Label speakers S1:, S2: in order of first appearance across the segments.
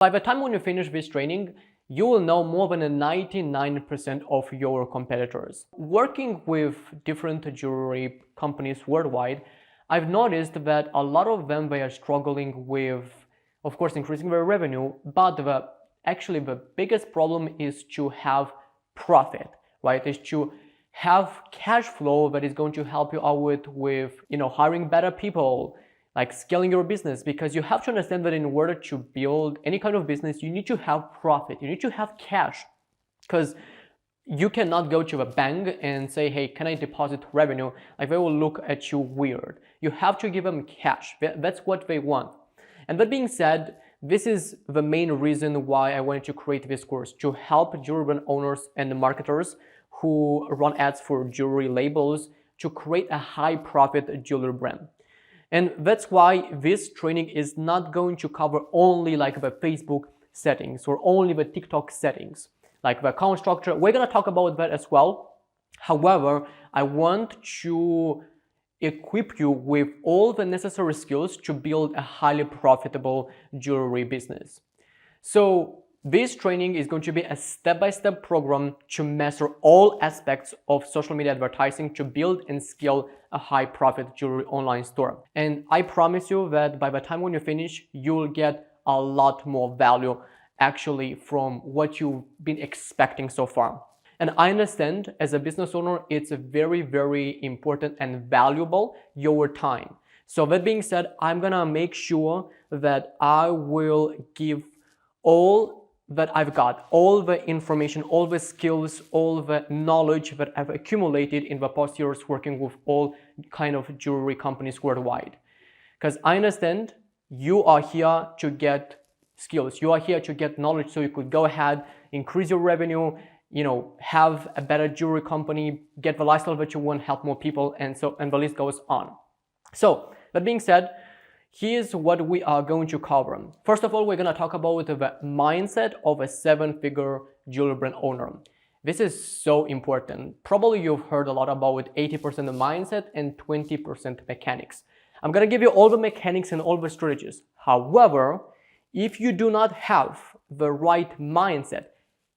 S1: By the time when you finish this training, you will know more than 99% of your competitors. Working with different jewelry companies worldwide, I've noticed that a lot of them, they are struggling with, of course, increasing their revenue, but actually the biggest problem is to have profit, right? Is to have cash flow that is going to help you out with hiring better people, like scaling your business, because you have to understand that in order to build any kind of business, you need to have profit, you need to have cash, because you cannot go to a bank and say, hey, can I deposit revenue? Like, they will look at you weird. You have to give them cash. That's what they want. And that being said, this is the main reason why I wanted to create this course, to help jewelry brand owners and marketers who run ads for jewelry labels to create a high profit jewelry brand. And that's why this training is not going to cover only like the Facebook settings or only the TikTok settings, like the account structure. We're going to talk about that as well. However, I want to equip you with all the necessary skills to build a highly profitable jewelry business. So this training is going to be a step-by-step program to master all aspects of social media advertising to build and scale a high-profit jewelry online store. And I promise you that by the time when you finish, you will get a lot more value actually from what you've been expecting so far. And I understand as a business owner, it's very, very important and valuable, your time. So that being said, I'm gonna make sure that I will give all that I've got, all the information, all the skills, all the knowledge that I've accumulated in the past years working with all kind of jewelry companies worldwide. Because I understand you are here to get skills, you are here to get knowledge so you could go ahead, increase your revenue, have a better jewelry company, get the lifestyle that you want, help more people, and the list goes on. So that being said, here's what we are going to cover. First of all, we're going to talk about the mindset of a 7-figure jewelry brand owner. This is so important. Probably you've heard a lot about 80% of mindset and 20% mechanics. I'm going to give you all the mechanics and all the strategies. However, if you do not have the right mindset,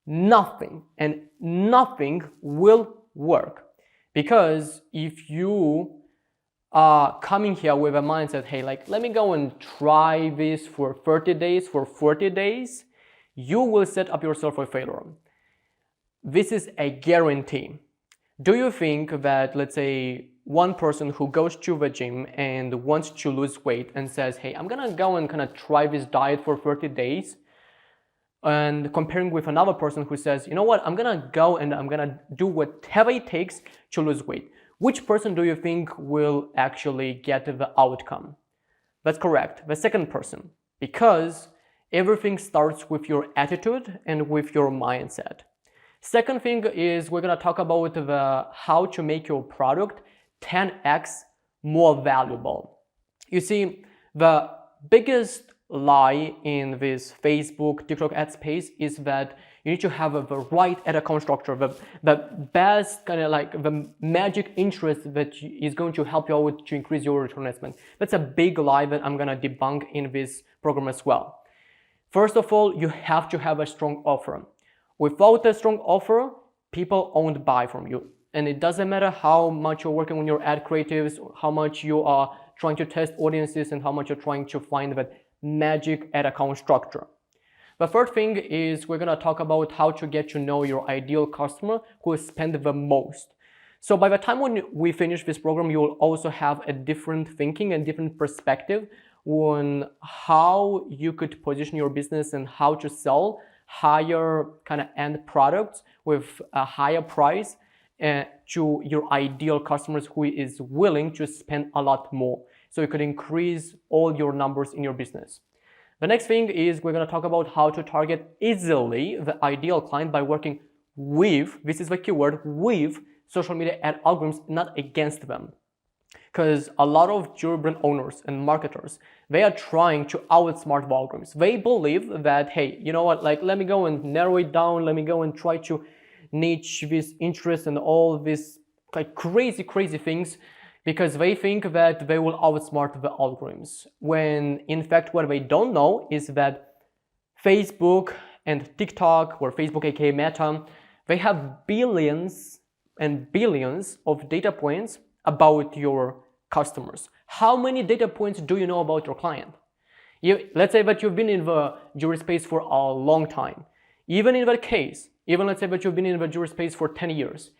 S1: nothing will work. Because if you coming here with a mindset, hey, like, let me go and try this for 30 days, for 40 days, you will set up yourself for failure. This is a guarantee. Do you think that, let's say, one person who goes to the gym and wants to lose weight and says, hey, I'm gonna go and kind of try this diet for 30 days, and comparing with another person who says, you know what, I'm gonna go and I'm gonna do whatever it takes to lose weight. Which person do you think will actually get the outcome? That's correct, the second person, because everything starts with your attitude and with your mindset. Second thing is we're going to talk about how to make your product 10x more valuable. You see, the biggest lie in this Facebook, TikTok ad space is that you need to have the right ad account structure, the best kind of like the magic interest that is going to help you out to increase your return on investment. That's a big lie that I'm going to debunk in this program as well. First of all, you have to have a strong offer. Without a strong offer, people won't buy from you. And it doesn't matter how much you're working on your ad creatives, how much you are trying to test audiences, and how much you're trying to find that magic ad account structure. The third thing is we're going to talk about how to get to know your ideal customer who will spend the most. So by the time when we finish this program, you will also have a different thinking and different perspective on how you could position your business and how to sell higher kind of end products with a higher price to your ideal customers who is willing to spend a lot more. So you could increase all your numbers in your business. The next thing is we're going to talk about how to target easily the ideal client by working with, this is the keyword, with social media ad algorithms, not against them. Because a lot of jewelry brand owners and marketers, they are trying to outsmart the algorithms. They believe that, hey, you know what, like, let me go and narrow it down, let me go and try to niche this interest and all this like crazy things, because they think that they will outsmart the algorithms. When in fact, what they don't know is that Facebook and TikTok, or Facebook aka Meta, they have billions and billions of data points about your customers. How many data points do you know about your client? Let's say that you've been in the jewelry space for a long time. Even in that case, even let's say that you've been in the jewelry space for 10 years,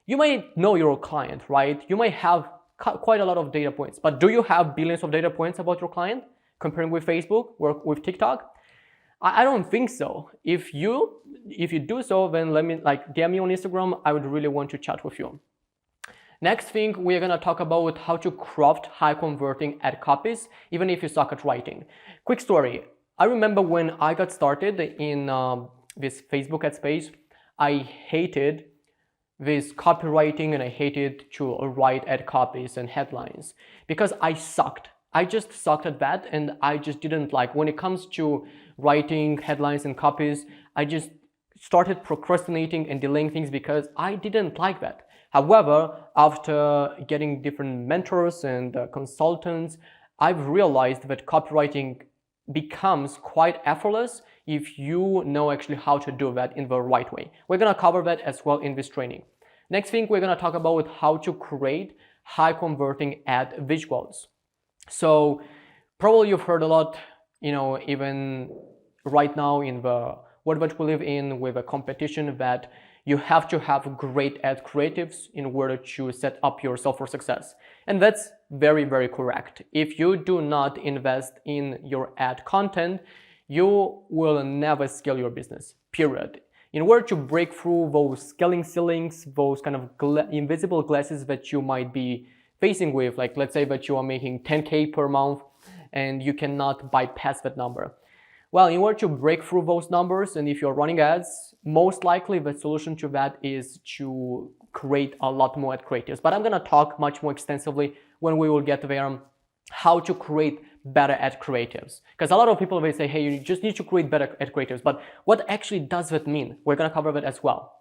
S1: you might know your client, right? You might have quite a lot of data points, but do you have billions of data points about your client comparing with Facebook or with TikTok? I don't think so. If you do so, then let me DM me on Instagram. I would really want to chat with you. Next thing, we're gonna talk about how to craft high converting ad copies, even if you suck at writing. Quick story. I remember when I got started in this Facebook ad space, I hated this copywriting and I hated to write ad copies and headlines because I sucked. I just sucked at that, and I just didn't like, when it comes to writing headlines and copies, I just started procrastinating and delaying things because I didn't like that. However, after getting different mentors and consultants, I've realized that copywriting becomes quite effortless if you know actually how to do that in the right way. We're gonna cover that as well in this training. Next thing, we're gonna talk about how to create high converting ad visuals. So probably you've heard a lot, even right now in the world that we live in with a competition, that you have to have great ad creatives in order to set up yourself for success. And that's very, very correct. If you do not invest in your ad content, you will never scale your business, period. In order to break through those scaling ceilings, those kind of invisible glasses that you might be facing with, like let's say that you are making 10K per month and you cannot bypass that number. Well, in order to break through those numbers, and if you're running ads, most likely the solution to that is to create a lot more ad creatives. But I'm gonna talk much more extensively when we will get there, how to create better ad creatives. Because a lot of people, they say, hey, you just need to create better ad creatives. But what actually does that mean? We're gonna cover that as well.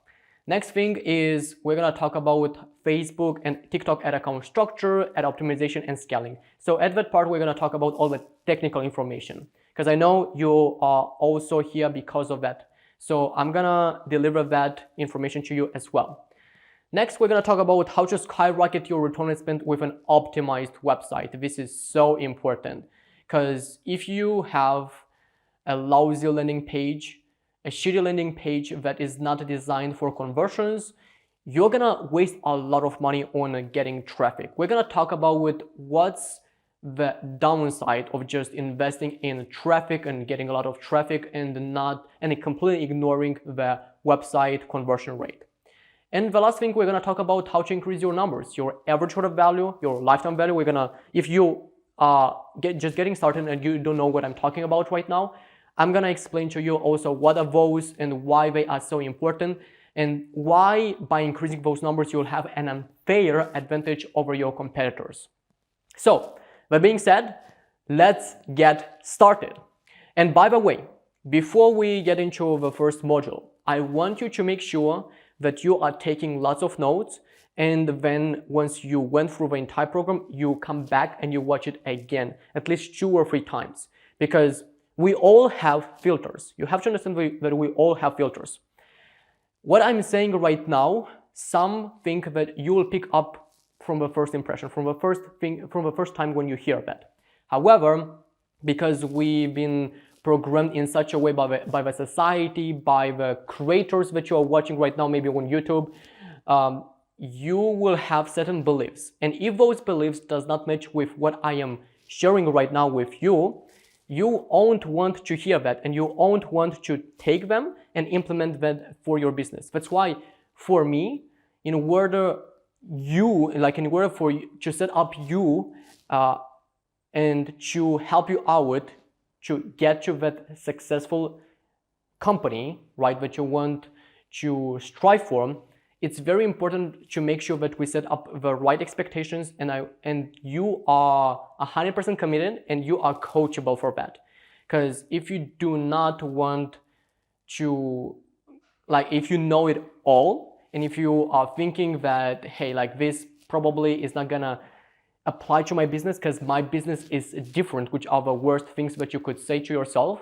S1: Next thing is we're gonna talk about Facebook and TikTok ad account structure, ad optimization, and scaling. So at that part, we're gonna talk about all the technical information, because I know you are also here because of that. So I'm gonna deliver that information to you as well. Next, we're gonna talk about how to skyrocket your return on spend with an optimized website. This is so important, because if you have a lousy landing page, a shitty landing page that is not designed for conversions, you're gonna waste a lot of money on getting traffic. We're gonna talk about what's the downside of just investing in traffic and getting a lot of traffic and completely ignoring the website conversion rate. And the last thing, we're gonna talk about how to increase your numbers, your average order value, your lifetime value. If you are just getting started and you don't know what I'm talking about right now, I'm gonna explain to you also what are those and why they are so important, and why by increasing those numbers you'll have an unfair advantage over your competitors. So, that being said, let's get started. And by the way, before we get into the first module, I want you to make sure that you are taking lots of notes, and then once you went through the entire program, you come back and you watch it again, at least 2 or 3 times, because we all have filters. You have to understand that we all have filters. What I'm saying right now, some think that you will pick up from the first impression, from the first time when you hear that. However, because we've been programmed in such a way by the society, by the creators that you are watching right now, maybe on YouTube, you will have certain beliefs. And if those beliefs does not match with what I am sharing right now with you, you won't want to hear that, and you won't want to take them and implement that for your business. That's why, for me, in order for you to set up you and to help you out to get to that successful company, right, that you want to strive for, it's very important to make sure that we set up the right expectations, and you are 100% committed and you are coachable for that. Because if you do not want to, if you know it all, and if you are thinking that, hey, this probably is not gonna apply to my business because my business is different, which are the worst things that you could say to yourself,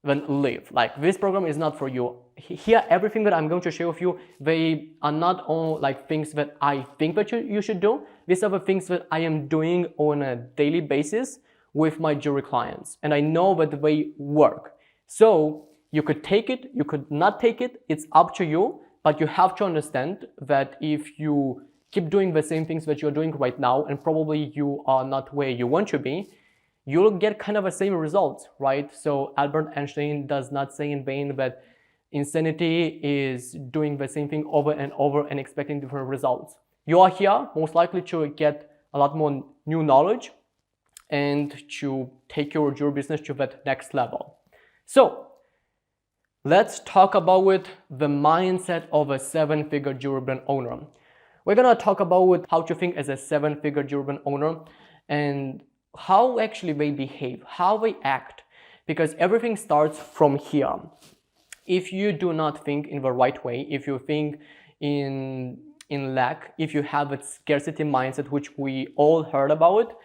S1: then leave. Like, this program is not for you. Here, everything that I'm going to share with you, they are not all like things that I think that you should do. These are the things that I am doing on a daily basis with my jewelry clients, and I know that they work. So you could take it, you could not take it, it's up to you, but you have to understand that if you keep doing the same things that you're doing right now, and probably you are not where you want to be, you'll get kind of the same results, right? So Albert Einstein does not say in vain that insanity is doing the same thing over and over and expecting different results. You are here most likely to get a lot more new knowledge and to take your jewelry business to that next level. So let's talk about the mindset of a 7-figure jewelry brand owner. We're gonna talk about how to think as a 7-figure jewelry brand owner and how actually they behave, how they act, because everything starts from here. If you do not think in the right way, if you think in lack, if you have a scarcity mindset, which we all heard about,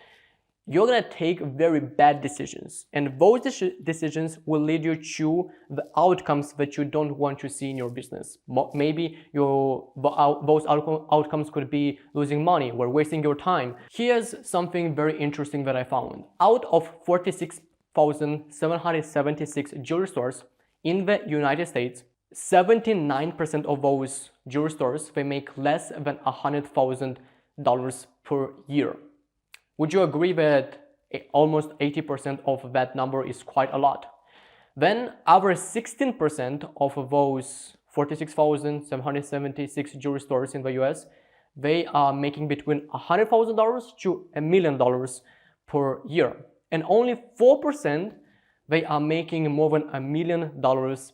S1: you're gonna take very bad decisions, and those decisions will lead you to the outcomes that you don't want to see in your business. Maybe those outcomes could be losing money or wasting your time. Here's something very interesting that I found. Out of 46,776 jewelry stores in the United States, 79% of those jewelry stores, they make less than $100,000 per year. Would you agree that almost 80% of that number is quite a lot? Then over 16% of those 46,776 jewelry stores in the US, they are making between $100,000 to $1 million per year. And only 4% they are making more than $1 million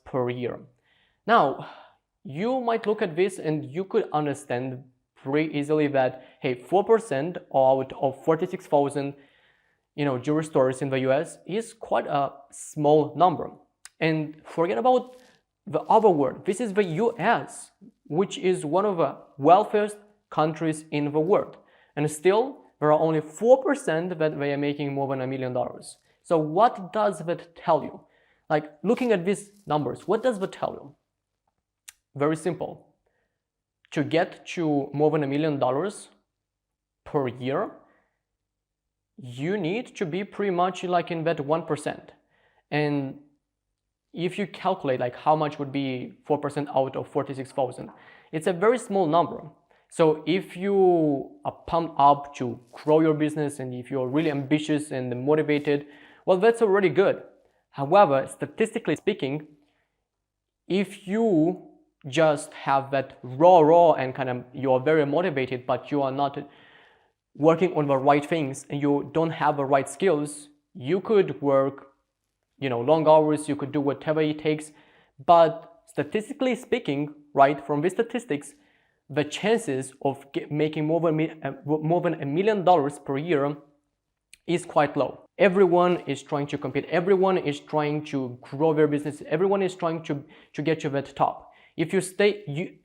S1: per year. Now, you might look at this and you could understand pretty easily that, hey, 4% out of 46,000 jewelry stores in the US is quite a small number. And forget about the other world. This is the US, which is one of the wealthiest countries in the world. And still, there are only 4% that they are making more than $1 million. So what does that tell you? Like, looking at these numbers, what does that tell you? Very simple. To get to more than $1 million per year, you need to be pretty much like in that 1%. And if you calculate like how much would be 4% out of 46,000, it's a very small number. So if you are pumped up to grow your business and if you're really ambitious and motivated, well, that's already good. However, statistically speaking, if you just have that raw and kind of you are very motivated, but you are not working on the right things and you don't have the right skills, you could work long hours, you could do whatever it takes, but statistically speaking, right, from these statistics, the chances of making more than $1 million per year is quite low. Everyone is trying to compete, everyone is trying to grow their business, everyone is trying to get to that top. If you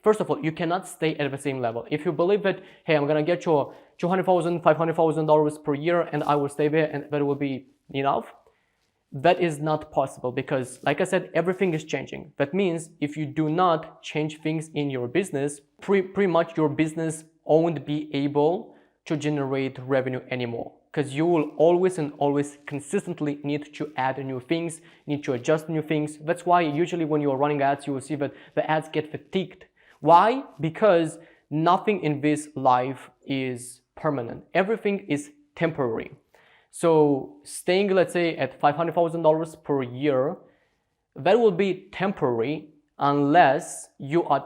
S1: first of all, you cannot stay at the same level. If you believe that, hey, I'm gonna get to $200,000, $500,000 per year and I will stay there and that will be enough, that is not possible because, like I said, everything is changing. That means if you do not change things in your business, pretty much your business won't be able to generate revenue anymore, because you will always consistently need to add new things, need to adjust new things. That's why usually when you're running ads, you will see that the ads get fatigued. Why? Because nothing in this life is permanent. Everything is temporary. So staying, let's say, at $500,000 per year, that will be temporary unless you are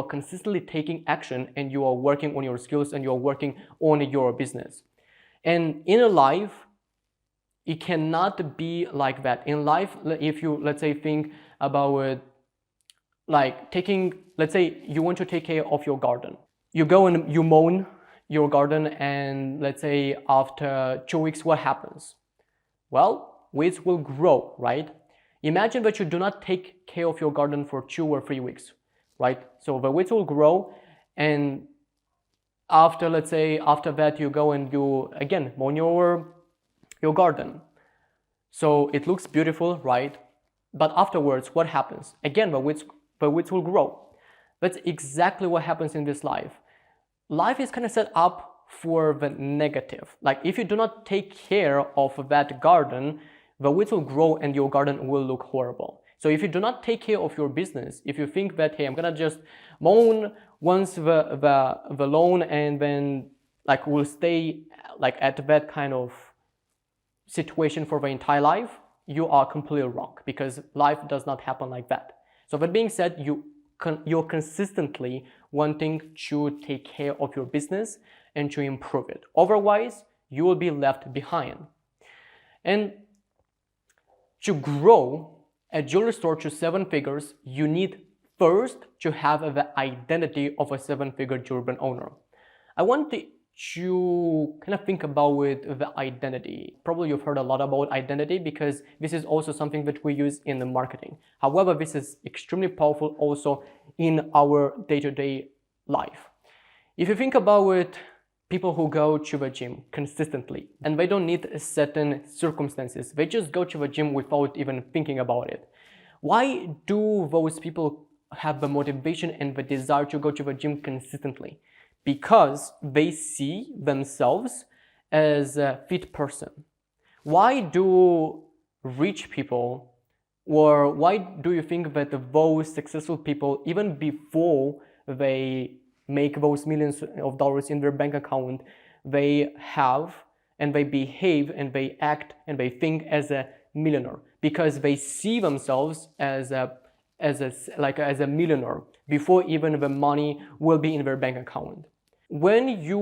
S1: consistently taking action and you are working on your skills and you are working on your business. And in life, it cannot be like that. In life, if you, let's say, think about like let's say you want to take care of your garden. You go and you mow your garden, and let's say after 2 weeks, what happens? Well, weeds will grow, right? Imagine that you do not take care of your garden for 2 or 3 weeks, right? So the weeds will grow, and after that, you go and you again mow your garden. So it looks beautiful, right? But afterwards, what happens? Again, the weights will grow. That's exactly what happens in this life. Life is kind of set up for the negative. Like if you do not take care of that garden, the weeds will grow and your garden will look horrible. So if you do not take care of your business, if you think that, hey, I'm gonna just loan once the loan and then like we'll stay like at that kind of situation for the entire life, you are completely wrong, because life does not happen like that. So that being said, you're consistently wanting to take care of your business and to improve it. Otherwise, you will be left behind. And to grow a jewelry store to 7 figures, you need first to have the identity of a 7-figure jewelry brand owner. I want to kind of think about the identity. Probably you've heard a lot about identity because this is also something that we use in the marketing. However, this is extremely powerful also in our day-to-day life. If you think about it, people who go to the gym consistently and they don't need certain circumstances, they just go to the gym without even thinking about it. Why do those people have the motivation and the desire to go to the gym consistently? Because they see themselves as a fit person. Why do rich people, or why do you think that those successful people, even before they make those millions of dollars in their bank account, they have and they behave and they act and they think as a millionaire? Because they see themselves as a millionaire before even the money will be in their bank account. When you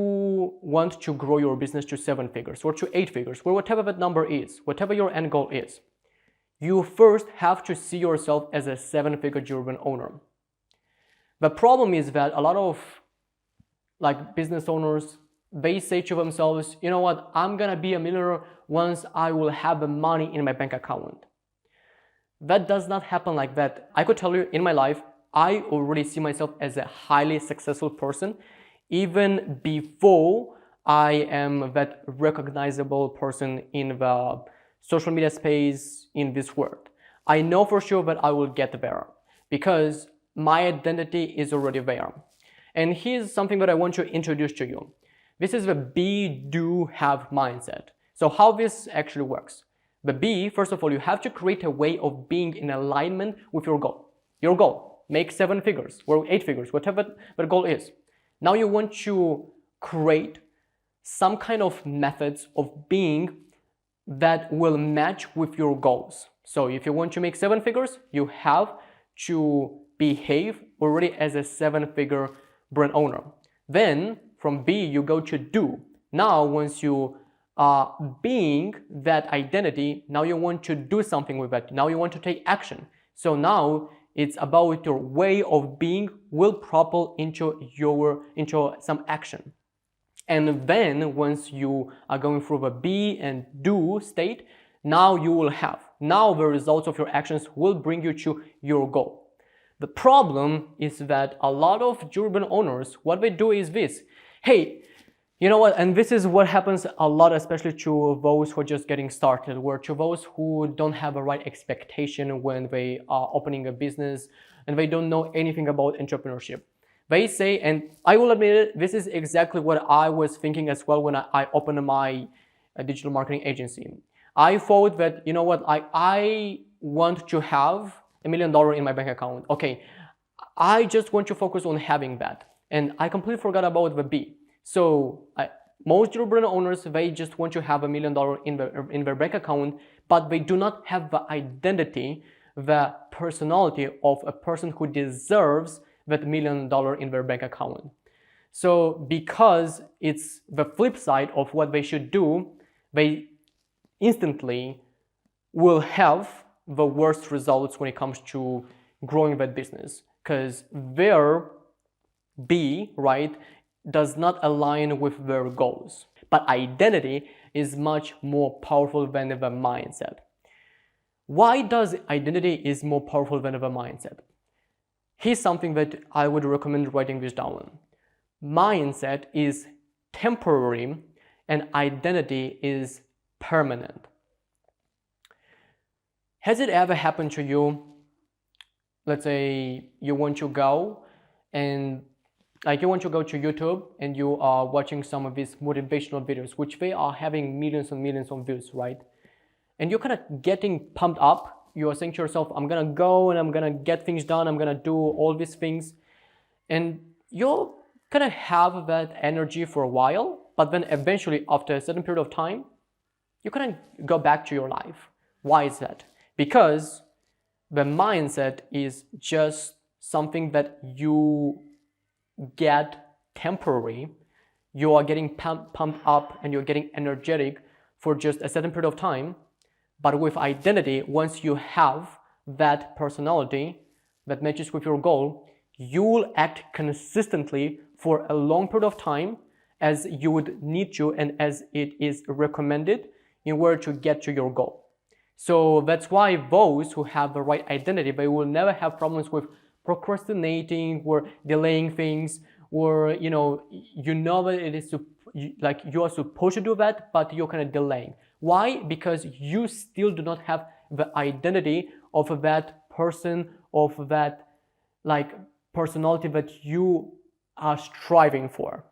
S1: want to grow your business to 7 figures or to 8 figures, or whatever that number is, whatever your end goal is, you first have to see yourself as a 7-figure jewelry brand owner. The problem is that a lot of business owners, they say to themselves, you know what, I'm gonna be a millionaire once I will have the money in my bank account. That does not happen like that. I could tell you in my life, I already see myself as a highly successful person even before I am that recognizable person in the social media space in this world. I know for sure that I will get there because my identity is already there. And here's something that I want to introduce to you. This is the be, do, have mindset. So how this actually works. The B, first of all, you have to create a way of being in alignment with your goal. Your goal, make 7 figures or 8 figures, whatever the goal is. Now you want to create some kind of methods of being that will match with your goals. So if you want to make 7 figures, you have to behave already as a 7-figure brand owner. Then from B, you go to do. Now, once you are being that identity, now you want to do something with that. Now you want to take action. So now it's about your way of being will propel into some action. And then once you are going through the be and do state, now you will have. Now the results of your actions will bring you to your goal. The problem is that a lot of jewelry brand owners, what they do is this. Hey, you know what? And this is what happens a lot, especially to those who are just getting started, or to those who don't have a right expectation when they are opening a business and they don't know anything about entrepreneurship. They say, and I will admit it, this is exactly what I was thinking as well when I opened my digital marketing agency. I thought that, you know what, I want to have $1 million in my bank account. Okay, I just want to focus on having that. And I completely forgot about the B. So most jewelry brand owners, they just want to have $1 million in their bank account, but they do not have the identity, the personality of a person who deserves that $1 million in their bank account. So because it's the flip side of what they should do, they instantly will have the worst results when it comes to growing that business, because their B, right, does not align with their goals. But identity is much more powerful than the mindset. Why does identity is more powerful than the mindset? Here's something that I would recommend writing this down. Mindset is temporary and identity is permanent. Has it ever happened to you? Let's say you want to go and you want to go to YouTube and you are watching some of these motivational videos, which they are having millions and millions of views, right? And you're kind of getting pumped up. You're saying to yourself, I'm gonna go and I'm gonna get things done. I'm gonna do all these things. And you're gonna have that energy for a while, but then eventually after a certain period of time, you kind of go back to your life. Why is that? Because the mindset is just something that you get temporary. You are getting pumped up and you're getting energetic for just a certain period of time. But with identity, once you have that personality that matches with your goal, you will act consistently for a long period of time as you would need to and as it is recommended in order to get to your goal. So that's why those who have the right identity, they will never have problems with procrastinating or delaying things, or you know that it is like you are supposed to do that, but you're kind of delaying. Why? Because you still do not have the identity of that person, of that like personality that you are striving for,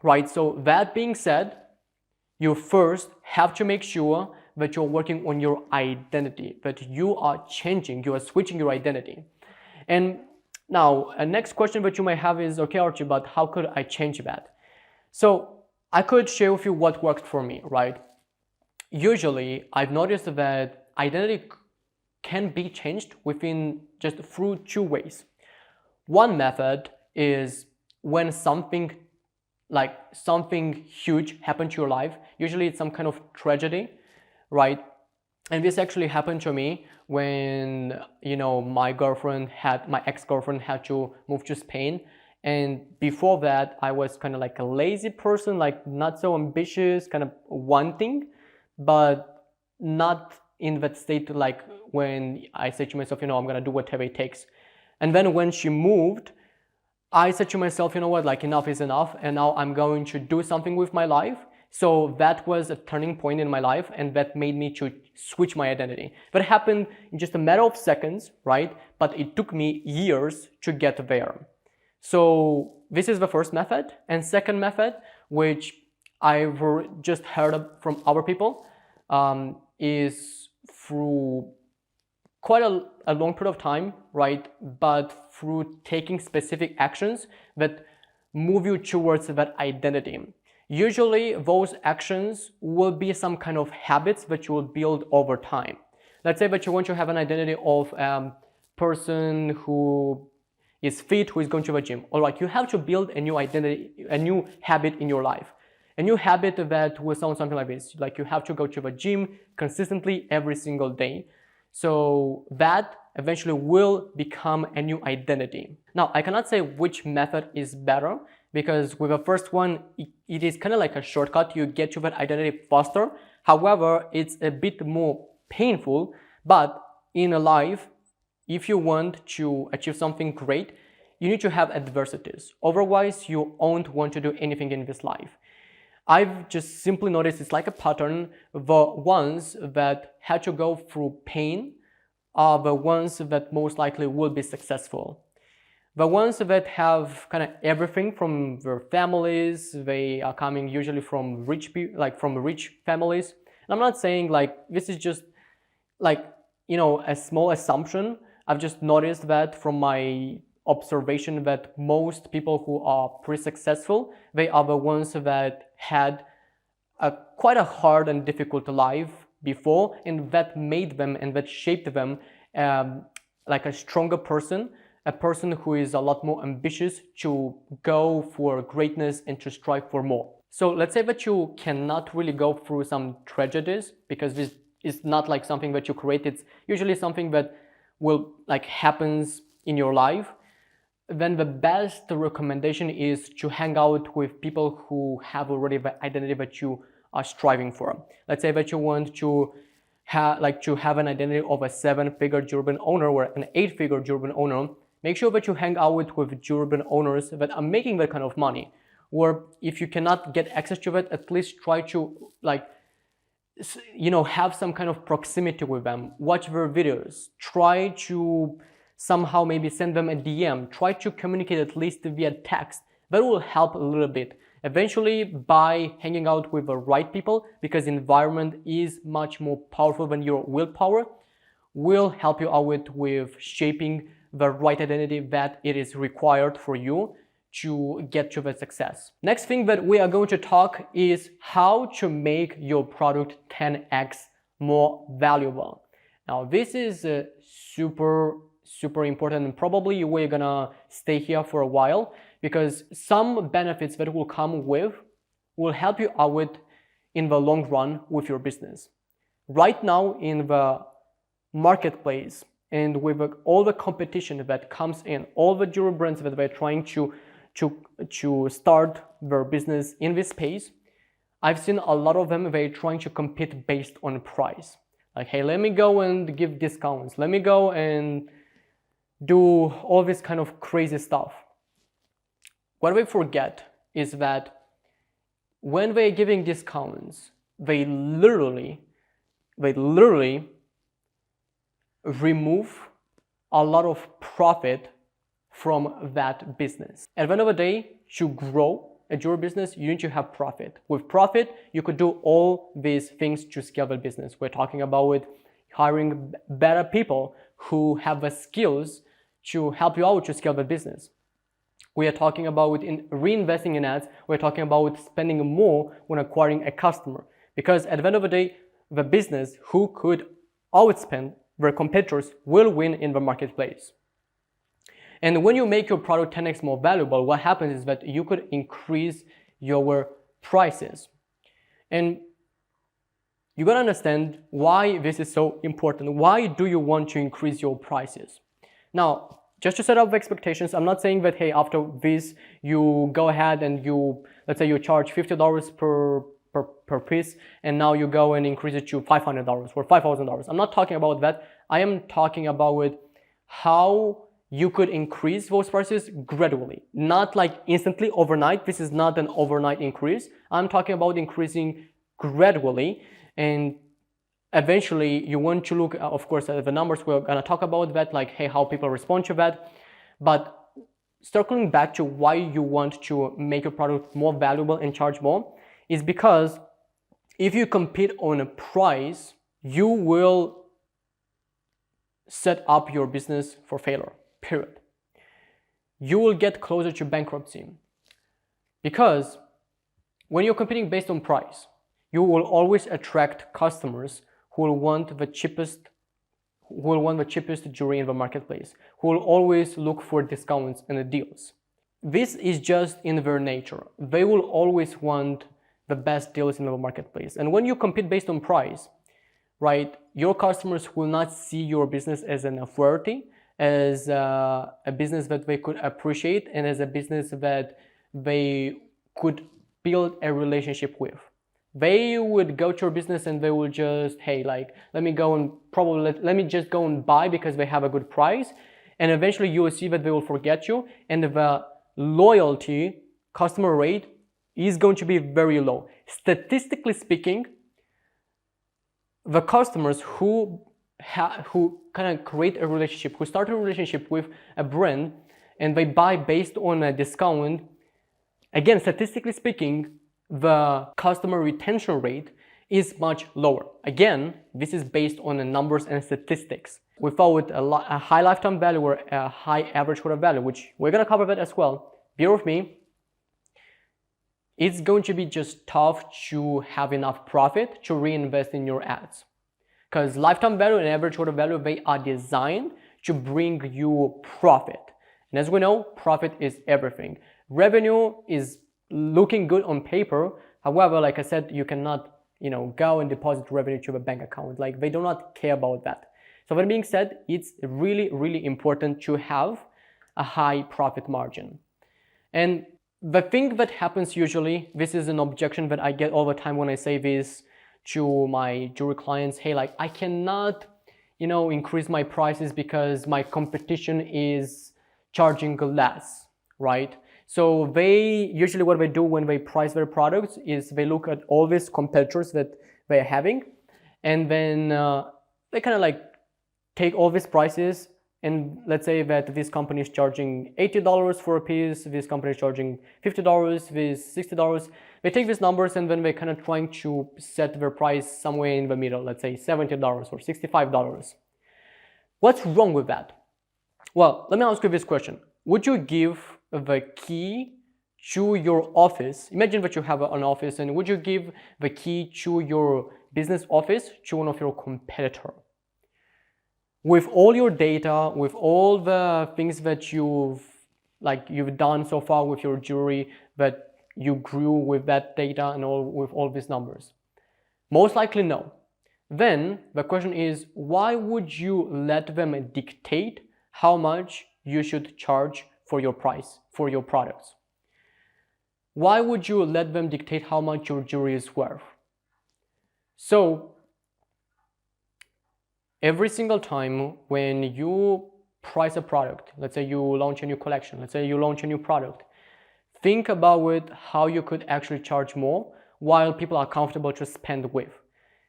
S1: right? So that being said, you first have to make sure that you're working on your identity, that you are changing, you are switching your identity. And now, a next question that you might have is, okay, Archie, but how could I change that? So I could share with you what worked for me, right? Usually, I've noticed that identity can be changed within just through two ways. One method is when something huge happened to your life. Usually it's some kind of tragedy, right? And this actually happened to me when, my ex-girlfriend had to move to Spain. And before that, I was kind of like a lazy person, like not so ambitious, kind of wanting, but not in that state like when I said to myself, I'm gonna do whatever it takes. And then when she moved, I said to myself, like enough is enough, and now I'm going to do something with my life. So that was a turning point in my life, and that made me to switch my identity. That happened in just a matter of seconds, right? But it took me years to get there. So this is the first method. And second method, which I've just heard from other people, is through quite a long period of time, right? But through taking specific actions that move you towards that identity. Usually those actions will be some kind of habits that you will build over time. Let's say that you want to have an identity of a person who is fit, who is going to the gym. All right, you have to build a new identity, a new habit in your life. A new habit that will sound something like this, like you have to go to the gym consistently every single day. So that eventually will become a new identity. Now, I cannot say which method is better, because with the first one, it is kind of like a shortcut. You get to that identity faster. However, it's a bit more painful. But in a life, if you want to achieve something great, you need to have adversities. Otherwise, you won't want to do anything in this life. I've just simply noticed it's like a pattern. The ones that had to go through pain are the ones that most likely will be successful. The ones that have kind of everything from their families, they are coming usually from rich families. And I'm not saying this is just a small assumption. I've just noticed that from my observation that most people who are pretty successful, they are the ones that had quite a hard and difficult life before, and that made them and that shaped them like a stronger person, a person who is a lot more ambitious to go for greatness and to strive for more. So let's say that you cannot really go through some tragedies, because this is not like something that you create. It's usually something that will happens in your life. Then the best recommendation is to hang out with people who have already the identity that you are striving for. Let's say that you want to have an identity of a 7-figure Durban owner or an 8-figure Durban owner. Make sure that you hang out with Durban owners that are making that kind of money. Or if you cannot get access to it, at least try to have some kind of proximity with them, watch their videos, try to somehow maybe send them a DM, try to communicate at least via text. That will help a little bit. Eventually, by hanging out with the right people, because environment is much more powerful than your willpower, will help you out with shaping the right identity that it is required for you to get to the success. Next thing that we are going to talk is how to make your product 10x more valuable. Now, this is super important, and probably we're gonna stay here for a while, because some benefits that will come with will help you out with in the long run with your business. Right now in the marketplace and with all the competition that comes in, all the jewelry brands that they're trying to start their business in this space, I've seen a lot of them, they're trying to compete based on price. Like, hey, let me go and give discounts. Let me go and do all this kind of crazy stuff. What we forget is that when they're giving discounts, they literally remove a lot of profit from that business. At the end of the day, to grow a jewelry business, you need to have profit. With profit, you could do all these things to scale the business. We're talking about hiring better people who have the skills to help you out to scale the business. We are talking about reinvesting in ads. We're talking about spending more when acquiring a customer. Because at the end of the day, the business who could outspend their competitors will win in the marketplace. And when you make your product 10x more valuable, what happens is that you could increase your prices. And you gotta understand why this is so important. Why do you want to increase your prices? Now, just to set up expectations, I'm not saying that, hey, after this, you go ahead and let's say you charge $50 per piece, and now you go and increase it to $500 or $5,000. I'm not talking about that. I am talking about how you could increase those prices gradually, not like instantly overnight. This is not an overnight increase. I'm talking about increasing gradually, and eventually you want to look, of course, at the numbers. We're gonna talk about that, like, hey, how people respond to that. But circling back to why you want to make your product more valuable and charge more is because if you compete on a price, you will set up your business for failure, period. You will get closer to bankruptcy, because when you're competing based on price, you will always attract customers who will want the cheapest jewelry in the marketplace, who will always look for discounts and the deals. This is just in their nature. They will always want the best deals in the marketplace. And when you compete based on price, right, your customers will not see your business as an authority, as a business that they could appreciate, and as a business that they could build a relationship with. They would go to your business and they will just, hey, like, let me just go and buy because they have a good price. And eventually you will see that they will forget you, and the loyalty customer rate is going to be very low. Statistically speaking, the customers who kind of create a relationship, who start a relationship with a brand, and they buy based on a discount, again, statistically speaking, the customer retention rate is much lower. Again, this is based on the numbers and statistics. Without a high lifetime value or a high average order value, which we're gonna cover that as well, bear with me, it's going to be just tough to have enough profit to reinvest in your ads. Because lifetime value and average order value, they are designed to bring you profit. And as we know, profit is everything. Revenue is looking good on paper. However, like I said, you cannot, go and deposit revenue to a bank account. Like, they do not care about that. So that being said, it's really, really important to have a high profit margin. And the thing that happens usually, this is an objection that I get all the time when I say this to my jewelry clients, hey, like, I cannot, increase my prices because my competition is charging less, right? So they usually, what they do when they price their products is they look at all these competitors that they're having, and then they kind of like take all these prices, and let's say that this company is charging $80 for a piece, this company is charging $50, this $60. They take these numbers and then they're kind of trying to set their price somewhere in the middle, let's say $70 or $65. What's wrong with that? Well, let me ask you this question. Would you give the key to your office? Imagine that you have an office, and would you give the key to your business office to one of your competitors? With all your data, with all the things that you've done so far with your jewelry, that you grew with that data and with all these numbers? Most likely no. Then the question is, why would you let them dictate how much you should charge for your price, for your products? Why would you let them dictate how much your jewelry is worth? So every single time when you price a product, let's say you launch a new collection, let's say you launch a new product, think about it, how you could actually charge more while people are comfortable to spend with.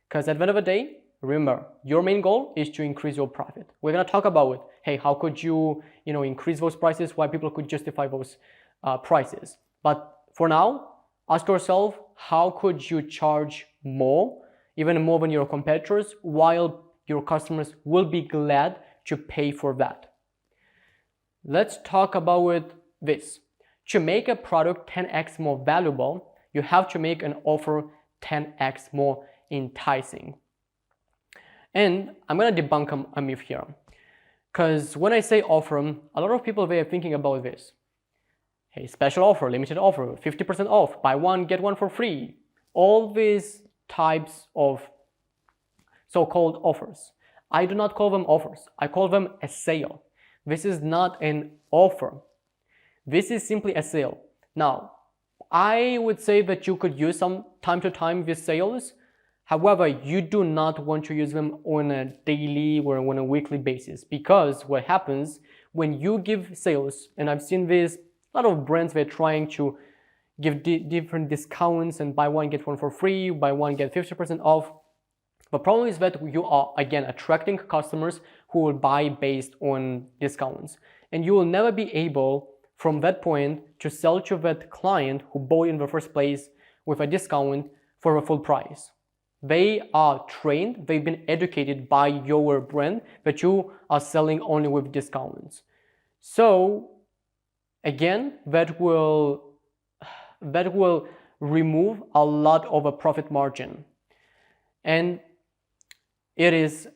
S1: Because at the end of the day, remember, your main goal is to increase your profit. We're going to talk about it. Hey, how could you increase those prices, why people could justify those prices. But for now, ask yourself, how could you charge more, even more than your competitors, while your customers will be glad to pay for that? Let's talk about this. To make a product 10x more valuable, you have to make an offer 10x more enticing. And I'm going to debunk a myth here. Because when I say offer, a lot of people, they are thinking about this. Hey, special offer, limited offer, 50% off, buy one, get one for free. All these types of so-called offers. I do not call them offers. I call them a sale. This is not an offer. This is simply a sale. Now, I would say that you could use some time to time these sales. However, you do not want to use them on a daily or on a weekly basis, because what happens when you give sales, and I've seen this, a lot of brands, they're trying to give different discounts and buy one, get one for free, buy one, get 50% off. The problem is that you are, again, attracting customers who will buy based on discounts. And you will never be able, from that point, to sell to that client who bought in the first place with a discount for a full price. They are trained, they've been educated by your brand that you are selling only with discounts. So, again, that will remove a lot of a profit margin. And it is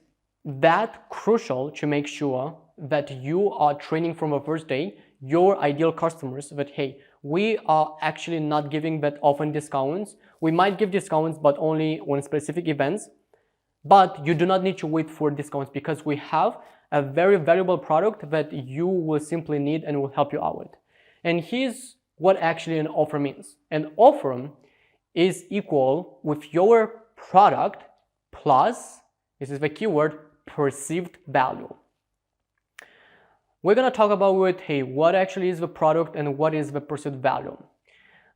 S1: that crucial to make sure that you are training from the first day your ideal customers that, hey, we are actually not giving that often discounts. We might give discounts, but only on specific events. But you do not need to wait for discounts, because we have a very valuable product that you will simply need and will help you out. And here's what actually an offer means. An offer is equal with your product plus, this is the keyword, perceived value. We're going to talk about, hey, what actually is the product and what is the perceived value.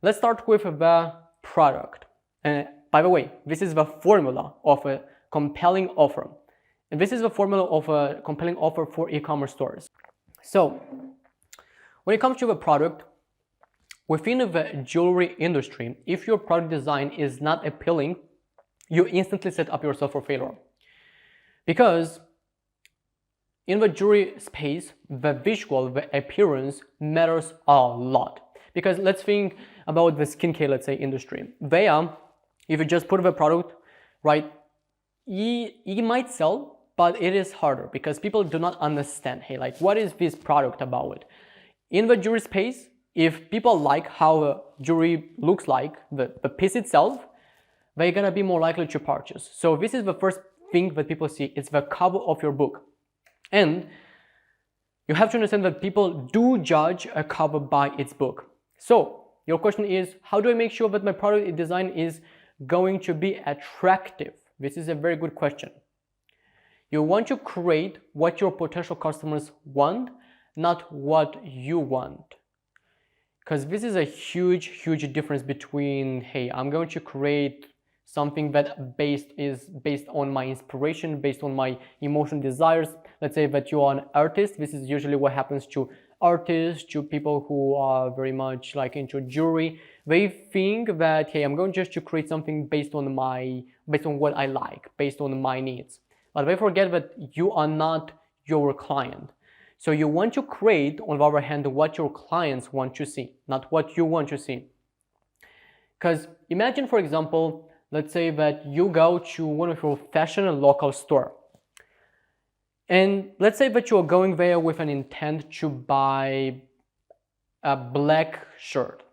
S1: Let's start with the product. And by the way, this is the formula of a compelling offer. And this is the formula of a compelling offer for e-commerce stores. So, when it comes to the product, within the jewelry industry, if your product design is not appealing, you instantly set up yourself for failure. Because in the jewelry space, the visual, the appearance matters a lot. Because let's think about the skincare, let's say, industry. There, if you just put the product, right, it might sell, but it is harder because people do not understand, hey, like, what is this product about? In the jewelry space, if people like how jewelry looks like, the piece itself, they're gonna be more likely to purchase. So this is the first thing that people see. It's the cover of your book. And you have to understand that people do judge a cover by its book. So your question is, how do I make sure that my product design is going to be attractive? This is a very good question. You want to create what your potential customers want, not what you want. Because this is a huge difference between, hey, I'm going to create something that is based on my inspiration, based on my emotional desires. Let's say that you are an artist. This is usually what happens to artists, to people who are very much like into jewelry. They think that, hey, I'm going just to create something based on what I like, based on my needs. But they forget that you are not your client. So you want to create, on the other hand, what your clients want to see, not what you want to see. Because imagine, for example, let's say that you go to one of your fashion local store. And let's say that you're going there with an intent to buy a black shirt.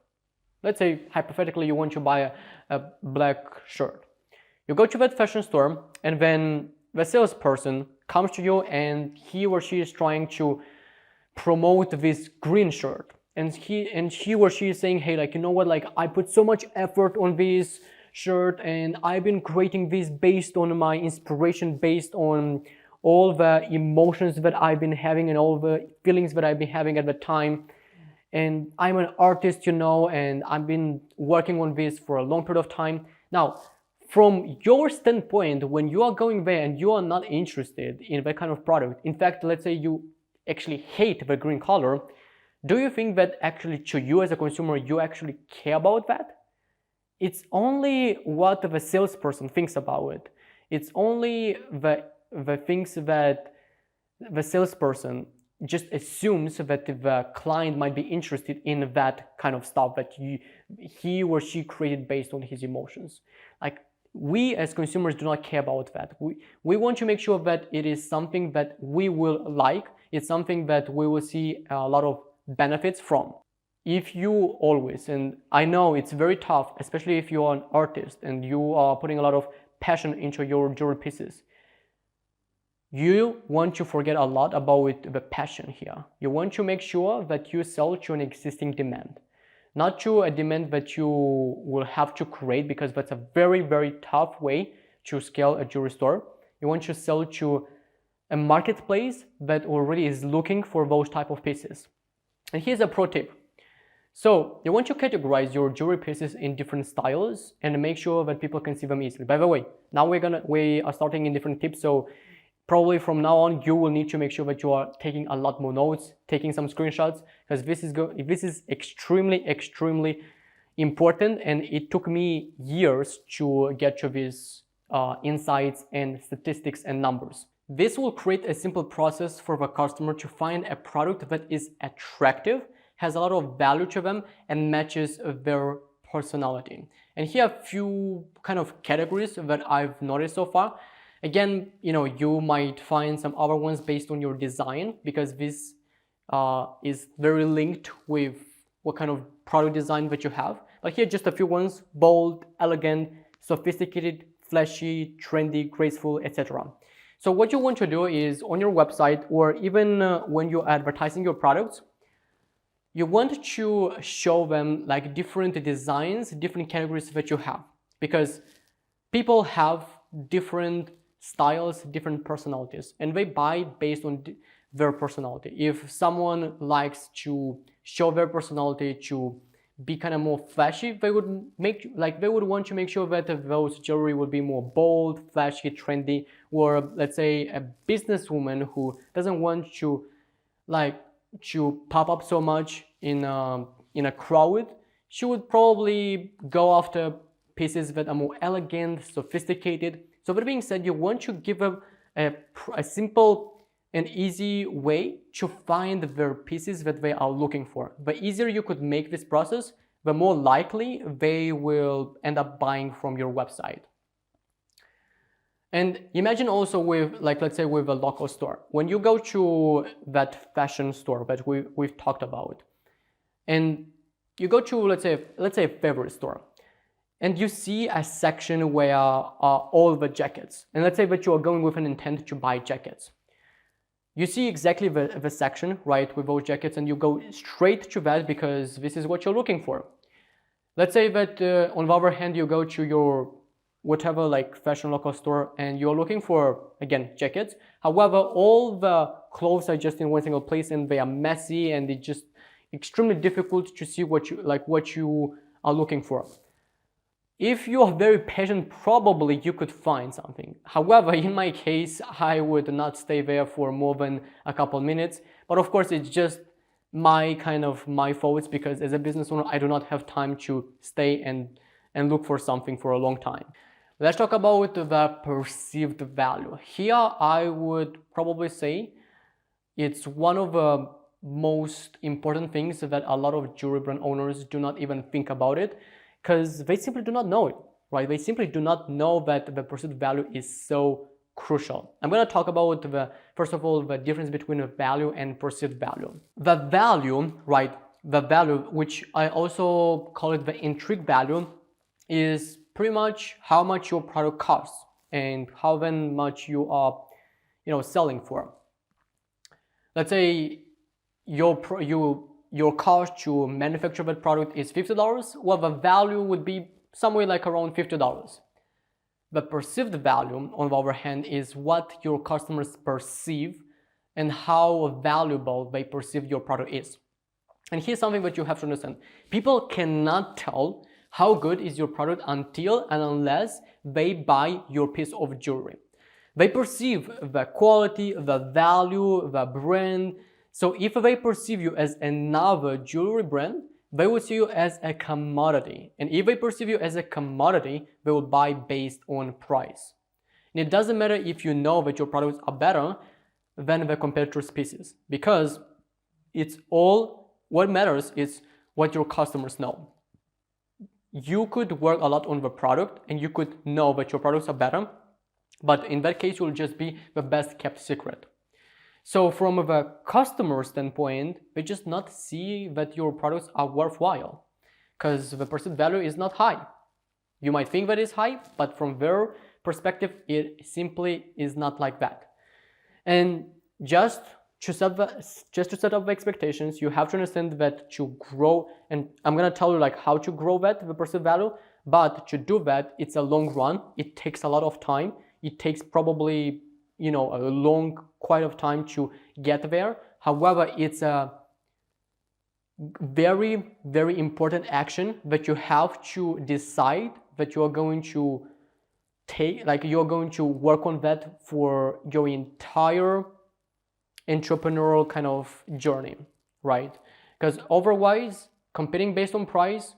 S1: Let's say, hypothetically, you want to buy a black shirt. You go to that fashion store, and then the salesperson comes to you, and he or she is trying to promote this green shirt. And he or she is saying, hey, like, you know what, like, I put so much effort on this shirt, and I've been creating this based on my inspiration, based on all the emotions that I've been having and all the feelings that I've been having at the time. And I'm an artist, you know, and I've been working on this for a long period of time. Now, from your standpoint, when you are going there and you are not interested in that kind of product, in fact, let's say you actually hate the green color, do you think that actually to you as a consumer, you actually care about that? It's only what the salesperson thinks about it. It's only the things that the salesperson just assumes that the client might be interested in that kind of stuff that he or she created based on his emotions. Like, we as consumers do not care about that. We want to make sure that it is something that we will like. It's something that we will see a lot of benefits from. If you always, and I know it's very tough, especially if you are an artist and you are putting a lot of passion into your jewelry pieces, you want to forget a lot about the passion here. You want to make sure that you sell to an existing demand, not to a demand that you will have to create, because that's a very, very tough way to scale a jewelry store. You want to sell to a marketplace that already is looking for those type of pieces. And here's a pro tip. So you want to categorize your jewelry pieces in different styles and make sure that people can see them easily. By the way, now we are starting in different tips, so probably from now on, you will need to make sure that you are taking a lot more notes, taking some screenshots, because this is extremely, extremely important, and it took me years to get to these insights and statistics and numbers. This will create a simple process for the customer to find a product that is attractive, has a lot of value to them, and matches their personality. And here are a few kind of categories that I've noticed so far. Again, you know, you might find some other ones based on your design, because this is very linked with what kind of product design that you have. But here are just a few ones: bold, elegant, sophisticated, flashy, trendy, graceful, etc. So what you want to do is, on your website, or even when you're advertising your products, you want to show them like different designs, different categories that you have, because people have different styles, different personalities, and they buy based on their personality. If someone likes to show their personality, to be kind of more flashy, they would want to make sure that those jewelry would be more bold, flashy, trendy. Or let's say a businesswoman who doesn't want to pop up so much in a crowd, she would probably go after pieces that are more elegant, sophisticated. So that being said, you want to give them a simple and easy way to find the pieces that they are looking for. The easier you could make this process, the more likely they will end up buying from your website. And imagine also with, like, let's say with a local store, when you go to that fashion store that we've talked about, and you go to, let's say a favorite store, and you see a section where are all the jackets, and let's say that you are going with an intent to buy jackets. You see exactly the section, right, with those jackets, and you go straight to that because this is what you're looking for. Let's say that on the other hand, you go to your whatever like fashion local store and you're looking for, again, jackets. However, all the clothes are just in one single place and they are messy and it's just extremely difficult to see what you are looking for. If you are very patient, probably you could find something. However, in my case, I would not stay there for more than a couple minutes. But of course, it's just my fault, because as a business owner, I do not have time to stay and look for something for a long time. Let's talk about the perceived value. Here, I would probably say it's one of the most important things that a lot of jewelry brand owners do not even think about it, because they simply do not know it, right? They simply do not know that the perceived value is so crucial. I'm going to talk about first of all, the difference between a value and perceived value. The value, right? The value, which I also call it the intrinsic value, is pretty much how much your product costs and how then much you are, selling for. Let's say your cost to manufacture that product is $50. Well, the value would be somewhere like around $50. The perceived value, on the other hand, is what your customers perceive and how valuable they perceive your product is. And here's something that you have to understand. People cannot tell how good is your product until and unless they buy your piece of jewelry. They perceive the quality, the value, the brand. So if they perceive you as another jewelry brand, they will see you as a commodity. And if they perceive you as a commodity, they will buy based on price. And it doesn't matter if you know that your products are better than the competitor's pieces, because it's all, what matters is what your customers know. You could work a lot on the product and you could know that your products are better, but in that case, it will just be the best kept secret. So from the customer standpoint, they just not see that your products are worthwhile, because the perceived value is not high. You might think that it's high, but from their perspective, it simply is not like that. And just to set up the expectations, you have to understand that to grow, and I'm gonna tell you like how to grow the perceived value, but to do that, it's a long run. It takes a lot of time. It takes probably a long quite of time to get there. However, it's a very, very important action that you have to decide that you are going to take, like you're going to work on that for your entire entrepreneurial kind of journey, right? Because otherwise, competing based on price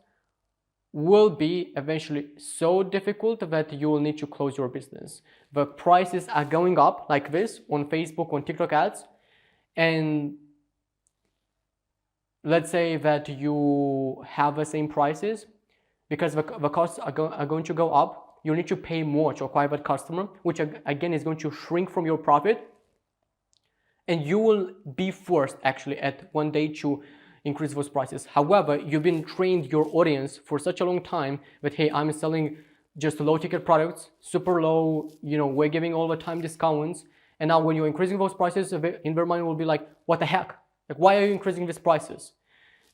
S1: will be eventually so difficult that you will need to close your business. The prices are going up like this on Facebook, on TikTok ads, and let's say that you have the same prices, because the costs are going to go up. You need to pay more to acquire that customer, which again is going to shrink from your profit, and you will be forced actually at one day to increase those prices. However, you've been trained your audience for such a long time that, hey, I'm selling just low ticket products, super low, we're giving all the time discounts. And now when you're increasing those prices, in their mind will be like, what the heck? Like, why are you increasing these prices?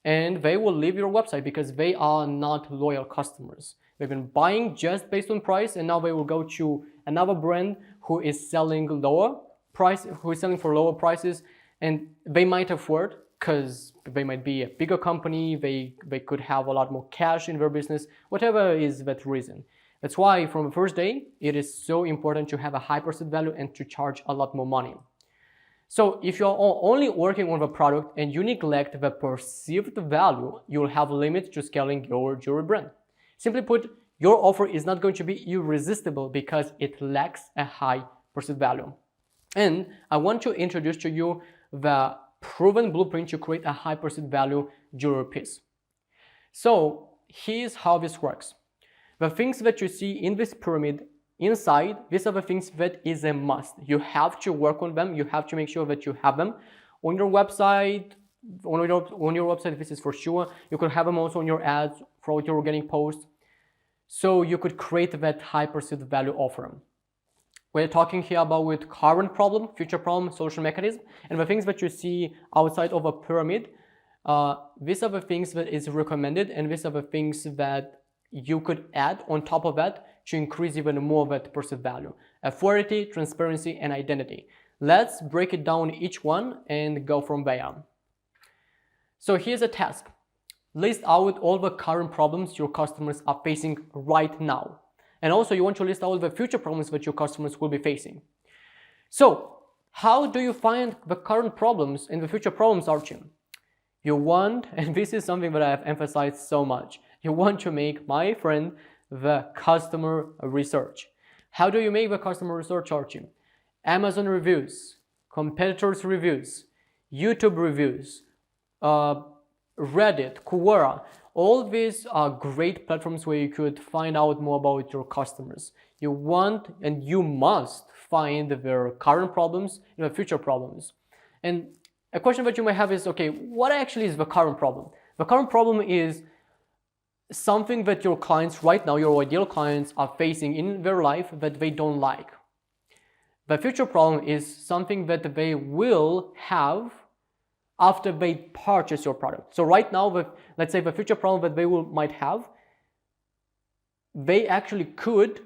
S1: And they will leave your website because they are not loyal customers. They've been buying just based on price, and now they will go to another brand who is selling for lower prices, and they might afford, because they might be a bigger company, they could have a lot more cash in their business, whatever is that reason. That's why from the first day, it is so important to have a high perceived value and to charge a lot more money. So if you're only working on the product and you neglect the perceived value, you'll have limits to scaling your jewelry brand. Simply put, your offer is not going to be irresistible because it lacks a high perceived value. And I want to introduce to you the proven blueprint to create a high perceived value jewelry piece. So here's how this works. The things that you see in this pyramid inside, these are the things that is a must. You have to work on them. You have to make sure that you have them on your website. On your website, this is for sure. You could have them also on your ads, for your organic posts. So you could create that high perceived value offer. We're talking here about with current problem, future problem, social mechanism, and the things that you see outside of a pyramid. These are the things that is recommended, and these are the things that you could add on top of that to increase even more that perceived value. Authority, transparency, and identity. Let's break it down each one and go from there. So here's a task. list out all the current problems your customers are facing right now. And also you want to list out the future problems that your customers will be facing. So how do you find the current problems and the future problems, Archie? You want, and this is something that I have emphasized so much, you want to make, my friend, the customer research. How do you make the customer research, Archie? Amazon reviews, competitors reviews, YouTube reviews, Reddit, Quora. All these are great platforms where you could find out more about your customers. You want and you must find their current problems and the future problems. And a question that you might have is, okay, what actually is the current problem? The current problem is something that your clients right now, your ideal clients, are facing in their life that they don't like. The future problem is something that they will have after they purchase your product. So right now, let's say the future problem that they might have, they actually could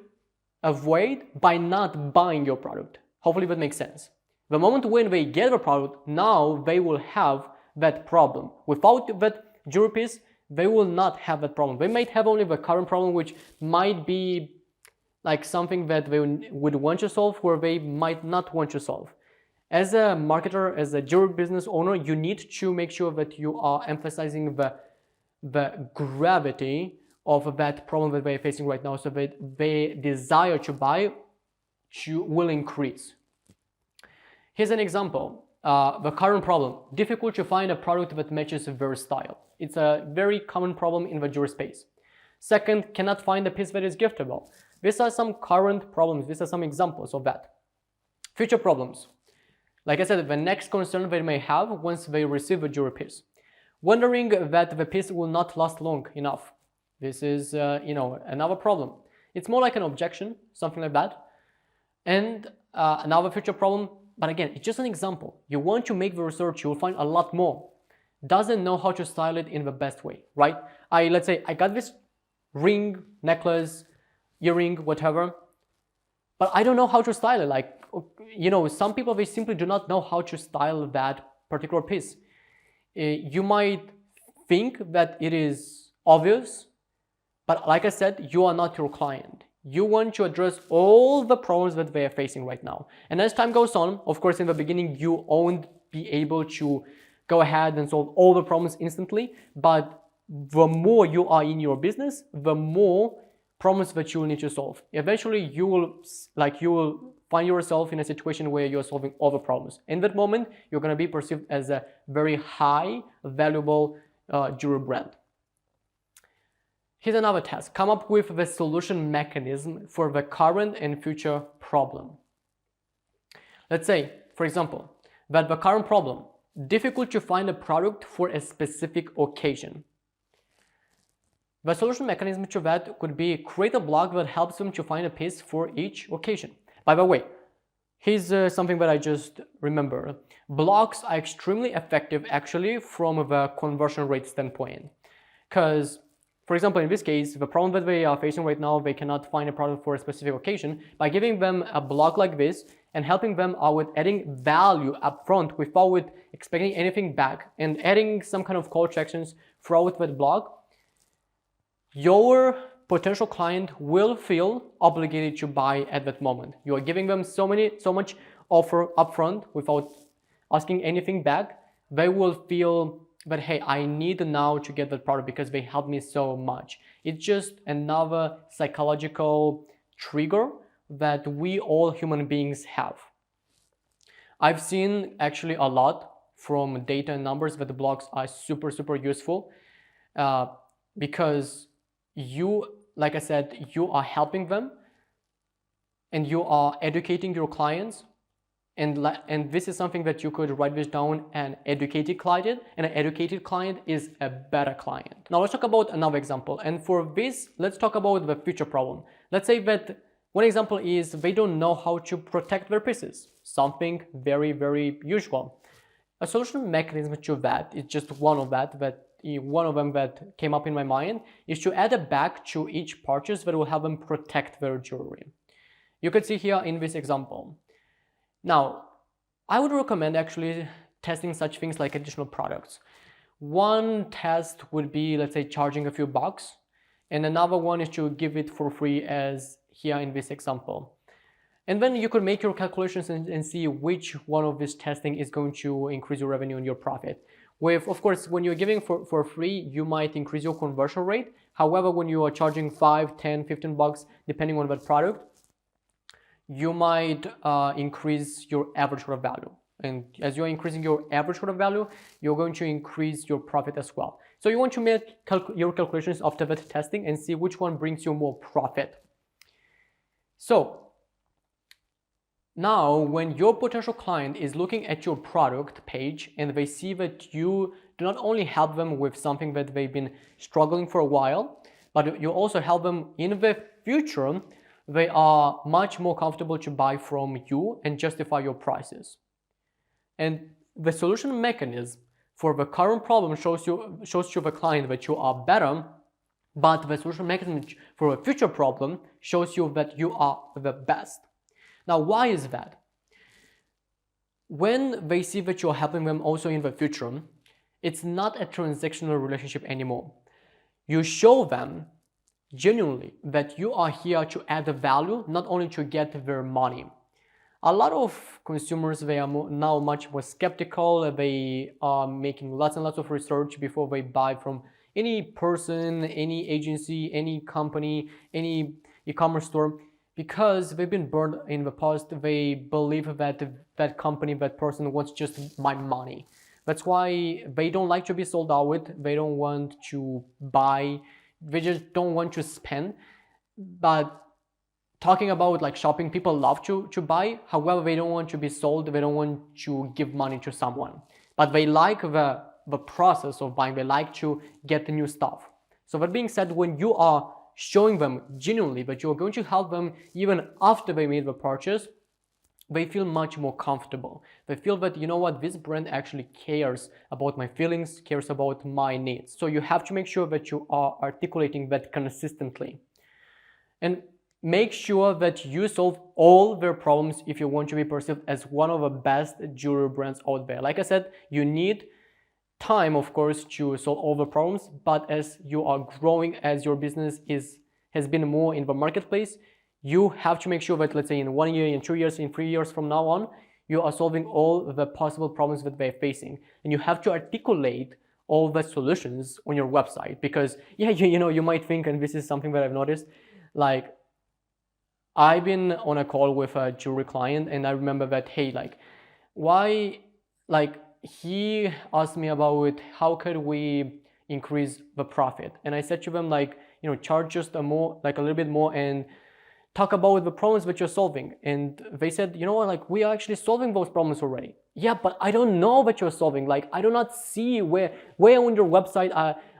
S1: avoid by not buying your product. Hopefully that makes sense. The moment when they get the product, now they will have that problem. Without that jewelry piece, they will not have that problem. They might have only the current problem, which might be like something that they would want to solve, or they might not want to solve. As a marketer, as a jewelry business owner, you need to make sure that you are emphasizing the gravity of that problem that they're facing right now, so that their desire to buy will increase. Here's an example. The current problem: difficult to find a product that matches their style. It's a very common problem in the jewelry space. Second, cannot find a piece that is giftable. These are some current problems. These are some examples of that. Future problems. Like I said, the next concern they may have once they receive a jewelry piece. Wondering that the piece will not last long enough. This is, another problem. It's more like an objection, something like that. And another future problem, but again, it's just an example. You want to make the research, you'll find a lot more. Doesn't know how to style it in the best way, right? Let's say I got this ring, necklace, earring, whatever, but I don't know how to style it. Like, some people, they simply do not know how to style that particular piece. You might think that it is obvious, but like I said, you are not your client. You want to address all the problems that they are facing right now. And as time goes on, of course, in the beginning, you won't be able to go ahead and solve all the problems instantly, but the more you are in your business, the more problems that you will need to solve. Eventually, you will find yourself in a situation where you're solving all the problems. In that moment, you're going to be perceived as a very high, valuable jewelry brand. Here's another task. Come up with the solution mechanism for the current and future problem. Let's say, for example, that the current problem, difficult to find a product for a specific occasion. The solution mechanism to that could be create a blog that helps them to find a piece for each occasion. By the way, here's something that I just remembered. Blogs are extremely effective actually from the conversion rate standpoint. Because, for example, in this case, the problem that they are facing right now, they cannot find a product for a specific occasion. By giving them a blog like this and helping them out with adding value up front without expecting anything back, and adding some kind of call to actions throughout that blog, your potential client will feel obligated to buy at that moment. You are giving them so much offer upfront without asking anything back. They will feel that, hey, I need now to get that product because they helped me so much. It's just another psychological trigger that we all human beings have. I've seen actually a lot from data and numbers that the blogs are super, super useful because you, like I said, you are helping them and you are educating your clients. And this is something that you could write this down: an educated client, and an educated client is a better client. Now let's talk about another example. And for this, let's talk about the future problem. Let's say that one example is they don't know how to protect their pieces. Something very, very usual. A solution mechanism to that is just one of them that came up in my mind is to add a bag to each purchase that will help them protect their jewelry. You can see here in this example. Now, I would recommend actually testing such things like additional products. One test would be, let's say, charging a few bucks, and another one is to give it for free, as here in this example. And then you could make your calculations and see which one of this testing is going to increase your revenue and your profit. With, of course, when you're giving for free, you might increase your conversion rate. However, when you are charging 5, 10, 15 bucks, depending on that product, you might increase your average order value. And as you're increasing your average order value, you're going to increase your profit as well. So you want to make your calculations after that testing and see which one brings you more profit. So now, when your potential client is looking at your product page and they see that you do not only help them with something that they've been struggling for a while, but you also help them in the future, they are much more comfortable to buy from you and justify your prices. And the solution mechanism for the current problem shows to the client that you are better, but the solution mechanism for a future problem shows you that you are the best. Now, why is that? When they see that you're helping them also in the future, it's not a transactional relationship anymore. You show them genuinely that you are here to add value, not only to get their money. A lot of consumers, they are now much more skeptical. They are making lots and lots of research before they buy from any person, any agency, any company, any e-commerce store, because they've been burned in the past. They believe that that company, that person wants just my money. That's why they don't like to be sold out with. They don't want to buy. They just don't want to spend. But talking about like shopping, people love to buy. However, they don't want to be sold. They don't want to give money to someone. But they like the process of buying. They like to get the new stuff. So that being said, when you are showing them genuinely that you're going to help them even after they made the purchase, they feel much more comfortable. They feel that, you know what, this brand actually cares about my feelings, cares about my needs. So you have to make sure that you are articulating that consistently. And make sure that you solve all their problems if you want to be perceived as one of the best jewelry brands out there. Like I said, you need time, of course, to solve all the problems, but as you are growing, as your business has been more in the marketplace, you have to make sure that, let's say, in 1 year, in 2 years, in 3 years from now on, you are solving all the possible problems that they're facing. And you have to articulate all the solutions on your website, because you might think, and this is something that I've noticed, like I've been on a call with a jewelry client, and I remember that, hey, he asked me about how could we increase the profit, and I said to them, charge just a little bit more and talk about the problems that you're solving. And they said, we are actually solving those problems already. Yeah, but I don't know that you're solving. I do not see where on your website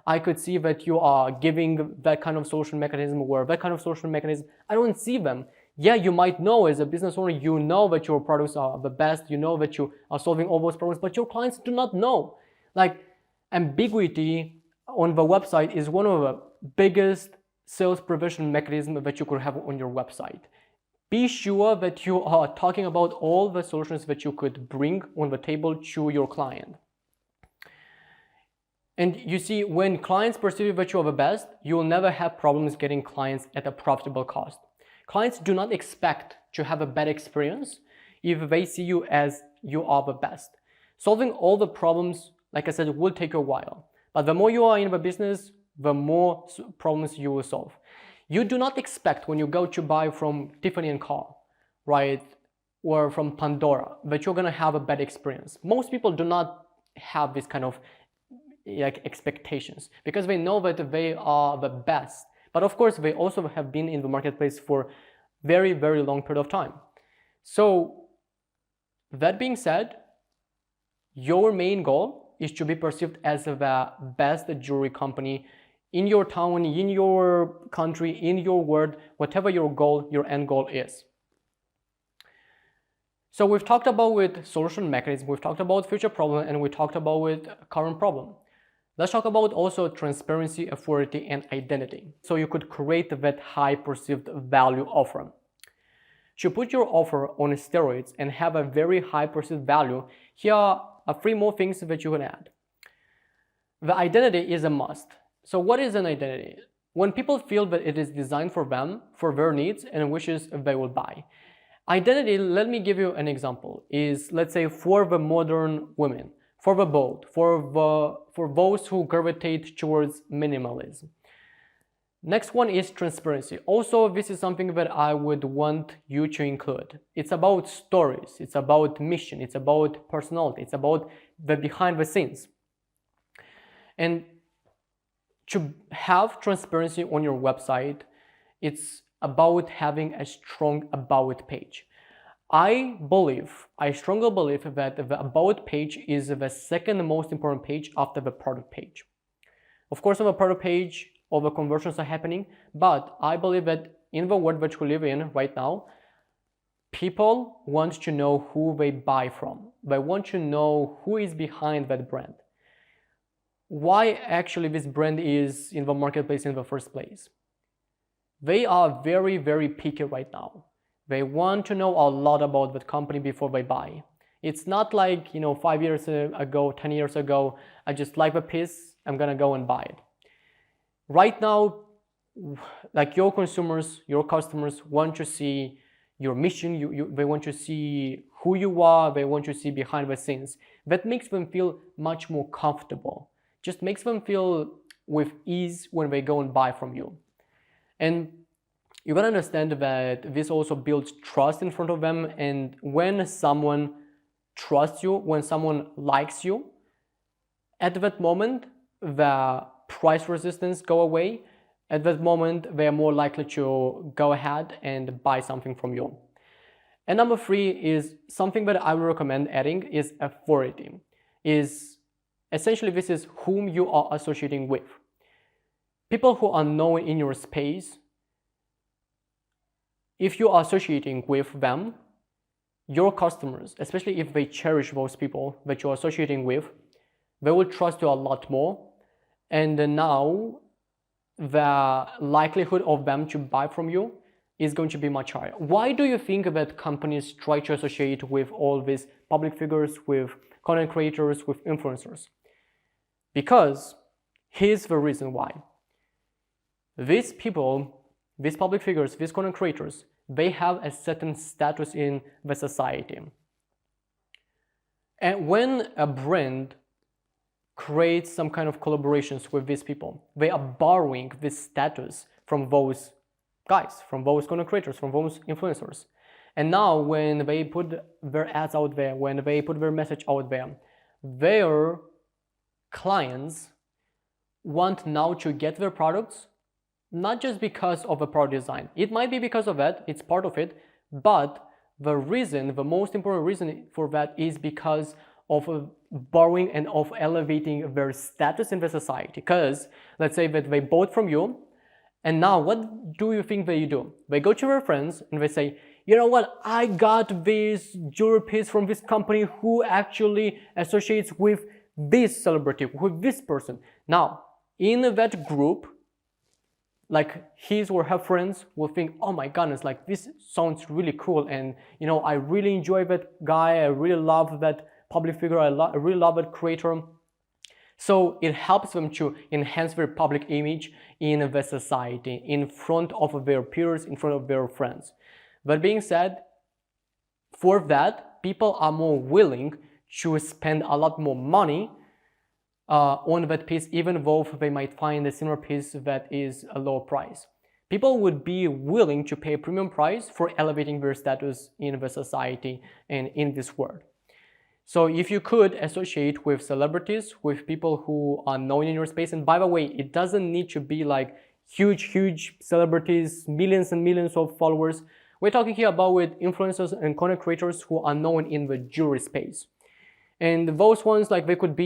S1: I could see that you are giving that kind of social mechanism or that kind of social mechanism. I don't see them. Yeah, you might know as a business owner, you know that your products are the best, you know that you are solving all those problems, but your clients do not know. Ambiguity on the website is one of the biggest sales prevention mechanisms that you could have on your website. Be sure that you are talking about all the solutions that you could bring on the table to your client. And you see, when clients perceive that you are the best, you will never have problems getting clients at a profitable cost. Clients do not expect to have a bad experience if they see you as you are the best. Solving all the problems, like I said, will take a while. But the more you are in the business, the more problems you will solve. You do not expect when you go to buy from Tiffany & Co., right, or from Pandora, that you're going to have a bad experience. Most people do not have this kind of expectations, because they know that they are the best. But of course, they also have been in the marketplace for very, very long period of time. So that being said, your main goal is to be perceived as the best jewelry company in your town, in your country, in your world, whatever your goal, your end goal is. So we've talked about with solution mechanism, we've talked about future problem, and we talked about with current problem. Let's talk about also transparency, authority, and identity. So you could create that high perceived value offer. To put your offer on steroids and have a very high perceived value, here are 3 more things that you can add. The identity is a must. So what is an identity? When people feel that it is designed for them, for their needs and wishes, they will buy. Identity, let me give you an example, is, let's say, for the modern women, for the bold, for those who gravitate towards minimalism. Next one is transparency. Also, this is something that I would want you to include. It's about stories, it's about mission, it's about personality, it's about the behind the scenes. And to have transparency on your website, it's about having a strong about page. I strongly believe that the about page is the second most important page after the product page. Of course, on the product page, all the conversions are happening, but I believe that in the world that we live in right now, people want to know who they buy from. They want to know who is behind that brand. Why actually this brand is in the marketplace in the first place. They are very, very picky right now. They want to know a lot about that company before they buy. It's not like, 5 years ago, 10 years ago, I just like the piece, I'm gonna go and buy it. Right now, like your consumers, your customers want to see your mission, they want to see who you are, they want to see behind the scenes. That makes them feel much more comfortable. Just makes them feel with ease when they go and buy from you. And you gotta understand that this also builds trust in front of them, and when someone trusts you, when someone likes you, at that moment, the price resistance go away. At that moment, they are more likely to go ahead and buy something from you. And number 3 is something that I would recommend adding is authority. Essentially, this is whom you are associating with. People who are known in your space, if you are associating with them, your customers, especially if they cherish those people that you're associating with, they will trust you a lot more. And now the likelihood of them to buy from you is going to be much higher. Why do you think that companies try to associate with all these public figures, with content creators, with influencers? Because here's the reason why. These people, these public figures, these content creators, they have a certain status in the society. And when a brand creates some kind of collaborations with these people, they are borrowing this status from those guys, from those content creators, from those influencers. And now when they put their ads out there, when they put their message out there, their clients want now to get their products, not just because of the product design. It might be because of that, it's part of it, but the most important reason for that is because of borrowing and of elevating their status in the society. Because let's say that they bought from you, and now what do you think they do? They go to their friends and they say, you know what, I got this jewelry piece from this company who actually associates with this celebrity, with this person. Now, in that group, like his or her friends will think, oh my goodness, like this sounds really cool, and I really enjoy that guy, I really love that public figure, I really love that creator. So it helps them to enhance their public image in the society, in front of their peers, in front of their friends. That being said, for that, people are more willing to spend a lot more money on that piece, even though they might find a similar piece that is a low price. People would be willing to pay a premium price for elevating their status in the society and in this world. So if you could associate with celebrities, with people who are known in your space, and by the way, it doesn't need to be like huge celebrities, millions and millions of followers. We're talking here about with influencers and content creators who are known in the jewelry space. And those ones, like they could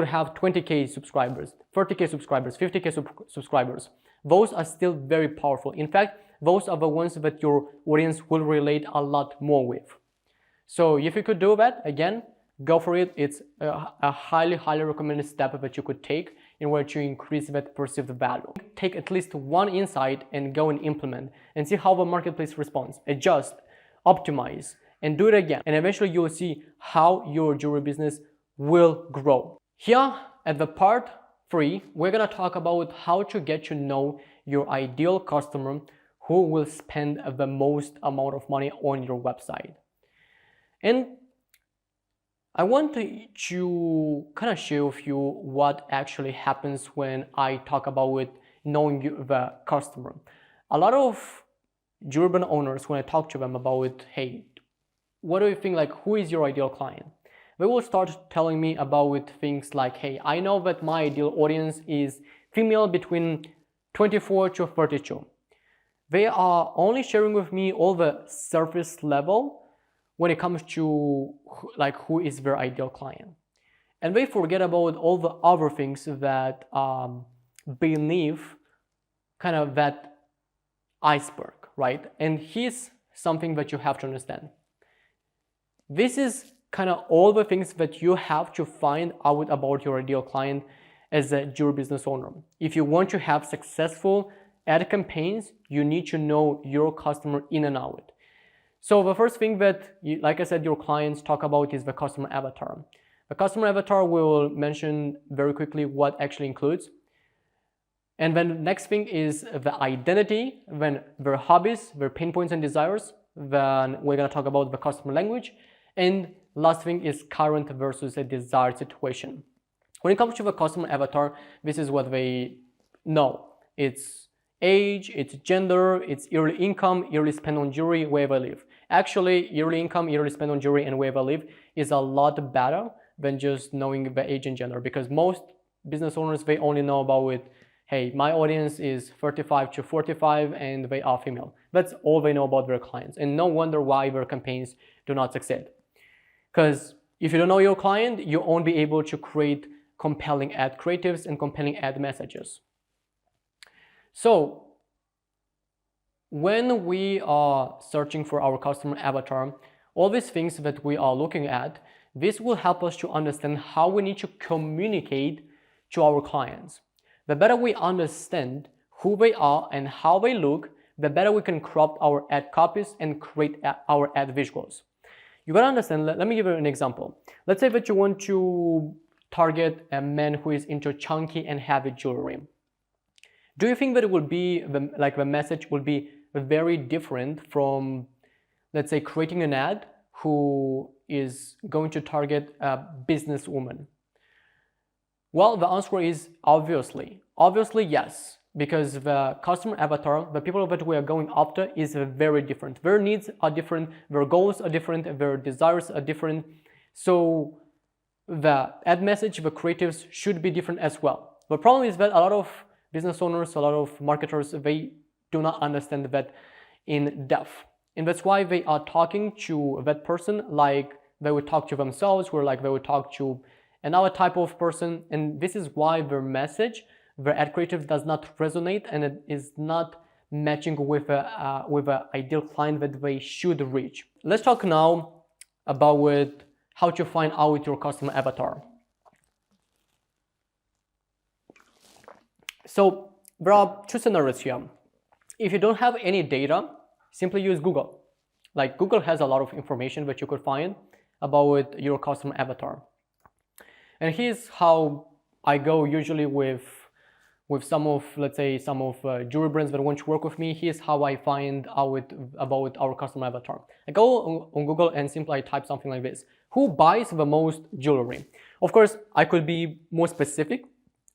S1: have 20K subscribers, 30K subscribers, 50K subscribers. Those are still very powerful. In fact, those are the ones that your audience will relate a lot more with. So if you could do that, again, go for it. It's a highly recommended step that you could take in order to increase that perceived value. Take at least one insight and go and implement and see how the marketplace responds. Adjust, optimize, and do it again. And eventually you will see how your jewelry business will grow. Here at the part 3, we're gonna talk about how to get to know your ideal customer who will spend the most amount of money on your website. And I want to kind of share with you what actually happens when I talk about knowing the customer. A lot of jewelry brand owners, when I talk to them about, hey, what do you think, like, who is your ideal client? They will start telling me about things like, hey, I know that my ideal audience is female between 24 to 32. They are only sharing with me all the surface level when it comes to like who is their ideal client. And they forget about all the other things that beneath kind of that iceberg, right? And here's something that you have to understand. This is kind of all the things that you have to find out about your ideal client as a jewelry business owner. If you want to have successful ad campaigns, you need to know your customer in and out. So the first thing that, like I said, your clients talk about is the customer avatar. The customer avatar will mention very quickly what actually includes. And then the next thing is the identity, then their hobbies, their pain points and desires. Then we're gonna talk about the customer language. And last thing is current versus a desired situation. When it comes to the customer avatar, this is what they know. It's age, it's gender, it's yearly income, yearly spend on jewelry, where they live. Actually, yearly income, yearly spend on jewelry, and where they live is a lot better than just knowing the age and gender, because most business owners, they only know about it, hey, my audience is 35 to 45 and they are female. That's all they know about their clients, and no wonder why their campaigns do not succeed. Because if you don't know your client, you won't be able to create compelling ad creatives and compelling ad messages. So when we are searching for our customer avatar, all these things that we are looking at, this will help us to understand how we need to communicate to our clients. The better we understand who they are and how they look, the better we can craft our ad copies and create our ad visuals. You gotta understand, let me give you an example. Let's say that you want to target a man who is into chunky and heavy jewelry. Do you think that it will be, the message will be very different from, let's say, creating an ad who is going to target a businesswoman? Well, the answer is obviously yes, because the customer avatar, the people that we are going after, is very different. Their needs are different, their goals are different, their desires are different. So the ad message, the creatives should be different as well. The problem is that a lot of business owners, a lot of marketers, they do not understand that in depth. And that's why they are talking to that person like they would talk to themselves, or like they would talk to another type of person. And this is why their message, their ad creative does not resonate, and it is not matching with an ideal client that they should reach. Let's talk now about how to find out your customer avatar. So there are two scenarios here. If you don't have any data, simply use Google. Like, Google has a lot of information that you could find about your customer avatar. And here's how I go usually with some of, let's say, some of jewelry brands that want to work with me. Here's how I find out about our customer avatar. I go on Google and simply I type something like this: who buys the most jewelry? Of course, I could be more specific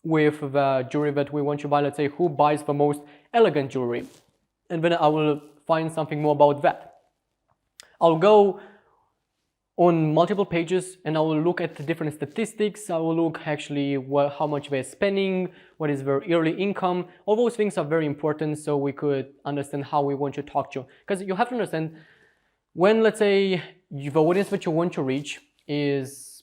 S1: with the jewelry that we want to buy. Let's say, who buys the most elegant jewelry? And then I will find something more about that. I'll go on multiple pages and I will look at the different statistics. I will look actually how much they're spending, what is their yearly income. All those things are very important, so we could understand how we want to talk to. Because you have to understand, when, let's say, the audience that you want to reach is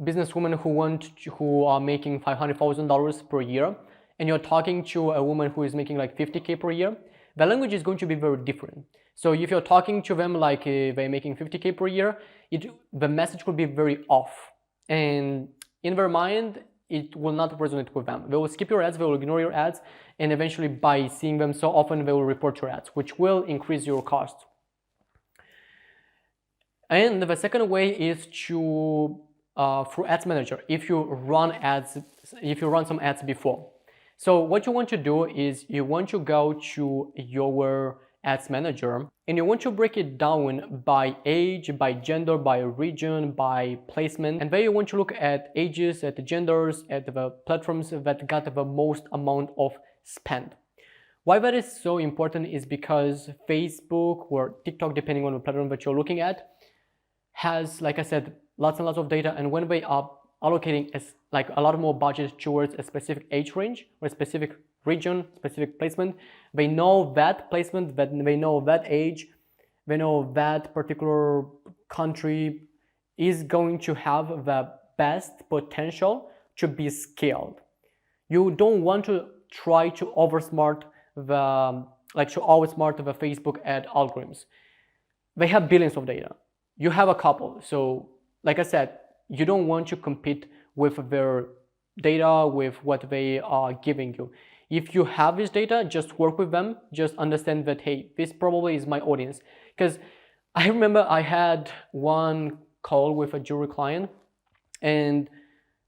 S1: businesswomen who are making $500,000 per year, and you're talking to a woman who is making like 50K per year, the language is going to be very different. So if you're talking to them like they're making 50K per year, the message will be very off. And in their mind, it will not resonate with them. They will skip your ads, they will ignore your ads, and eventually by seeing them so often, they will report your ads, which will increase your costs. And the second way is to through Ads Manager if you run some ads before. So what you want to do is you want to go to your Ads Manager and you want to break it down by age, by gender, by region, by placement. And then you want to look at ages, at the genders, at the platforms that got the most amount of spend. Why that is so important is because Facebook or TikTok, depending on the platform that you're looking at, has, like I said, lots and lots of data, and when they are allocating like a lot more budget towards a specific age range or a specific region, specific placement, they know that placement, that they know that age, they know that particular country is going to have the best potential to be scaled. You don't want to try to outsmart the Facebook ad algorithms. They have billions of data. You have a couple. So like I said, you don't want to compete with their data, with what they are giving you. If you have this data, just work with them. Just understand that, hey, this probably is my audience. Because I remember I had one call with a jewelry client, and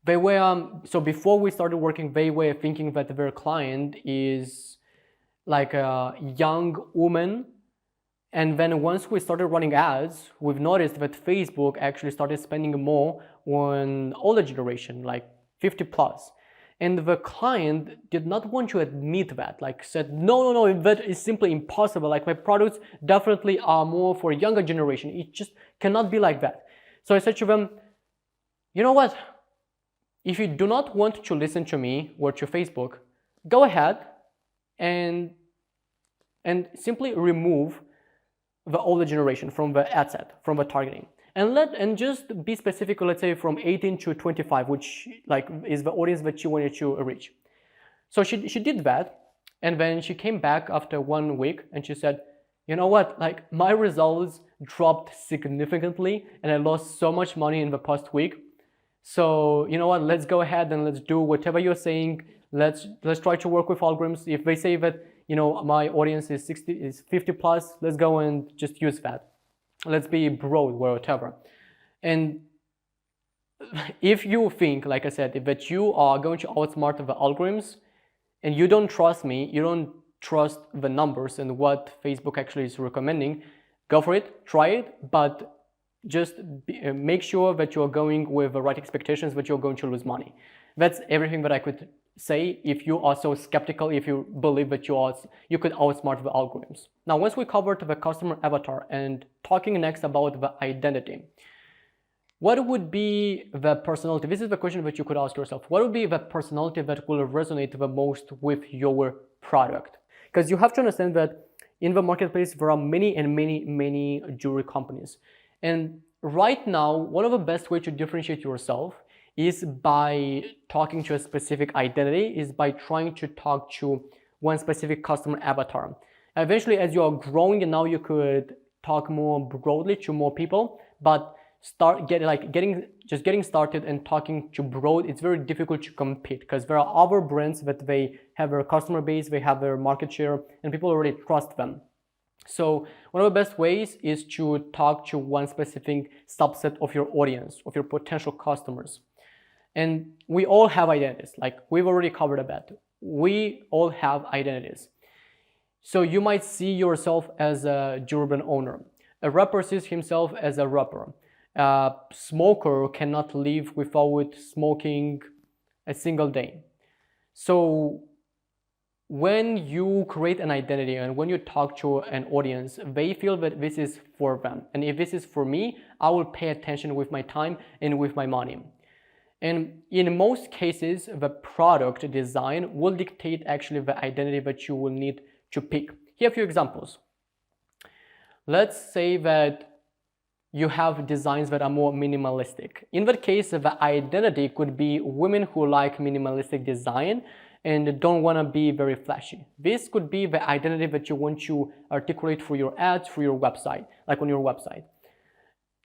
S1: they were, so before we started working, they were thinking that their client is like a young woman. And then once we started running ads, we've noticed that Facebook actually started spending more on older generation, like 50 plus. And the client did not want to admit that, like said, no, that is simply impossible. Like my products definitely are more for younger generation. It just cannot be like that. So I said to them, you know what? If you do not want to listen to me or to Facebook, go ahead and simply remove the older generation from the ad set, from the targeting, and just be specific. Let's say from 18 to 25, which like is the audience that you wanted to reach. So she did that, and then she came back after 1 week and she said, you know what, like my results dropped significantly and I lost so much money in the past week. So you know what, let's go ahead and let's do whatever you're saying. Let's try to work with algorithms. If they say that, you know, my audience is 50 plus, let's go and just use that. Let's be broad or whatever. And if you think, like I said, that you are going to outsmart the algorithms and you don't trust me, you don't trust the numbers and what Facebook actually is recommending, go for it, try it, but just make sure that you're going with the right expectations, that you're going to lose money. That's everything that I could say if you are so skeptical, if you believe that you could outsmart the algorithms. Now, once we covered the customer avatar and talking next about the identity, what would be the personality? This is the question that you could ask yourself. What would be the personality that will resonate the most with your product? Because you have to understand that in the marketplace, there are many jewelry companies. And right now, one of the best ways to differentiate yourself is by talking to a specific identity, is by trying to talk to one specific customer avatar. Eventually, as you are growing, and now you could talk more broadly to more people, but getting started and talking to broad, it's very difficult to compete because there are other brands that they have their customer base, they have their market share, and people already trust them. So one of the best ways is to talk to one specific subset of your audience, of your potential customers. And we all have identities, like we've already covered a bit. We all have identities. So you might see yourself as a jewelry brand owner. A rapper sees himself as a rapper. A smoker cannot live without smoking a single day. So when you create an identity and when you talk to an audience, they feel that this is for them. And if this is for me, I will pay attention with my time and with my money. And in most cases, the product design will dictate actually the identity that you will need to pick. Here are a few examples. Let's say that you have designs that are more minimalistic. In that case, the identity could be women who like minimalistic design and don't want to be very flashy. This could be the identity that you want to articulate for your ads, for your website, like on your website.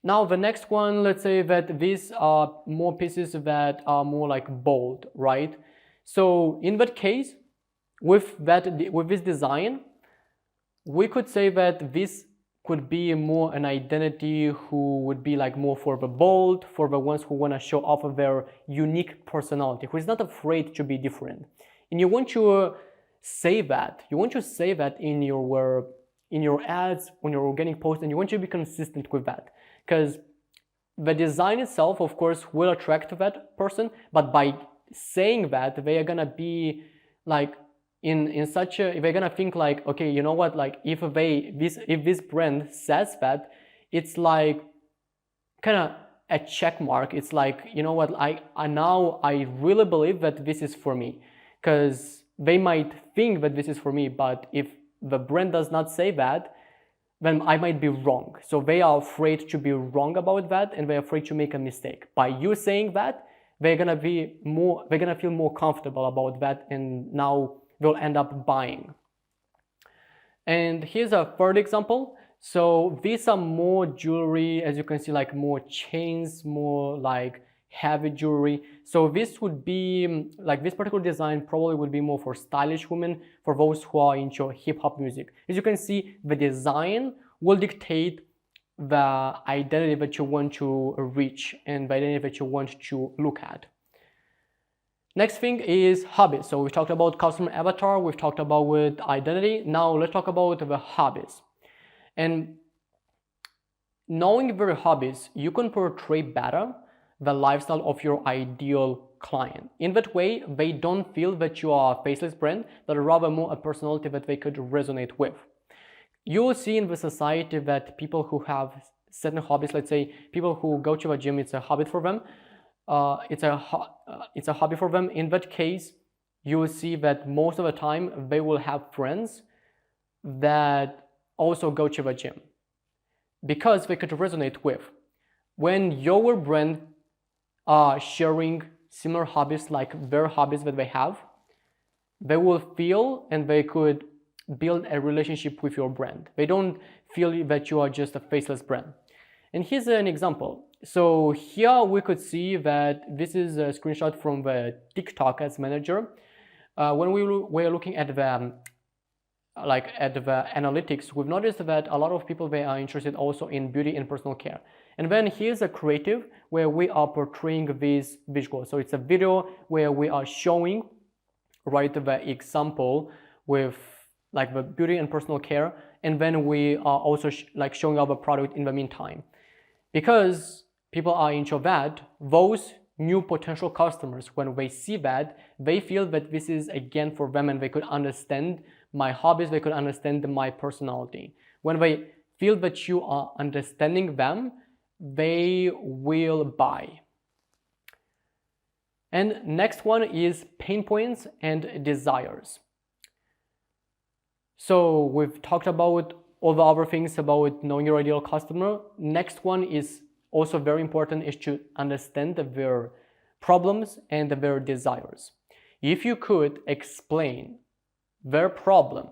S1: Now the next one, let's say that these are more pieces that are more like bold, right? So in that case, with this design, we could say that this could be more an identity who would be like more for the bold, for the ones who want to show off of their unique personality, who is not afraid to be different. And you want to say that. You want to say that in your ads, when you're organic posts, and you want to be consistent with that. Because the design itself, of course, will attract that person, but by saying that, they are gonna be like in such a, they're gonna think like, okay, you know what, like if this brand says that, it's like kind of a check mark. It's like, you know what, I now I really believe that this is for me, because they might think that this is for me, but if the brand does not say that, then I might be wrong. So they are afraid to be wrong about that, and they're afraid to make a mistake. By you saying that, they're gonna feel more comfortable about that, and now they'll end up buying. And here's a third example. So these are more jewelry, as you can see, like more chains, more like heavy jewelry. So this would be like, this particular design probably would be more for stylish women, for those who are into hip-hop music. As you can see, the design will dictate the identity that you want to reach and the identity that you want to look at. Next thing is hobbies. So we've talked about customer avatar, we've talked about with identity. Now let's talk about the hobbies. And knowing their hobbies, you can portray better the lifestyle of your ideal client. In that way, they don't feel that you are a faceless brand, but rather more a personality that they could resonate with. You will see in the society that people who have certain hobbies, let's say people who go to the gym, it's a hobby for them. It's a hobby for them. In that case, you will see that most of the time they will have friends that also go to the gym, because they could resonate with. When your brand are sharing similar hobbies like their hobbies that they have, they will feel and they could build a relationship with your brand. They don't feel that you are just a faceless brand. And here's an example. So here we could see that this is a screenshot from the TikTok Ads Manager. When we were looking at the analytics, we've noticed that a lot of people, they are interested also in beauty and personal care. And then here's a creative where we are portraying these visuals. So it's a video where we are showing, right, the example with like the beauty and personal care, and then we are also showing our product in the meantime. Because people are into that, those new potential customers, when they see that, they feel that this is again for them, and they could understand my hobbies, they could understand my personality. When they feel that you are understanding them, they will buy. And next one is pain points and desires. So we've talked about all the other things about knowing your ideal customer. Next one is also very important, is to understand their problems and their desires. If you could explain their problem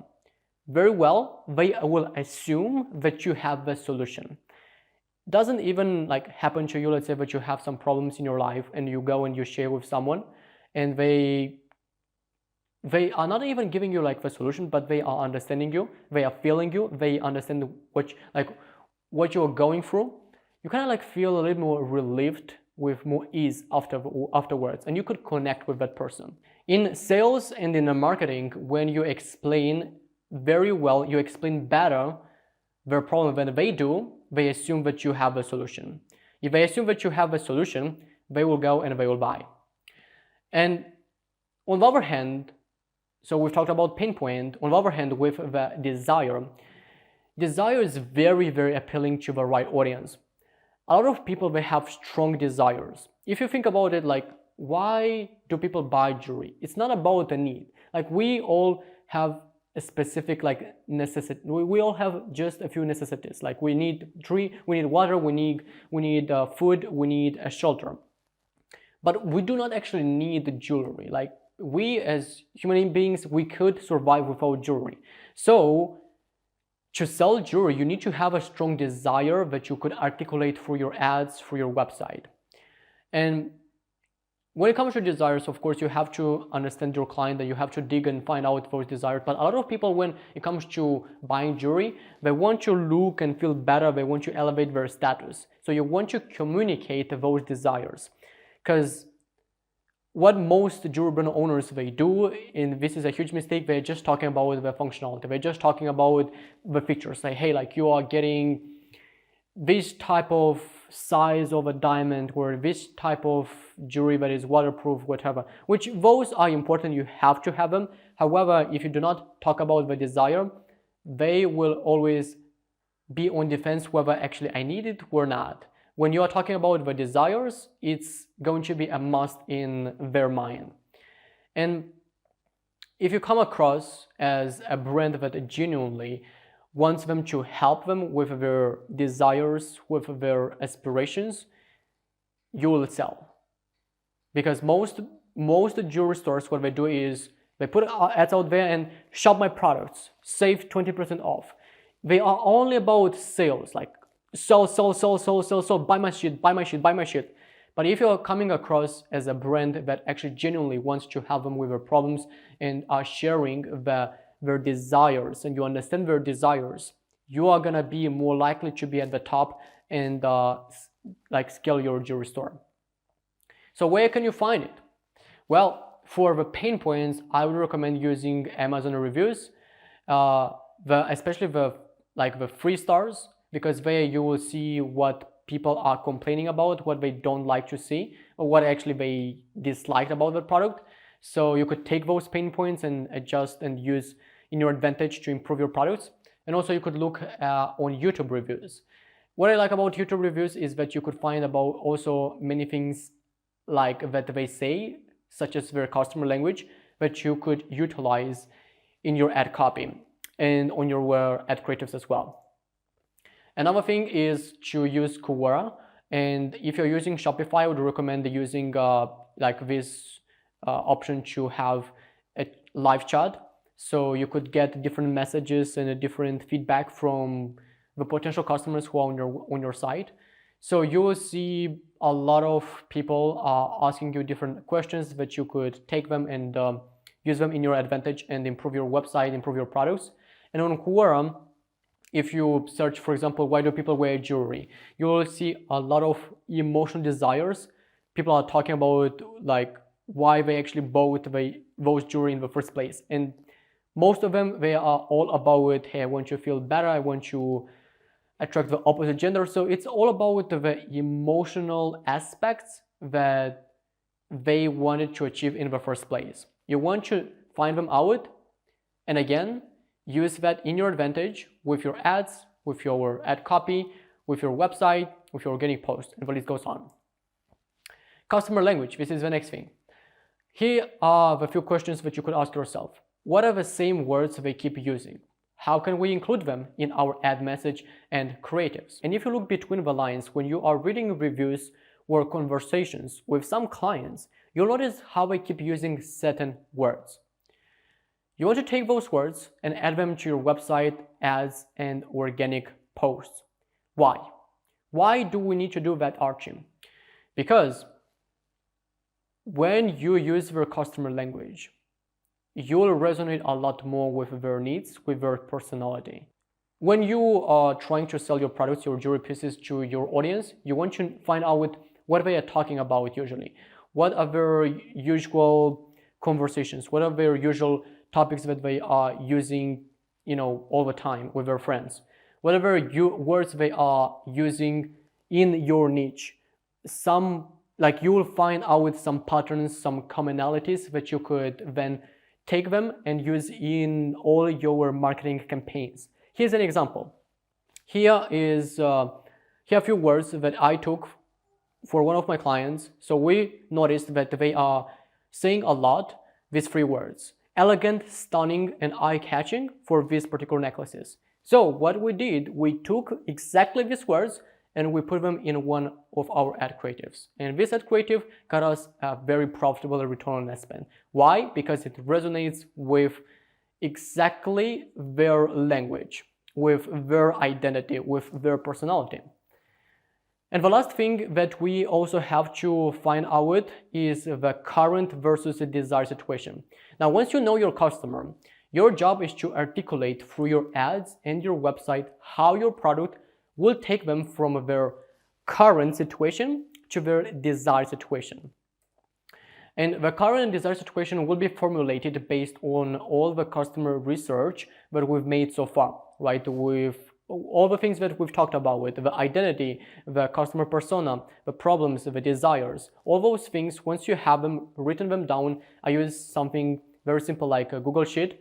S1: very well, they will assume that you have the solution. Doesn't even happen to you, let's say that you have some problems in your life and you go and you share with someone, and they are not even giving you the solution, but they are understanding you, they are feeling you, they understand what you're going through. You kind of feel a little more relieved, with more ease afterwards, and you could connect with that person. In sales and in the marketing, when you explain very well, you explain better their problem than they do, they assume that you have a solution. If they assume that you have a solution, they will go and they will buy. And on the other hand, so we've talked about pain point. On the other hand, with the desire is very, very appealing to the right audience. A lot of people, they have strong desires. If you think about it, why do people buy jewelry? It's not about a need. We all have a specific necessity. We all have just a few necessities. We need tree, we need water, we need food, we need a shelter. But we do not actually need jewelry. We as human beings, we could survive without jewelry. So to sell jewelry, you need to have a strong desire that you could articulate through your ads, through your website. And When it comes to desires, of course, you have to understand your client, that you have to dig and find out those desires. But a lot of people, when it comes to buying jewelry, they want to look and feel better. They want to elevate their status. So you want to communicate those desires. Because what most jewelry brand owners, they do, and this is a huge mistake, they're just talking about the functionality. They're just talking about the features. Like, hey, like you are getting this type of size of a diamond, or this type of jewelry that is waterproof, whatever, which those are important, you have to have them. However, if you do not talk about the desire, they will always be on defense whether actually I need it or not. When you are talking about the desires, it's going to be a must in their mind. And if you come across as a brand that genuinely wants them to help them with their desires, with their aspirations, you will sell. Because most jewelry stores, what they do is they put ads out there and shop my products, save 20% off. They are only about sales, like sell, buy my shit. But if you're coming across as a brand that actually genuinely wants to help them with their problems and are sharing their desires, and you understand their desires, you are gonna be more likely to be at the top and like scale your jewelry store. So where can you find it? Well, for the pain points, I would recommend using Amazon reviews, especially the free stars, because there you will see what people are complaining about, what they don't like to see, or what actually they disliked about the product. So you could take those pain points and adjust and use in your advantage to improve your products. And also you could look on YouTube reviews. What I like about YouTube reviews is that you could find about also many things like that they say, such as their customer language, that you could utilize in your ad copy and on your ad creatives as well. Another thing is to use Quora, and if you're using Shopify, I would recommend using this option to have a live chat, so you could get different messages and a different feedback from the potential customers who are on your site. So you will see a lot of people asking you different questions that you could take them and use them in your advantage and improve your website, improve your products. And on Quora, if you search, for example, why do people wear jewelry, you will see a lot of emotional desires. People are talking about like why they actually bought those jewelry in the first place. And most of them, they are all about, hey, I want you to feel better, I want you to attract the opposite gender. So it's all about the emotional aspects that they wanted to achieve in the first place. You want to find them out, and again, use that in your advantage with your ads, with your ad copy, with your website, with your organic post, and the list goes on. Customer language, this is the next thing. Here are the few questions that you could ask yourself. What are the same words they keep using? How can we include them in our ad message and creatives? And if you look between the lines, when you are reading reviews or conversations with some clients, you'll notice how they keep using certain words. You want to take those words and add them to your website, ads, and organic posts. Why? Why do we need to do that, Archie? Because when you use their customer language, you'll resonate a lot more with their needs, with their personality. When you are trying to sell your products, your jewelry pieces to your audience, you want to find out what they are talking about usually. What are their usual conversations? What are their usual topics that they are using, all the time with their friends? Whatever words they are using in your niche. You will find out some patterns, some commonalities that you could then take them and use in all your marketing campaigns. Here's an example. Here are a few words that I took for one of my clients. So we noticed that they are saying a lot these three words: elegant, stunning, and eye-catching for these particular necklaces. So what we did, we took exactly these words and we put them in one of our ad creatives. And this ad creative got us a very profitable return on ad spend. Why? Because it resonates with exactly their language, with their identity, with their personality. And the last thing that we also have to find out is the current versus the desired situation. Now, once you know your customer, your job is to articulate through your ads and your website how your product will take them from their current situation to their desired situation. And the current and desired situation will be formulated based on all the customer research that we've made so far, right? With all the things that we've talked about, with the identity, the customer persona, the problems, the desires, all those things, once you have them, written them down, I use something very simple like a Google Sheet,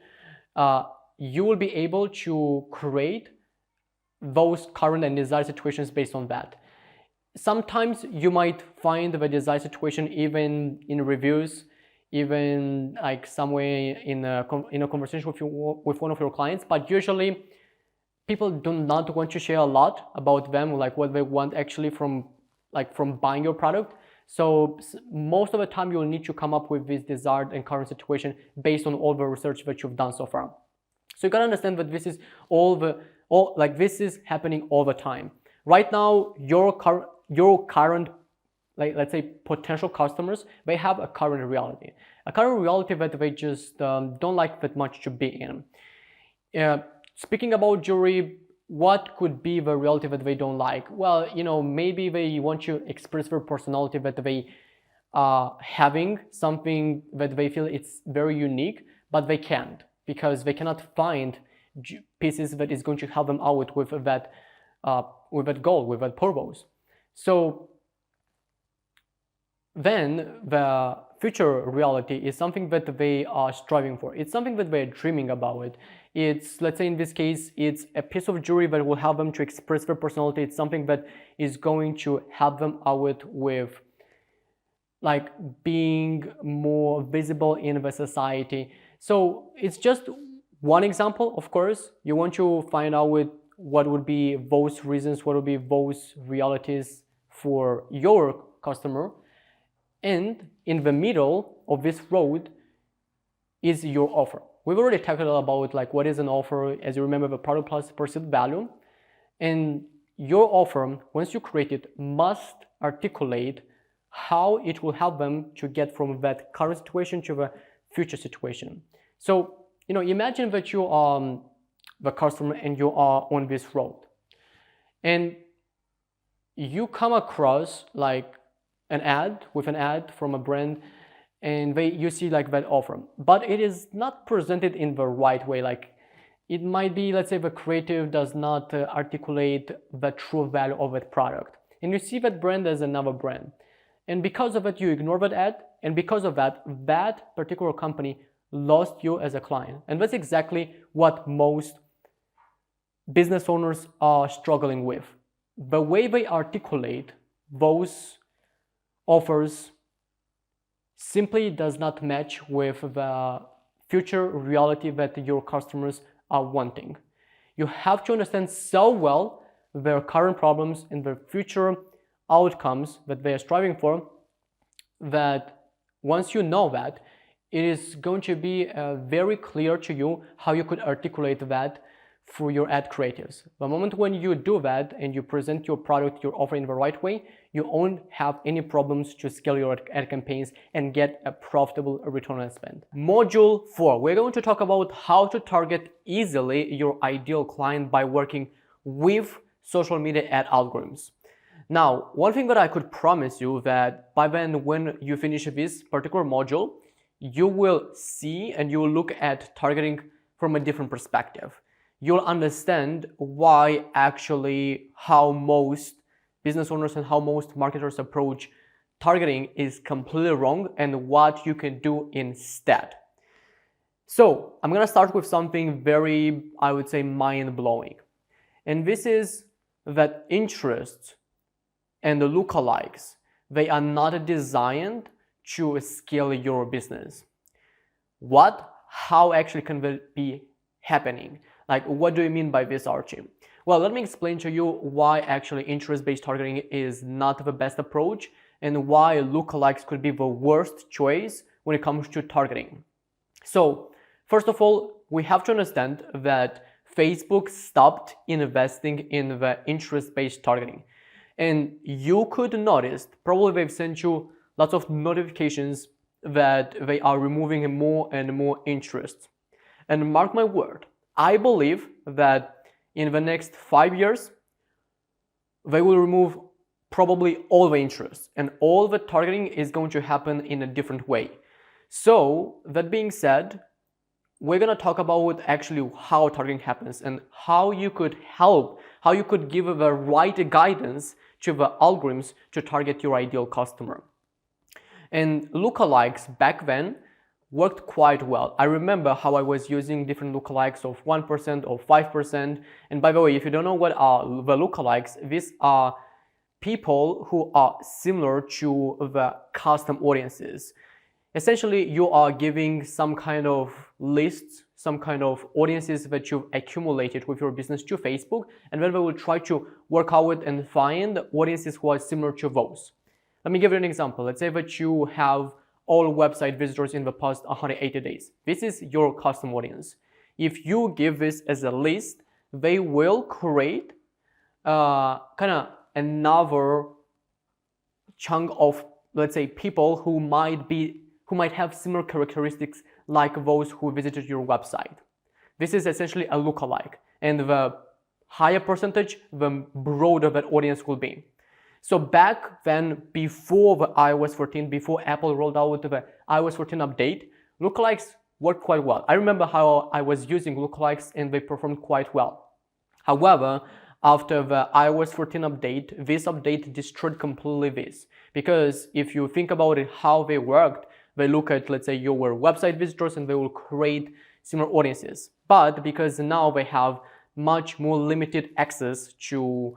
S1: you will be able to create those current and desired situations based on that. Sometimes you might find the desired situation even in reviews, even like somewhere in a conversation with one of your clients, but usually people do not want to share a lot about them, like what they want actually from buying your product. So most of the time you'll need to come up with this desired and current situation based on all the research that you've done so far. So you gotta understand that this is this is happening all the time. Right now, your current, like let's say potential customers, they have a current reality that they just don't like that much to be in. Speaking about jewelry, what could be the reality that they don't like? Well, maybe they want to express their personality, that they are having something that they feel it's very unique, but they can't because they cannot find pieces that is going to help them out with that goal, with that purpose. So then the future reality is something that they are striving for. It's something that they're dreaming about. It's, let's say in this case, it's a piece of jewelry that will help them to express their personality. It's something that is going to help them out with like being more visible in the society. So it's just one example. Of course, you want to find out what would be those reasons, what would be those realities for your customer. And in the middle of this road is your offer. We've already talked about like what is an offer, as you remember, the product plus perceived value. And your offer, once you create it, must articulate how it will help them to get from that current situation to the future situation. So, imagine that you are the customer and you are on this road. And you come across like an ad from a brand, and you see like that offer, but it is not presented in the right way. Like it might be, let's say the creative does not articulate the true value of that product, and you see that brand as another brand, and because of it you ignore that ad, and because of that particular company lost you as a client. And that's exactly what most business owners are struggling with. The way they articulate those offers simply does not match with the future reality that your customers are wanting. You have to understand so well their current problems and their future outcomes that they are striving for, that once you know that, it is going to be very clear to you how you could articulate that through your ad creatives. The moment when you do that and you present your product, your offer in the right way, you won't have any problems to scale your ad campaigns and get a profitable return on spend. Module 4, we're going to talk about how to target easily your ideal client by working with social media ad algorithms. Now, one thing that I could promise you, that by then when you finish this particular module, you will see and you will look at targeting from a different perspective. You'll understand why actually how most business owners and how most marketers approach targeting is completely wrong, and what you can do instead. So I'm gonna start with something very, I would say, mind-blowing. And this is that interests and the lookalikes, they are not designed to scale your business. How actually can that be happening? Like, what do you mean by this, Archie? Well, let me explain to you why actually interest-based targeting is not the best approach, and why lookalikes could be the worst choice when it comes to targeting. So, first of all, we have to understand that Facebook stopped investing in the interest-based targeting. And you could notice, probably they've sent you lots of notifications that they are removing more and more interest. And mark my word, I believe that in the next 5 years, they will remove probably all the interest, and all the targeting is going to happen in a different way. So that being said, we're going to talk about actually how targeting happens and how you could help, how you could give the right guidance to the algorithms to target your ideal customer. And lookalikes back then worked quite well. I remember how I was using different lookalikes of 1% or 5%. And by the way, if you don't know what are the lookalikes, these are people who are similar to the custom audiences. Essentially, you are giving some kind of lists, some kind of audiences that you've accumulated with your business to Facebook, and then they will try to work out and find audiences who are similar to those. Let me give you an example. Let's say that you have all website visitors in the past 180 days. This is your custom audience. If you give this as a list, they will create kind of another chunk of, let's say, people who might have similar characteristics like those who visited your website. This is essentially a lookalike, and the higher percentage, the broader that audience will be. So back then, before the iOS 14, before Apple rolled out the iOS 14 update, lookalikes worked quite well. I remember how I was using lookalikes and they performed quite well. However, after the iOS 14 update, this update destroyed completely this. Because if you think about it, how they worked, they look at, let's say, your website visitors and they will create similar audiences. But because now they have much more limited access to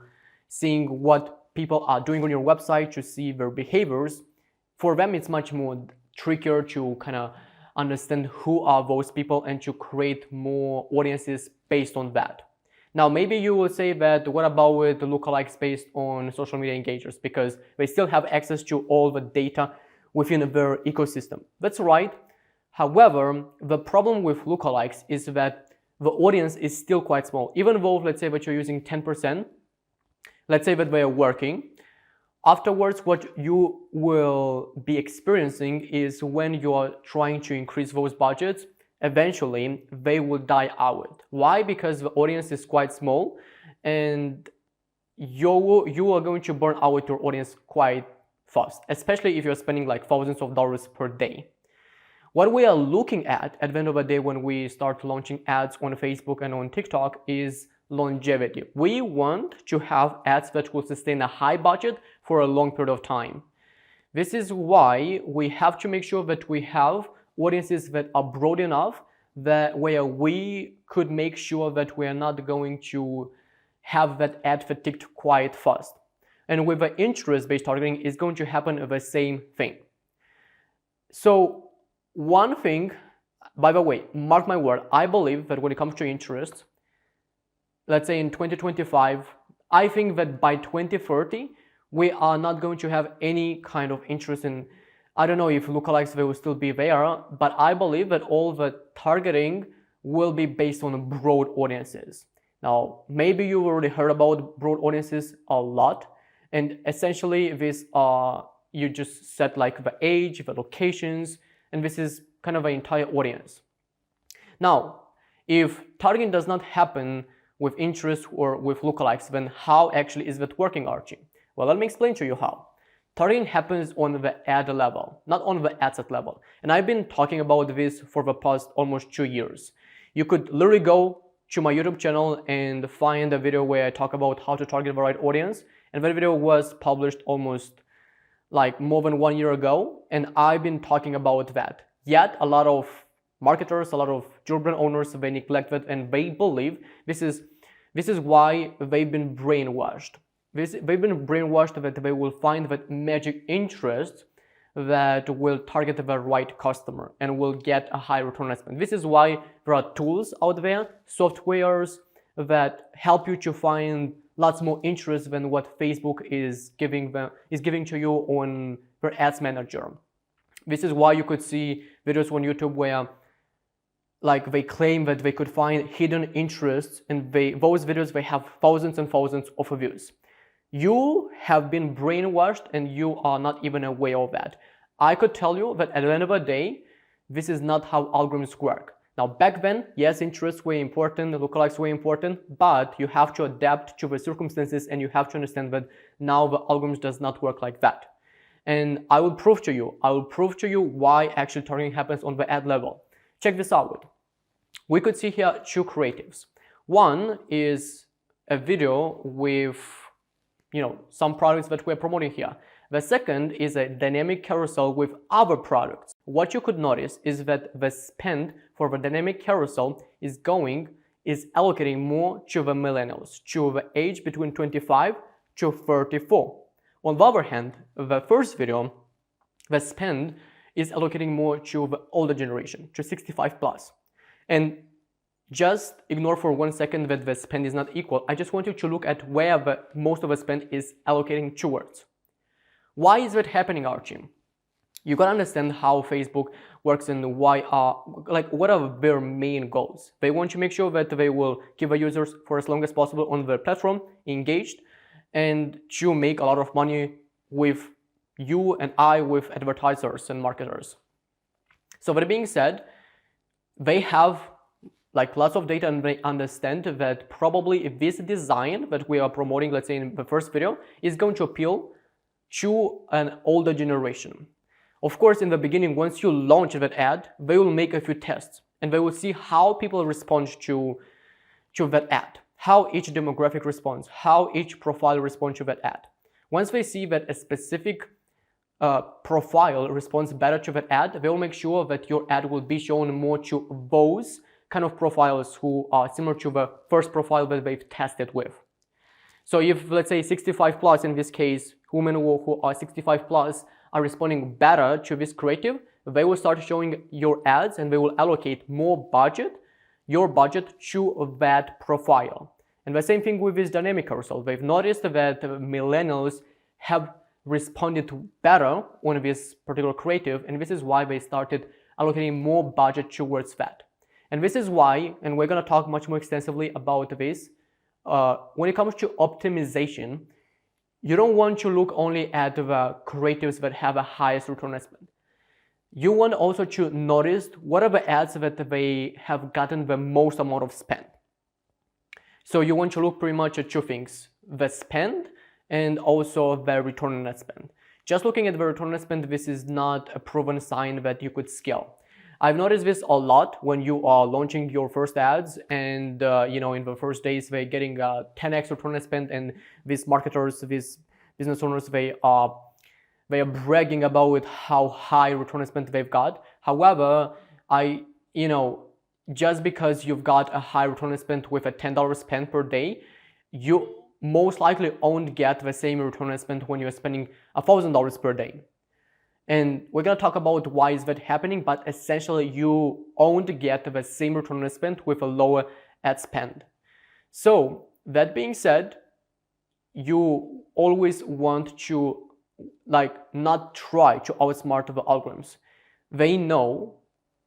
S1: seeing what people are doing on your website, to see their behaviors, for them it's much more trickier to kind of understand who are those people and to create more audiences based on that. Now, maybe you will say that what about with the lookalikes based on social media engagers, because they still have access to all the data within their ecosystem. That's right. However, the problem with lookalikes is that the audience is still quite small. Even though, let's say that you're using 10%, let's say that they are working. Afterwards, what you will be experiencing is when you are trying to increase those budgets, eventually they will die out. Why? Because the audience is quite small and you are going to burn out your audience quite fast, especially if you're spending like thousands of dollars per day. What we are looking at the end of the day when we start launching ads on Facebook and on TikTok is longevity. We want to have ads that will sustain a high budget for a long period of time. This is why we have to make sure that we have audiences that are broad enough that where we could make sure that we are not going to have that ad fatigue quite fast. And with the interest-based targeting, is going to happen the same thing. So one thing, by the way, mark my word, I believe that when it comes to interest, let's say in 2025, I think that by 2030, we are not going to have any kind of interest in, I don't know if lookalikes they will still be there, but I believe that all the targeting will be based on broad audiences. Now, maybe you've already heard about broad audiences a lot, and essentially these are, you just set like the age, the locations, and this is kind of the entire audience. Now, if targeting does not happen with interest or with lookalikes, then how actually is that working, Archie? Well, let me explain to you how. Targeting happens on the ad level, not on the ad set level. And I've been talking about this for the past almost 2 years. You could literally go to my YouTube channel and find a video where I talk about how to target the right audience. And that video was published almost like more than 1 year ago. And I've been talking about that. Yet a lot of marketers, a lot of jewelry brand owners, they neglect that and they believe this is why they've been brainwashed. They've been brainwashed that they will find that magic interest that will target the right customer and will get a high return on spend. This is why there are tools out there, softwares that help you to find lots more interest than what Facebook is giving to you on their ads manager. This is why you could see videos on YouTube where like they claim that they could find hidden interests, and those videos they have thousands and thousands of views. You have been brainwashed and you are not even aware of that. I could tell you that at the end of the day, this is not how algorithms work. Now, back then, yes, interests were important, lookalikes were important, but you have to adapt to the circumstances and you have to understand that now the algorithms does not work like that. And I will prove to you why actually targeting happens on the ad level. Check this out. We could see here two creatives. One is a video with, some products that we're promoting here. The second is a dynamic carousel with other products. What you could notice is that the spend for the dynamic carousel is allocating more to the millennials, to the age between 25 to 34. On the other hand, the first video, the spend is allocating more to the older generation, to 65 plus. And just ignore for 1 second that the spend is not equal. I just want you to look at where most of the spend is allocating towards. Why is that happening, Archie? You gotta understand how Facebook works and what are their main goals. They want to make sure that they will keep the users for as long as possible on their platform, engaged, and to make a lot of money with you and I, with advertisers and marketers. So that being said, they have lots of data and they understand that probably if this design that we are promoting, let's say in the first video, is going to appeal to an older generation. Of course, in the beginning, once you launch that ad, they will make a few tests and they will see how people respond to that ad, how each demographic responds, how each profile responds to that ad. Once they see that a specific profile responds better to that ad, they will make sure that your ad will be shown more to those kind of profiles who are similar to the first profile that they've tested with. So if, let's say, 65 plus, in this case, women who are 65 plus are responding better to this creative, they will start showing your ads and they will allocate more your budget to that profile. And the same thing with this dynamic carousel. They've noticed that millennials have responded better on this particular creative, and this is why they started allocating more budget towards that. And this is why, and we're going to talk much more extensively about this, when it comes to optimization, you don't want to look only at the creatives that have a highest return on spend. You want also to notice what are the ads that they have gotten the most amount of spend. So you want to look pretty much at two things, the spend and also the return on spend. Just looking at the return on spend, this is not a proven sign that you could scale. I've noticed this a lot when you are launching your first ads and in the first days they're getting 10x return on spend, and these marketers, these business owners, they are bragging about how high return on spend they've got. However, just because you've got a high return on spend with a $10 spend per day, you most likely won't get the same return on spend when you're spending $1,000 per day. And we're going to talk about why is that happening, but essentially you won't get the same return on spend with a lower ad spend. So that being said, you always want to not try to outsmart the algorithms. They know,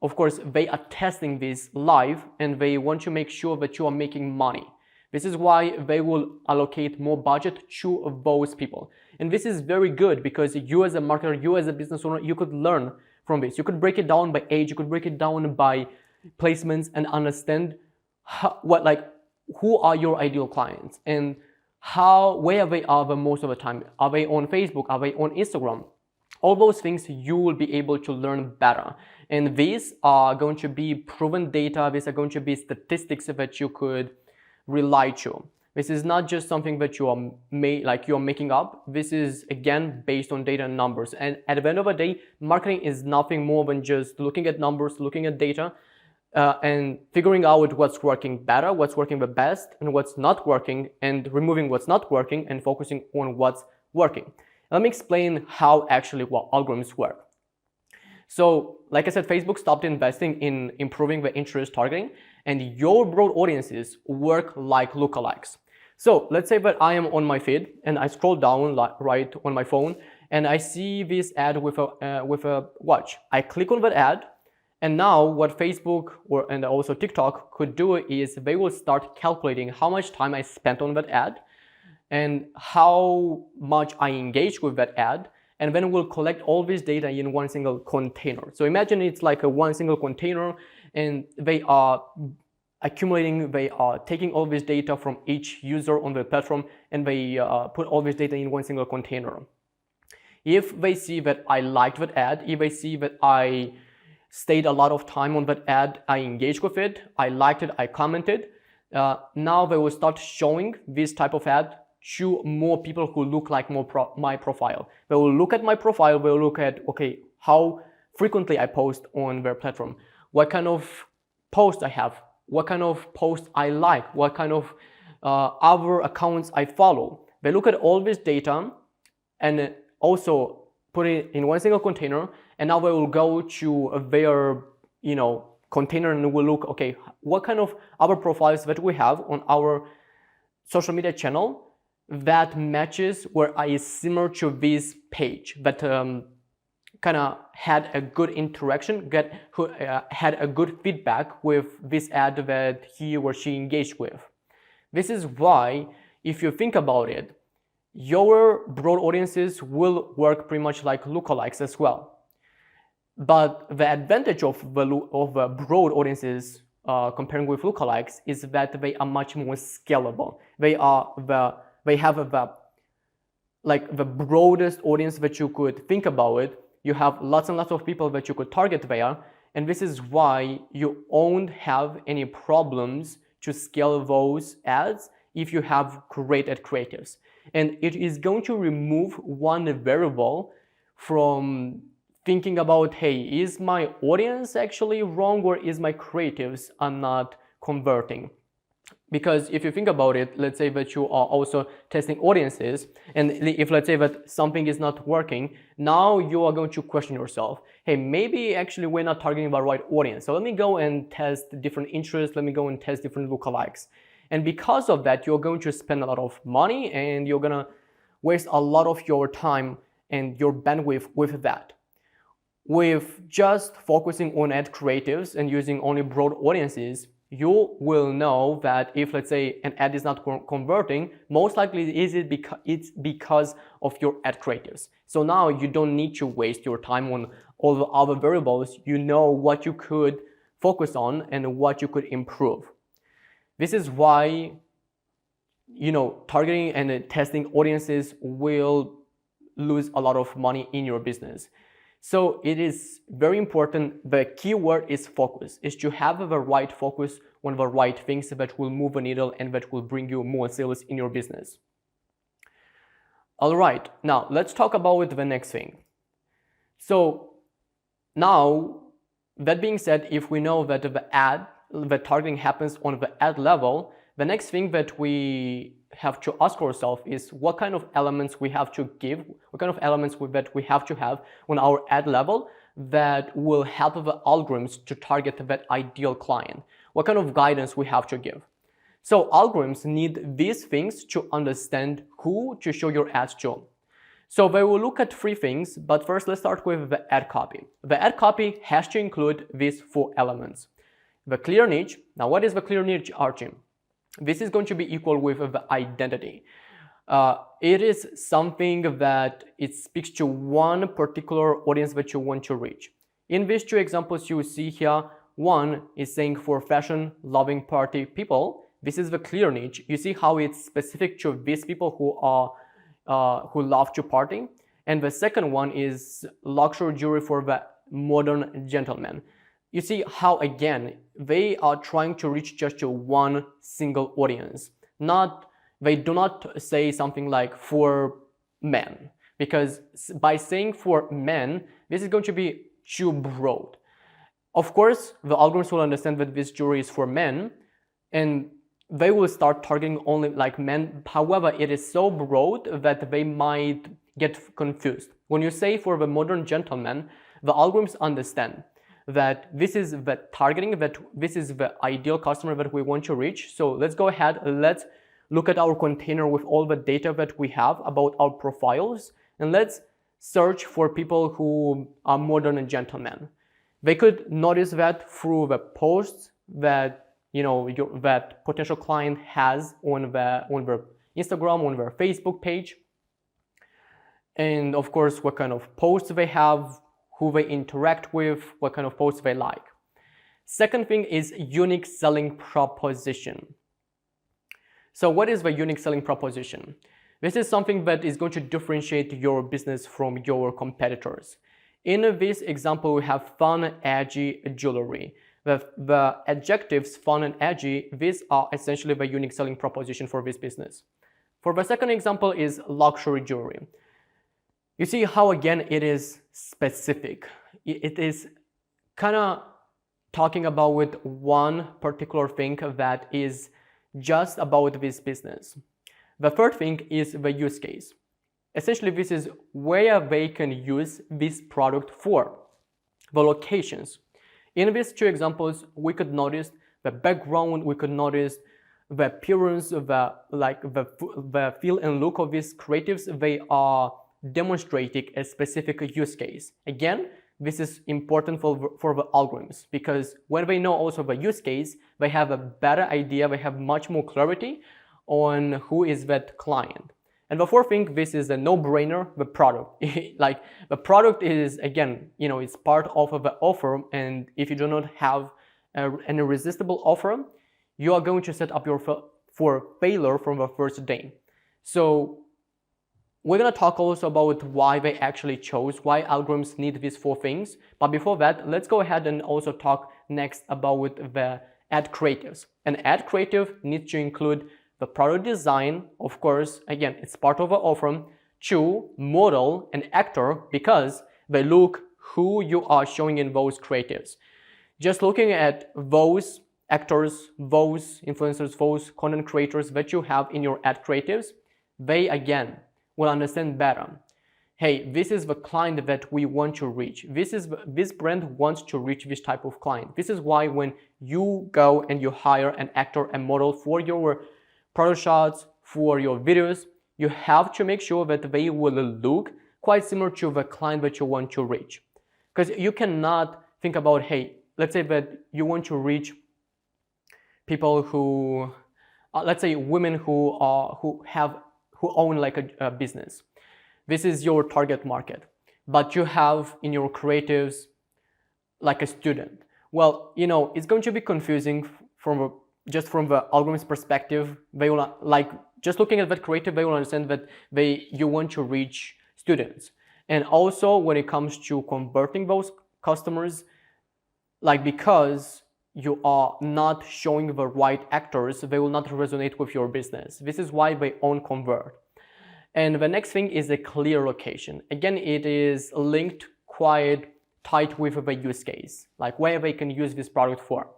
S1: of course, they are testing this live and they want to make sure that you are making money. This is why they will allocate more budget to those people. And this is very good because you as a marketer, you as a business owner, you could learn from this. You could break it down by age, you could break it down by placements and understand who are your ideal clients and where they are the most of the time. Are they on Facebook? Are they on Instagram? All those things you will be able to learn better. And these are going to be proven data. These are going to be statistics that you could rely to. This is not just something that you are making up. This is again based on data and numbers. And at the end of the day, marketing is nothing more than just looking at numbers, looking at data, and figuring out what's working better, what's working the best, and what's not working, and removing what's not working and focusing on what's working. Let me explain how actually algorithms work. So, like I said, Facebook stopped investing in improving the interest targeting, and your broad audiences work like lookalikes. So let's say that I am on my feed and I scroll down right on my phone and I see this ad with a watch. I click on that ad, and now what Facebook and also TikTok could do is they will start calculating how much time I spent on that ad, and how much I engage with that ad, and then we'll collect all this data in one single container. So imagine it's like a one single container, and they are accumulating, they are taking all this data from each user on the platform, and they put all this data in one single container. If they see that I liked that ad, if they see that I stayed a lot of time on that ad, I engaged with it, I liked it, I commented, now they will start showing this type of ad to more people who look like my profile. They will look at my profile, they will look at, okay, how frequently I post on their platform, what kind of posts I have, what kind of posts I like, what kind of other accounts I follow. They look at all this data and also put it in one single container, and now they will go to their container and will look, okay, what kind of other profiles that we have on our social media channel that matches where I is similar to this page, that kind of had a good interaction, had a good feedback with this ad that he or she engaged with. This is why, if you think about it, your broad audiences will work pretty much like lookalikes as well. But the advantage of broad audiences comparing with lookalikes is that they are much more scalable. They have the broadest audience that you could think about it. You have lots and lots of people that you could target there, and this is why you won't have any problems to scale those ads if you have great ad creatives. And it is going to remove one variable from thinking about, hey, is my audience actually wrong, or is my creatives are not converting? Because if you think about it, let's say that you are also testing audiences, and if let's say that something is not working, now you are going to question yourself, hey, maybe actually we're not targeting the right audience. So let me go and test different interests, let me go and test different lookalikes. And because of that, you're going to spend a lot of money, and you're gonna waste a lot of your time and your bandwidth with that. With just focusing on ad creatives and using only broad audiences, you will know that if, let's say, an ad is not converting, most likely it's because of your ad creatives. So now you don't need to waste your time on all the other variables. You know what you could focus on and what you could improve. This is why, targeting and testing audiences will lose a lot of money in your business. So it is very important. The key word is focus, is to have the right focus on the right things that will move the needle and that will bring you more sales in your business. All right, now let's talk about the next thing. So now, that being said, if we know that the targeting happens on the ad level, the next thing that we have to ask ourselves is what kind of elements we have to give, what kind of elements that we have to have on our ad level that will help the algorithms to target that ideal client. What kind of guidance we have to give. So algorithms need these things to understand who to show your ads to. So they will look at three things, but first let's start with the ad copy. The ad copy has to include these four elements. The clear niche. Now what is the clear niche, Archie? This is going to be equal with the identity. It is something that it speaks to one particular audience that you want to reach. In these two examples you see here, one is saying for fashion-loving party people. This is the clear niche. You see how it's specific to these people who love to party. And the second one is luxury jewelry for the modern gentleman. You see how, again, they are trying to reach just to one single audience. They do not say something like for men, because by saying for men, this is going to be too broad. Of course, the algorithms will understand that this jewelry is for men, and they will start targeting only like men. However, it is so broad that they might get confused. When you say for the modern gentleman, the algorithms understand that this is the targeting, that this is the ideal customer that we want to reach. So let's go ahead, let's look at our container with all the data that we have about our profiles, and let's search for people who are modern gentlemen. They could notice that through the posts that that potential client has on their Instagram, on their Facebook page, and of course what kind of posts they have, who they interact with, what kind of posts they like. Second thing is unique selling proposition. So what is the unique selling proposition? This is something that is going to differentiate your business from your competitors. In this example, we have fun, edgy jewelry. The adjectives fun and edgy, these are essentially the unique selling proposition for this business. For the second example is luxury jewelry. You see how again it is specific. It is kind of talking about with one particular thing that is just about this business. The third thing is the use case. Essentially, this is where they can use this product for. The locations. In these two examples, we could notice the background, we could notice the appearance, the feel and look of these creatives. They are demonstrating a specific use case. Again, this is important for the algorithms, because when they know also the use case, they have a better idea, they have much more clarity on who is that client. And the fourth thing, this is a no-brainer, the product. Like the product is, again, it's part of the offer, and if you do not have an irresistible offer, you are going to set up for failure from the first day. So we're going to talk also about why they actually chose, why algorithms need these four things. But before that, let's go ahead and also talk next about the ad creatives. An ad creative needs to include the product design, of course, again, it's part of the offer. 2, model and actor, because they look who you are showing in those creatives. Just looking at those actors, those influencers, those content creators that you have in your ad creatives, they again will understand better. Hey, this is the client that we want to reach. This brand wants to reach this type of client. This is why when you go and you hire an actor and model for your product shots, for your videos, you have to make sure that they will look quite similar to the client that you want to reach. Because you cannot think about, hey, let's say that you want to reach people who, let's say women who own like a business. This is your target market, but you have in your creatives like a student. Well, it's going to be confusing just from the algorithm's perspective. They will just looking at that creative, they will understand that you want to reach students. And also when it comes to converting those customers, because you are not showing the right actors, they will not resonate with your business. This is why they won't convert. And the next thing is a clear location. Again, it is linked quite tight with the use case, like where they can use this product for.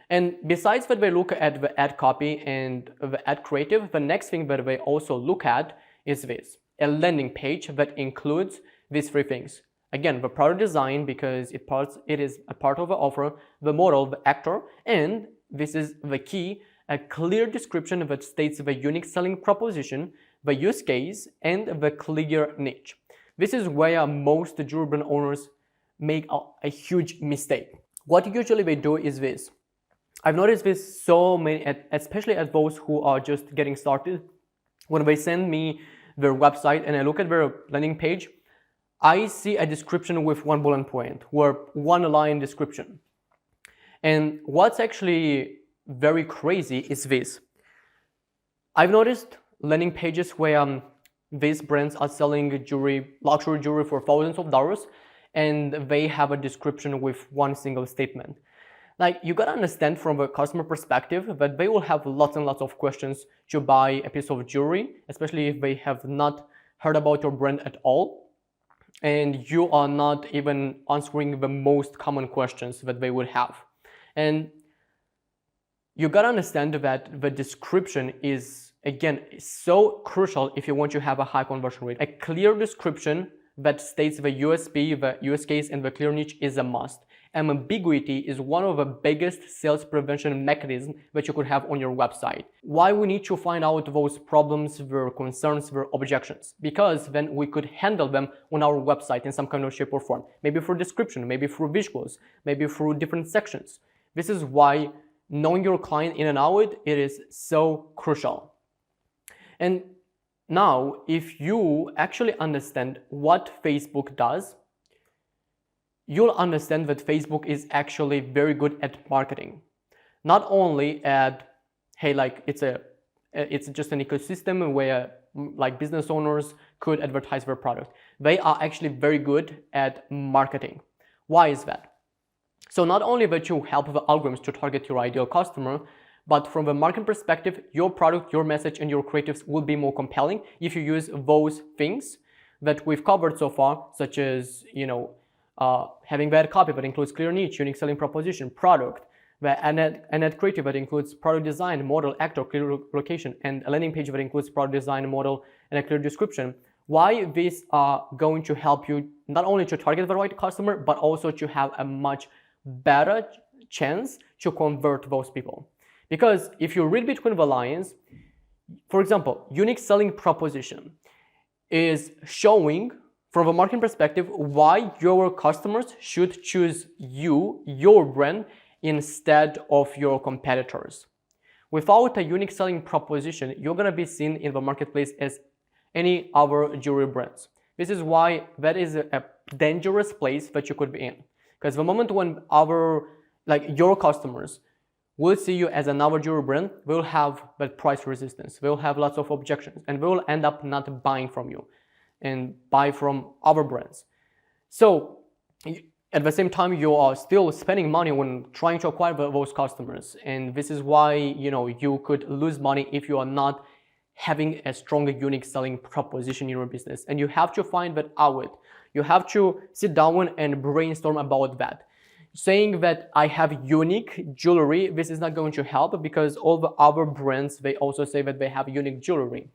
S1: And besides that, they look at the ad copy and the ad creative. The next thing that they also look at is this, a landing page that includes these three things. Again, the product design, because it is a part of the offer, the model, the actor, and this is the key, a clear description that states the unique selling proposition, the use case, and the clear niche. This is where most jewelry brand owners make a huge mistake. What usually they do is this. I've noticed this so many, especially at those who are just getting started. When they send me their website and I look at their landing page, I see a description with one bullet point or one line description. And what's actually very crazy is this. I've noticed landing pages where these brands are selling jewelry, luxury jewelry for thousands of dollars, and they have a description with one single statement. You gotta understand from a customer perspective that they will have lots and lots of questions to buy a piece of jewelry, especially if they have not heard about your brand at all, and you are not even answering the most common questions that they would have. And you gotta understand that the description is, again, so crucial if you want to have a high conversion rate. A clear description that states the USP, the use case, and the clear niche is a must. Ambiguity is one of the biggest sales prevention mechanisms that you could have on your website. Why we need to find out those problems, their concerns, their objections? Because then we could handle them on our website in some kind of shape or form. Maybe through description, maybe through visuals, maybe through different sections. This is why knowing your client in and out, it is so crucial. And now, if you actually understand what Facebook does, you'll understand that Facebook is actually very good at marketing. Not only at, hey, like it's just an ecosystem where like business owners could advertise their product. They are actually very good at marketing. Why is that? So not only that you help the algorithms to target your ideal customer, but from the marketing perspective, your product, your message, and your creatives will be more compelling if you use those things that we've covered so far, such as, having bad copy that includes clear niche, unique selling proposition, product, an ad creative that includes product design, model, actor, clear location, and a landing page that includes product design, model, and a clear description. Why these are going to help you not only to target the right customer, but also to have a much better chance to convert those people. Because if you read between the lines, for example, unique selling proposition is showing from a marketing perspective why your customers should choose you, your brand, instead of your competitors. Without a unique selling proposition, you're going to be seen in the marketplace as any other jewelry brands. This is why that is a dangerous place that you could be in. Because the moment when your customers will see you as another jewelry brand, will have that price resistance, will have lots of objections, and will end up not buying from you and buy from other brands. So at the same time, you are still spending money when trying to acquire those customers. And this is why, you could lose money if you are not having a strong, unique selling proposition in your business. And you have to find that out. You have to sit down and brainstorm about that. Saying that I have unique jewelry, this is not going to help because all the other brands, they also say that they have unique jewelry.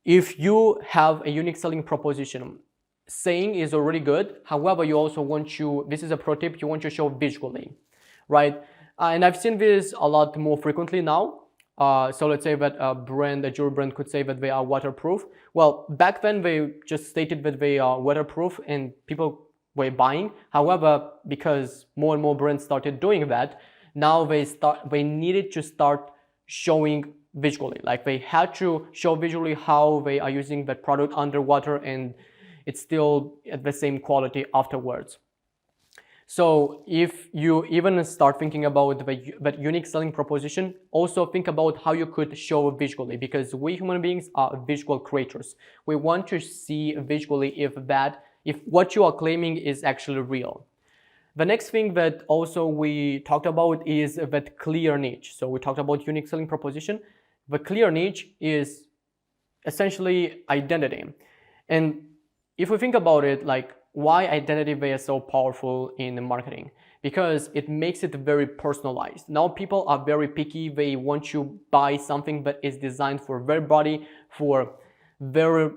S1: If you have a unique selling proposition, saying is already good. However, you also this is a pro tip, you want to show visually, right? And I've seen this a lot more frequently now. So let's say that a jewelry brand could say that they are waterproof. Well, back then they just stated that they are waterproof and people were buying. However, because more and more brands started doing that, now they needed to start showing visually. Like they had to show visually how they are using that product underwater and it's still at the same quality afterwards. So if you even start thinking about that unique selling proposition, also think about how you could show visually, because we human beings are visual creators. We want to see visually if what you are claiming is actually real. The next thing that also we talked about is that clear niche. So we talked about unique selling proposition. The clear niche is essentially identity. And if we think about it, like why identity is so powerful in marketing? Because it makes it very personalized. Now people are very picky. They want to buy something that is designed for their body, for their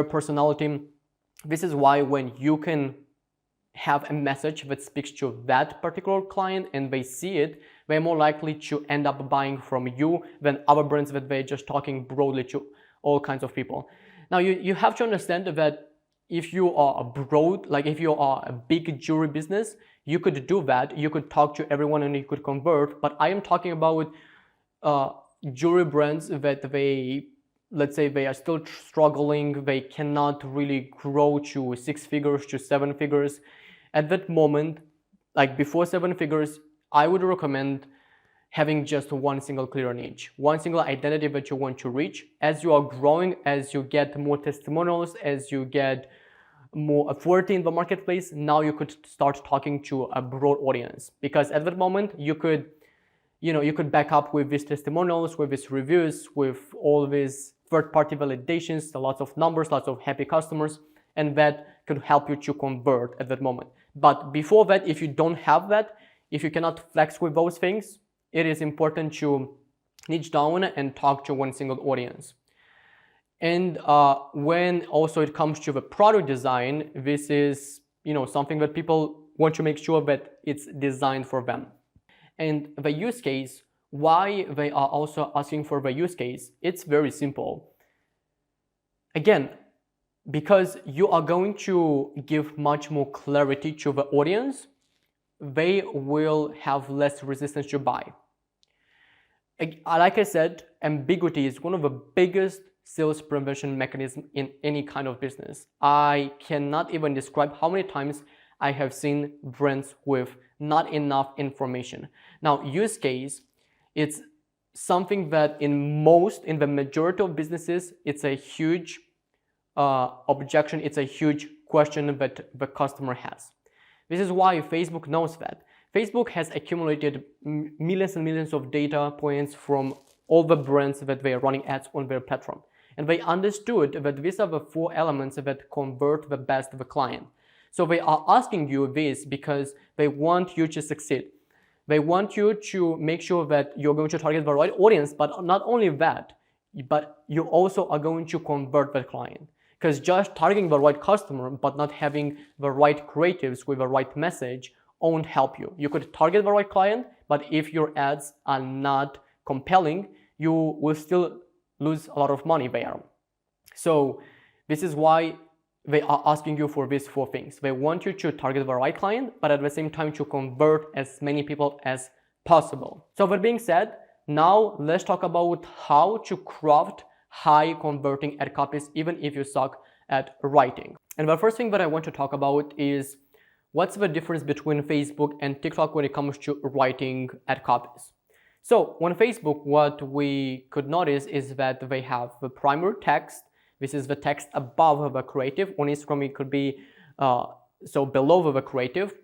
S1: personality. This is why when you can have a message that speaks to that particular client and they see it, they're more likely to end up buying from you than other brands that they're just talking broadly to all kinds of people. Now you have to understand that if you are if you are a big jewelry business, you could do that. You could talk to everyone and you could convert. But I am talking about jewelry brands that let's say they are still struggling. They cannot really grow to 6 figures, to 7 figures. At that moment, like before 7 figures, I would recommend having just one single clear niche, one single identity that you want to reach. As you are growing, as you get more testimonials, as you get more authority in the marketplace, now you could start talking to a broad audience. Because at that moment, you could back up with these testimonials, with these reviews, with all these third-party validations, lots of numbers, lots of happy customers, and that could help you to convert at that moment. But before that, if you don't have that, if you cannot flex with those things, it is important to niche down and talk to one single audience. And when also it comes to the product design, this is something that people want to make sure that it's designed for them. And the use case, why they are also asking for the use case, it's very simple. Again, because you are going to give much more clarity to the audience, they will have less resistance to buy. Like I said, ambiguity is one of the biggest sales prevention mechanism in any kind of business. I cannot even describe how many times I have seen brands with not enough information. Now, use case, it's something that in the majority of businesses, it's a huge objection, it's a huge question that the customer has. This is why Facebook knows that. Facebook has accumulated millions and millions of data points from all the brands that they are running ads on their platform. And they understood that these are the 4 elements that convert the best of the client. So they are asking you this because they want you to succeed. They want you to make sure that you're going to target the right audience, but not only that, but you also are going to convert the client. Because just targeting the right customer, but not having the right creatives with the right message won't help you. You could target the right client, but if your ads are not compelling, you will still lose a lot of money there. So this is why they are asking you for these 4 things. They want you to target the right client, but at the same time to convert as many people as possible. So that being said, now let's talk about how to craft high converting ad copies even if you suck at writing. And the first thing that I want to talk about is what's the difference between Facebook and TikTok when it comes to writing ad copies. So on Facebook, what we could notice is that they have the primary text. This is the text above the creative. On Instagram, it could be so below the creative.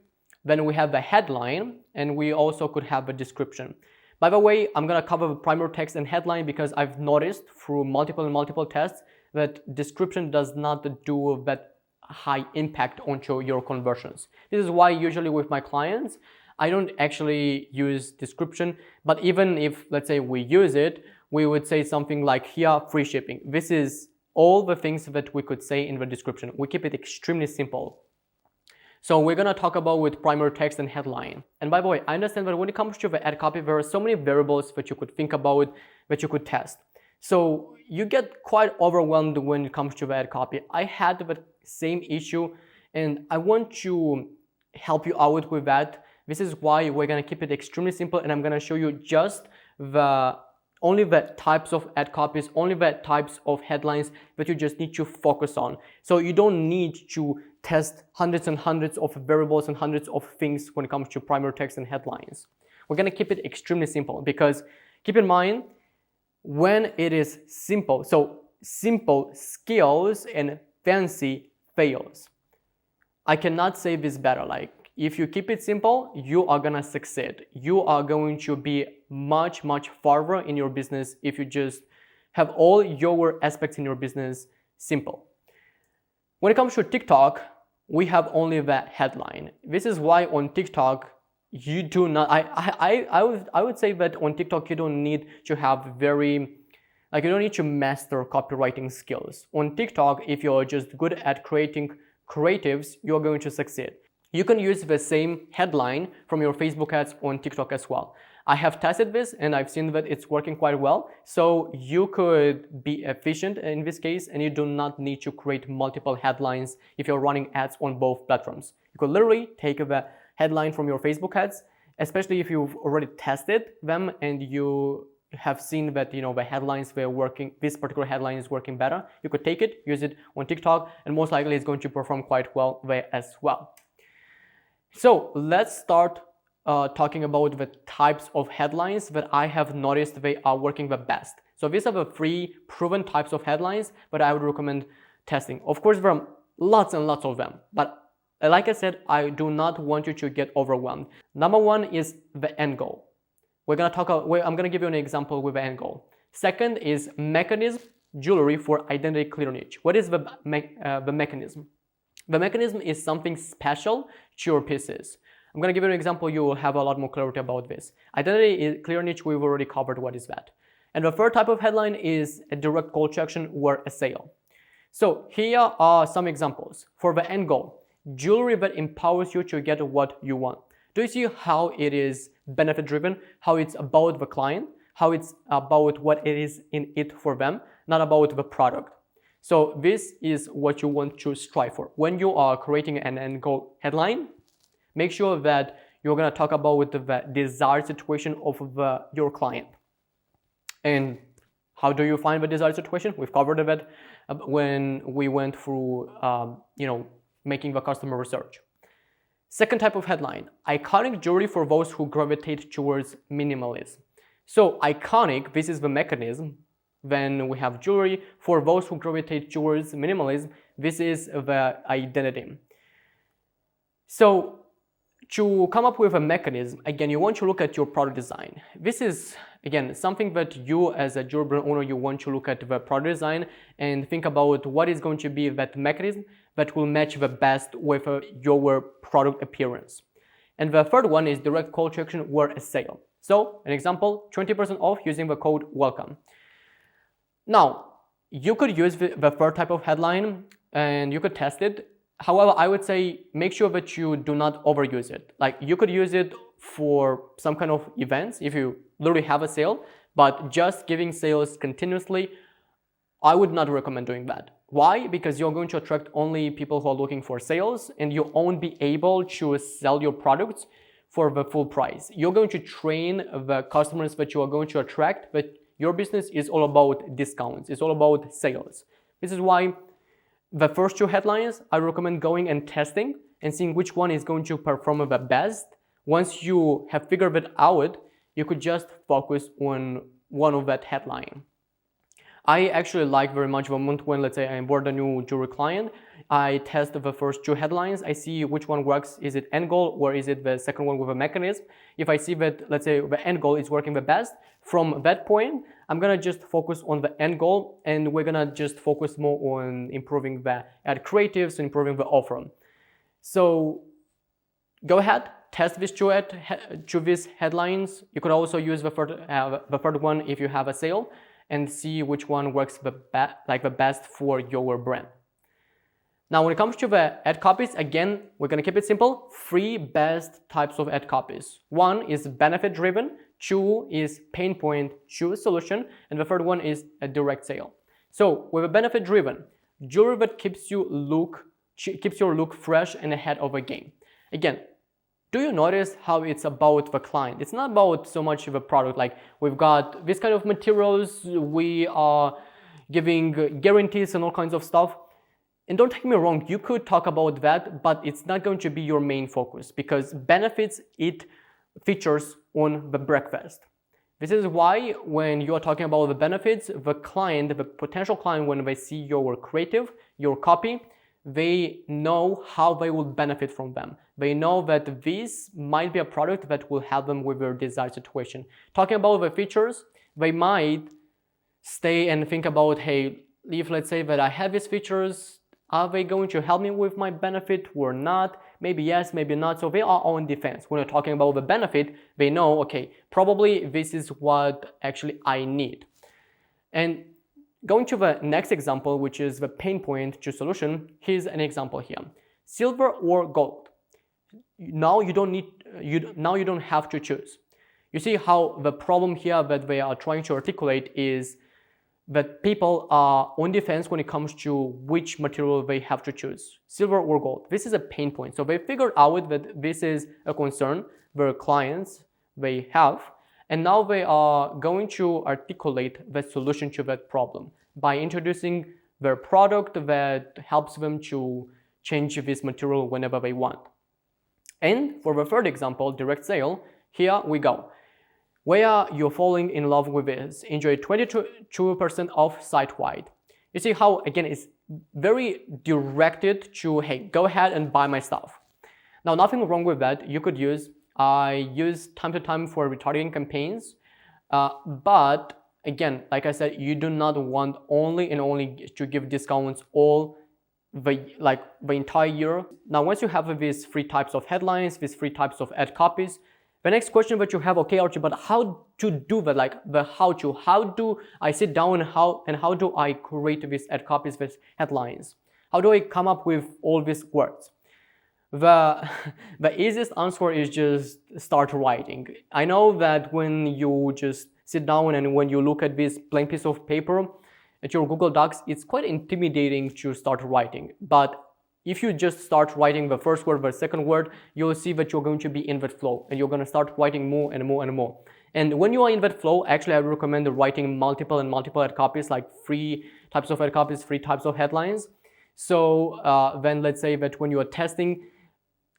S1: Then we have the headline, and we also could have a description. By the way, I'm gonna cover the primary text and headline because I've noticed through multiple tests that description does not do that high impact onto your conversions. This is why usually with my clients, I don't actually use description, but even if, let's say, we use it, we would say something like here, free shipping. This is all the things that we could say in the description. We keep it extremely simple. So we're gonna talk about with primary text and headline. And by the way, I understand that when it comes to the ad copy, there are so many variables that you could think about, that you could test. So you get quite overwhelmed when it comes to the ad copy. I had the same issue, and I want to help you out with that. This is why we're gonna keep it extremely simple, and I'm gonna show you just only the types of ad copies, only the types of headlines that you just need to focus on. So you don't need to test hundreds and hundreds of variables and hundreds of things when it comes to primary text and headlines. We're gonna keep it extremely simple because keep in mind, when it is simple, so simple scales and fancy fails. I cannot say this better. Like, if you keep it simple, you are gonna succeed. You are going to be much farther in your business if you just have all your aspects in your business simple. When it comes to TikTok, we have only the headline. This is why on TikTok, you do not, I would say that on TikTok, you don't need to have you don't need to master copywriting skills. On TikTok, if you're just good at creating creatives, you're going to succeed. You can use the same headline from your Facebook ads on TikTok as well. I have tested this and I've seen that it's working quite well. So you could be efficient in this case and you do not need to create multiple headlines if you're running ads on both platforms. You could literally take the headline from your Facebook ads, especially if you've already tested them and you have seen that the headlines were working, this particular headline is working better. You could take it, use it on TikTok, and most likely it's going to perform quite well there as well. So let's start talking about the types of headlines that I have noticed they are working the best. So these are the 3 proven types of headlines that I would recommend testing. Of course, there are lots and lots of them, but like I said, I do not want you to get overwhelmed. Number 1 is the end goal. I'm gonna give you an example with the end goal. Second is mechanism, jewelry for identity clear niche. What is the mechanism? The mechanism is something special to your pieces. I'm going to give you an example. You will have a lot more clarity about this. Identity clear niche, we've already covered what is that. And the third type of headline is a direct call to action or a sale. So here are some examples. For the end goal, jewelry that empowers you to get what you want. Do you see how it is benefit driven, how it's about the client, how it's about what it is in it for them, not about the product. So this is what you want to strive for. When you are creating an end goal headline, make sure that you're going to talk about the desired situation of your client. And how do you find the desired situation? We've covered that when we went through, making the customer research. Second type of headline, iconic jewelry for those who gravitate towards minimalism. So iconic, this is the mechanism. Then we have jewelry for those who gravitate towards minimalism. This is the identity. So to come up with a mechanism, again, you want to look at your product design. This is, again, something that you as a jewelry brand owner, you want to look at the product design and think about what is going to be that mechanism that will match the best with your product appearance. And the third one is direct call to action or a sale. So an example, 20% off using the code WELCOME. Now, you could use the third type of headline and you could test it. However, I would say make sure that you do not overuse it. Like you could use it for some kind of events if you literally have a sale, but just giving sales continuously, I would not recommend doing that. Why? Because you're going to attract only people who are looking for sales and you won't be able to sell your products for the full price. You're going to train the customers that you are going to attract, but your business is all about discounts. It's all about sales. This is why the first two headlines, I recommend going and testing and seeing which one is going to perform the best. Once you have figured it out, you could just focus on one of that headline. I actually like very much the moment when, let's say, I onboard a new jewelry client, I test the first two headlines, I see which one works, is it end goal or is it the second one with a mechanism? If I see that, let's say, the end goal is working the best, from that point, I'm gonna just focus on the end goal and we're gonna just focus more on improving the ad creatives and improving the offer. So go ahead, test these two headlines. You could also use the third one if you have a sale and see which one works the best for your brand. Now, when it comes to the ad copies, again, we're gonna keep it simple. 3 best types of ad copies. 1 is benefit driven, 2 is pain point, 2 solution, and the third one is a direct sale. So with a benefit driven, jewelry that keeps your look fresh and ahead of a game. Again, do you notice how it's about the client? It's not about so much of a product, like we've got this kind of materials, we are giving guarantees and all kinds of stuff. And don't take me wrong, you could talk about that, but it's not going to be your main focus because benefits, it features on the breakfast. This is why when you are talking about the benefits, the client, the potential client, when they see your creative, your copy, they know how they will benefit from them. They know that this might be a product that will help them with their desired situation. Talking about the features, they might stay and think about, hey, if let's say that I have these features, are they going to help me with my benefit or not? Maybe yes, maybe not. So they are on defense. When you're talking about the benefit, they know, okay, probably this is what actually I need. And going to the next example, which is the pain point to solution, here's an example here. Silver or gold. Now you don't have to choose. You see how the problem here that they are trying to articulate is that people are on defense when it comes to which material they have to choose, silver or gold. This is a pain point. So they figured out that this is a concern their clients they have, and now they are going to articulate the solution to that problem by introducing their product that helps them to change this material whenever they want. And for the third example, direct sale, here we go. Where you're falling in love with this, enjoy 22% off site-wide. You see how, again, it's very directed to, hey, go ahead and buy my stuff. Now, nothing wrong with that. You could I use time to time for retargeting campaigns, but again, like I said, you do not want only to give discounts the entire year. Now, once you have these 3 types of headlines, these 3 types of ad copies, the next question that you have, okay, Archie, but how to do that? Like the how do I sit down and how do I create these ad copies, these headlines? How do I come up with all these words? The easiest answer is just start writing. I know that when you just sit down and when you look at this blank piece of paper at your Google Docs, it's quite intimidating to start writing. But if you just start writing the first word, the second word, you'll see that you're going to be in that flow and you're going to start writing more and more and more. And when you are in that flow, actually, I recommend writing multiple ad copies, like 3 types of ad copies, 3 types of headlines. So then let's say that when you are testing,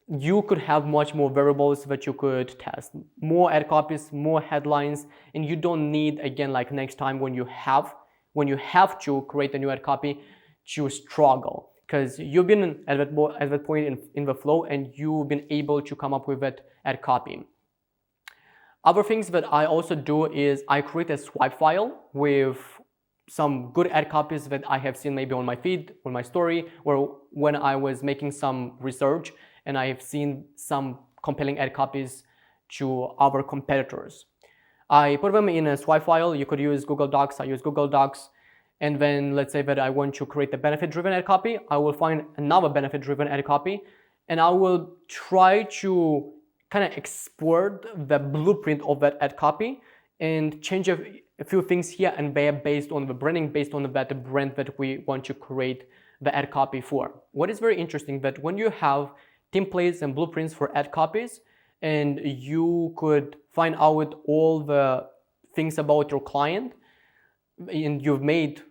S1: you could have much more variables that you could test, more ad copies, more headlines, and you don't need, again, like next time when you have to create a new ad copy, to struggle, because you've been at that point in the flow and you've been able to come up with that ad copy. Other things that I also do is I create a swipe file with some good ad copies that I have seen maybe on my feed, on my story, or when I was making some research and I have seen some compelling ad copies to other competitors. I put them in a swipe file. You could use Google Docs. I use Google Docs. And then let's say that I want to create a benefit-driven ad copy. I will find another benefit-driven ad copy, and I will try to kind of export the blueprint of that ad copy and change a few things here and there based on the branding, based on that brand that we want to create the ad copy for. What is very interesting that when you have templates and blueprints for ad copies, and you could find out all the things about your client, and you've made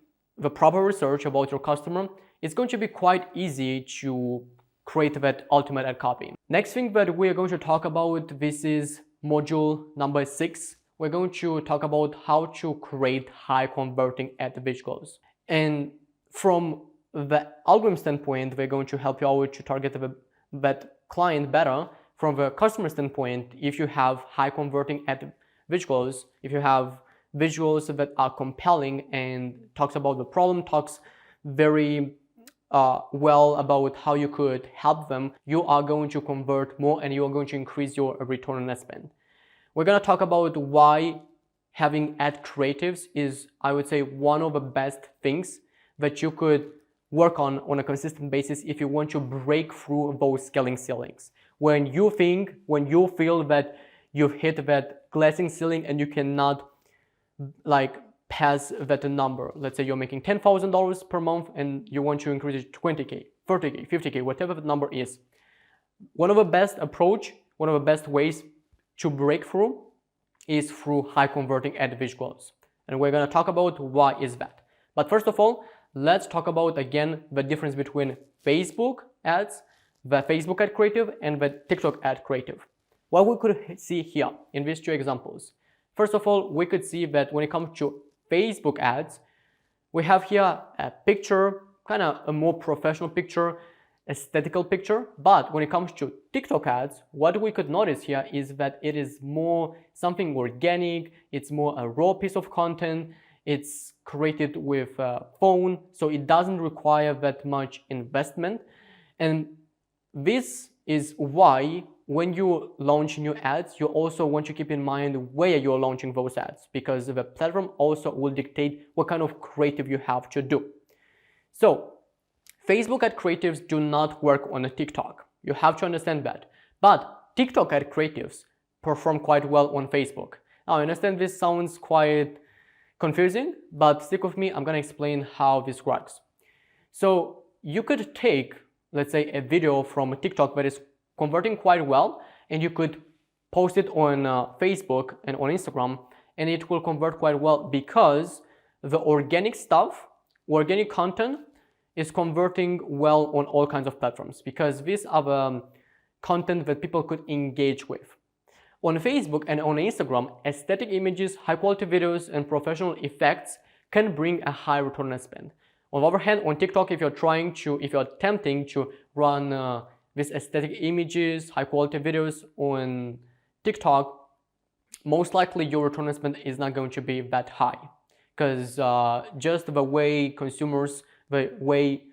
S1: the proper research about your customer, it's going to be quite easy to create that ultimate ad copy. Next thing that we are going to talk about, this is module number 6. We're going to talk about how to create high converting ad visuals. And from the algorithm standpoint, we're going to help you out to target that client better. From the customer standpoint, if you have high converting ad visuals, if you have visuals that are compelling and talks about the problem, talks very well about how you could help them, you are going to convert more and you are going to increase your return on ad spend. We're going to talk about why having ad creatives is, I would say, one of the best things that you could work on a consistent basis if you want to break through those scaling ceilings. When you feel that you've hit that glassing ceiling and you cannot pass that number. Let's say you're making $10,000 per month and you want to increase it to 20K, 30K, 50K, whatever the number is. One of the best ways to break through is through high converting ad visuals. And we're going to talk about why is that. But first of all, let's talk about again the difference between Facebook ads, the Facebook ad creative, and the TikTok ad creative. What we could see here in these 2 examples. First of all, we could see that when it comes to Facebook ads, we have here a picture, kind of a more professional picture, aesthetical picture. But when it comes to TikTok ads, what we could notice here is that it is more something organic, it's more a raw piece of content, it's created with a phone, so it doesn't require that much investment. And this is why when you launch new ads, you also want to keep in mind where you're launching those ads, because the platform also will dictate what kind of creative you have to do. So Facebook ad creatives do not work on a TikTok. You have to understand that. But TikTok ad creatives perform quite well on Facebook. Now, I understand this sounds quite confusing, but stick with me. I'm going to explain how this works. So you could take, let's say, a video from TikTok that is converting quite well, and you could post it on Facebook and on Instagram, and it will convert quite well because the organic content is converting well on all kinds of platforms, because these are the content that people could engage with. On Facebook and on Instagram, aesthetic images, high quality videos, and professional effects can bring a high return on spend. On the other hand, on TikTok, if you're attempting to run these aesthetic images, high quality videos on TikTok, most likely your return on spend is not going to be that high, because just the way consumers, the way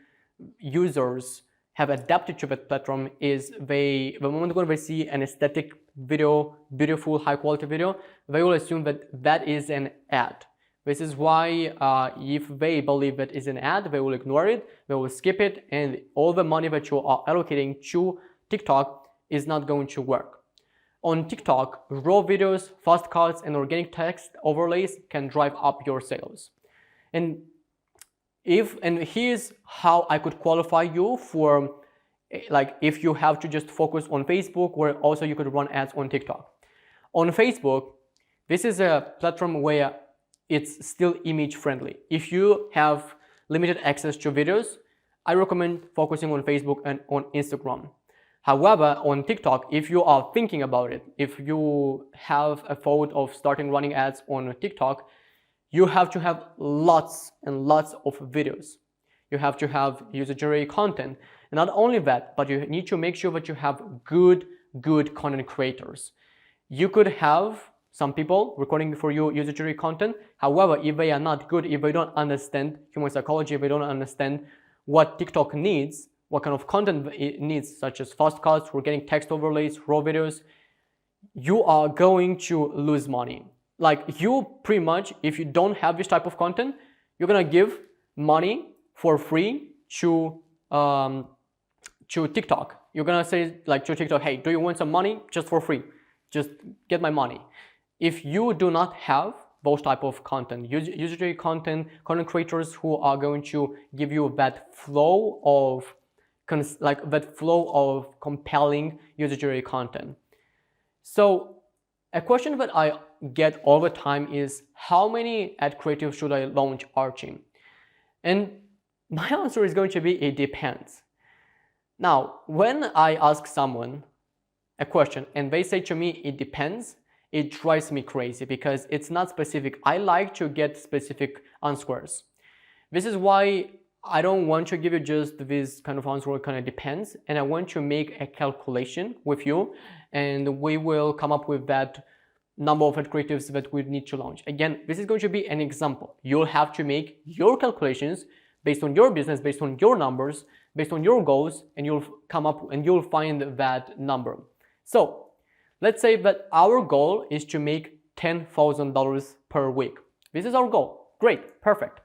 S1: users have adapted to that platform is the moment when they see an aesthetic video, beautiful, high quality video, they will assume that that is an ad. This is why if they believe that is an ad, they will ignore it, they will skip it, and all the money that you are allocating to TikTok is not going to work. On TikTok, raw videos, fast cuts, and organic text overlays can drive up your sales. And here's how I could qualify you for like if you have to just focus on Facebook, where also you could run ads on TikTok. On Facebook, this is a platform where it's still image friendly. If you have limited access to videos, I recommend focusing on Facebook and on Instagram. However, on TikTok, if you are thinking about it, if you have a thought of starting running ads on TikTok, you have to have lots and lots of videos. You have to have user-generated content. And not only that, but you need to make sure that you have good content creators. You could have some people recording for you user-generated content. However, if they are not good, if they don't understand human psychology, if they don't understand what TikTok needs, what kind of content it needs, such as fast cuts, we're getting text overlays, raw videos, you are going to lose money. Like, you pretty much, if you don't have this type of content, you're gonna give money for free to TikTok. You're gonna say like to TikTok, hey, do you want some money? Just for free, just get my money. If you do not have those type of content, user-generated content creators who are going to give you that flow of compelling user-generated content. So a question that I get all the time is, how many ad creatives should I launch, Archie? And my answer is going to be, it depends. Now, when I ask someone a question and they say to me, it depends, it drives me crazy because it's not specific. I like to get specific answers. This is why I don't want to give you just this kind of answer, it kind of depends, and I want to make a calculation with you, and we will come up with that number of ad creatives that we need to launch. Again, this is going to be an example. You'll have to make your calculations based on your business, based on your numbers, based on your goals, and you'll come up and you'll find that number. So let's say that our goal is to make $10,000 per week. This is our goal. Great, perfect.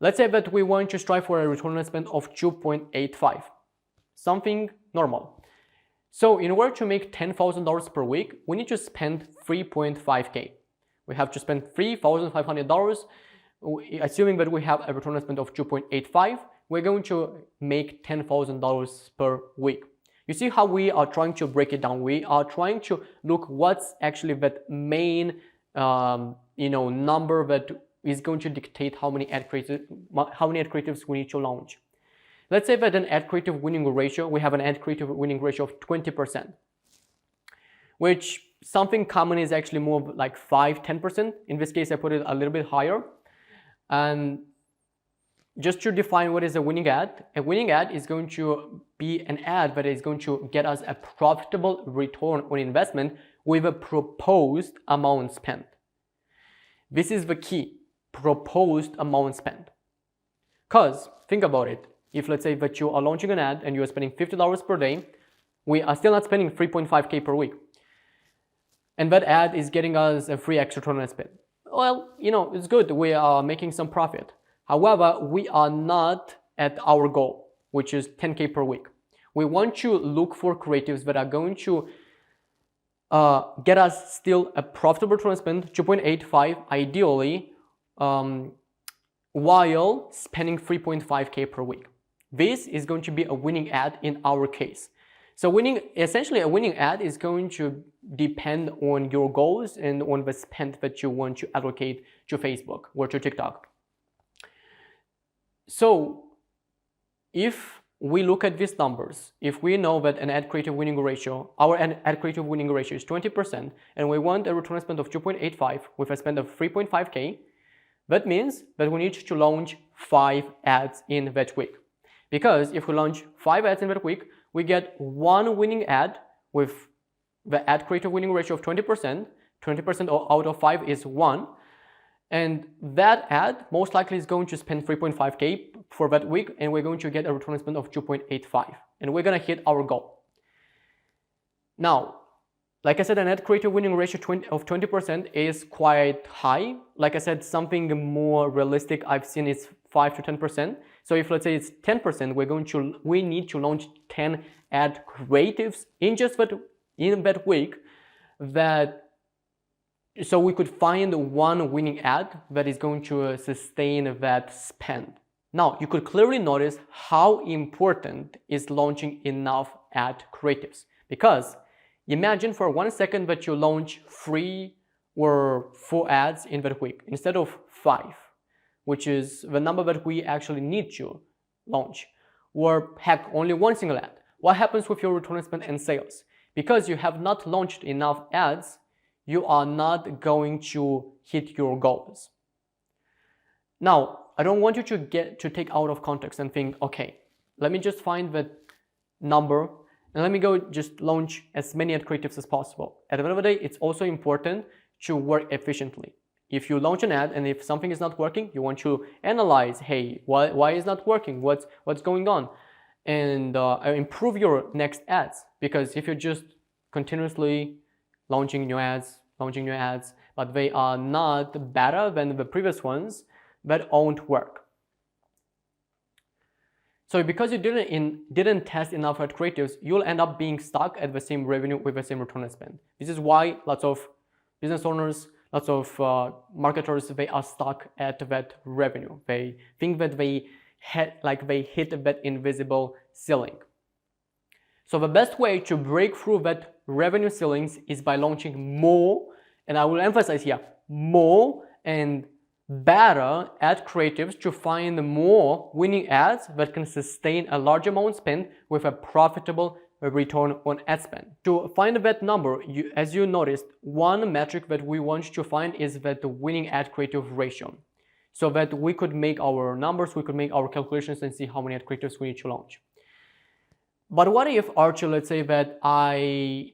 S1: Let's say that we want to strive for a return on spend of 2.85, something normal. So in order to make $10,000 per week, we need to spend 3.5K. We have to spend $3,500. Assuming that we have a return on spend of 2.85, we're going to make $10,000 per week. You see how we are trying to break it down. We are trying to look what's actually that main number that is going to dictate how many ad creatives we need to launch. Let's say that an ad creative winning ratio, we have an ad creative winning ratio of 20%, which something common is actually more like 5-10%. In this case, I put it a little bit higher. And just to define what is a winning ad is going to be an ad that is going to get us a profitable return on investment with a proposed amount spent. This is the key, proposed amount spent. Because think about it, if let's say that you are launching an ad and you are spending $50 per day, we are still not spending 3.5K per week. And that ad is getting us a free extra return on spend. Well, it's good, we are making some profit. However, we are not at our goal, which is 10K per week. We want to look for creatives that are going to get us still a profitable return on spend, 2.85 ideally, while spending 3.5K per week. This is going to be a winning ad in our case. So essentially a winning ad is going to depend on your goals and on the spend that you want to allocate to Facebook or to TikTok. So if we look at these numbers, if we know that an ad creative winning ratio, our ad creative winning ratio is 20%, and we want a return on spend of 2.85 with a spend of 3.5K, that means that we need to launch 5 ads in that week. Because if we launch 5 ads in that week, we get one winning ad with the ad creative winning ratio of 20%. 20% out of 5 is 1. And that ad most likely is going to spend 3.5K for that week, and we're going to get a return on spend of 2.85. And we're going to hit our goal. Now, like I said, an ad creative winning ratio of 20% is quite high. Like I said, something more realistic I've seen is 5 to 10%. So if let's say it's 10%, we need to launch 10 ad creatives in that week, so we could find one winning ad that is going to sustain that spend. Now, you could clearly notice how important is launching enough ad creatives, because imagine for 1 second that you launch 3 or 4 ads in that week instead of 5, which is the number that we actually need to launch, or heck, only 1 single ad. What happens with your return on spend and sales? Because you have not launched enough ads, you are not going to hit your goals. Now, I don't want you to take out of context and think, okay, let me just find that number and let me go just launch as many ad creatives as possible. At the end of the day, it's also important to work efficiently. If you launch an ad and if something is not working, you want to analyze, hey, why is not working? What's going on? And improve your next ads. Because if you're just continuously launching new ads, but they are not better than the previous ones, that won't work. So because you didn't test enough ad creatives, you'll end up being stuck at the same revenue with the same return on spend. This is why lots of business owners, lots of marketers, they are stuck at that revenue. They think that they hit that invisible ceiling. So the best way to break through that revenue ceilings is by launching more, and I will emphasize here, more and better ad creatives to find more winning ads that can sustain a large amount spent with a profitable return on ad spend. To find that number, as you noticed, one metric that we want to find is that the winning ad creative ratio, so that we could make our numbers, we could make our calculations and see how many ad creatives we need to launch. But what if, Archie, let's say that I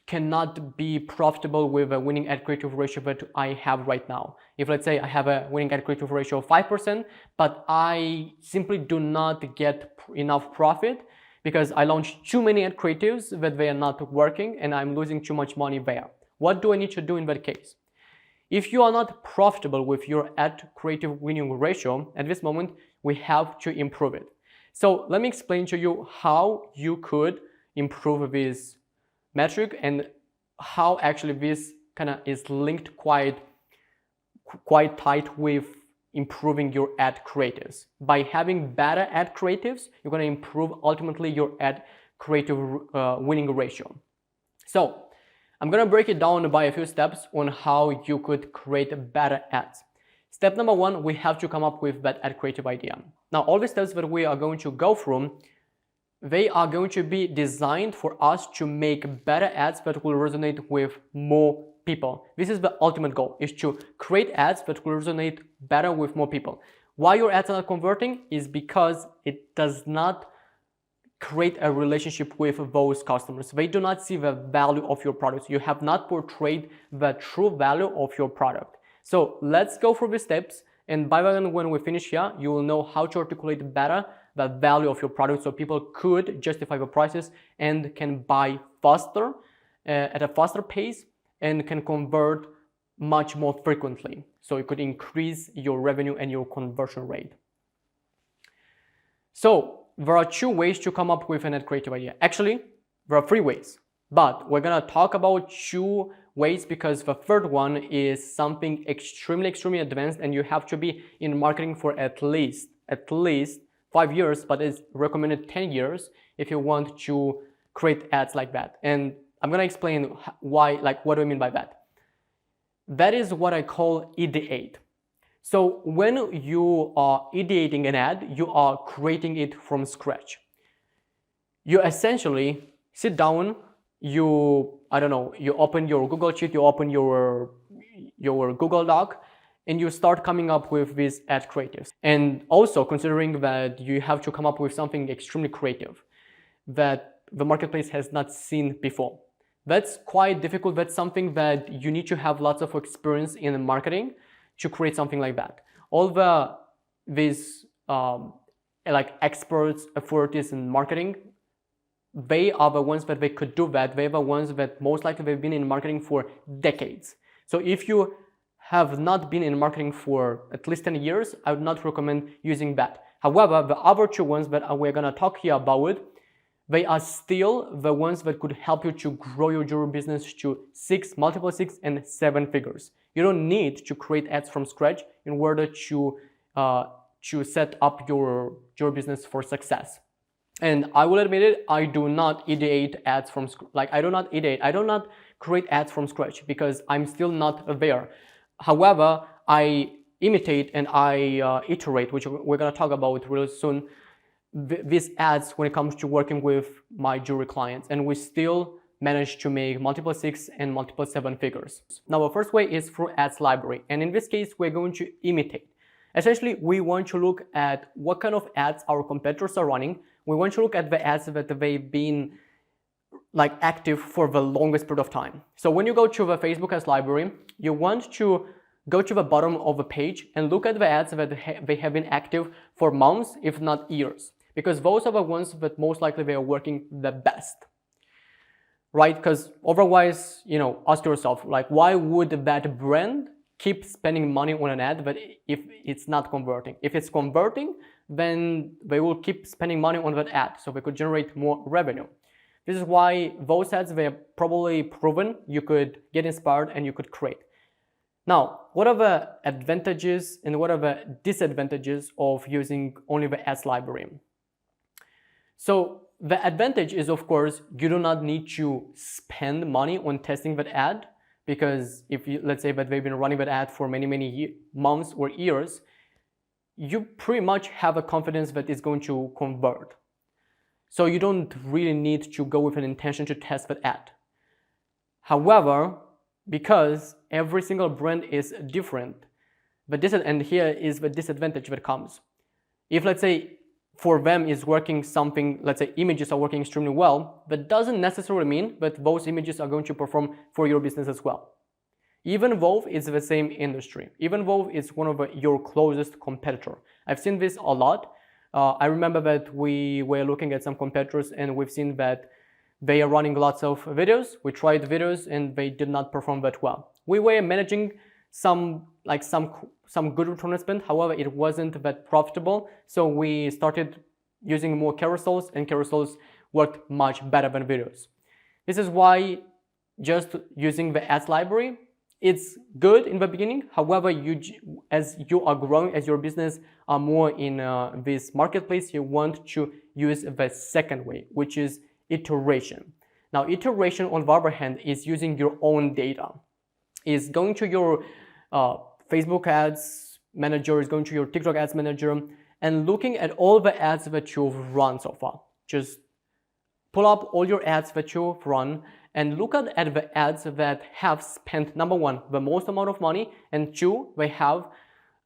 S1: cannot be profitable with a winning ad creative ratio that I have right now? If, let's say, I have a winning ad creative ratio of 5%, but I simply do not get enough profit because I launched too many ad creatives that they are not working and I'm losing too much money there. What do I need to do in that case? If you are not profitable with your ad creative winning ratio, at this moment, we have to improve it. So let me explain to you how you could improve this metric and how actually this kind of is linked quite tight with improving your ad creatives. By having better ad creatives, you're going to improve ultimately your ad creative winning ratio. So I'm going to break it down by a few steps on how you could create better ads. Step number 1, we have to come up with that ad creative idea. Now, all the steps that we are going to go through, they are going to be designed for us to make better ads that will resonate with more people. This is the ultimate goal, is to create ads that will resonate better with more people. Why your ads are not converting is because it does not create a relationship with those customers. They do not see the value of your products. You have not portrayed the true value of your product. So let's go through the steps, and by then when we finish here, you will know how to articulate better the value of your product so people could justify the prices and can buy faster, at a faster pace, and can convert much more frequently. So it could increase your revenue and your conversion rate. So there are 2 ways to come up with an ad creative idea. Actually, there are 3 ways, but we're gonna talk about 2 ways because the third one is something extremely advanced, and you have to be in marketing for at least 5 years, but it's recommended 10 years if you want to create ads like that. And I'm gonna explain why, what do I mean by that. That is what I call ideate. So when you are ideating an ad, you are creating it from scratch. You essentially sit down, you open your Google Sheet, you open your Google Doc, and you start coming up with these ad creatives. And also considering that you have to come up with something extremely creative that the marketplace has not seen before. That's quite difficult. That's something that you need to have lots of experience in marketing to create something like that. All these experts, authorities in marketing, they are the ones that they could do that. They're the ones that most likely they've been in marketing for decades. So if you have not been in marketing for at least 10 years, I would not recommend using that. However, the other 2 ones that we're gonna talk here about, they are still the ones that could help you to grow your jewelry business to multiple 6 and 7 figures. You don't need to create ads from scratch in order to to set up your business for success. And I will admit it, I do not ideate ads from I do not create ads from scratch because I'm still not there. However, I imitate and I iterate, which we're gonna talk about real soon, these ads when it comes to working with my jewelry clients, and we still manage to make multiple 6 and multiple 7 figures. Now, our first way is through ads library, and in this case, we're going to imitate. Essentially, we want to look at what kind of ads our competitors are running. We want to look at the ads that they've been active for the longest period of time. So when you go to the Facebook ads library, you want to go to the bottom of the page and look at the ads that they have been active for months, if not years, because those are the ones that most likely they are working the best, right? Because otherwise, ask yourself, why would that brand keep spending money on an ad but if it's not converting? If it's converting, then they will keep spending money on that ad so they could generate more revenue. This is why those ads, they are probably proven you could get inspired and you could create. Now, what are the advantages and what are the disadvantages of using only the ads library? So the advantage is, of course, you do not need to spend money on testing that ad, because if you, let's say that they've been running that ad for many months or years, you pretty much have a confidence that it's going to convert. So you don't really need to go with an intention to test that ad. However, because every single brand is different, and here is the disadvantage that comes. If, let's say, for them is working something, let's say images are working extremely well, that doesn't necessarily mean that those images are going to perform for your business as well. Even though it's the same industry, even though it's one of your closest competitor. I've seen this a lot. I remember that we were looking at some competitors and we've seen that they are running lots of videos. We tried videos and they did not perform that well. We were managing some good return on spend. However, it wasn't that profitable. So we started using more carousels, and carousels worked much better than videos. This is why just using the ads library, it's good in the beginning. However, as you are growing, as your business are more in this marketplace, you want to use the second way, which is iteration. Now, iteration on the other hand is using your own data. Is going to your Facebook ads manager, is going to your TikTok ads manager and looking at all the ads that you've run so far. Just pull up all your ads that you've run and look at the ads that have spent, number one, the most amount of money, and two, they have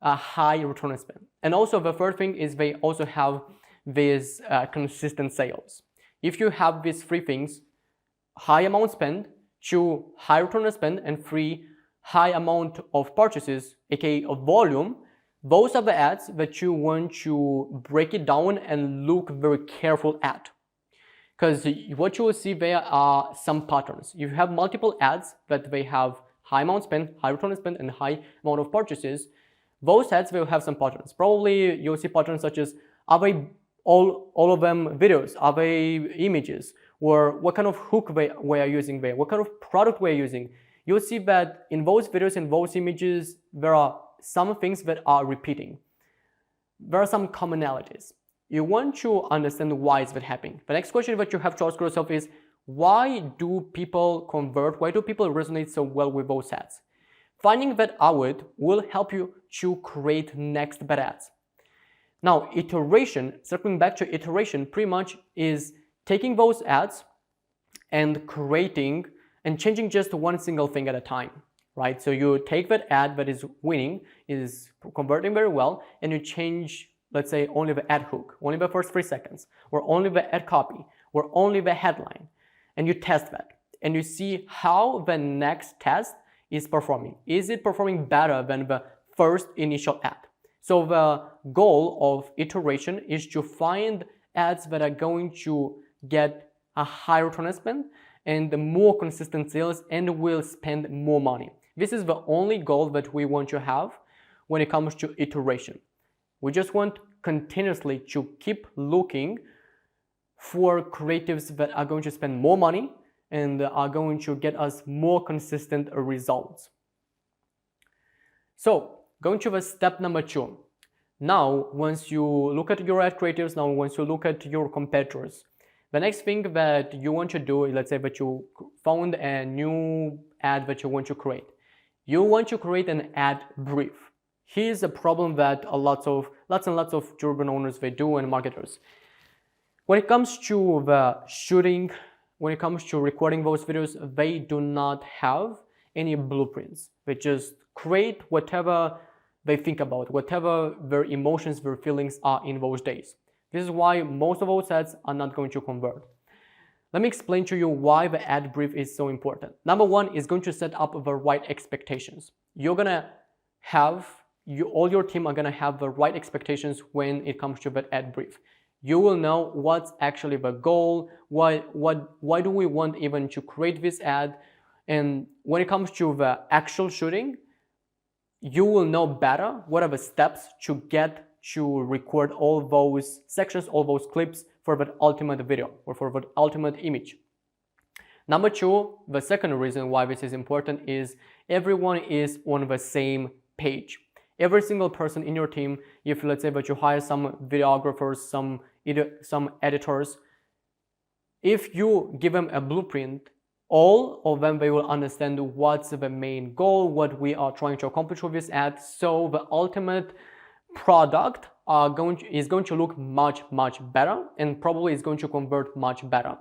S1: a high return on spend. And also the third thing is they also have these consistent sales. If you have these three things, high amount spend, two, high return on spend, and three, high amount of purchases, aka of volume, those are the ads that you want to break it down and look very careful at. Because what you will see there are some patterns. You have multiple ads that they have high amount spent, high return on spend, and high amount of purchases. Those ads will have some patterns. Probably you'll see patterns such as, are they all of them videos? Are they images? Or what kind of hook we are using there? What kind of product we are using? You'll see that in those videos, in those images, there are some things that are repeating. There are some commonalities. You want to understand why is that happening. The next question that you have to ask yourself is, why do people convert? Why do people resonate so well with those ads? Finding that out will help you to create next better ads. Now, iteration, circling back to iteration, pretty much is taking those ads and creating and changing just one single thing at a time, right? So you take that ad that is winning, is converting very well, and you change, let's say, only the ad hook, only the first 3 seconds, or only the ad copy, or only the headline, and you test that. And you see how the next test is performing. Is it performing better than the first initial ad? So the goal of iteration is to find ads that are going to get a high return on spend and more consistent sales and will spend more money. This is the only goal that we want to have when it comes to iteration. We just want continuously to keep looking for creatives that are going to spend more money and are going to get us more consistent results. So, going to the step number 2. Now, once you look at your ad creatives, now once you look at your competitors, the next thing that you want to do, let's say that you found a new ad that you want to create. You want to create an ad brief. Here's a problem that lots and lots of urban owners they do, and marketers. When it comes to the shooting, when it comes to recording those videos, they do not have any blueprints. They just create whatever they think about, whatever their emotions, their feelings are in those days. This is why most of those ads are not going to convert. Let me explain to you why the ad brief is so important. Number one is going to set up the right expectations. You're gonna have, all your team are gonna have the right expectations when it comes to that ad brief. You will know what's actually the goal, why do we want even to create this ad, and when it comes to the actual shooting, you will know better what are the steps to get to record all those sections, all those clips for that ultimate video or for that ultimate image. Number two, the second reason why this is important is everyone is on the same page. Every single person in your team, if let's say that you hire some videographers, some editors, if you give them a blueprint, all of them, they will understand what's the main goal, what we are trying to accomplish with this ad. So the ultimate product is going to look much better, and probably is going to convert much better.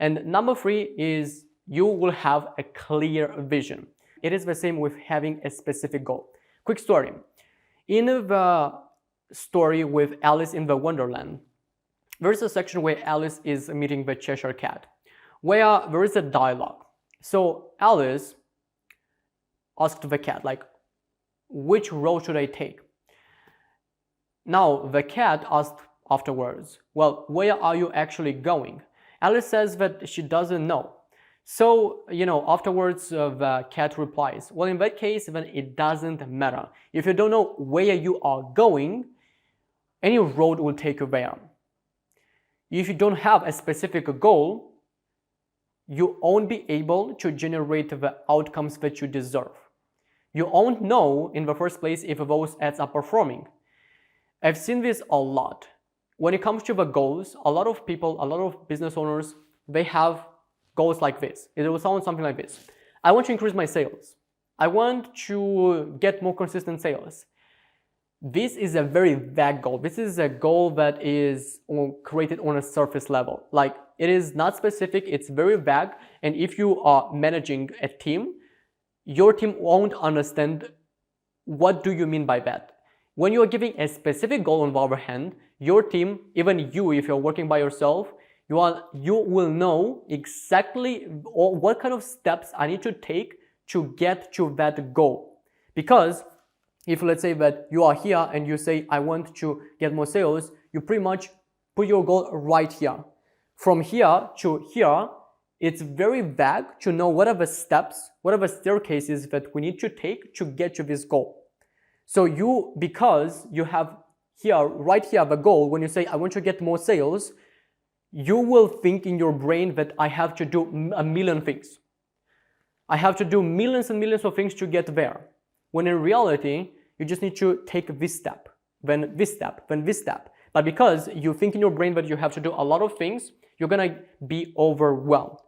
S1: And number three is you will have a clear vision. It is the same with having a specific goal. Quick story. In the story with Alice in the Wonderland, there is a section where Alice is meeting the Cheshire Cat, where there is a dialogue. So Alice asked the cat, like, which road should I take? Now the cat asked afterwards, well, where are you actually going? Alice says that she doesn't know. So, afterwards the cat replies, well, in that case, then it doesn't matter. If you don't know where you are going, any road will take you there. If you don't have a specific goal, you won't be able to generate the outcomes that you deserve. You won't know in the first place if those ads are performing. I've seen this a lot. When it comes to the goals, a lot of people, a lot of business owners, they have goals like this. It will sound something like this. I want to increase my sales. I want to get more consistent sales. This is a very vague goal. This is a goal that is created on a surface level. Like, it is not specific, it's very vague. And if you are managing a team, your team won't understand what do you mean by that. When you are giving a specific goal on the other hand, your team, even you, if you're working by yourself, you will know exactly what kind of steps I need to take to get to that goal. Because if let's say that you are here and you say, I want to get more sales, you pretty much put your goal right here. From here to here, it's very vague to know what are the steps, what are the staircases that we need to take to get to this goal. So because you have here, right here, the goal, when you say, I want to get more sales, you will think in your brain that I have to do a million things. I have to do millions and millions of things to get there. When in reality, you just need to take this step, then this step, then this step. But because you think in your brain that you have to do a lot of things, you're gonna be overwhelmed.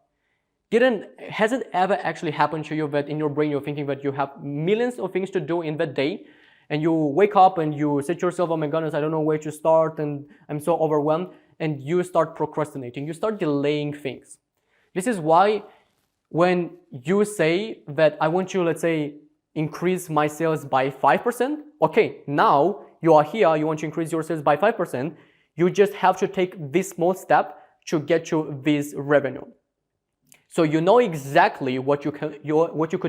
S1: Has it ever actually happened to you that in your brain you're thinking that you have millions of things to do in that day, and you wake up and you say to yourself, oh my goodness, I don't know where to start and I'm so overwhelmed, and you start procrastinating, you start delaying things. This is why when you say that I want to, let's say, increase my sales by 5%, okay, now you are here, you want to increase your sales by 5%, you just have to take this small step to get to this revenue. So you know exactly what you could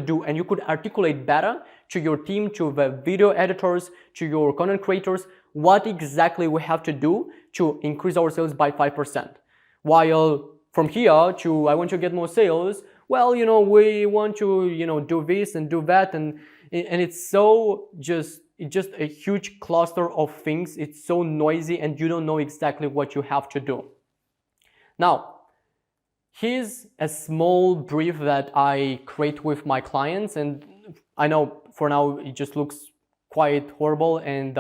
S1: do, and you could articulate better to your team, to the video editors, to your content creators, what exactly we have to do to increase our sales by 5%. While from here to I want to get more sales, well, we want to, do this and do that, and it's so just a huge cluster of things. It's so noisy, and you don't know exactly what you have to do. Now, here's a small brief that I create with my clients, and I know for now it just looks quite horrible, and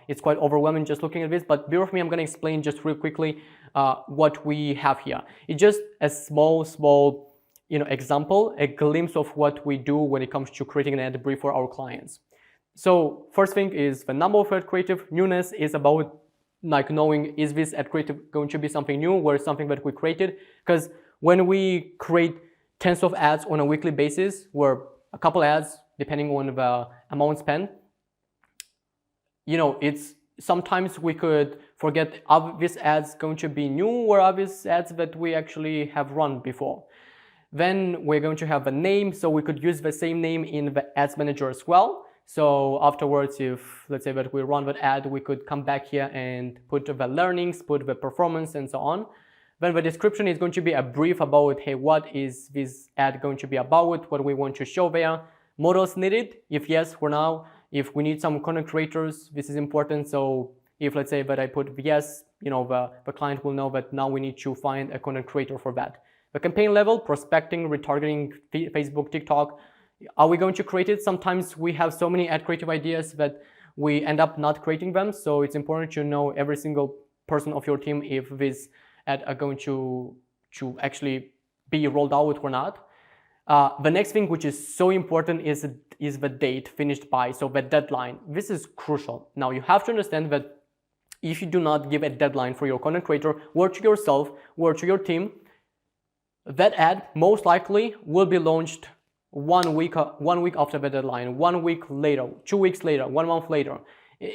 S1: it's quite overwhelming just looking at this. But bear with me, I'm going to explain just real quickly what we have here. It's just a small example, a glimpse of what we do when it comes to creating an ad brief for our clients. So first thing is the number of ad creative. Newness is about like knowing, is this ad creative going to be something new or something that we created? Because when we create tens of ads on a weekly basis, or a couple ads depending on the amount spent, it's sometimes we could forget, are these ads going to be new, or are these ads that we actually have run before? Then we're going to have a name, so we could use the same name in the ads manager as well. So afterwards, if let's say that we run that ad, we could come back here and put the learnings, put the performance, and so on. Then the description is going to be a brief about, hey, what is this ad going to be about, what we want to show there. Models needed, if yes, for now. If we need some content creators, this is important. So if let's say that I put yes, the client will know that now we need to find a content creator for that. The campaign level, prospecting, retargeting, Facebook, TikTok. Are we going to create it? Sometimes we have so many ad creative ideas that we end up not creating them. So it's important to know every single person of your team if this ad are going to actually be rolled out or not. The next thing, which is so important, is the date finished by, so the deadline. This is crucial. Now you have to understand that if you do not give a deadline for your content creator, or to yourself, or to your team, that ad most likely will be launched 1 week after the deadline, 1 week later, 2 weeks later, 1 month later.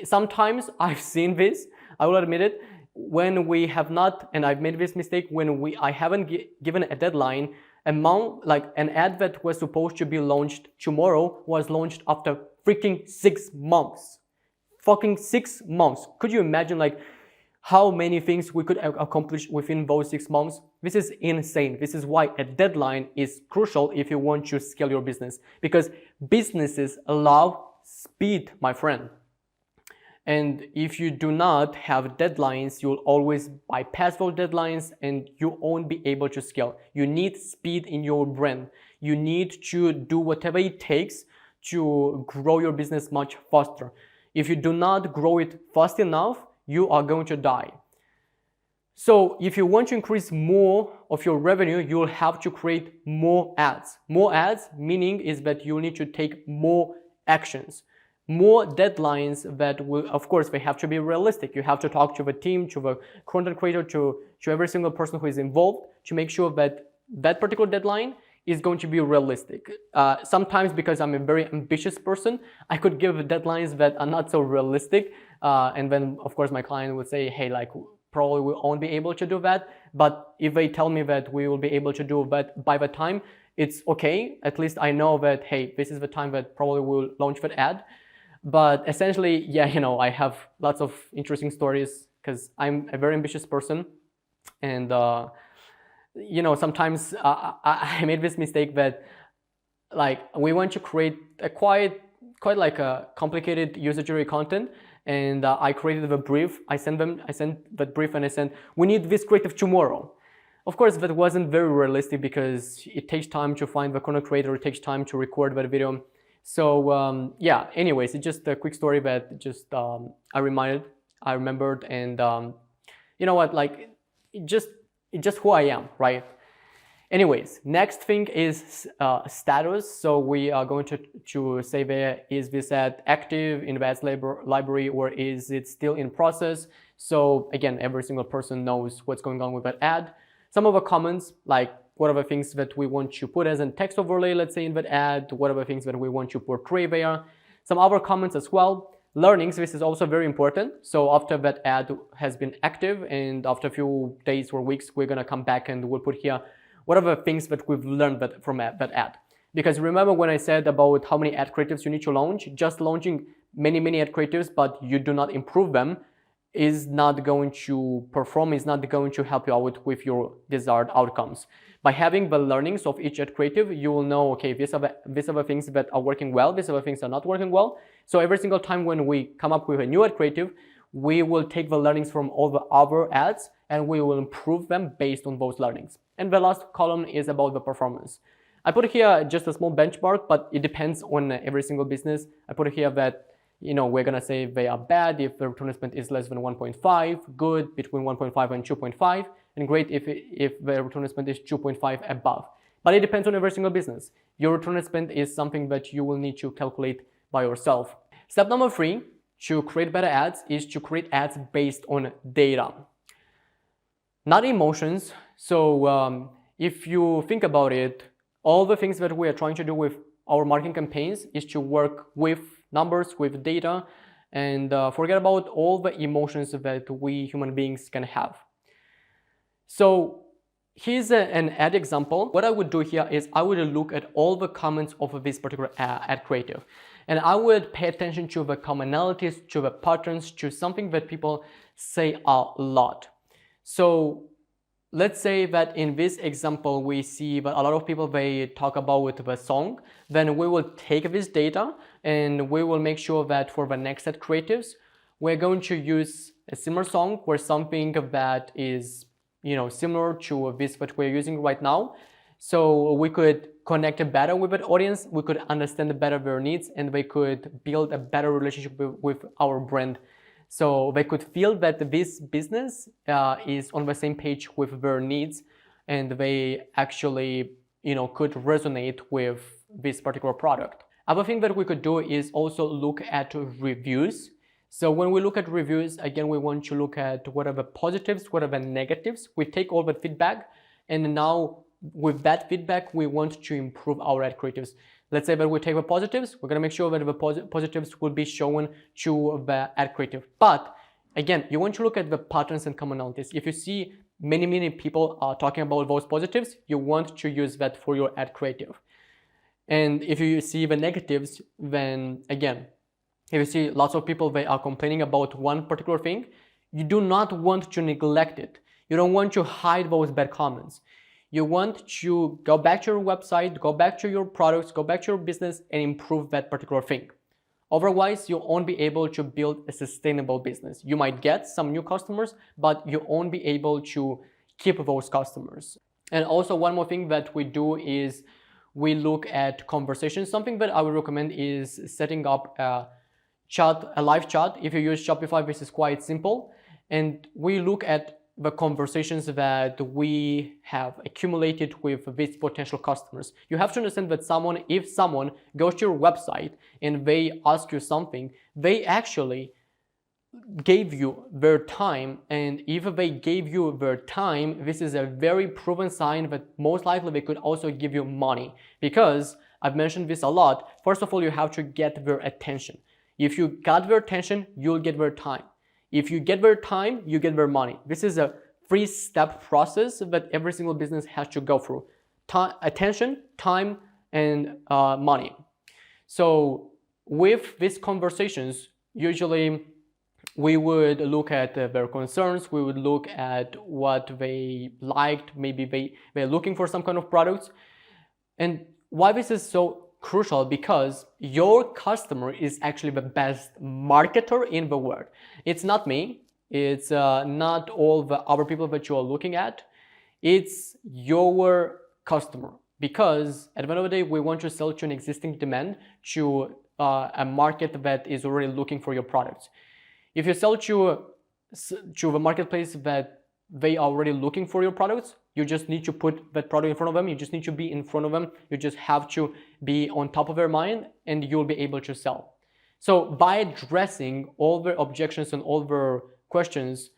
S1: Sometimes I've seen this, I will admit it, when we have not, and I've made this mistake, when I haven't given a deadline, like an ad that was supposed to be launched tomorrow was launched after freaking 6 months. Fucking 6 months. Could you imagine like how many things we could accomplish within those 6 months? This is insane. This is why a deadline is crucial if you want to scale your business, because businesses love speed, my friend. And if you do not have deadlines, you'll always bypass those deadlines and you won't be able to scale. You need speed in your brand. You need to do whatever it takes to grow your business much faster. If you do not grow it fast enough, you are going to die. So if you want to increase more of your revenue, you'll have to create more ads. More ads, meaning is that you need to take more actions. More deadlines that will, of course, they have to be realistic. You have to talk to the team, to the content creator, to every single person who is involved to make sure that that particular deadline is going to be realistic. Sometimes, because I'm a very ambitious person, I could give deadlines that are not so realistic. And then, of course, my client would say, hey, like, probably we won't be able to do that. But if they tell me that we will be able to do that by the time, it's okay. At least I know that, hey, this is the time that probably we'll launch that ad. But essentially, yeah, I have lots of interesting stories because I'm a very ambitious person. And, sometimes I made this mistake that, like, we want to create a quite like a complicated user-generated content. And I created the brief. I sent that brief and I said, we need this creative tomorrow. Of course, that wasn't very realistic because it takes time to find the content creator. It takes time to record that video. So yeah, anyways, it's just a quick story that just I remembered, and you know what, like it's just who I am, right? Anyways, next thing is status. So we are going to say there, is this ad active in the ads library or is it still in process? So again, every single person knows what's going on with that ad. Some of the comments, like what are the things that we want to put as a text overlay, let's say in that ad, what are the things that we want to portray there. Some other comments as well. Learnings, this is also very important. So after that ad has been active and after a few days or weeks, we're gonna come back and we'll put here what are the things that we've learned from that ad. Because remember when I said about how many ad creatives you need to launch, just launching many ad creatives, but you do not improve them, is not going to perform, is not going to help you out with your desired outcomes. By having the learnings of each ad creative, you will know, okay, these are the things that are working well, these are the things that are not working well. So every single time when we come up with a new ad creative, we will take the learnings from all the other ads and we will improve them based on those learnings. And the last column is about the performance. I put here just a small benchmark, but it depends on every single business. I put here that we're gonna say they are bad if the return on investment is less than 1.5, good between 1.5 and 2.5, and great if the return on investment is 2.5 above. But it depends on every single business. Your return on investment is something that you will need to calculate by yourself. Step number 3 to create better ads is to create ads based on data, not emotions. So if you think about it, all the things that we are trying to do with our marketing campaigns is to work with numbers, with data, and forget about all the emotions that we human beings can have. So here's an ad example. What I would do here is I would look at all the comments of this particular ad creative, and I would pay attention to the commonalities, to the patterns, to something that people say a lot. So let's say that in this example, we see that a lot of people, they talk about the song. Then we will take this data and we will make sure that for the next ad creatives, we're going to use a similar song or something that is, similar to this that we're using right now. So we could connect better with the audience, we could understand better their needs, and they could build a better relationship with our brand. So they could feel that this business is on the same page with their needs, and they actually, could resonate with this particular product. Other thing that we could do is also look at reviews. So when we look at reviews, again, we want to look at what are the positives, what are the negatives. We take all the feedback, and now with that feedback, we want to improve our ad creatives. Let's say that we take the positives, we're gonna make sure that the positives will be shown to the ad creative. But again, you want to look at the patterns and commonalities. If you see many people are talking about those positives, you want to use that for your ad creative. And if you see the negatives, then again, if you see lots of people, they are complaining about one particular thing, you do not want to neglect it. You don't want to hide those bad comments. You want to go back to your website, go back to your products, go back to your business and improve that particular thing. Otherwise, you won't be able to build a sustainable business. You might get some new customers, but you won't be able to keep those customers. And also one more thing that we do is we look at conversations. Something that I would recommend is setting up a live chat. If you use Shopify, this is quite simple. And we look at the conversations that we have accumulated with these potential customers. You have to understand that if someone goes to your website and they ask you something, they actually gave you their time. And if they gave you their time, this is a very proven sign that most likely they could also give you money, because I've mentioned this a lot. First of all, you have to get their attention. If you got their attention, you'll get their time. If you get their time, you get their money. This is a 3-step process that every single business has to go through. Attention, time, and money. So with these conversations, usually we would look at their concerns, we would look at what they liked, maybe they're looking for some kind of products. And why this is so crucial, because your customer is actually the best marketer in the world. It's not me, it's not all the other people that you are looking at, it's your customer. Because at the end of the day, we want to sell to an existing demand, to a market that is already looking for your products. If you sell to the marketplace that they are already looking for your products, you just need to put that product in front of them. You just need to be in front of them. You just have to be on top of their mind, and you'll be able to sell. So by addressing all their objections and all their questions,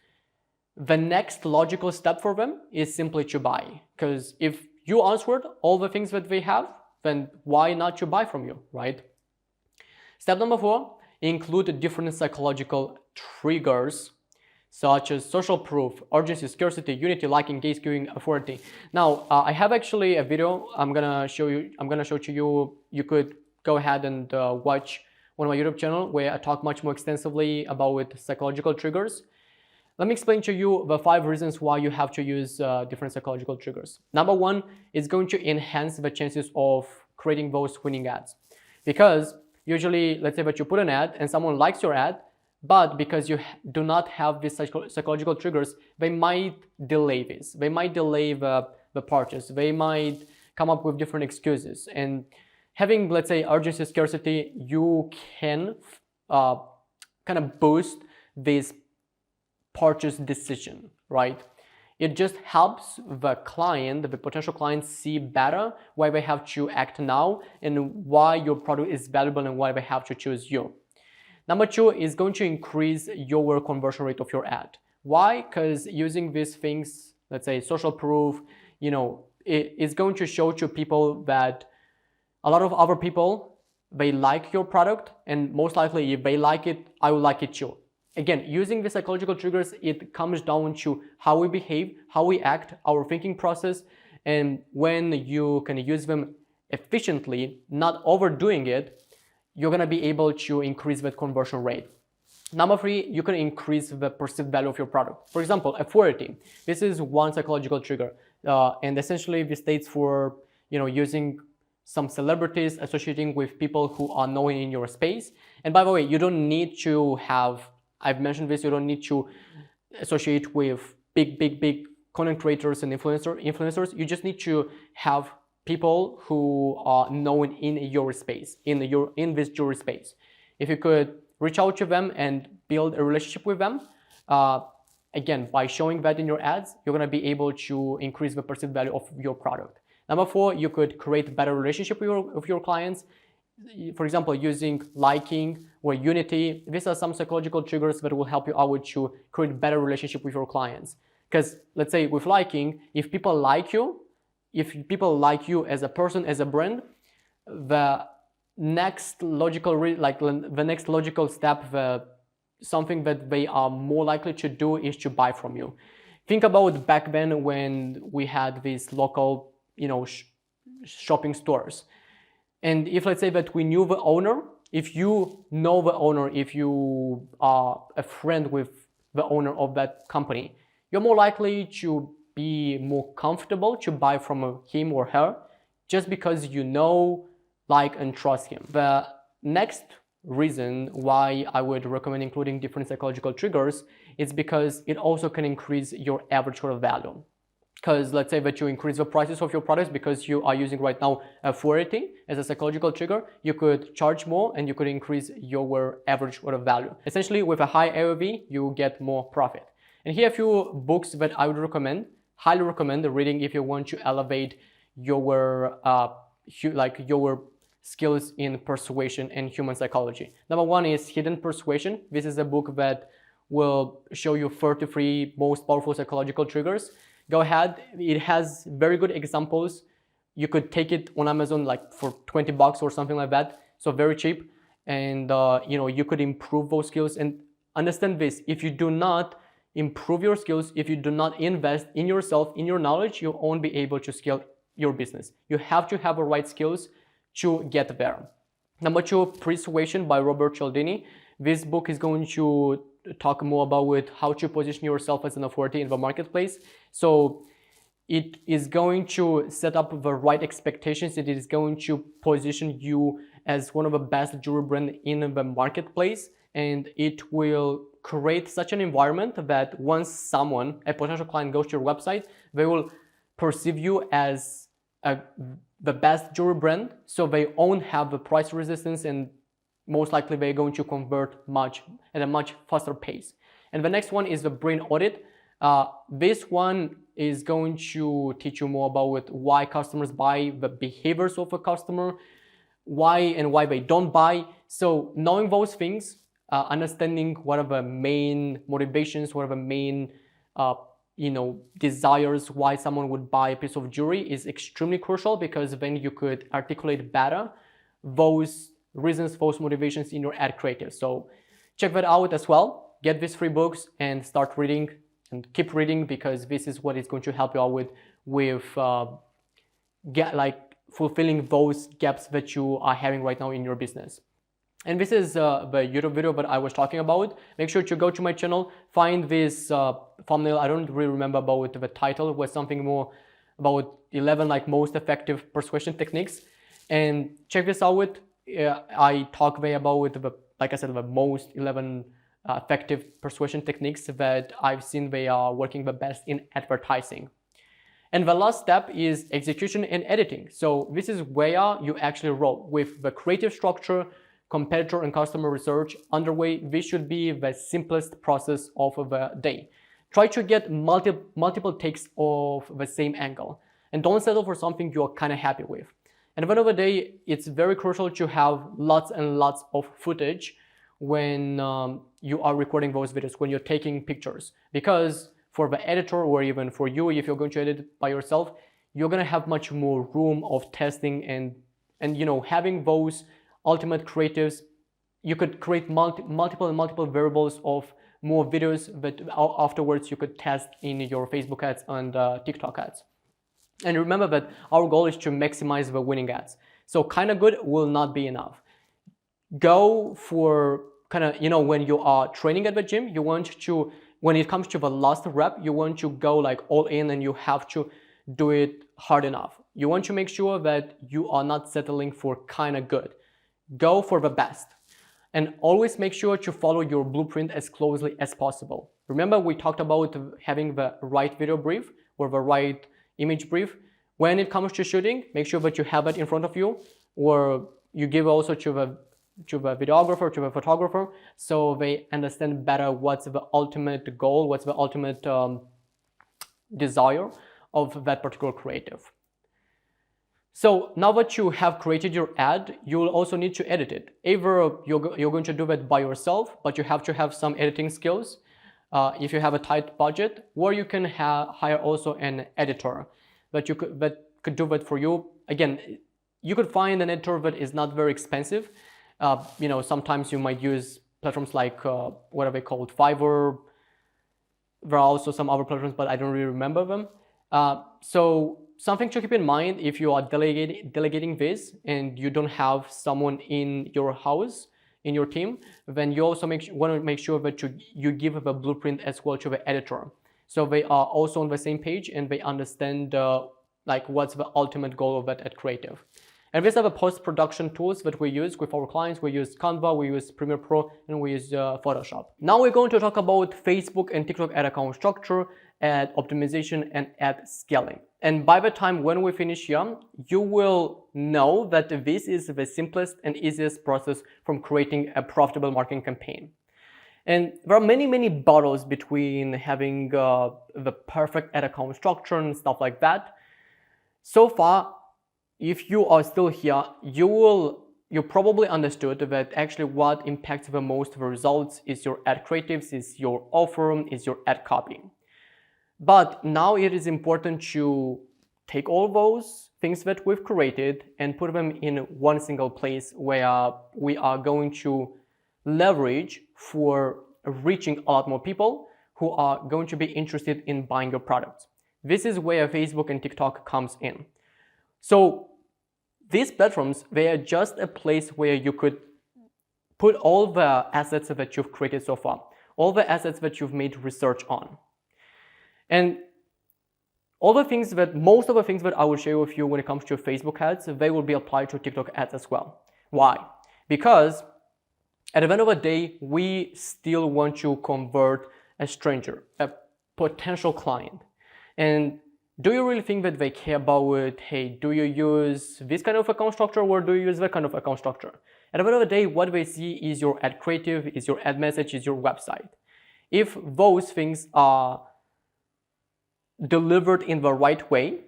S1: the next logical step for them is simply to buy. Because if you answered all the things that they have, then why not to buy from you, right? Step number 4, include different psychological triggers, such as social proof, urgency, scarcity, unity, like, engage, queuing, authority. Now, I have actually a video I'm gonna show to you. You could go ahead and watch on my YouTube channel where I talk much more extensively about psychological triggers. Let me explain to you the 5 reasons why you have to use different psychological triggers. Number 1 is going to enhance the chances of creating those winning ads. Because usually, let's say that you put an ad and someone likes your ad, but because you do not have these psychological triggers, they might delay this. They might delay the purchase. They might come up with different excuses. And having, let's say, urgency, scarcity, you can kind of boost this purchase decision, right? It just helps the client, the potential client, see better why they have to act now and why your product is valuable and why they have to choose you. Number two is going to increase your conversion rate of your ad. Why? Because using these things, let's say social proof, it's going to show to people that a lot of other people, they like your product, and most likely if they like it, I will like it too. Again, using the psychological triggers, it comes down to how we behave, how we act, our thinking process, and when you can use them efficiently, not overdoing it, you're gonna be able to increase that conversion rate. Number three, you can increase the perceived value of your product. For example, authority. This is one psychological trigger, and essentially this states for using some celebrities associating with people who are known in your space. And by the way, you don't need to have, I've mentioned this, you don't need to associate with big content creators and influencers. You just need to have people who are known in your space, in this jewelry space. If you could reach out to them and build a relationship with them, again, by showing that in your ads, you're gonna be able to increase the perceived value of your product. Number four, you could create better relationship with your clients. For example, using liking or unity. These are some psychological triggers that will help you out to create better relationship with your clients. Because let's say with liking, if people like you as a person, as a brand, the next logical step, something that they are more likely to do is to buy from you. Think about back then when we had these local, shopping stores. And if let's say that we knew the owner, if you know the owner, if you are a friend with the owner of that company, you're more likely to be more comfortable to buy from him or her just because you know, like, and trust him. The next reason why I would recommend including different psychological triggers is because it also can increase your average order value. Because let's say that you increase the prices of your products because you are using right now authority as a psychological trigger, you could charge more and you could increase your average order value. Essentially, with a high AOV, you get more profit. And here are a few books that I would recommend, highly recommend reading if you want to elevate your skills in persuasion and human psychology. Number one is Hidden Persuasion. This is a book that will show you 33 most powerful psychological triggers. Go ahead, it has very good examples. You could take it on Amazon like for $20 or something like that, so very cheap. And you could improve those skills. And understand this, if you do not improve your skills, if you do not invest in yourself, in your knowledge, you won't be able to scale your business. You have to have the right skills to get there. Number two, Persuasion by Robert Cialdini. This book is going to talk more about how to position yourself as an authority in the marketplace. So it is going to set up the right expectations. It is going to position you as one of the best jewelry brands in the marketplace. And it will create such an environment that once a potential client goes to your website, they will perceive you as the best jewelry brand. So they won't have the price resistance, and most likely they're going to convert at a much faster pace. And the next one is the Brain Audit. This one is going to teach you more about why customers buy, the behaviors of a customer, why they don't buy. So knowing those things, understanding what are the main motivations, what are the main desires why someone would buy a piece of jewelry is extremely crucial, because then you could articulate better those reasons, those motivations in your ad creative. So check that out as well. Get these 3 books and start reading, and keep reading, because this is what is going to help you out with fulfilling those gaps that you are having right now in your business. And this is the YouTube video that I was talking about. Make sure to go to my channel, find this thumbnail. I don't really remember about the title. It was something more about 11 most effective persuasion techniques. And check this out. I talk there about the most 11 effective persuasion techniques that I've seen they are working the best in advertising. And the last step is execution and editing. So this is where you actually roll with the creative structure, competitor and customer research underway, this should be the simplest process of the day. Try to get multiple takes of the same angle, and don't settle for something you're kind of happy with. And at the end of the day, it's very crucial to have lots and lots of footage when you are recording those videos, when you're taking pictures, because for the editor, or even for you, if you're going to edit it by yourself, you're going to have much more room of testing and having those ultimate creatives. You could create multiple variables of more videos that afterwards you could test in your Facebook ads and TikTok ads. And remember that our goal is to maximize the winning ads. So kind of good will not be enough. Go for kind of, when you are training at the gym, you want to, when it comes to the last rep, you want to go like all in, and you have to do it hard enough. You want to make sure that you are not settling for kind of good. Go for the best. And always make sure to follow your blueprint as closely as possible. Remember, we talked about having the right video brief or the right image brief. When it comes to shooting, make sure that you have it in front of you, or you give also to the videographer, to the photographer, so they understand better what's the ultimate goal, what's the ultimate desire of that particular creative. So now that you have created your ad, you'll also need to edit it. Either you're going to do that by yourself, but you have to have some editing skills if you have a tight budget, or you can hire also an editor that could do that for you. Again, you could find an editor that is not very expensive. Sometimes you might use platforms like what are they called, Fiverr. There are also some other platforms, but I don't really remember them. So something to keep in mind if you are delegating this and you don't have someone in your house, in your team, then you also want to make sure that you give the blueprint as well to the editor, so they are also on the same page and they understand what's the ultimate goal of that ad creative. And these are the post-production tools that we use with our clients. We use Canva, we use Premiere Pro, and we use Photoshop. Now we're going to talk about Facebook and TikTok ad account structure, ad optimization, and ad scaling. And by the time when we finish here, you will know that this is the simplest and easiest process from creating a profitable marketing campaign. And there are many battles between having the perfect ad account structure and stuff like that. So far, if you are still here, you probably understood that actually what impacts the most the results is your ad creatives, is your offer, is your ad copy. But now it is important to take all those things that we've created and put them in one single place where we are going to leverage for reaching a lot more people who are going to be interested in buying your products. This is where Facebook and TikTok comes in. So these platforms, they are just a place where you could put all the assets that you've created so far, all the assets that you've made research on. And most of the things that I will share with you when it comes to Facebook ads, they will be applied to TikTok ads as well. Why? Because at the end of the day, we still want to convert a stranger, a potential client. And do you really think that they care about, hey, do you use this kind of account structure or do you use that kind of account structure? At the end of the day, what they see is your ad creative, is your ad message, is your website. If those things are delivered in the right way,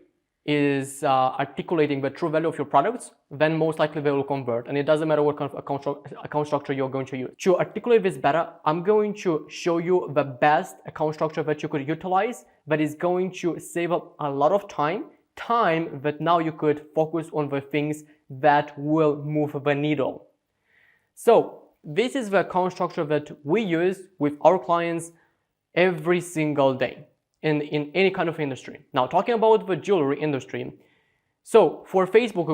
S1: is articulating the true value of your products, then most likely they will convert. And it doesn't matter what kind of account structure you're going to use. To articulate this better, I'm going to show you the best account structure that you could utilize that is going to save up a lot of time that now you could focus on the things that will move the needle. So this is the account structure that we use with our clients every single day. In any kind of industry. Now, talking about the jewelry industry, so for Facebook,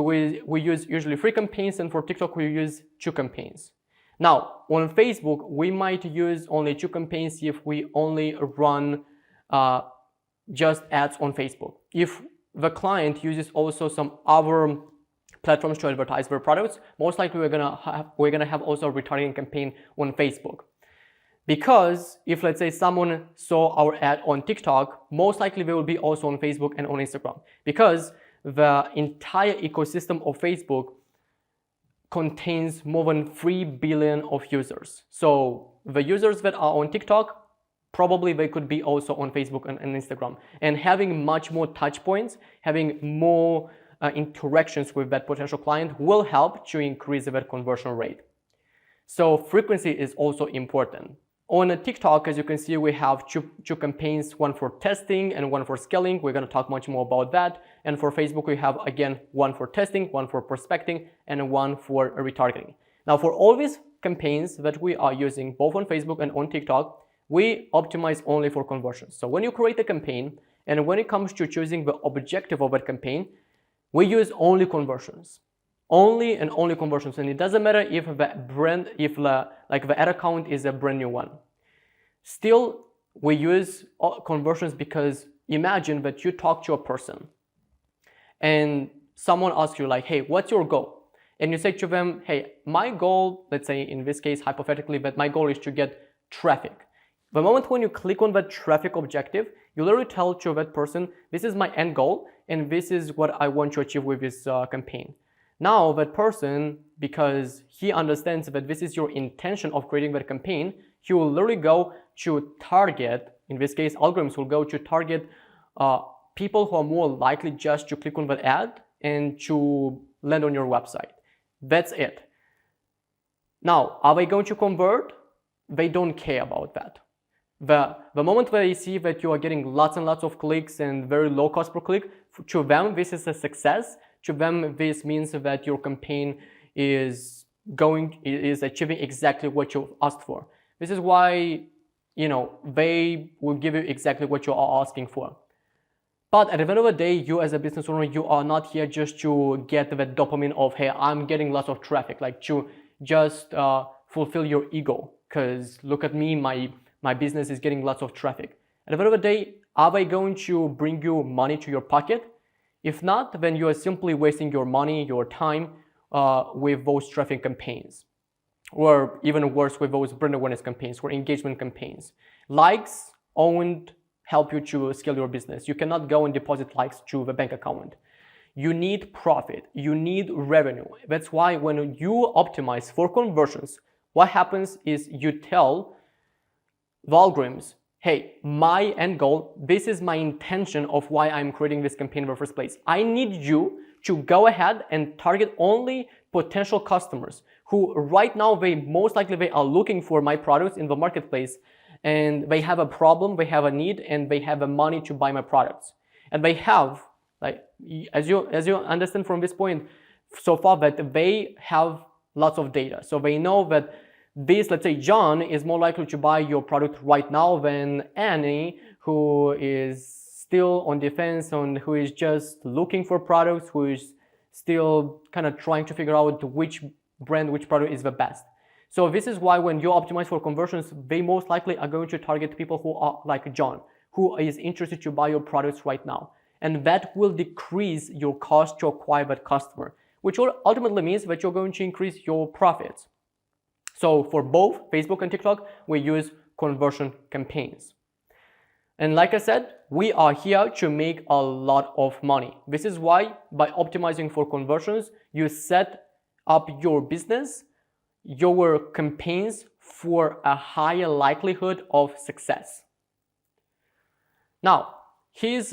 S1: we use usually 3 campaigns, and for TikTok, we use 2 campaigns. Now, on Facebook, we might use only 2 campaigns if we only run just ads on Facebook. If the client uses also some other platforms to advertise their products, most likely we're gonna have also a retargeting campaign on Facebook. Because if, let's say, someone saw our ad on TikTok, most likely they will be also on Facebook and on Instagram. Because the entire ecosystem of Facebook contains more than 3 billion of users. So the users that are on TikTok, probably they could be also on Facebook and Instagram. And having much more touch points, having more interactions with that potential client will help to increase their conversion rate. So frequency is also important. On a TikTok, as you can see, we have two campaigns, one for testing and one for scaling. We're going to talk much more about that. And for Facebook, we have, again, one for testing, one for prospecting, and one for retargeting. Now, for all these campaigns that we are using, both on Facebook and on TikTok, we optimize only for conversions. So when you create a campaign, and when it comes to choosing the objective of that campaign, we use only conversions. Only and only conversions. And it doesn't matter if the ad account is a brand new one. Still, we use conversions because imagine that you talk to a person and someone asks you like, hey, what's your goal? And you say to them, hey, my goal, let's say in this case, hypothetically, that my goal is to get traffic. The moment when you click on that traffic objective, you literally tell to that person, this is my end goal, and this is what I want to achieve with this campaign. Now that person, because he understands that this is your intention of creating that campaign, he will literally go to target, in this case, algorithms will go to target people who are more likely just to click on that ad and to land on your website. That's it. Now, are they going to convert? They don't care about that. The moment they see that you are getting lots and lots of clicks and very low cost per click, to them this is a success. To them this means that your campaign is achieving exactly what you asked for. This is why, they will give you exactly what you are asking for. But at the end of the day, you as a business owner, you are not here just to get the dopamine of, hey, I'm getting lots of traffic, like to just fulfill your ego. Because look at me, my business is getting lots of traffic. At the end of the day, are they going to bring you money to your pocket? If not, then you are simply wasting your money, your time with those traffic campaigns. Or even worse, with those brand awareness campaigns or engagement campaigns. Likes won't help you to scale your business. You cannot go and deposit likes to the bank account. You need profit. You need revenue. That's why when you optimize for conversions, what happens is you tell the algorithms, hey, my end goal, this is my intention of why I'm creating this campaign in the first place. I need you to go ahead and target only potential customers who right now most likely they are looking for my products in the marketplace, and they have a problem, they have a need, and they have the money to buy my products. And they have, like, as you understand from this point so far, that they have lots of data. So they know that this, let's say John, is more likely to buy your product right now than Annie, who is still on defense and who is just looking for products, who is still kind of trying to figure out which brand, which product is the best. So this is why when you optimize for conversions, they most likely are going to target people who are like John, who is interested to buy your products right now. And that will decrease your cost to acquire that customer, which ultimately means that you're going to increase your profits. So for both Facebook and TikTok, we use conversion campaigns. And like I said, we are here to make a lot of money. This is why by optimizing for conversions, you set up your business, your campaigns for a higher likelihood of success. Now, here's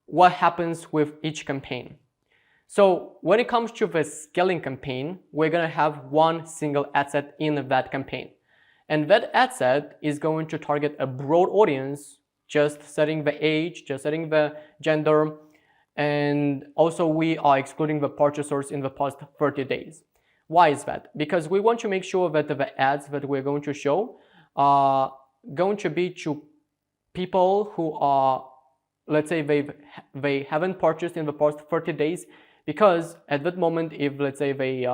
S1: what happens with each campaign. So when it comes to the scaling campaign, we're going to have one single ad set in that campaign. And that ad set is going to target a broad audience, just setting the age, just setting the gender, and also we are excluding the purchasers in the past 30 days. Why is that? Because we want to make sure that the ads that we're going to show are going to be to people who are, let's say they haven't purchased in the past 30 days, because at that moment, if let's say they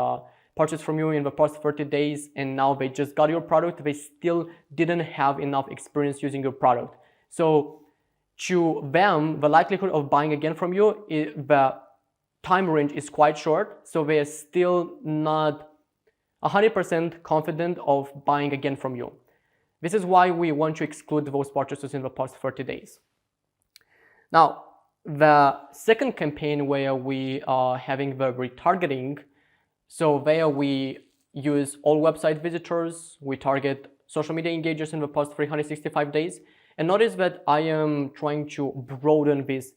S1: purchased from you in the past 30 days and now they just got your product, they still didn't have enough experience using your product. So to them, the likelihood of buying again from you, the time range is quite short, so they are still not 100% confident of buying again from you. This is why we want to exclude those purchases in the past 30 days. Now, the second campaign where we are having the retargeting So there we use all website visitors, we target social media engagers in the past 365 days. And notice that I am trying to broaden this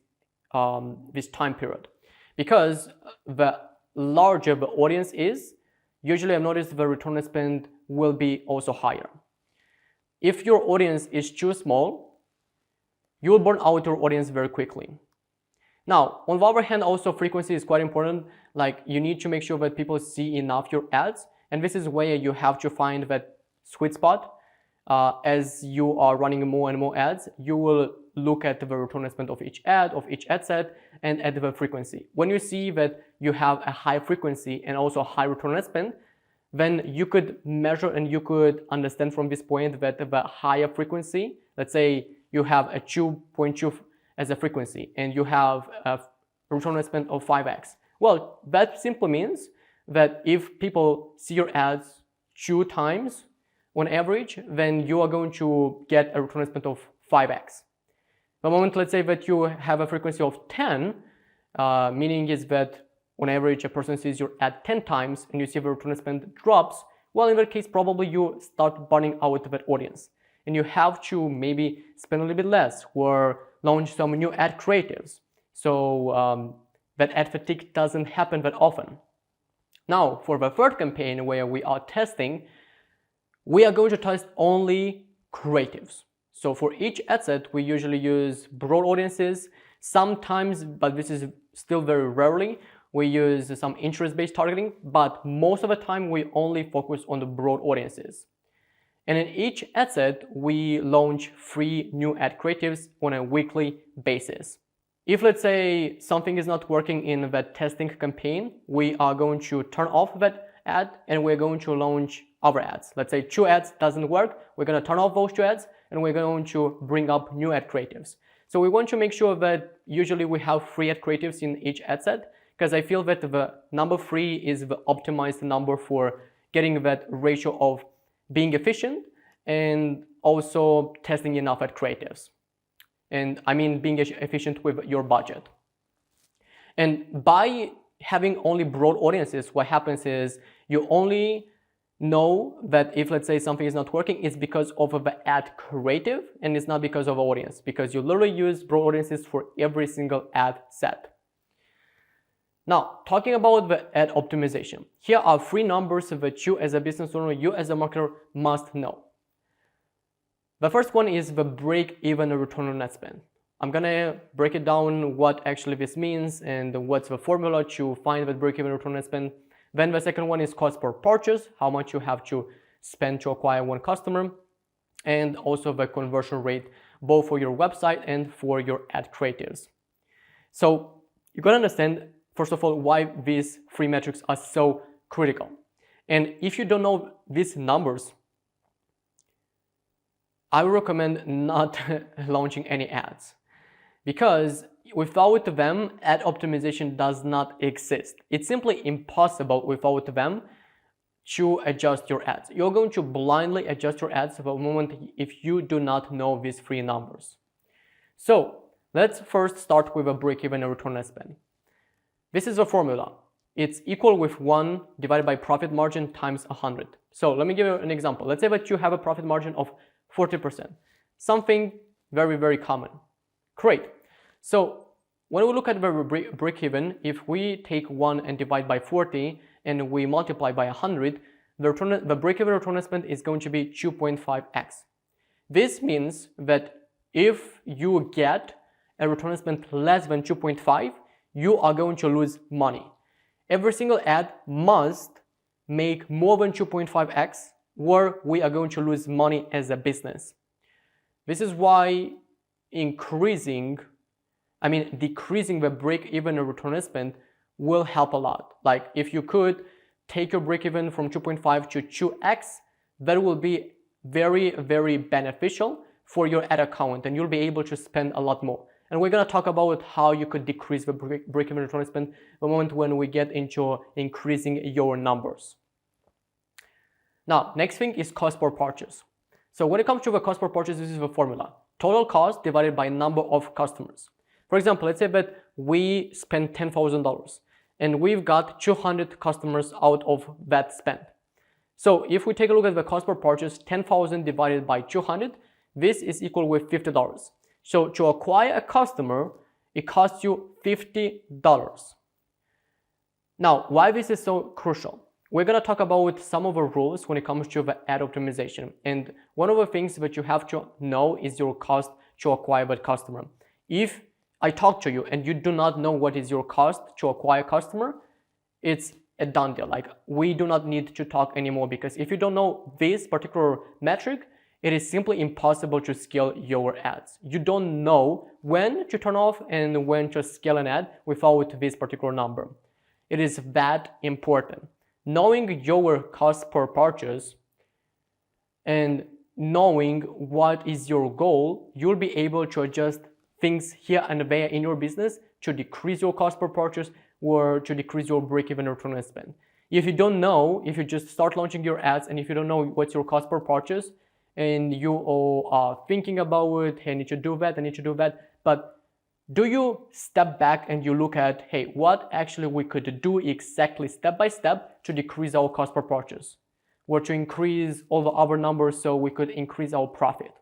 S1: time period, because the larger the audience is, usually I've noticed the return on spend will be also higher. If your audience is too small, you will burn out your audience very quickly. Now, on the other hand, also frequency is quite important. Like, you need to make sure that people see enough your ads, and this is where you have to find that sweet spot. As you are running more and more ads, you will look at the return on spend of each ad set, and at the frequency. When you see that you have a high frequency and also a high return on spend, then you could measure and you could understand from this point that the higher frequency, let's say you have a 2.2 as a frequency and you have a return on spend of 5x. Well, that simply means that if people see your ads 2 times on average, then you are going to get a return on spend of 5x. The moment, let's say that you have a frequency of 10, meaning is that on average a person sees your ad 10 times and you see the return on spend drops, well, in that case probably you start burning out that audience. And you have to maybe spend a little bit less or launch some new ad creatives. So that ad fatigue doesn't happen that often. Now, for the third campaign where we are testing, we are going to test only creatives. So for each ad set, we usually use broad audiences. Sometimes, but this is still very rarely, we use some interest-based targeting, but most of the time we only focus on the broad audiences. And in each ad set, we launch 3 new ad creatives on a weekly basis. If, let's say, something is not working in that testing campaign, we are going to turn off that ad and we're going to launch other ads. Let's say 2 ads doesn't work, we're going to turn off those 2 ads and we're going to bring up new ad creatives. So we want to make sure that usually we have 3 ad creatives in each ad set, because I feel that the number 3 is the optimized number for getting that ratio of being efficient and also testing enough ad creatives. And I mean being efficient with your budget. And by having only broad audiences, what happens is you only know that if, let's say, something is not working, it's because of the ad creative and it's not because of audience, because you literally use broad audiences for every single ad set. Now, talking about the ad optimization, here are 3 numbers that you as a business owner, you as a marketer must know. The first one is the break-even return on ad spend. I'm gonna break it down what actually this means and what's the formula to find the break-even return on ad spend. Then the second one is cost per purchase, how much you have to spend to acquire 1 customer, and also the conversion rate, both for your website and for your ad creatives. So you gotta understand, first of all, why these 3 metrics are so critical. And if you don't know these numbers, I would recommend not launching any ads, because without them, ad optimization does not exist. It's simply impossible without them to adjust your ads. You're going to blindly adjust your ads at the moment if you do not know these 3 numbers. So let's first start with a break-even return on spend. This is a formula. It's equal with 1 divided by profit margin times 100. So let me give you an example. Let's say that you have a profit margin of 40%, something very, very common. Great. So when we look at the break-even, if we take 1 and divide by 40 and we multiply by 100, the break-even return on spend is going to be 2.5x. This means that if you get a return on spend less than 2.5, you are going to lose money. Every single ad must make more than 2.5x, or we are going to lose money as a business. This is why decreasing the break-even return on spend will help a lot. Like, if you could take your break-even from 2.5 to 2x, that will be very, very beneficial for your ad account, and you'll be able to spend a lot more. And we're going to talk about how you could decrease the break-even return on spend the moment when we get into increasing your numbers. Now, next thing is cost per purchase. So when it comes to the cost per purchase, this is the formula. Total cost divided by number of customers. For example, let's say that we spend $10,000 and we've got 200 customers out of that spend. So if we take a look at the cost per purchase, 10,000 divided by 200, this is equal with $50. So to acquire a customer, it costs you $50. Now, why this is so crucial? We're going to talk about some of the rules when it comes to the ad optimization. And one of the things that you have to know is your cost to acquire that customer. If I talk to you and you do not know what is your cost to acquire a customer, it's a done deal. Like, we do not need to talk anymore, because if you don't know this particular metric, it is simply impossible to scale your ads. You don't know when to turn off and when to scale an ad without this particular number. It is that important. Knowing your cost per purchase and knowing what is your goal, you'll be able to adjust things here and there in your business to decrease your cost per purchase or to decrease your break-even return on spend. If you don't know, if you just start launching your ads and if you don't know what's your cost per purchase and you are thinking about it, hey, I need to do that, but do you step back and you look at, hey, what actually we could do exactly step by step to decrease our cost per purchase or to increase all the other numbers so we could increase our profit?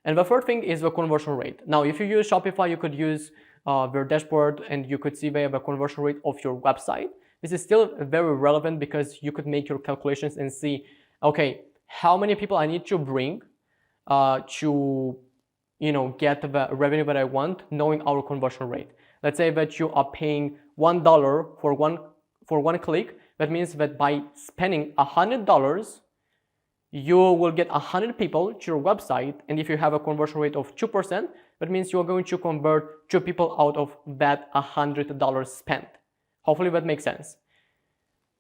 S1: And the third thing is the conversion rate. Now, if you use Shopify, you could use their dashboard and you could see there the conversion rate of your website. This is still very relevant because you could make your calculations and see, okay, how many people I need to bring to get the revenue that I want, knowing our conversion rate. Let's say that you are paying $1 for one click. That means that by spending $100, you will get 100 people to your website. And if you have a conversion rate of 2%, that means you're going to convert 2 people out of that $100 spent. Hopefully that makes sense.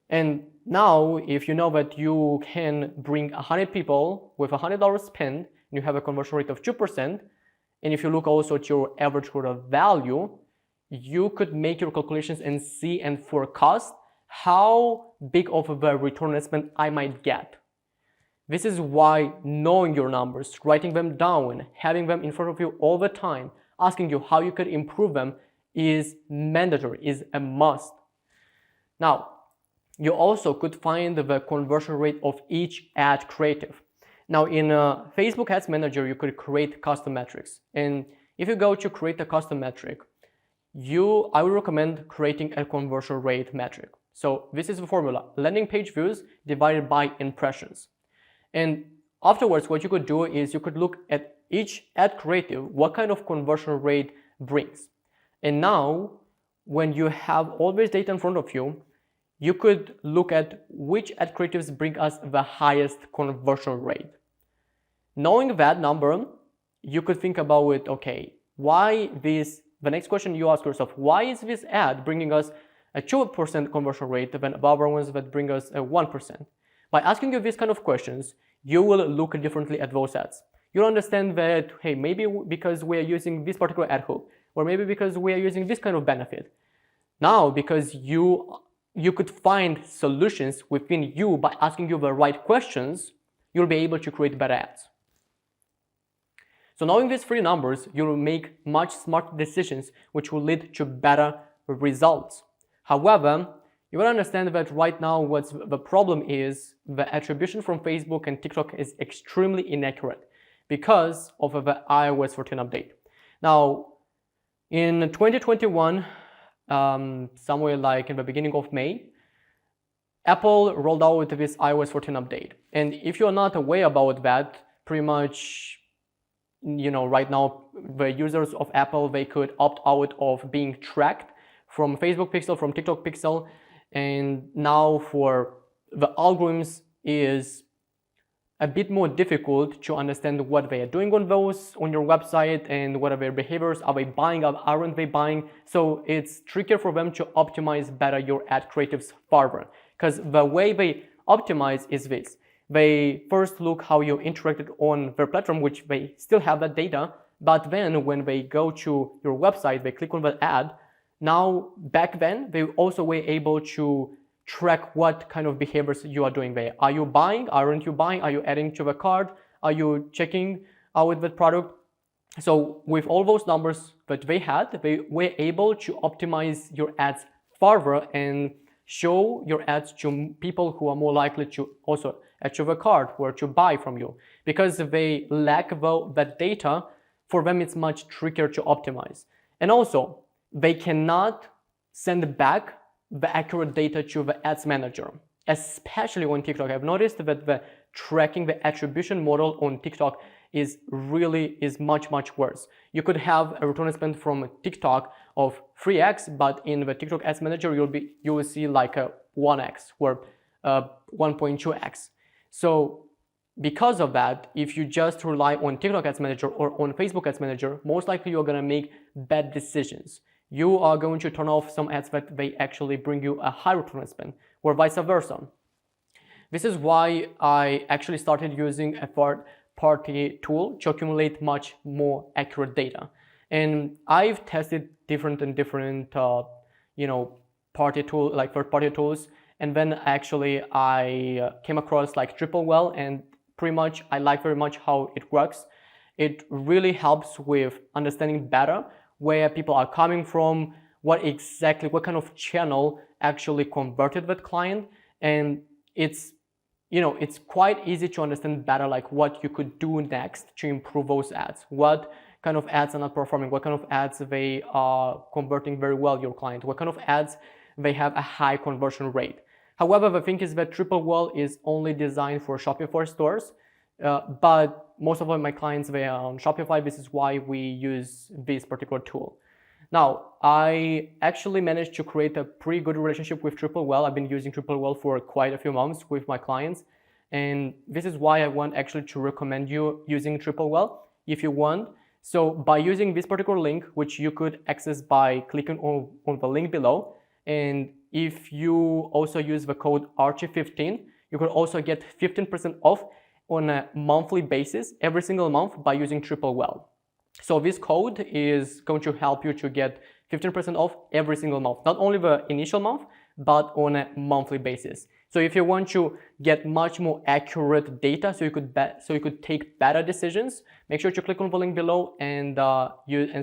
S1: And now, if you know that you can bring 100 people with $100 spent, and you have a conversion rate of 2%, and if you look also at your average order value, you could make your calculations and see and forecast how big of a return on investment I might get. This is why knowing your numbers, writing them down, having them in front of you all the time, asking you how you could improve them is mandatory, is a must. Now, you also could find the conversion rate of each ad creative. Now, in Facebook Ads Manager, you could create custom metrics. And if you go to create a custom metric, I would recommend creating a conversion rate metric. So this is the formula: landing page views divided by impressions. And afterwards, what you could do is you could look at each ad creative, what kind of conversion rate brings. And now, when you have all this data in front of you, you could look at which ad creatives bring us the highest conversion rate. Knowing that number, you could think about it, okay, the next question you ask yourself, why is this ad bringing us a 2% conversion rate than other ones that bring us a 1%? By asking you these kind of questions, you will look differently at those ads. You'll understand that, hey, maybe because we are using this particular ad hook, or maybe because we are using this kind of benefit. Now, because you could find solutions within you by asking you the right questions, you'll be able to create better ads. So knowing these three numbers, you'll make much smarter decisions, which will lead to better results. However, you will understand that right now what's the problem is the attribution from Facebook and TikTok is extremely inaccurate because of the iOS 14 update. Now, in 2021, somewhere like in the beginning of May, Apple rolled out this iOS 14 update. And if you're not aware about that, pretty much, right now, the users of Apple, they could opt out of being tracked from Facebook Pixel, from TikTok Pixel. And now for the algorithms is a bit more difficult to understand what they are doing on your website and what are their behaviors. Are they buying? Aren't they buying? So it's trickier for them to optimize better your ad creatives further. Because the way they optimize is this. They first look how you interacted on their platform, which they still have that data. But then when they go to your website, they click on that ad. Now, back then, they also were able to track what kind of behaviors you are doing there. Are you buying? Aren't you buying? Are you adding to the cart? Are you checking out the product? So with all those numbers that they had, they were able to optimize your ads further and show your ads to people who are more likely to also add to the cart or to buy from you. Because they lack that data, for them it's much trickier to optimize. And also, they cannot send back the accurate data to the ads manager, especially on TikTok. I've noticed that the tracking, the attribution model on TikTok is much worse. You could have a return on spend from TikTok of 3x, but in the TikTok ads manager you will see like a 1x or 1.2x. So because of that, if you just rely on TikTok ads manager or on Facebook ads manager, most likely you're gonna make bad decisions. You are going to turn off some ads that they actually bring you a high return on spend, or vice versa. This is why I actually started using a third-party tool to accumulate much more accurate data. And I've tested different third-party tools, and then actually I came across like Triple-Well, and pretty much I like very much how it works. It really helps with understanding better where people are coming from, what kind of channel actually converted that client, and it's quite easy to understand better like what you could do next to improve those ads, what kind of ads are not performing, what kind of ads they are converting very well your client, what kind of ads they have a high conversion rate. However, the thing is that Triple-Well is only designed for Shopify stores, but most of my clients, they are on Shopify. This is why we use this particular tool. Now, I actually managed to create a pretty good relationship with Triple-Well. I've been using Triple-Well for quite a few months with my clients, and this is why I want actually to recommend you using Triple-Well if you want. So by using this particular link, which you could access by clicking on the link below, and if you also use the code Archie15, you could also get 15% off on a monthly basis every single month by using Triple-Well. So this code is going to help you to get 15% off every single month, not only the initial month, but on a monthly basis. So if you want to get much more accurate data, so you could take better decisions, make sure to click on the link below and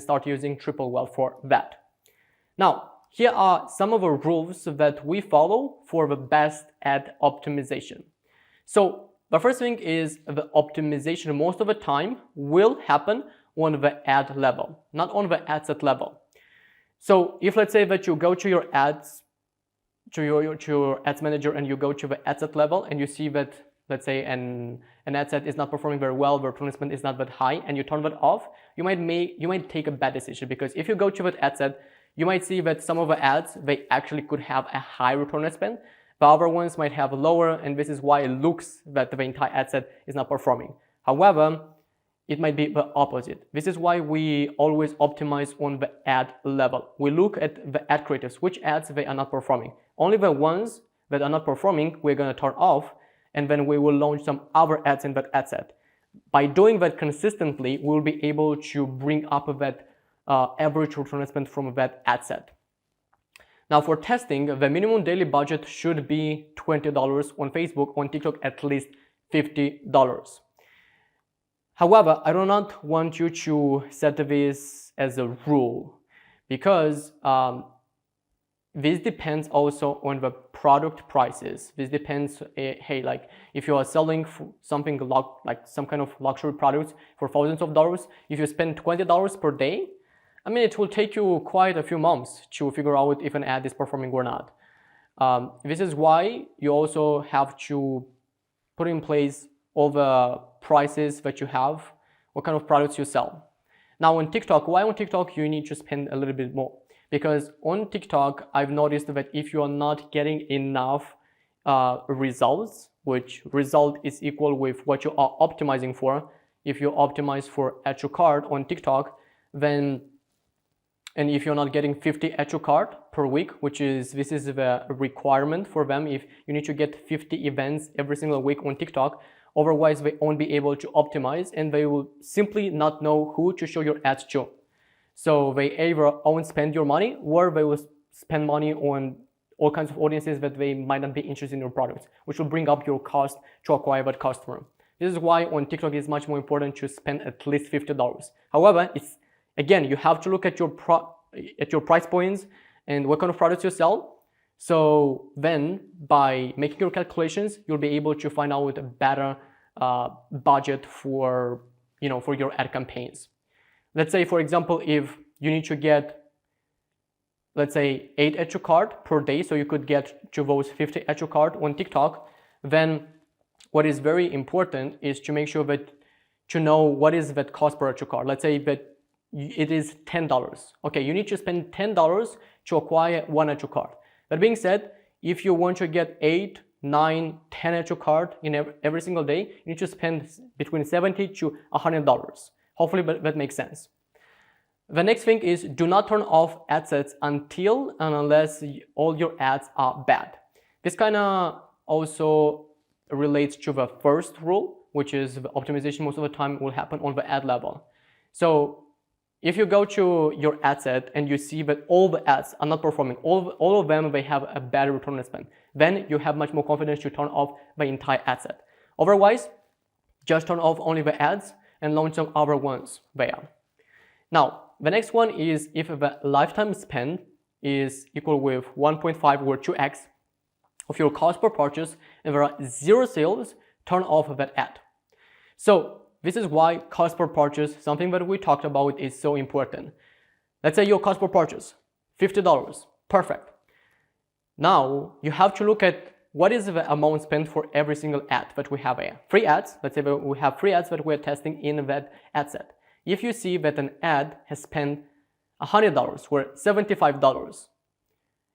S1: start using Triple-Well for that. Now, here are some of the rules that we follow for the best ad optimization. So the first thing is the optimization most of the time will happen on the ad level, not on the ad set level. So if let's say that you go to your ads, to your ads manager, and you go to the ad set level and you see that, let's say an ad set is not performing very well, the return on spend is not that high, and you turn that off, you might take a bad decision, because if you go to that ad set, you might see that some of the ads, they actually could have a high return on spend. The other ones might have lower, and this is why it looks that the entire ad set is not performing. However, it might be the opposite. This is why we always optimize on the ad level. We look at the ad creatives, which ads they are not performing. Only the ones that are not performing, we're gonna turn off, and then we will launch some other ads in that ad set. By doing that consistently, we'll be able to bring up that average return on spend from that ad set. Now for testing, the minimum daily budget should be $20 on Facebook, on TikTok at least $50. However, I do not want you to set this as a rule, because this depends also on the product prices. This depends, hey, like if you are selling something like some kind of luxury products for thousands of dollars, if you spend $20 per day, I mean, it will take you quite a few months to figure out if an ad is performing or not. This is why you also have to put in place all the prices that you have, what kind of products you sell. Now on TikTok, why on TikTok you need to spend a little bit more? Because on TikTok, I've noticed that if you are not getting enough results, which result is equal with what you are optimizing for, if you optimize for add to cart on TikTok, then, and if you're not getting 50 add to cart per week, this is the requirement for them, if you need to get 50 events every single week on TikTok, otherwise they won't be able to optimize, and they will simply not know who to show your ads to. So they either won't spend your money, or they will spend money on all kinds of audiences that they might not be interested in your products, which will bring up your cost to acquire that customer. This is why on TikTok it's much more important to spend at least $50. However, again, you have to look at your price points and what kind of products you sell. So then by making your calculations, you'll be able to find out a better budget for your ad campaigns. Let's say, for example, if you need to get, let's say, 8 add to cart per day, so you could get to those 50 add to cart on TikTok, then what is very important is to make sure that to know what is that cost per add to cart. Let's say that it is $10. Okay, you need to spend $10 to acquire one add to cart. That being said, if you want to get 8, 9, 10 add to cart in every single day, you need to spend between $70 to $100. Hopefully that makes sense. The next thing is, do not turn off ad sets until and unless all your ads are bad. This kind of also relates to the first rule, which is the optimization most of the time will happen on the ad level. So if you go to your ad set and you see that all the ads are not performing, all of them, they have a bad return on spend, then you have much more confidence to turn off the entire ad set. Otherwise, just turn off only the ads and launch some other ones there. Now, the next one is if the lifetime spend is equal with 1.5 or 2x of your cost per purchase and there are 0 sales, turn off that ad. So this is why cost per purchase, something that we talked about, is so important. Let's say your cost per purchase, $50, perfect. Now you have to look at what is the amount spent for every single ad that we have here. 3 ads, let's say we have 3 ads that we're testing in that ad set. If you see that an ad has spent $100 or $75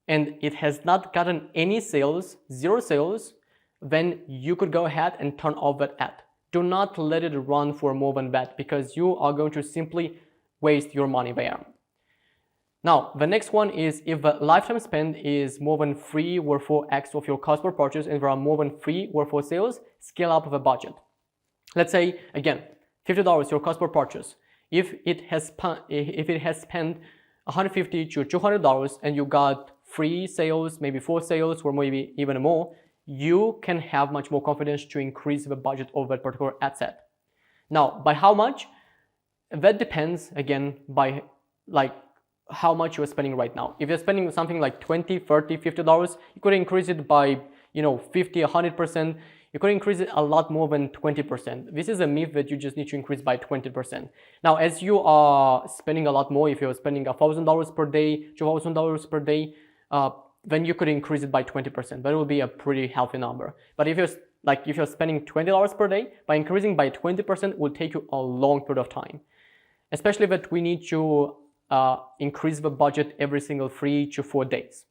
S1: and it has not gotten any sales, 0 sales, then you could go ahead and turn off that ad. Do not let it run for more than that, because you are going to simply waste your money there. Now, the next one is if the lifetime spend is more than 3 or 4x of your cost per purchase and there are more than 3 or 4 sales, scale up the budget. Let's say, again, $50 your cost per purchase. If it has spent $150 to $200 and you got 3 sales, maybe 4 sales, or maybe even more, you can have much more confidence to increase the budget of that particular ad set. Now, by how much? That depends, again, by how much you're spending right now. If you're spending something like $20, $30, $50, you could increase it by 50, 100%. You could increase it a lot more than 20%. This is a myth that you just need to increase by 20%. Now, as you are spending a lot more, if you're spending $1,000 per day, $2,000 per day, then you could increase it by 20%. That will be a pretty healthy number. But if you're spending $20 per day, by increasing by 20% will take you a long period of time. Especially that we need to increase the budget every single 3 to 4 days.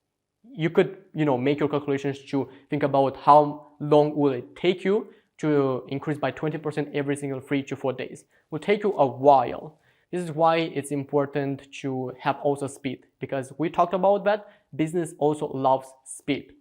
S1: You could, make your calculations to think about how long will it take you to increase by 20% every single 3 to 4 days. It will take you a while. This is why it's important to have also speed, because we talked about that. Business also loves speed.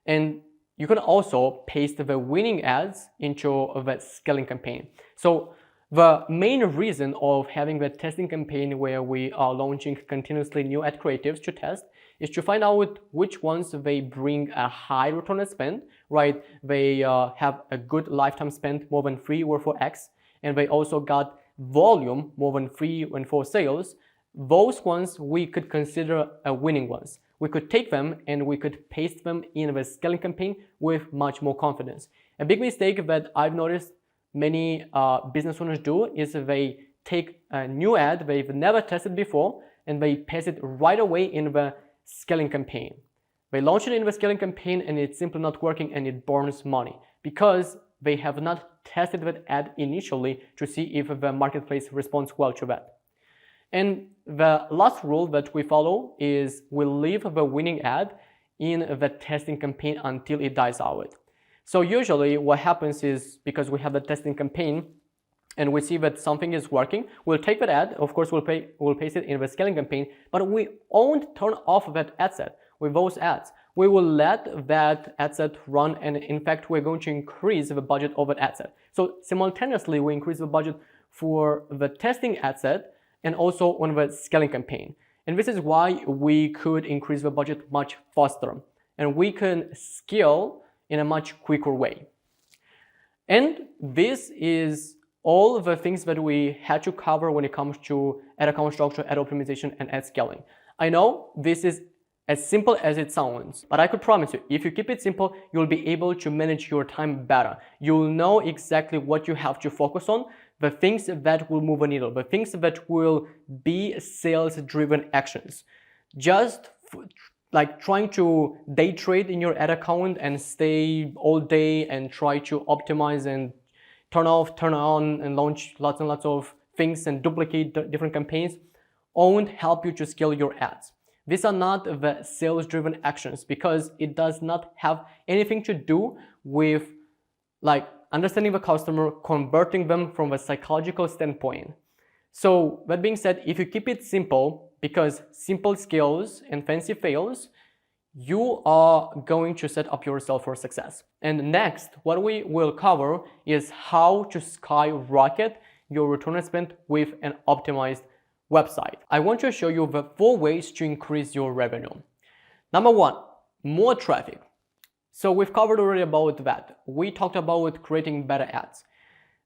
S1: And you can also paste the winning ads into the scaling campaign. So the main reason of having the testing campaign where we are launching continuously new ad creatives to test is to find out which ones they bring a high return on spend, right? They have a good lifetime spend, more than 3 or 4x, and they also got volume, more than 3 and 4 sales. Those ones we could consider winning ones. We could take them and we could paste them in the scaling campaign with much more confidence. A big mistake that I've noticed many business owners do is they take a new ad they've never tested before and they paste it right away in the scaling campaign. They launch it in the scaling campaign and it's simply not working and it burns money because they have not tested that ad initially to see if the marketplace responds well to that. And the last rule that we follow is we leave the winning ad in the testing campaign until it dies out. So usually what happens is, because we have the testing campaign and we see that something is working, we'll take that ad, of course we'll paste it in the scaling campaign, but we won't turn off that ad set with those ads. We will let that ad set run, and in fact we're going to increase the budget of that ad set. So simultaneously we increase the budget for the testing ad set and also on the scaling campaign. And this is why we could increase the budget much faster and we can scale in a much quicker way. And this is all of the things that we had to cover when it comes to ad account structure, ad optimization, and ad scaling. I know this is as simple as it sounds, but I could promise you, if you keep it simple, you'll be able to manage your time better. You'll know exactly what you have to focus on, the things that will move a needle, the things that will be sales-driven actions. Just like trying to day trade in your ad account and stay all day and try to optimize and turn off, turn on, and launch lots and lots of things and duplicate different campaigns won't help you to scale your ads. These are not the sales-driven actions because it does not have anything to do with like understanding the customer, converting them from a psychological standpoint. So that being said, if you keep it simple, because simple scales and fancy fails, you are going to set up yourself for success. And next, what we will cover is how to skyrocket your return on spend with an optimized website. I want to show you the 4 ways to increase your revenue. Number 1, more traffic. So we've covered already about that. We talked about creating better ads.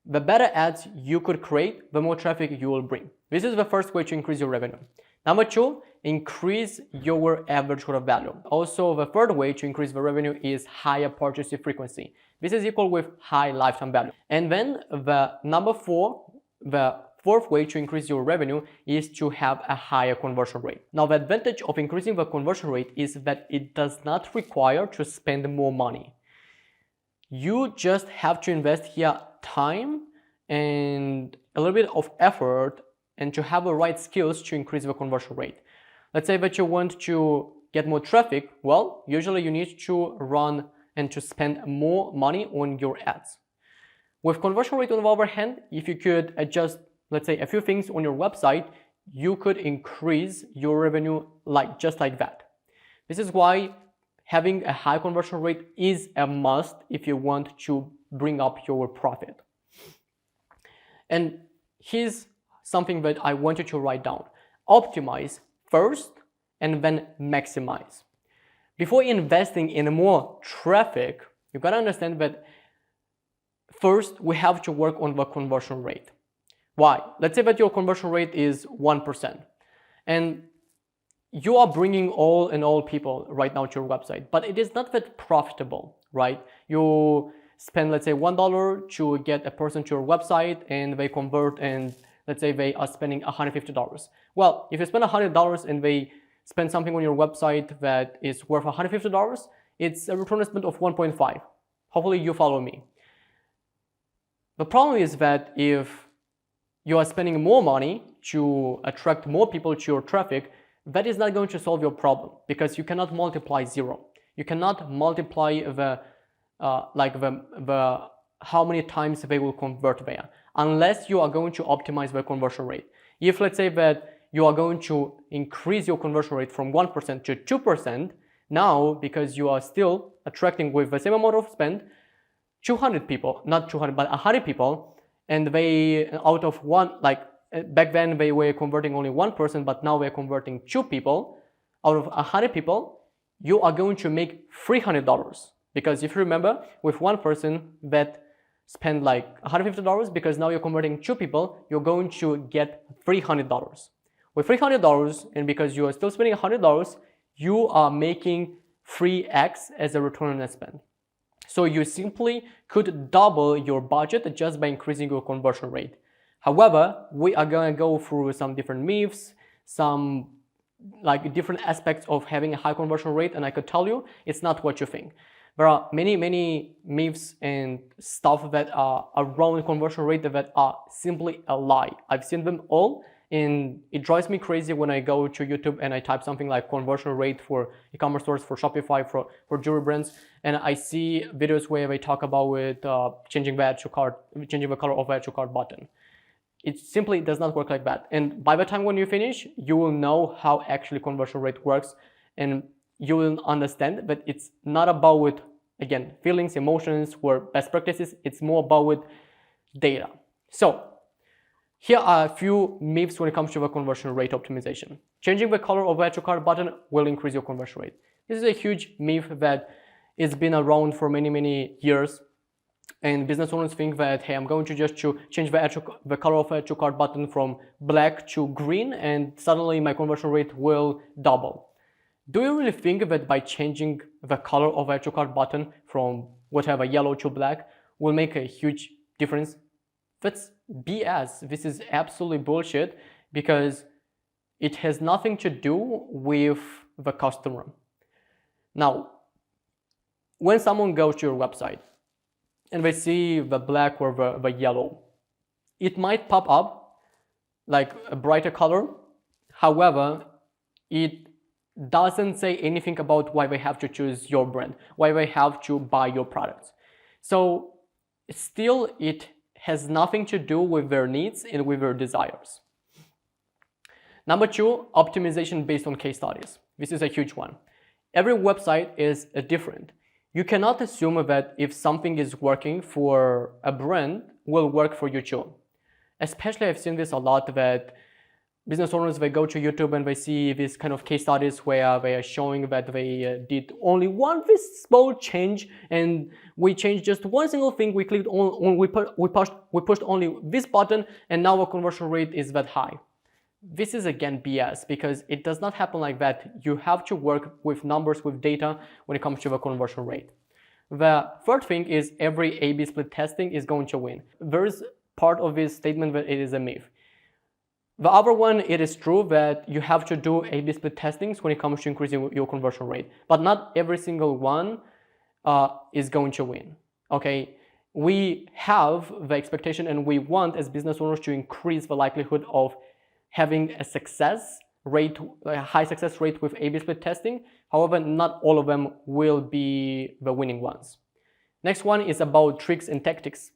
S1: The better ads you could create, the more traffic you will bring. This is the first way to increase your revenue. Number 2, increase your average order value. Also, the third way to increase the revenue is higher purchase frequency. This is equal with high lifetime value. And then the number 4, the fourth way to increase your revenue is to have a higher conversion rate. Now, the advantage of increasing the conversion rate is that it does not require to spend more money. You just have to invest here time and a little bit of effort and to have the right skills to increase the conversion rate. Let's say that you want to get more traffic. Well, usually you need to run and to spend more money on your ads. With conversion rate on the other hand, if you could adjust, let's say, a few things on your website, you could increase your revenue just like that. This is why having a high conversion rate is a must if you want to bring up your profit. And here's something that I want you to write down. Optimize first and then maximize. Before investing in more traffic, you gotta understand that first we have to work on the conversion rate. Why? Let's say that your conversion rate is 1% and you are bringing all people right now to your website, but it is not that profitable, right? You spend, let's say, $1 to get a person to your website and they convert and let's say they are spending $150. Well, if you spend $100 and they spend something on your website that is worth $150, it's a return on spend of 1.5. Hopefully you follow me. The problem is that if you are spending more money to attract more people to your traffic, that is not going to solve your problem because you cannot multiply 0. You cannot multiply the how many times they will convert there unless you are going to optimize the conversion rate. If let's say that you are going to increase your conversion rate from 1% to 2%, now because you are still attracting with the same amount of spend 200 people, not 200 but 100 people, and they out of one, like back then they were converting only 1%, but now we're converting 2 people out of 100 people, you are going to make $300. Because if you remember, with one person that spend like $150, because now you're converting 2 people, you're going to get $300. With $300, and because you are still spending $100, you are making 3x as a return on spend. So you simply could double your budget just by increasing your conversion rate. However, we are going to go through some different myths, some different aspects of having a high conversion rate, and I could tell you it's not what you think. There are many myths and stuff that are around conversion rate that are simply a lie. I've seen them all, and it drives me crazy when I go to YouTube and I type something like conversion rate for e-commerce stores, for Shopify, for jewelry brands, and I see videos where they talk about changing the add to cart, changing the color of the add to cart button. It simply does not work like that. And by the time when you finish, you will know how actually conversion rate works, and you will understand that it's not about, again, feelings, emotions, or best practices. It's more about data. So here are a few myths when it comes to the conversion rate optimization. Changing the color of the add to cart button will increase your conversion rate. This is a huge myth that has been around for many years. And business owners think that, hey, I'm going to just change the color of a checkout button from black to green and suddenly my conversion rate will double. Do you really think that by changing the color of a checkout button from whatever yellow to black will make a huge difference? That's BS. This is absolutely bullshit because it has nothing to do with the customer. Now, when someone goes to your website and they see the black or the yellow, it might pop up like a brighter color. However, it doesn't say anything about why they have to choose your brand, why they have to buy your products. So still, it has nothing to do with their needs and with their desires. Number two, optimization based on case studies. This is a huge one. Every website is different. You cannot assume that if something is working for a brand, will work for you too. Especially I've seen this a lot that business owners, they go to YouTube and they see these kind of case studies where they are showing that they did only one this small change and we changed just one single thing. We clicked on we pushed only this button and now our conversion rate is that high. This is again BS because it does not happen like that. You have to work with numbers, with data when it comes to the conversion rate. The third thing is every A/B split testing is going to win. There is part of this statement that it is a myth. The other one, it is true that you have to do A/B split testings when it comes to increasing your conversion rate, but not every single one is going to win. Okay, we have the expectation and we want as business owners to increase the likelihood of having a success rate, a high success rate with A/B split testing. However, not all of them will be the winning ones. Next one is about tricks and tactics.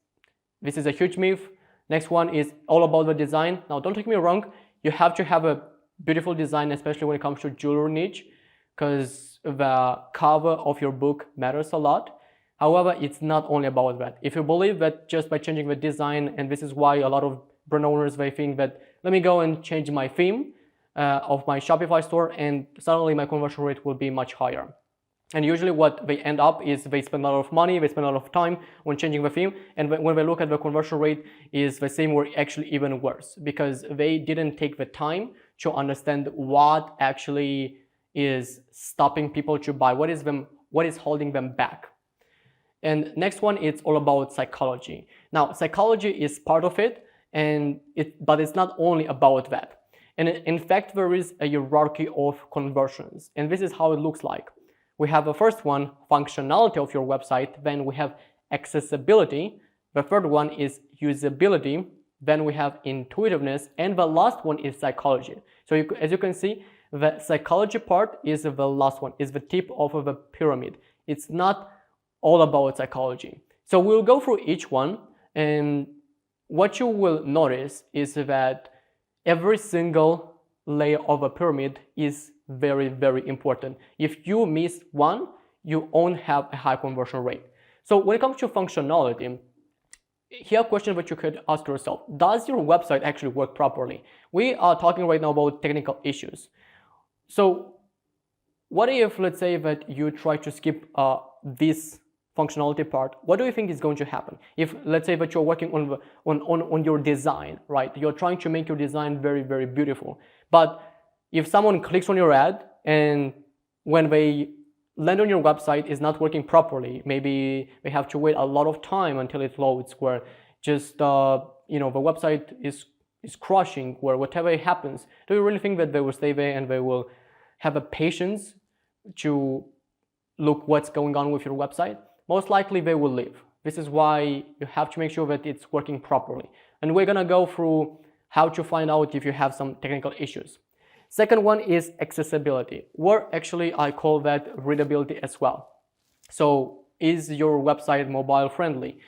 S1: This is a huge myth. Next one is all about the design. Now, don't take me wrong. You have to have a beautiful design, especially when it comes to jewelry niche, because the cover of your book matters a lot. However, it's not only about that. If you believe that just by changing the design, and this is why a lot of brand owners, they think that let me go and change my theme of my Shopify store and suddenly my conversion rate will be much higher. And usually what they end up is they spend a lot of money, they spend a lot of time when changing the theme, and when they look at the conversion rate is the same or actually even worse because they didn't take the time to understand what actually is stopping people to buy, what is holding them back. And next one, it's all about psychology. Now, psychology is part of it, but it's not only about that. And in fact, there is a hierarchy of conversions, and this is how it looks like. We have the first one, functionality of your website. Then we have accessibility. The third one is usability. Then we have intuitiveness. And the last one is psychology. So as you can see, the psychology part is the last one, is the tip of the pyramid. It's not all about psychology. So we'll go through each one. And what you will notice is that every single layer of a pyramid is very, very important. If you miss one, you won't have a high conversion rate. So when it comes to functionality, here a question that you could ask yourself: does your website actually work properly? We are talking right now about technical issues. So what if, let's say that you try to skip this functionality part? What do you think is going to happen? If let's say that you're working on your design, right? You're trying to make your design very, very beautiful. But if someone clicks on your ad and when they land on your website is not working properly, maybe they have to wait a lot of time until it loads, where just the website is crashing, where whatever happens, do you really think that they will stay there and they will have a patience to look what's going on with your website? Most likely they will leave. This is why you have to make sure that it's working properly. And we're gonna go through how to find out if you have some technical issues. Second one is accessibility, or actually I call that readability as well. So is your website mobile friendly?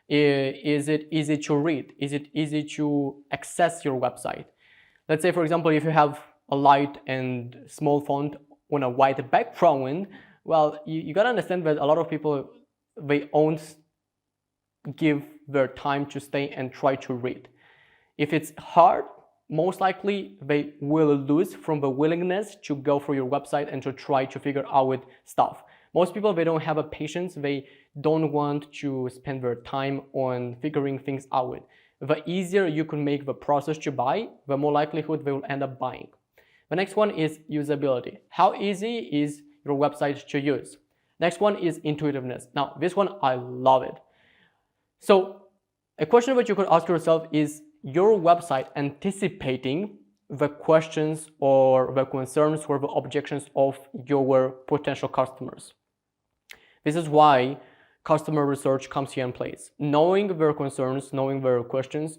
S1: Is it easy to read? Is it easy to access your website? Let's say, for example, if you have a light and small font on a white background, well, you gotta understand that a lot of people, they won't give their time to stay and try to read. If it's hard, most likely they will lose from the willingness to go through your website and to try to figure out stuff. Most people, they don't have a patience. They don't want to spend their time on figuring things out. The easier you can make the process to buy, the more likelihood they will end up buying. The next one is usability. How easy is your website to use? Next one is intuitiveness. Now, this one, I love it. So a question that you could ask yourself is your website anticipating the questions or the concerns or the objections of your potential customers? This is why customer research comes here in place. Knowing their concerns, knowing their questions,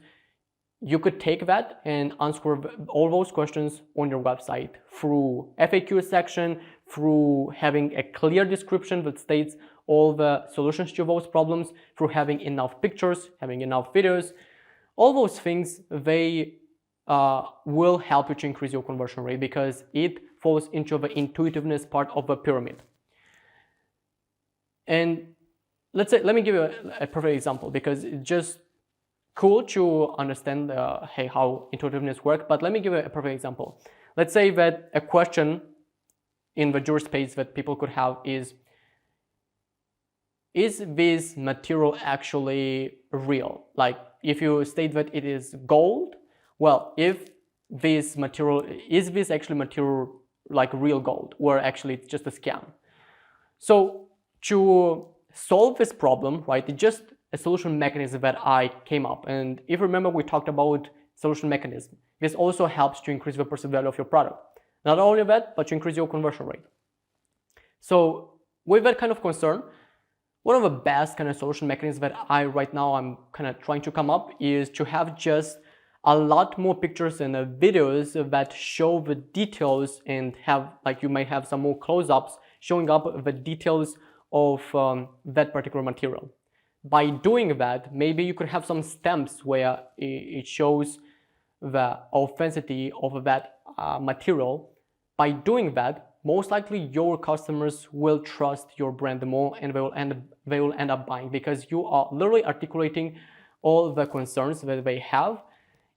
S1: you could take that and answer all those questions on your website through FAQ section, through having a clear description that states all the solutions to those problems, through having enough pictures, having enough videos. All those things, they will help you to increase your conversion rate because it falls into the intuitiveness part of the pyramid. And let me give you a perfect example because it's just cool to understand hey, how intuitiveness works, but let me give you a perfect example. Let's say that a question in the jury space that people could have is this material actually real? Like if you state that it is gold, well, if this material, is this actually material like real gold or actually it's just a scam? So to solve this problem, right, it's just a solution mechanism that I came up. And if you remember, we talked about solution mechanism. This also helps to increase the perceived value of your product. Not only that, but to increase your conversion rate. So with that kind of concern, one of the best kind of solution mechanisms that I'm kind of trying to come up is to have just a lot more pictures and videos that show the details and have, like you might have some more close-ups showing up the details of that particular material. By doing that, maybe you could have some stamps where it shows the authenticity of that material. By doing that, most likely your customers will trust your brand more and they will end up buying because you are literally articulating all the concerns that they have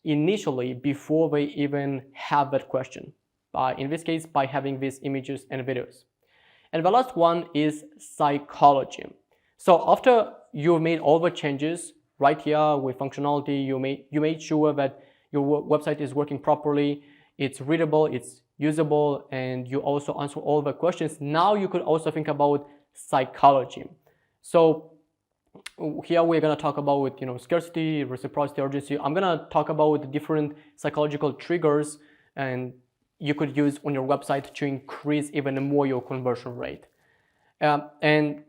S1: initially before they even have that question. In this case, by having these images and videos. And the last one is psychology. So after you made all the changes right here with functionality, you made sure that your website is working properly, it's readable, it's usable, and you also answer all the questions. Now you could also think about psychology. So here we're going to talk about, scarcity, reciprocity, urgency. I'm going to talk about the different psychological triggers and you could use on your website to increase even more your conversion rate. And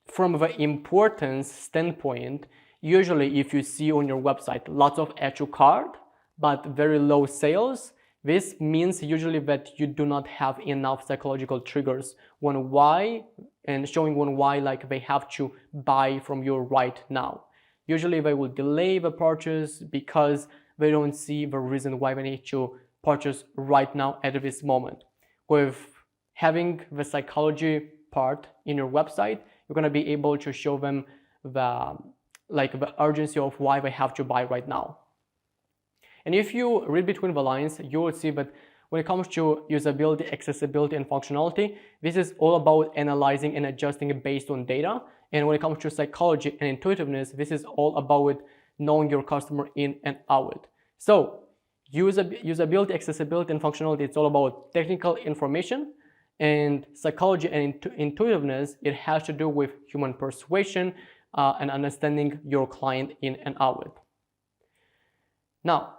S1: from the importance standpoint, usually if you see on your website lots of add to cart but very low sales, this means usually that you do not have enough psychological triggers on why, and showing on why like they have to buy from you right now. Usually they will delay the purchase because they don't see the reason why they need to purchase right now at this moment. With having the psychology part in your website, you're going to be able to show them the urgency of why they have to buy right now. And if you read between the lines, you will see that when it comes to usability, accessibility, and functionality, this is all about analyzing and adjusting it based on data. And when it comes to psychology and intuitiveness, this is all about knowing your customer in and out. So usability, accessibility, and functionality, it's all about technical information. And psychology and intuitiveness, it has to do with human persuasion and understanding your client in and out. Now,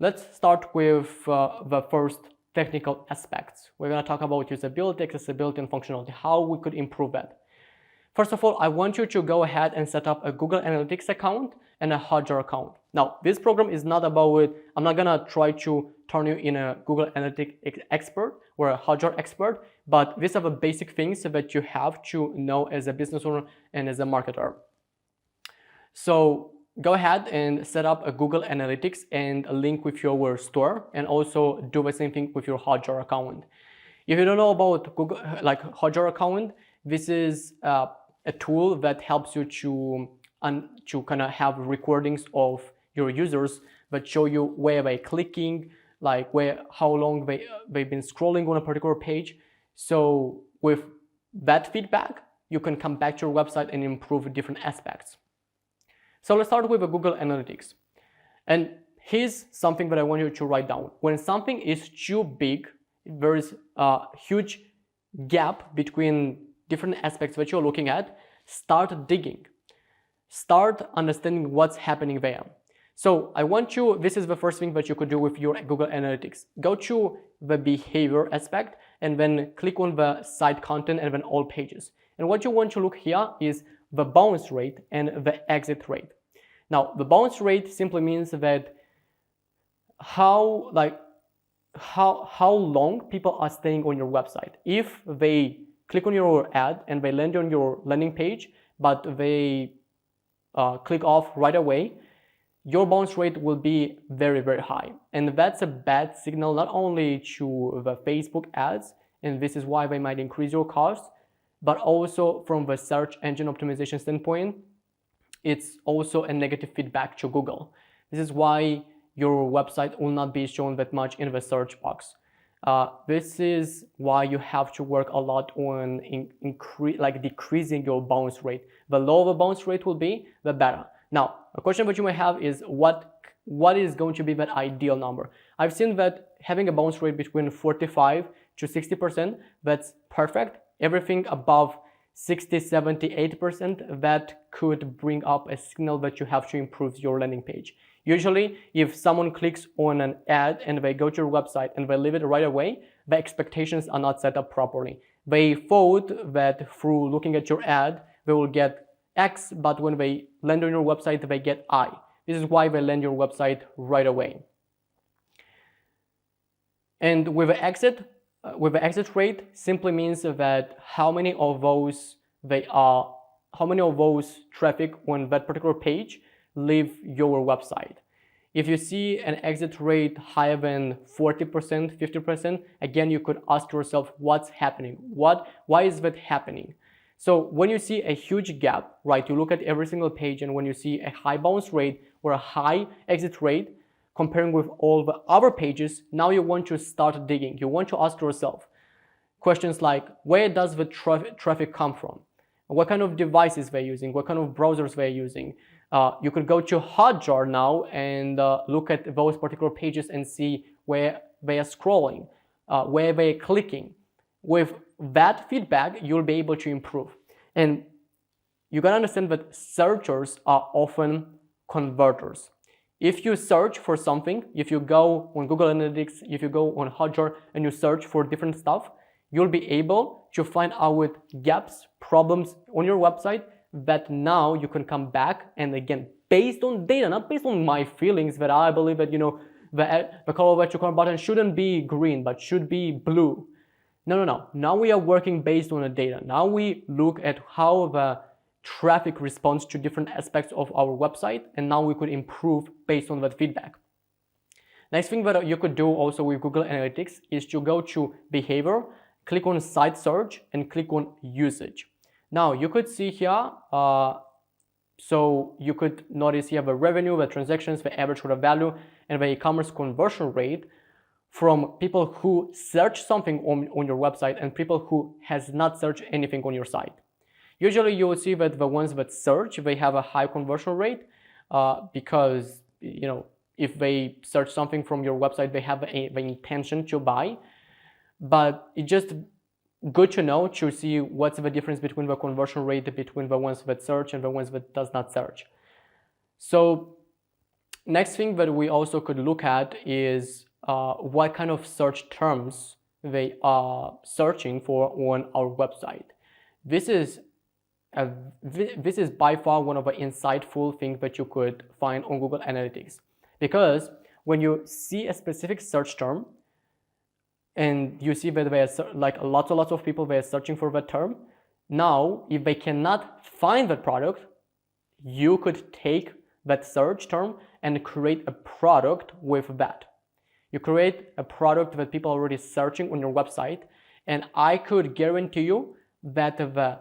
S1: let's start with the first technical aspects. We're going to talk about usability, accessibility, and functionality, how we could improve that. First of all, I want you to go ahead and set up a Google Analytics account and a Hotjar account. Now, this program is not about, I'm not going to try to turn you in a Google Analytics expert or a Hotjar expert, but these are the basic things that you have to know as a business owner and as a marketer. So go ahead and set up a Google Analytics and a link with your store, and also do the same thing with your Hotjar account. If you don't know about Google, like Hotjar account, this is a tool that helps you to kind of have recordings of your users that show you where they're clicking, like how long they've been scrolling on a particular page. So with that feedback, you can come back to your website and improve different aspects. So let's start with the Google Analytics. And here's something that I want you to write down. When something is too big, there is a huge gap between different aspects that you're looking at, start digging. Start understanding what's happening there. So I want you, this is the first thing that you could do with your Google Analytics. Go to the behavior aspect and then click on the site content and then all pages. And what you want to look here is the bounce rate and the exit rate. Now, the bounce rate simply means that how long people are staying on your website. If they click on your ad and they land on your landing page, but they click off right away, your bounce rate will be very, very high. And that's a bad signal not only to the Facebook ads, and this is why they might increase your costs, but also from the search engine optimization standpoint, it's also a negative feedback to Google. This is why your website will not be shown that much in the search box. This is why you have to work a lot on decreasing your bounce rate. The lower the bounce rate will be, the better. Now, a question that you may have is what is going to be that ideal number? I've seen that having a bounce rate between 45 to 60%, that's perfect. Everything above 60, 70, 80%, that could bring up a signal that you have to improve your landing page. Usually, if someone clicks on an ad and they go to your website and they leave it right away, the expectations are not set up properly. They thought that through looking at your ad, they will get X, but when they land on your website, they get I. This is why they land your website right away. And with the exit rate simply means that how many of those traffic on that particular page leave your website. If you see an exit rate higher than 40%, 50%, again, you could ask yourself what's happening. Why is that happening? So when you see a huge gap, right, you look at every single page, and when you see a high bounce rate or a high exit rate, comparing with all the other pages, now you want to start digging. You want to ask yourself questions like, where does the traffic come from? What kind of devices they're using? What kind of browsers they're using? You could go to Hotjar now and look at those particular pages and see where they are scrolling, where they're clicking. With that feedback, you'll be able to improve. And you gotta understand that searchers are often converters. If you search for something, if you go on Google Analytics, if you go on Hotjar and you search for different stuff, you'll be able to find out gaps, problems on your website that now you can come back and again, based on data, not based on my feelings that I believe that, the color of your button shouldn't be green, but should be blue. No. Now we are working based on the data. Now we look at how the traffic responds to different aspects of our website, and now we could improve based on that feedback. Next thing that you could do also with Google Analytics is to go to behavior, click on site search, and click on usage. Now you could see here, so you could notice here the revenue, the transactions, the average order value, and the e-commerce conversion rate from people who search something on your website and people who has not searched anything on your site. Usually you will see that the ones that search, they have a high conversion rate because, if they search something from your website, they have the intention to buy. But it's just good to know to see what's the difference between the conversion rate between the ones that search and the ones that does not search. So next thing that we also could look at is what kind of search terms they are searching for on our website. This is by far one of the insightful things that you could find on Google Analytics, because when you see a specific search term and you see that there are lots of people they are searching for that term, now if they cannot find that product, you could take that search term and create a product with that. You create a product that people are already searching on your website, and I could guarantee you that the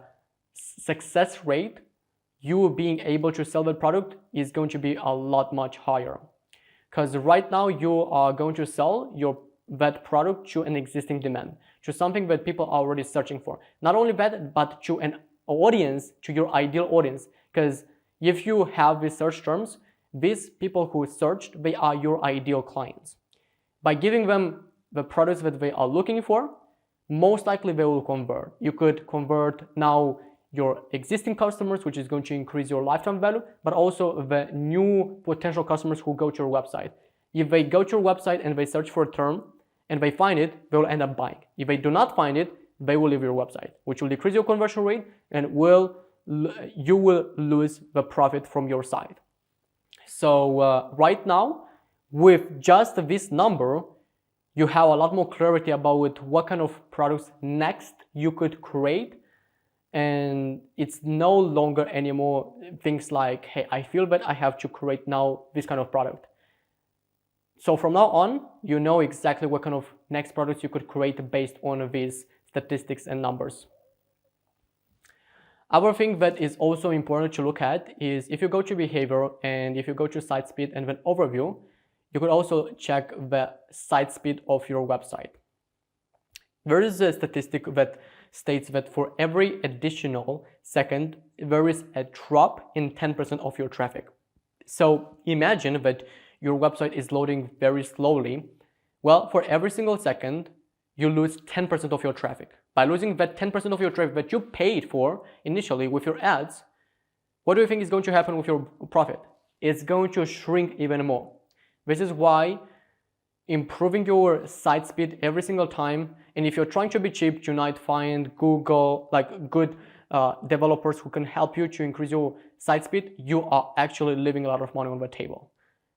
S1: success rate, you being able to sell that product, is going to be a lot much higher. Because right now you are going to sell that product to an existing demand, to something that people are already searching for. Not only that, but to an audience, to your ideal audience. Because if you have these search terms, these people who searched, they are your ideal clients. By giving them the products that they are looking for, most likely they will convert. You could convert now your existing customers, which is going to increase your lifetime value, but also the new potential customers who go to your website. If they go to your website and they search for a term and they find it, they will end up buying. If they do not find it, they will leave your website, which will decrease your conversion rate and you will lose the profit from your site. So right now, with just this number, you have a lot more clarity about what kind of products next you could create. And it's no longer anymore things like, hey, I feel that I have to create now this kind of product. So from now on, you know exactly what kind of next products you could create based on these statistics and numbers. Other thing that is also important to look at is if you go to behavior and if you go to site speed and then overview, you could also check the site speed of your website. There is a statistic that states that for every additional second, there is a drop in 10% of your traffic. So imagine that your website is loading very slowly. Well, for every single second, you lose 10% of your traffic. By losing that 10% of your traffic that you paid for initially with your ads, what do you think is going to happen with your profit? It's going to shrink even more. This is why improving your site speed every single time, and if you're trying to be cheap, you might find Google, like good developers who can help you to increase your site speed, you are actually leaving a lot of money on the table.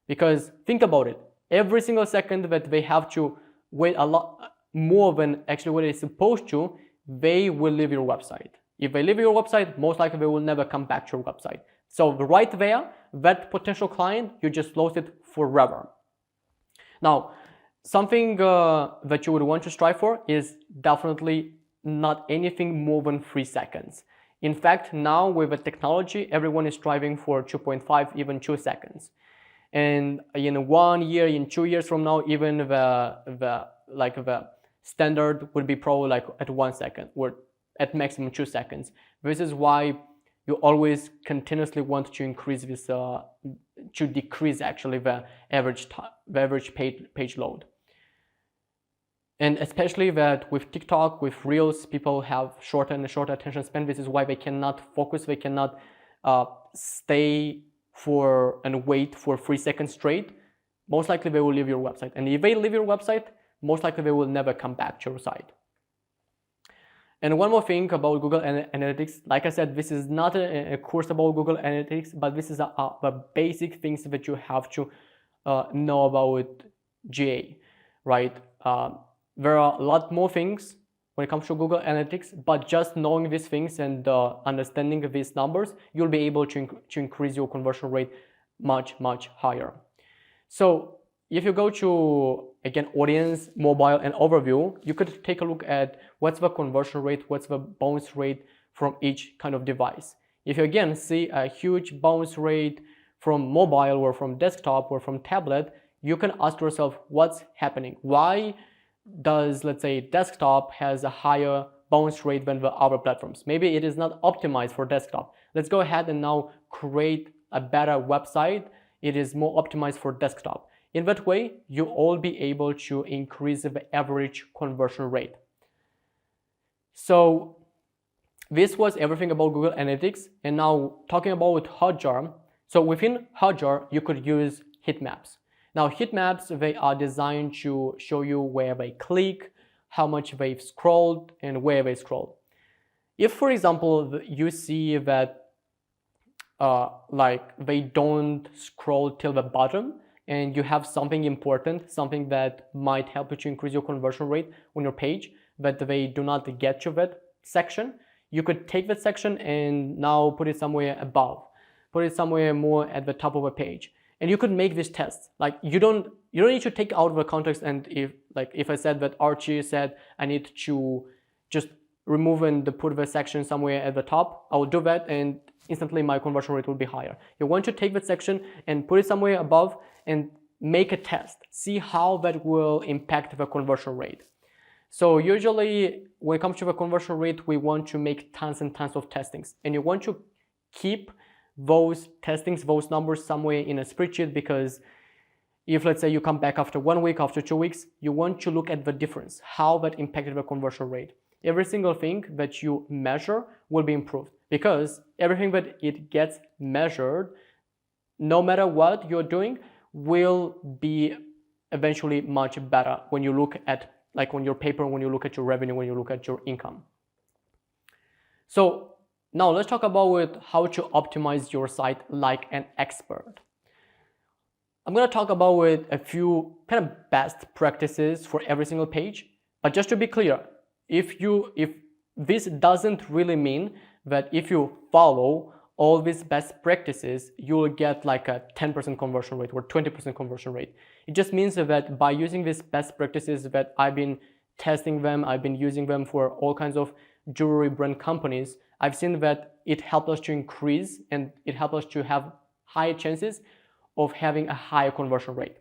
S1: Because think about it, every single second that they have to wait a lot more than actually what they're supposed to, they will leave your website. If they leave your website, most likely they will never come back to your website. So right there, that potential client, you just lost it forever. Now, something that you would want to strive for is definitely not anything more than 3 seconds. In fact, now with the technology, everyone is striving for 2.5, even 2 seconds. And in 1 year, in 2 years from now, even the standard would be probably like at 1 second or at maximum 2 seconds. This is why you always continuously want to increase this, to decrease actually the average page load. And especially that with TikTok, with Reels, people have shorter and shorter attention span. This is why they cannot focus, they cannot stay for and wait for 3 seconds straight. Most likely they will leave your website. And if they leave your website, most likely they will never come back to your site. And one more thing about Google Analytics, like I said, this is not a course about Google Analytics, but this is the basic things that you have to know about GA, right? There are a lot more things when it comes to Google Analytics, but just knowing these things and understanding these numbers, you'll be able to increase your conversion rate much, much higher. So if you go to, again, audience, mobile, and overview, you could take a look at what's the conversion rate, what's the bounce rate from each kind of device. If you again see a huge bounce rate from mobile or from desktop or from tablet, you can ask yourself what's happening. Why does, let's say, desktop has a higher bounce rate than the other platforms? Maybe it is not optimized for desktop. Let's go ahead and now create a better website. It is more optimized for desktop. In that way, you'll all be able to increase the average conversion rate. So this was everything about Google Analytics. And now talking about Hotjar. So within Hotjar, you could use heat maps. Now heat maps, they are designed to show you where they click, how much they've scrolled, and where they scroll. If, for example, you see that they don't scroll till the bottom, and you have something important, something that might help you to increase your conversion rate on your page, but they do not get to that section, you could take that section and now put it somewhere above, put it somewhere more at the top of a page. And you could make this test. Like you don't need to take out of the context. And if I said that Archie said I need to just remove and put the section somewhere at the top, I will do that and instantly my conversion rate will be higher. You want to take that section and put it somewhere above and make a test, see how that will impact the conversion rate. So usually when it comes to the conversion rate, we want to make tons and tons of testings, and you want to keep those testings, those numbers somewhere in a spreadsheet, because if let's say you come back after 1 week, after 2 weeks, you want to look at the difference, how that impacted the conversion rate. Every single thing that you measure will be improved, because everything that it gets measured, no matter what you're doing, will be eventually much better when you look at, like on your paper, when you look at your revenue, when you look at your income. So now let's talk about how to optimize your site like an expert. I'm going to talk about a few kind of best practices for every single page. But just to be clear, if this doesn't really mean that if you follow all these best practices, you will get like a 10% conversion rate or 20% conversion rate. It just means that by using these best practices that I've been testing them, I've been using them for all kinds of jewelry brand companies, I've seen that it helped us to increase and it helped us to have higher chances of having a higher conversion rate.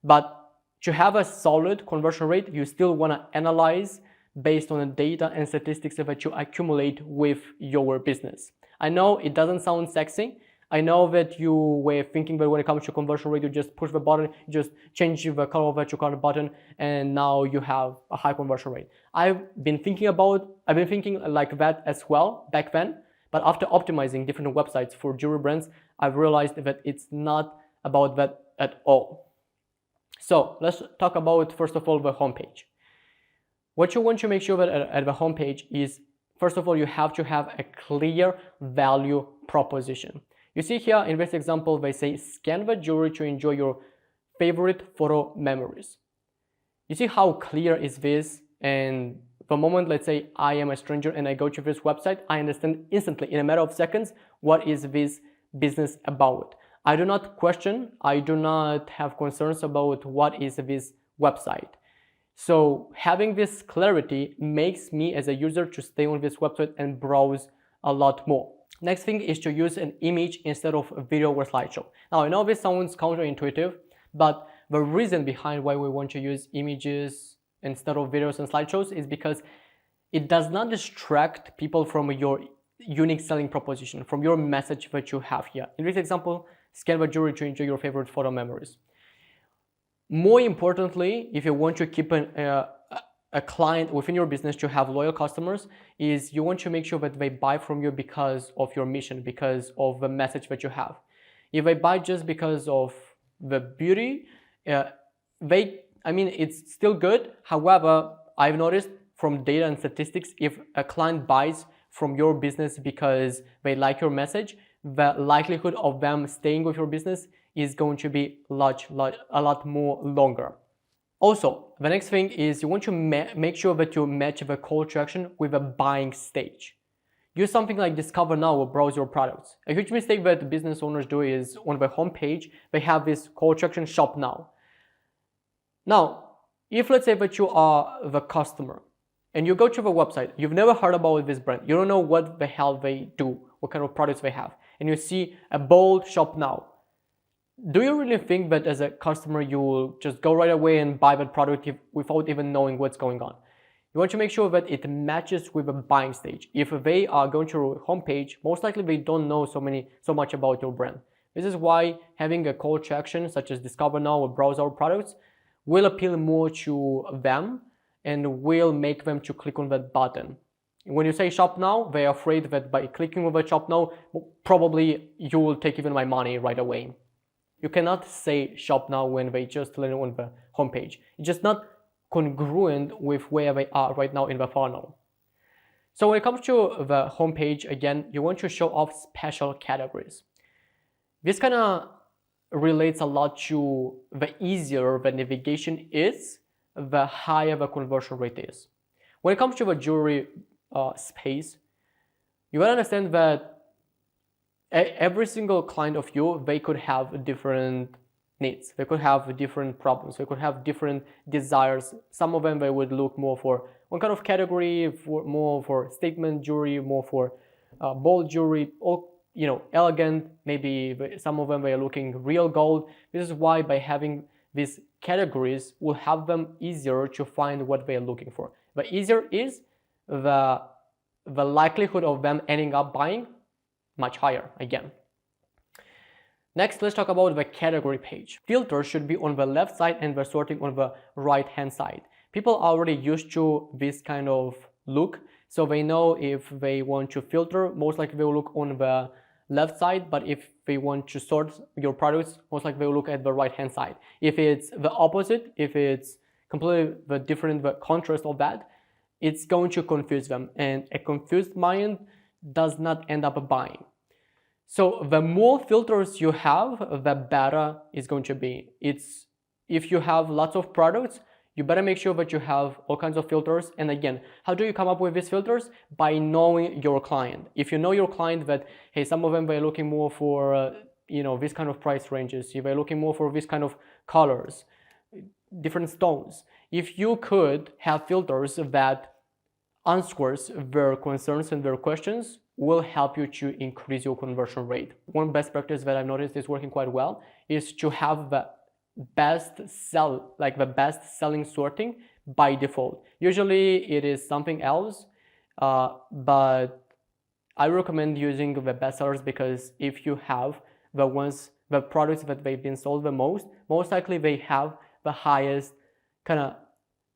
S1: But to have a solid conversion rate, you still want to analyze based on the data and statistics that you accumulate with your business. I know it doesn't sound sexy. I know that you were thinking that when it comes to conversion rate, you just push the button, you just change the color of that you call the button, and now you have a high conversion rate. I've been thinking like that as well back then, but after optimizing different websites for jewelry brands, I've realized that it's not about that at all. So let's talk about, first of all, the homepage. What you want to make sure that at the homepage is, first of all, you have to have a clear value proposition. You see here in this example, they say, scan the jewelry to enjoy your favorite photo memories. You see how clear is this? And the moment, let's say, I am a stranger and I go to this website, I understand instantly, in a matter of seconds, what is this business about. I do not question, I do not have concerns about what is this website. So having this clarity makes me as a user to stay on this website and browse a lot more. Next thing is to use an image instead of a video or slideshow. Now I know this sounds counterintuitive, but the reason behind why we want to use images instead of videos and slideshows is because it does not distract people from your unique selling proposition, from your message that you have here. In this example, scan the jewelry to enjoy your favorite photo memories. More importantly, if you want to keep a client within your business, to have loyal customers, is you want to make sure that they buy from you because of your mission, because of the message that you have. If they buy just because of the beauty, it's still good. However, I've noticed from data and statistics, if a client buys from your business because they like your message, the likelihood of them staying with your business is going to be a lot more longer. Also, the next thing is you want to make sure that you match the call to action with a buying stage. Use something like discover now or browse your products. A huge mistake that business owners do is on the homepage, they have this call to action, shop now. Now, if let's say that you are the customer and you go to the website, you've never heard about this brand, you don't know what the hell they do, what kind of products they have, and you see a bold shop now. Do you really think that as a customer you will just go right away and buy that product without even knowing what's going on? You want to make sure that it matches with a buying stage. If they are going to your homepage, most likely they don't know so much about your brand. This is why having a call to action such as discover now or browse our products will appeal more to them and will make them to click on that button. When you say shop now, they're afraid that by clicking on the shop now, probably you will take even my money right away. You cannot say shop now when they just land on the homepage. It's just not congruent with where they are right now in the funnel. So when it comes to the homepage, again, you want to show off special categories. This kind of relates a lot to the easier the navigation is, the higher the conversion rate is. When it comes to the jewelry space, you gotta understand that every single client of you, they could have different needs. They could have different problems. They could have different desires. Some of them, they would look more for one kind of category, more for statement jewelry, more for bold jewelry, or elegant, maybe some of them they are looking real gold. This is why by having these categories will have them easier to find what they are looking for. The easier is, the likelihood of them ending up buying much higher again. Next, let's talk about the category page. Filters should be on the left side and the sorting on the right hand side. People are already used to this kind of look, so they know if they want to filter, most likely they will look on the left side, but if they want to sort your products, most likely they will look at the right hand side. If it's the opposite, if it's completely the different, the contrast of that, it's going to confuse them, and a confused mind does not end up buying. So the more filters you have, the better it's going to be. If you have lots of products, you better make sure that you have all kinds of filters. And again, how do you come up with these filters? By knowing your client. If you know your client that, hey, some of them they're looking more for this kind of price ranges, if they're looking more for this kind of colors, different stones. If you could have filters that answers their concerns and their questions, will help you to increase your conversion rate. One best practice that I've noticed is working quite well is to have the best selling sorting by default. Usually it is something else, but I recommend using the best sellers, because if you have the products that they've been sold the most likely they have the highest kind of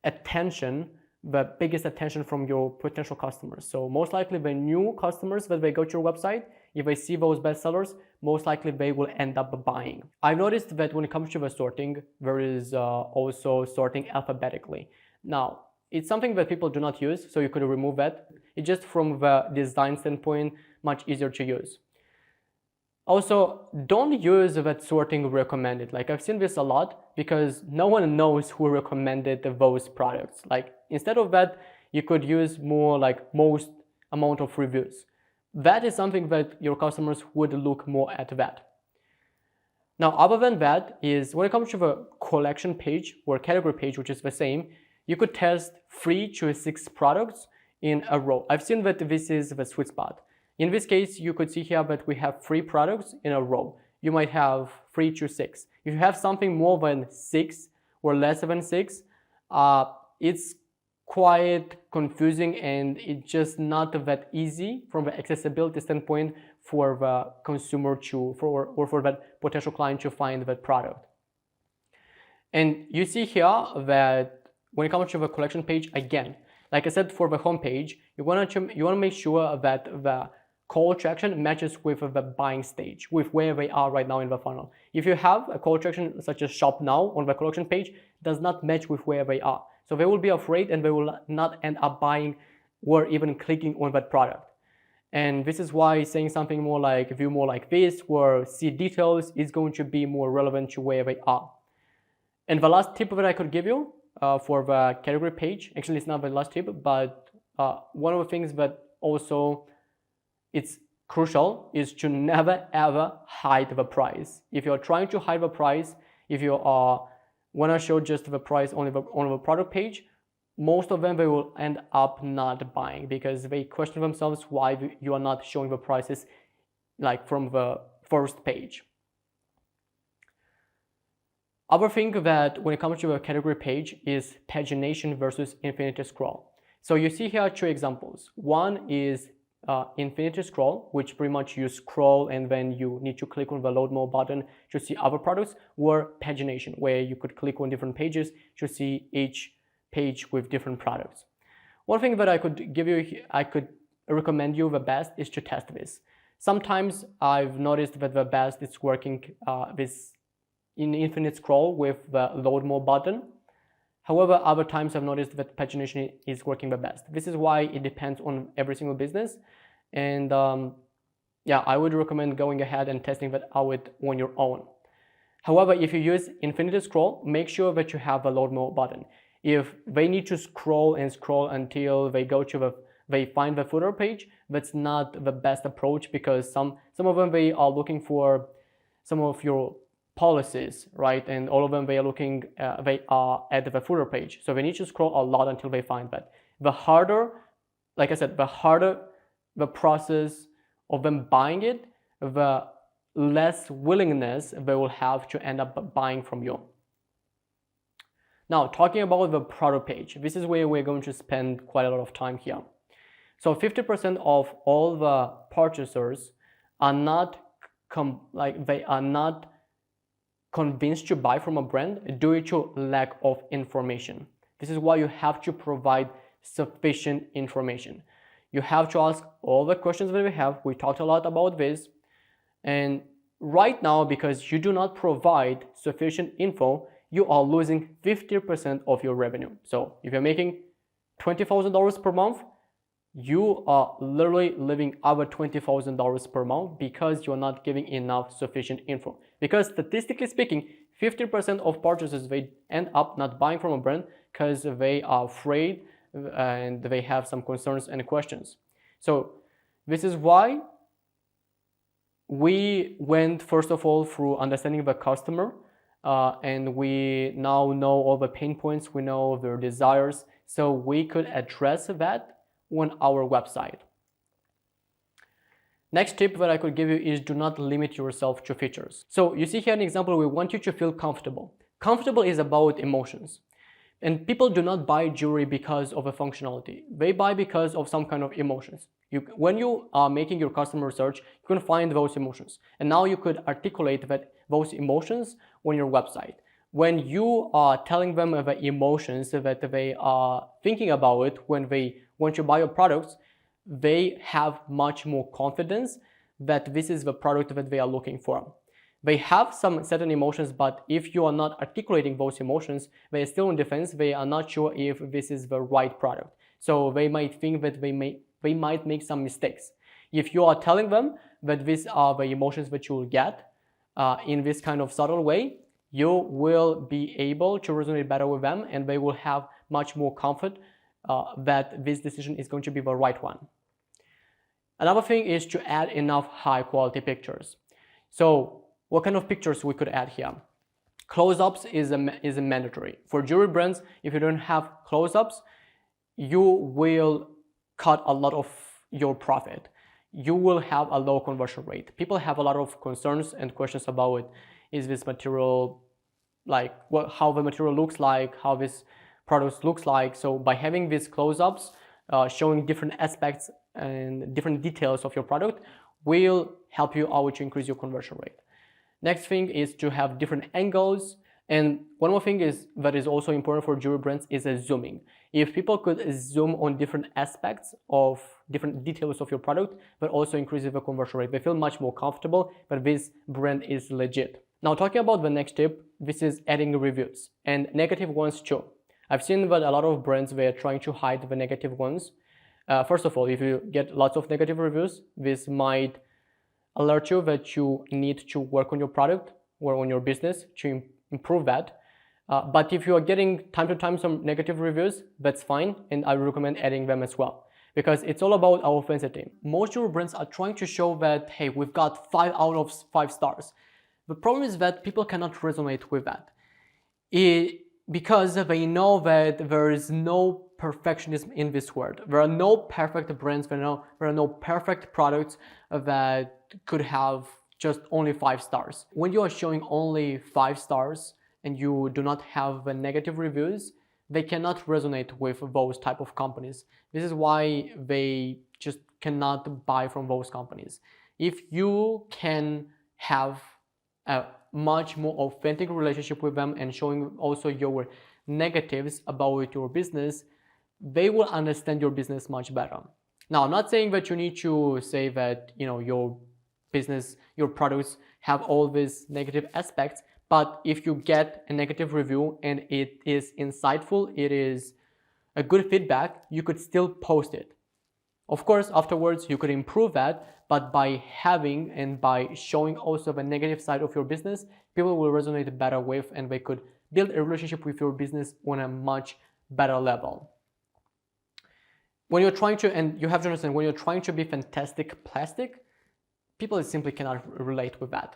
S1: attention, the biggest attention from your potential customers. So most likely the new customers that they go to your website, if they see those best sellers, most likely they will end up buying. I've noticed that when it comes to the sorting, there is also sorting alphabetically. Now, it's something that people do not use, so you could remove that. It's just from the design standpoint, much easier to use. Also, don't use that sorting recommended. Like, I've seen this a lot because no one knows who recommended those products. Like, instead of that, you could use more like most amount of reviews. That is something that your customers would look more at that. Now, other than that is when it comes to the collection page or category page, which is the same, you could test 3 to 6 products in a row. I've seen that this is the sweet spot. In this case, you could see here that we have 3 products in a row. You might have 3 to 6. If you have something more than 6 or less than 6, it's quite confusing, and it's just not that easy from the accessibility standpoint for the consumer for that potential client to find that product. And you see here that when it comes to the collection page, again, like I said, for the home page, you want to make sure that the call to action matches with the buying stage, with where they are right now in the funnel. If you have a call to action such as shop now on the collection page, does not match with where they are. So they will be afraid and they will not end up buying or even clicking on that product. And this is why saying something more like view more like this or see details is going to be more relevant to where they are. And the last tip that I could give you for the category page, actually it's not the last tip, but one of the things that also it's crucial is to never ever hide the price. If you're trying to hide the price, if you want to show just the price on the product page, most of them they will end up not buying because they question themselves why you are not showing the prices like from the first page. Other thing that when it comes to a category page is pagination versus infinity scroll. So you see here 2 examples. One is infinity scroll, which pretty much you scroll and then you need to click on the load more button to see other products, or pagination, where you could click on different pages to see each page with different products. One thing that I could recommend you the best is to test this. Sometimes I've noticed that the best is working this in infinite scroll with the load more button. However, other times I've noticed that pagination is working the best. This is why it depends on every single business. And yeah, I would recommend going ahead and testing that out on your own. However, if you use infinity scroll, make sure that you have a load more button. If they need to scroll and scroll until they go to they find the footer page, that's not the best approach, because some of them they are looking for some of your policies, right? And all of them they are at the footer page, so they need to scroll a lot until they find that. The harder, like I said, the harder the process of them buying it, the less willingness they will have to end up buying from you. Now, talking about the product page, this is where we're going to spend quite a lot of time here. So 50% of all the purchasers are not they are not convinced to buy from a brand due to lack of information. This is why you have to provide sufficient information. You have to ask all the questions that we have. We talked a lot about this. And right now, because you do not provide sufficient info, you are losing 50% of your revenue. So if you're making $20,000 per month, you are literally living over $20,000 per month because you're not giving enough sufficient info. Because statistically speaking, 50% of purchases, they end up not buying from a brand because they are afraid and they have some concerns and questions. So this is why we went first of all through understanding the customer, and we now know all the pain points, we know their desires, so we could address that on our website. Next tip that I could give you is do not limit yourself to features. So you see here an example, we want you to feel comfortable. Comfortable is about emotions. And people do not buy jewelry because of a functionality. They buy because of some kind of emotions. When you are making your customer research, you can find those emotions. And now you could articulate those emotions on your website. When you are telling them the emotions that they are thinking about when they want to buy your products, they have much more confidence that this is the product that they are looking for. They have some certain emotions, but if you are not articulating those emotions, they are still on defense. They are not sure if this is the right product. So they might think that they might make some mistakes. If you are telling them that these are the emotions that you will get in this kind of subtle way, you will be able to resonate better with them, and they will have much more comfort that this decision is going to be the right one. Another thing is to add enough high quality pictures. So what kind of pictures we could add here? Close-ups is a mandatory. For jewelry brands, if you don't have close-ups, you will cut a lot of your profit. You will have a low conversion rate. People have a lot of concerns and questions about it. Is this material, like how the material looks like, how this product looks like. So by having these close-ups, showing different aspects and different details of your product will help you out to increase your conversion rate. Next thing is to have different angles. And one more thing that is also important for jewelry brands is zooming. If people could zoom on different aspects of different details of your product, but also increases the conversion rate. They feel much more comfortable that this brand is legit. Now talking about the next tip, this is adding reviews and negative ones too. I've seen that a lot of brands, they are trying to hide the negative ones. First of all, if you get lots of negative reviews, this might alert you that you need to work on your product or on your business to improve that. But if you are getting time to time some negative reviews, that's fine, and I recommend adding them as well, because it's all about authenticity. Most jewelry brands are trying to show that, hey, we've got 5 out of 5 stars. The problem is that people cannot resonate with that. Because they know that there is no perfectionism in this world. There are no perfect brands, there are no perfect products that could have just only 5 stars. When you are showing only 5 stars and you do not have the negative reviews, they cannot resonate with those type of companies. This is why they just cannot buy from those companies. If you can have a much more authentic relationship with them and showing also your negatives about your business, they will understand your business much better. Now, I'm not saying that you need to say that, your business, your products have all these negative aspects, but if you get a negative review and it is insightful, it is a good feedback, you could still post it. Of course, afterwards you could improve that, but by having and by showing also the negative side of your business, people will resonate better with, and they could build a relationship with your business on a much better level. When you're trying to, and you have to understand, when you're trying to be fantastic plastic, people simply cannot relate with that.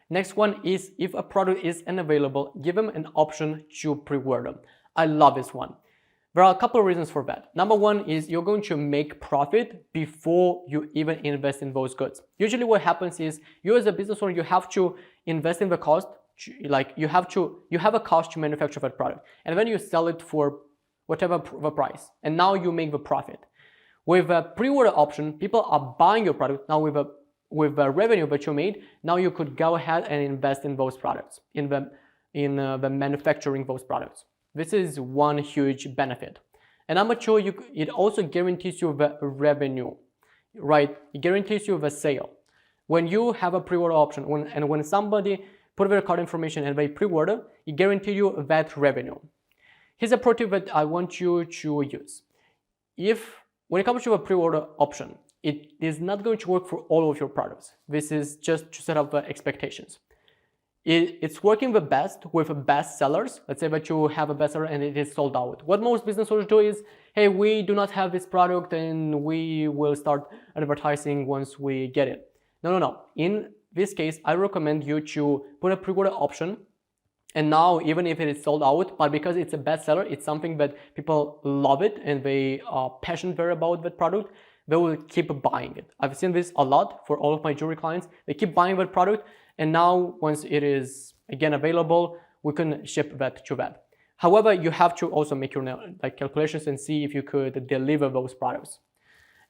S1: Next one is, if a product is unavailable, give them an option to pre-order them. I love this one. There are a couple of reasons for that. Number one is you're going to make profit before you even invest in those goods. Usually what happens is you as a business owner, you have to invest in the cost, like you have a cost to manufacture that product, and then you sell it for whatever the price, and now you make the profit. With a pre-order option, people are buying your product. Now with the revenue that you made, now you could go ahead and invest in those products, in the manufacturing those products. This is one huge benefit. And number two, it also guarantees you the revenue, right? It guarantees you the sale. When you have a pre-order option, when somebody put their card information and they pre-order, it guarantees you that revenue. Here's a pro tip that I want you to use. When it comes to a pre-order option, it is not going to work for all of your products. This is just to set up the expectations. It's working the best with best sellers. Let's say that you have a bestseller and it is sold out. What most business owners do is, hey, we do not have this product and we will start advertising once we get it. No. In this case, I recommend you to put a pre-order option. And now, even if it is sold out, but because it's a bestseller, it's something that people love it and they are passionate about that product, they will keep buying it. I've seen this a lot for all of my jewelry clients. They keep buying that product, and now once it is again available, we can ship that to that. However, you have to also make your calculations and see if you could deliver those products.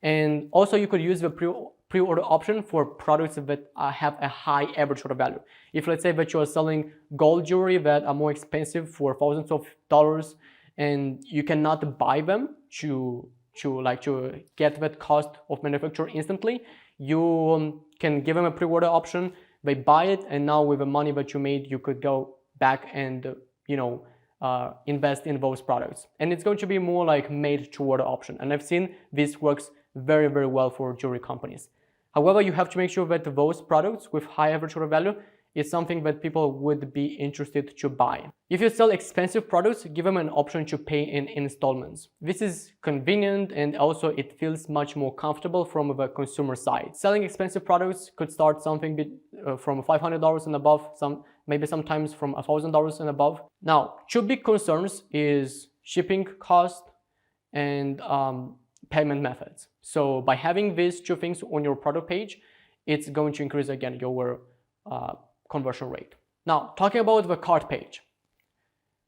S1: And also you could use the pre-order option for products that have a high average order value. If let's say that you are selling gold jewelry that are more expensive for thousands of dollars and you cannot buy them to get that cost of manufacture instantly, you can give them a pre-order option. They buy it, and now with the money that you made, you could go back and invest in those products. And it's going to be more like made to order option. And I've seen this works very, very well for jewelry companies. However, you have to make sure that those products with high average order value is something that people would be interested to buy. If you sell expensive products, give them an option to pay in installments. This is convenient, and also it feels much more comfortable from the consumer side. Selling expensive products could start something from $500 and above, maybe sometimes from $1,000 and above. Now, two big concerns is shipping cost and payment methods. So by having these two things on your product page, it's going to increase again your conversion rate. Now, talking about the cart page,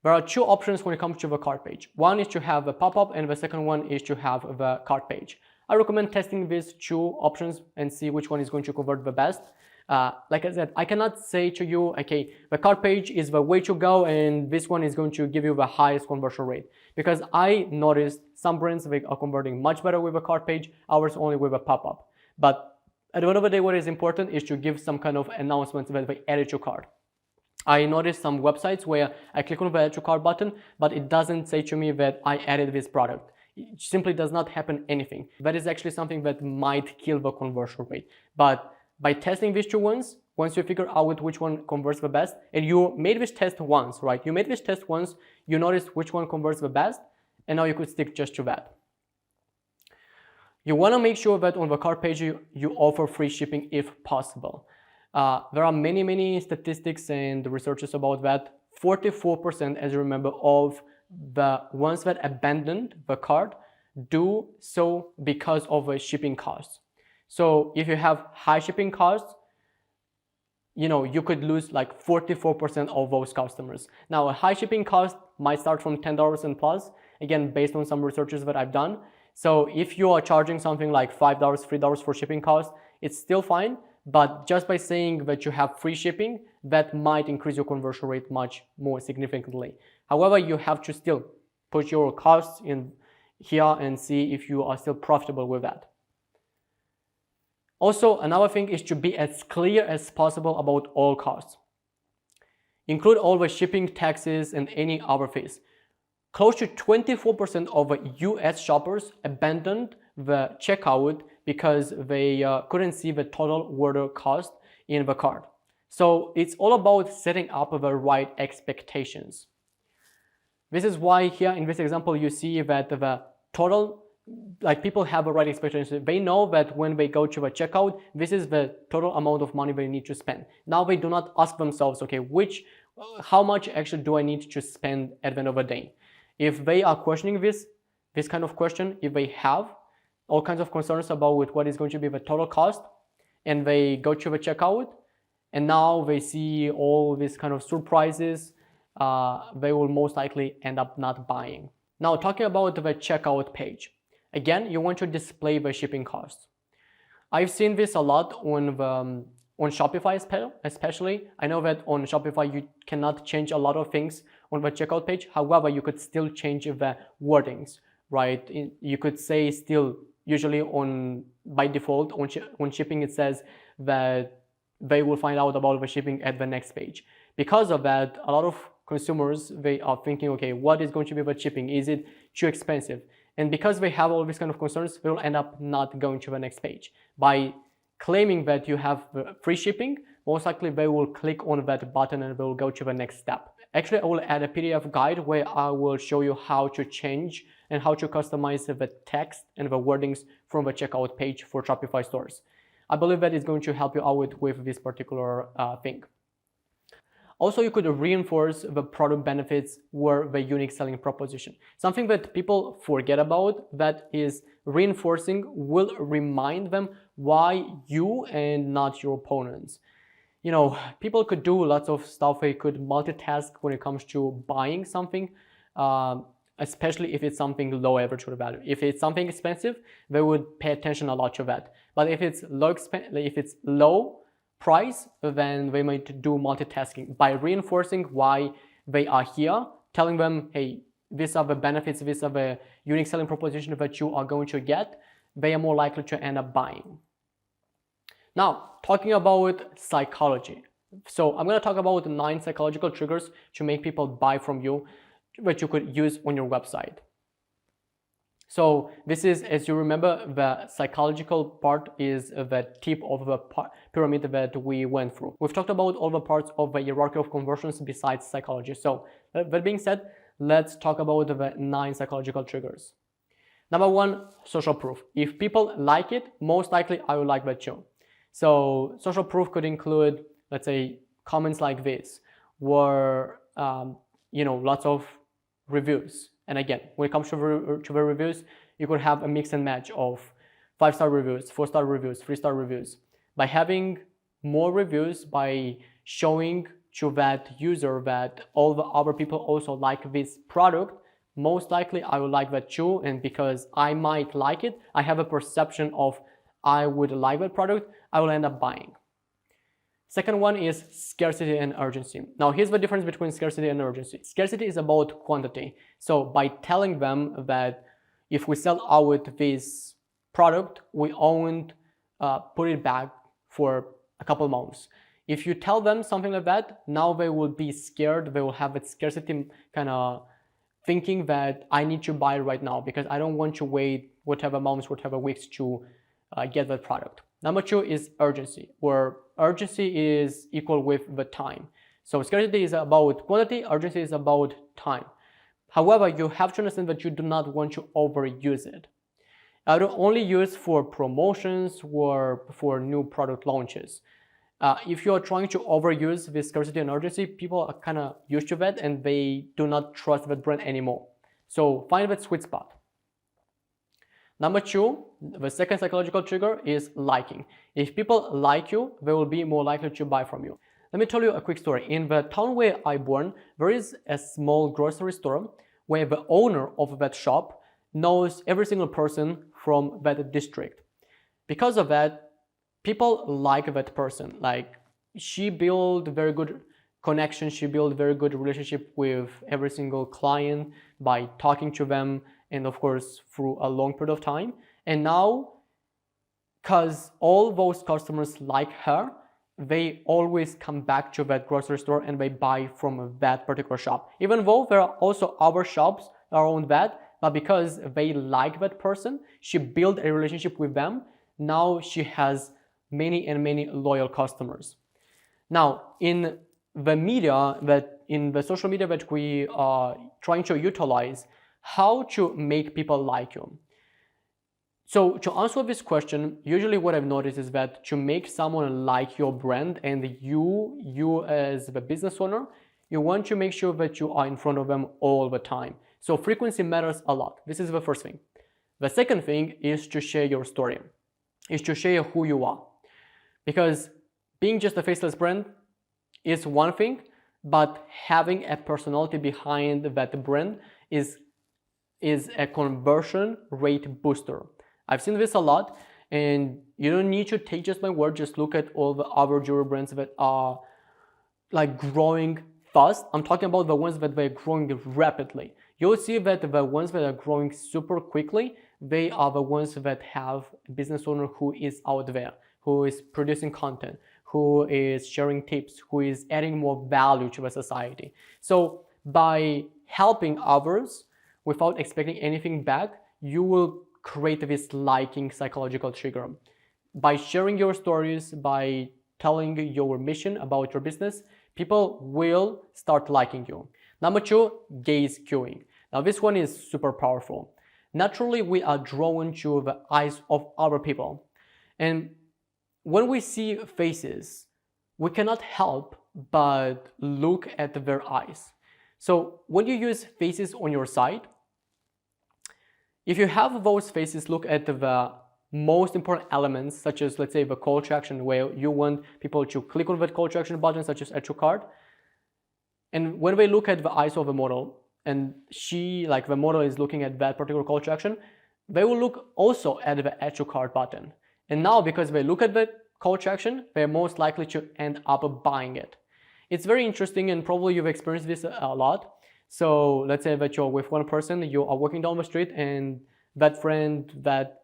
S1: there are two options when it comes to the cart page. One is to have a pop-up, and the second one is to have the cart page. I recommend testing these two options and see which one is going to convert the best. Like I said, I cannot say to you, okay, the cart page is the way to go and this one is going to give you the highest conversion rate. Because I noticed some brands they are converting much better with a cart page, ours only with a pop-up. But at the end of the day, what is important is to give some kind of announcement that they added to cart. I noticed some websites where I click on the add to cart button, but it doesn't say to me that I added this product. It simply does not happen anything. That is actually something that might kill the conversion rate. But by testing these two ones, once you figure out which one converts the best, and you made this test once, right? You made this test once, you noticed which one converts the best, and now you could stick just to that. You want to make sure that on the cart page you offer free shipping if possible. There are many statistics and researches about that. 44%, as you remember, of the ones that abandoned the cart do so because of the shipping costs. So if you have high shipping costs, you could lose like 44% of those customers. Now, a high shipping cost might start from $10 and plus, again, based on some researches that I've done. So if you are charging something like $5, $3 for shipping costs, it's still fine. But just by saying that you have free shipping, that might increase your conversion rate much more significantly. However, you have to still put your costs in here and see if you are still profitable with that. Also, another thing is to be as clear as possible about all costs. Include all the shipping, taxes, and any other fees. Close to 24% of US shoppers abandoned the checkout because they couldn't see the total order cost in the cart. So it's all about setting up the right expectations. This is why here in this example you see that the total, like people have a right expectation. They know that when they go to the checkout, this is the total amount of money they need to spend. Now they do not ask themselves, okay, how much actually do I need to spend at the end of the day? If they are questioning this kind of question, if they have all kinds of concerns about what is going to be the total cost, and they go to the checkout, and now they see all these kind of surprises, they will most likely end up not buying. Now, talking about the checkout page, again, you want to display the shipping costs. I've seen this a lot on Shopify especially. I know that on Shopify you cannot change a lot of things on the checkout page. However, you could still change the wordings, right? You could say still, usually by default on shipping it says that they will find out about the shipping at the next page. Because of that, a lot of consumers, they are thinking, okay, what is going to be the shipping? Is it too expensive? And because they have all these kind of concerns, they will end up not going to the next page. By claiming that you have free shipping, most likely they will click on that button and they will go to the next step. Actually, I will add a PDF guide where I will show you how to change and how to customize the text and the wordings from the checkout page for Shopify stores. I believe that is going to help you out with this particular thing. Also, you could reinforce the product benefits or the unique selling proposition. Something that people forget about, that is reinforcing, will remind them why you and not your opponents. You know, people could do lots of stuff. They could multitask when it comes to buying something, especially if it's something low average order value. If it's something expensive, they would pay attention a lot to that. But if it's low price, then they might do multitasking. By reinforcing why they are here, telling them, hey, these are the benefits, these are the unique selling proposition that you are going to get, they are more likely to end up buying. Now, talking about psychology. So I'm going to talk about 9 psychological triggers to make people buy from you that you could use on your website. So this is, as you remember, the psychological part is the tip of the pyramid that we went through. We've talked about all the parts of the hierarchy of conversions besides psychology. So that being said, let's talk about the 9 psychological triggers. Number 1, social proof. If people like it, most likely I will like that too. So social proof could include, let's say, comments like this, or lots of reviews. And again, when it comes to the reviews, you could have a mix and match of 5-star reviews, 4-star reviews, 3-star reviews. By having more reviews, by showing to that user that all the other people also like this product, most likely I will like that too. And because I might like it, I have a perception of I would like that product, I will end up buying. Second one is scarcity and urgency. Now, here's the difference between scarcity and urgency. Scarcity is about quantity. So by telling them that if we sell out this product, we won't put it back for a couple months. If you tell them something like that, now they will be scared. They will have that scarcity kind of thinking that I need to buy it right now because I don't want to wait whatever months, whatever weeks to get that product. Number 2 is urgency, where urgency is equal with the time. So scarcity is about quantity, urgency is about time. However, you have to understand that you do not want to overuse it. I don't only use for promotions or for new product launches. If you are trying to overuse this scarcity and urgency, people are kind of used to that and they do not trust that brand anymore. So find that sweet spot. Number 2, the second psychological trigger is liking. If people like you, they will be more likely to buy from you. Let me tell you a quick story. In the town where I born, there is a small grocery store where the owner of that shop knows every single person from that district. Because of that, people like that person. Like, she built very good connection, she built very good relationship with every single client by talking to them, and of course through a long period of time. And now, because all those customers like her, they always come back to that grocery store and they buy from that particular shop. Even though there are also other shops around that, but because they like that person, she built a relationship with them. Now she has many and many loyal customers. Now, in the social media that we are trying to utilize, how to make people like you. So to answer this question, usually what I've noticed is that to make someone like your brand and you as the business owner, you want to make sure that you are in front of them all the time. So frequency matters a lot. This is the first thing. The second thing is to share your story, is to share who you are. Because being just a faceless brand is one thing, but having a personality behind that brand is a conversion rate booster. I've seen this a lot, and you don't need to take just my word. Just look at all the other jewelry brands that are like growing fast. I'm talking about the ones that they're growing rapidly. You'll see that the ones that are growing super quickly, they are the ones that have a business owner who is out there, who is producing content, who is sharing tips, who is adding more value to the society. So by helping others without expecting anything back, you will create this liking psychological trigger. By sharing your stories, by telling your mission about your business, people will start liking you. Number two, gaze cueing. Now this one is super powerful. Naturally, we are drawn to the eyes of other people. And when we see faces, we cannot help but look at their eyes. So when you use faces on your site, if you have those faces look at the most important elements, such as, let's say, the call to action, where you want people to click on that call to action button, such as add to cart. And when they look at the eyes of the model, and the model is looking at that particular call to action, they will look also at the add to cart button. And now, because they look at the call to action, they're most likely to end up buying it. It's very interesting, and probably you've experienced this a lot. So let's say that you're with one person, you are walking down the street, and that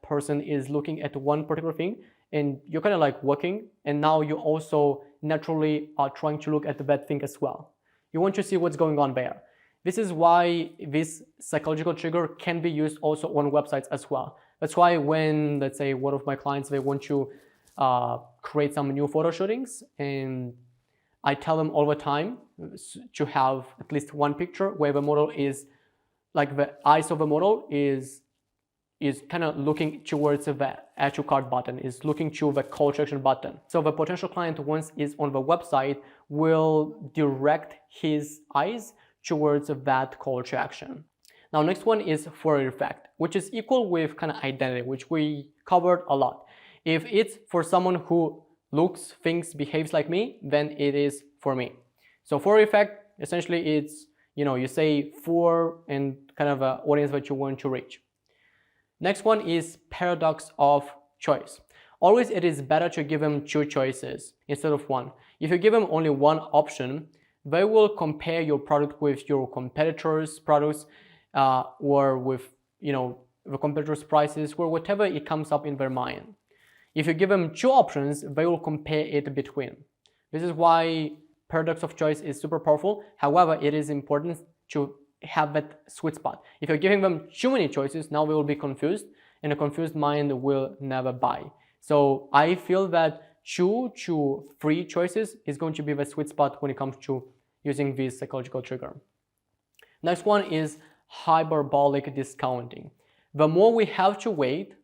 S1: person is looking at one particular thing, and you're kind of like walking, and now you also naturally are trying to look at that thing as well. You want to see what's going on there. This is why this psychological trigger can be used also on websites as well. That's why when, let's say, one of my clients, they want to create some new photo shootings, and I tell them all the time to have at least one picture where the model is, like the eyes of the model is kind of looking towards the add to cart button, is looking to the call to action button. So the potential client, once is on the website, will direct his eyes towards that call to action. Now, next one is for effect, which is equal with kind of identity, which we covered a lot. If it's for someone who looks, thinks, behaves like me, then it is for me. So for effect, essentially it's, you say for and kind of an audience that you want to reach. Next one is paradox of choice. Always it is better to give them two choices instead of one. If you give them only one option, they will compare your product with your competitors' products or with, the competitors' prices, or whatever it comes up in their mind. If you give them two options, they will compare it between. This is why paradox of choice is super powerful. However, it is important to have that sweet spot. If you're giving them too many choices, now they will be confused, and a confused mind will never buy. So I feel that 2 to 3 choices is going to be the sweet spot when it comes to using this psychological trigger. Next one is hyperbolic discounting. The more we have to wait,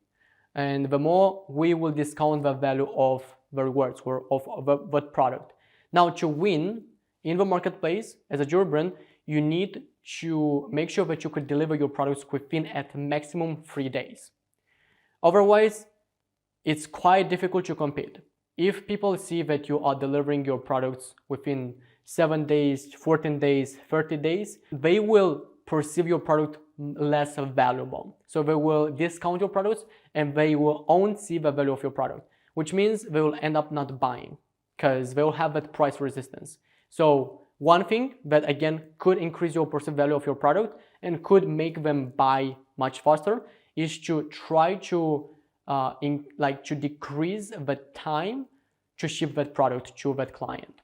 S1: and the more we will discount the value of the rewards or of that product. Now, to win in the marketplace as a jewelry brand, you need to make sure that you could deliver your products within at maximum 3 days. Otherwise, it's quite difficult to compete. If people see that you are delivering your products within 7 days, 14 days, 30 days, they will perceive your product less valuable. So they will discount your products, and they will only see the value of your product, which means they will end up not buying because they will have that price resistance. So one thing that again could increase your perceived value of your product and could make them buy much faster is to try to decrease the time to ship that product to that client.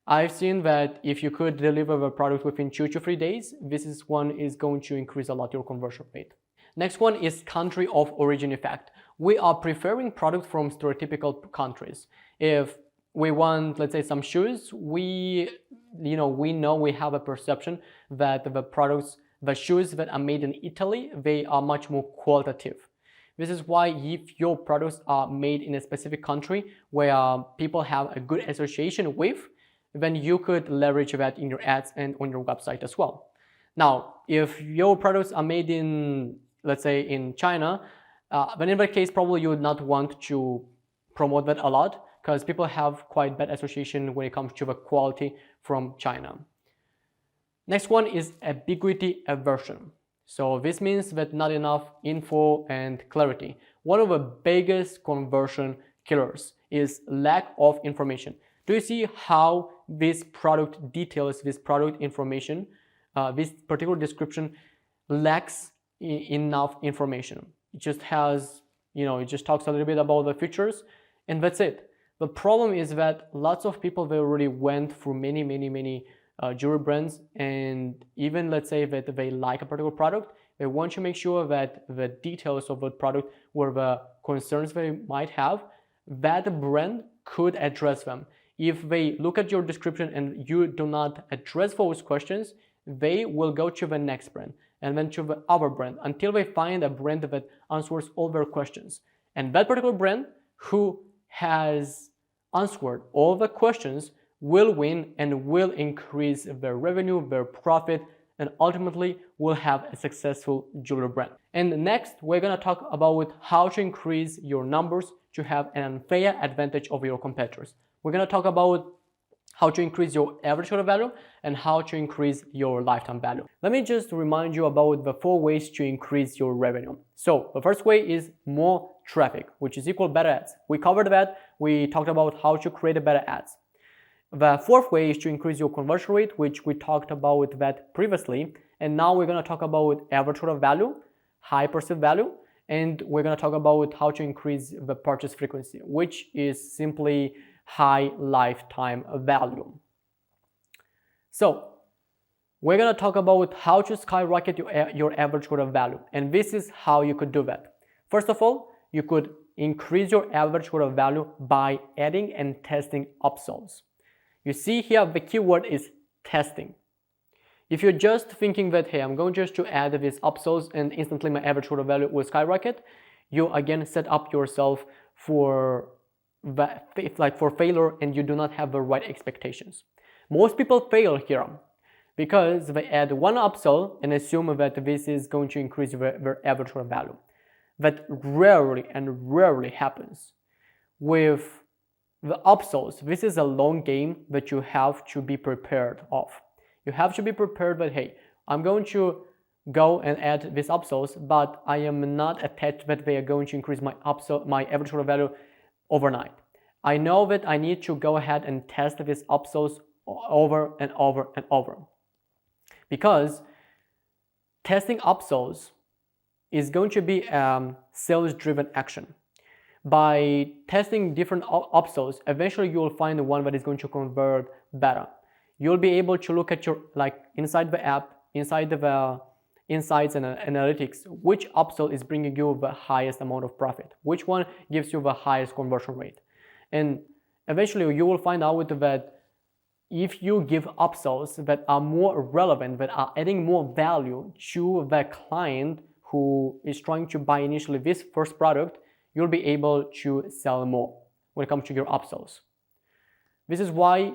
S1: I've seen that if you could deliver the product within 2 to 3 days, this is going to increase a lot your conversion rate. Next one is country of origin effect. We are preferring products from stereotypical countries. If we want, let's say, some shoes, we know we have a perception that the shoes that are made in Italy, they are much more qualitative. This is why if your products are made in a specific country where people have a good association with, then you could leverage that in your ads and on your website as well. Now, if your products are made in, let's say, in China, then in that case, probably you would not want to promote that a lot, because people have quite bad association when it comes to the quality from China. Next one is ambiguity aversion. So this means that not enough info and clarity. One of the biggest conversion killers is lack of information. Do you see how this product details, this product information, this particular description lacks enough information? It just has, it just talks a little bit about the features, and that's it. The problem is that lots of people, they already went through many jewelry brands, and even let's say that they like a particular product, they want to make sure that the details of the product or the concerns they might have, that brand could address them. If they look at your description and you do not address those questions, they will go to the next brand and then to the other brand until they find a brand that answers all their questions. And that particular brand who has answered all the questions will win and will increase their revenue, their profit, and ultimately will have a successful jewelry brand. And next, we're gonna talk about how to increase your numbers to have an unfair advantage over your competitors. We're gonna talk about how to increase your average order value and how to increase your lifetime value. Let me just remind you about the 4 ways to increase your revenue. So the first way is more traffic, which is equal better ads. We covered that. We talked about how to create better ads. The 4th way is to increase your conversion rate, which we talked about that previously. And now we're going to talk about average order value, high perceived value, and we're going to talk about how to increase the purchase frequency, which is simply high lifetime value. So we're going to talk about how to skyrocket your average order value. And this is how you could do that. First of all, you could increase your average order value by adding and testing upsells. You see here the keyword is testing. If you're just thinking that, hey, I'm going just to add these upsells and instantly my average order value will skyrocket, you again set up yourself for failure, and you do not have the right expectations. Most people fail here because they add one upsell and assume that this is going to increase their average order value. That rarely happens. With the upsells, this is a long game that you have to be prepared of. You have to be prepared that, hey, I'm going to go and add these upsells, but I am not attached that they are going to increase my average order value overnight. I know that I need to go ahead and test these upsells over and over and over. Because testing upsells is going to be a sales-driven action. By testing different upsells, eventually you will find the one that is going to convert better. You'll be able to look at your, inside the app, inside the insights and analytics, which upsell is bringing you the highest amount of profit, which one gives you the highest conversion rate. And eventually you will find out that if you give upsells that are more relevant, that are adding more value to the client who is trying to buy initially this first product, you'll be able to sell more when it comes to your upsells. This is why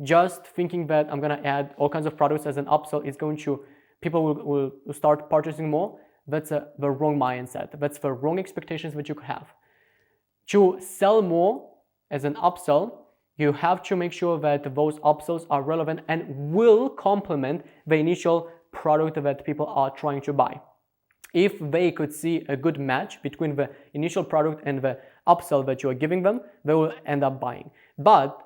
S1: just thinking that I'm going to add all kinds of products as an upsell is going to, people will start purchasing more. That's the wrong mindset. That's the wrong expectations that you could have. To sell more as an upsell, you have to make sure that those upsells are relevant and will complement the initial product that people are trying to buy. If they could see a good match between the initial product and the upsell that you are giving them, they will end up buying. But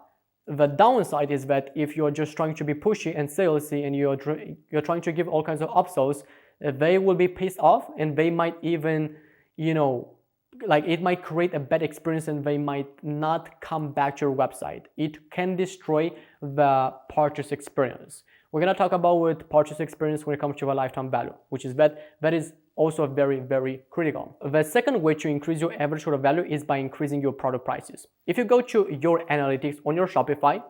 S1: the downside is that if you're just trying to be pushy and salesy and you're trying to give all kinds of upsells, they will be pissed off and they might even, it might create a bad experience and they might not come back to your website. It can destroy the purchase experience. We're going to talk about purchase experience when it comes to a lifetime value, which is that is also very critical. The second way to increase your average order value is by increasing your product prices. If you go to your analytics on your Shopify,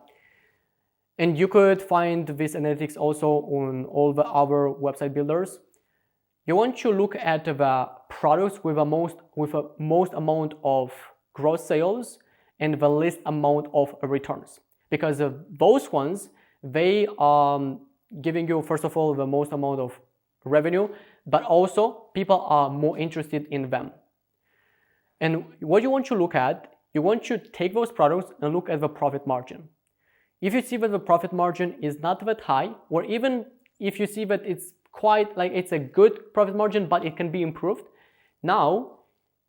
S1: and you could find this analytics also on all the other website builders, you want to look at the products with a most amount of gross sales and the least amount of returns, because those ones, they giving you, first of all, the most amount of revenue, but also people are more interested in them. And what you want to look at, you want to take those products and look at the profit margin. If you see that the profit margin is not that high, or even if you see that it's quite like it's a good profit margin, but it can be improved, now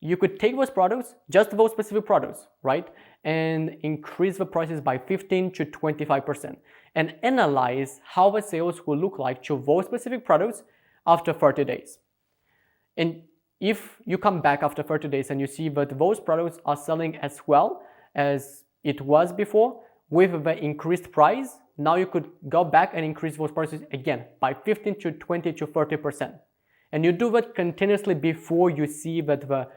S1: you could take those products, just those specific products, right? And increase the prices by 15 to 25% and analyze how the sales will look like to those specific products after 30 days. And if you come back after 30 days and you see that those products are selling as well as it was before with the increased price, now you could go back and increase those prices again by 15 to 20 to 30%. And you do that continuously before you see that the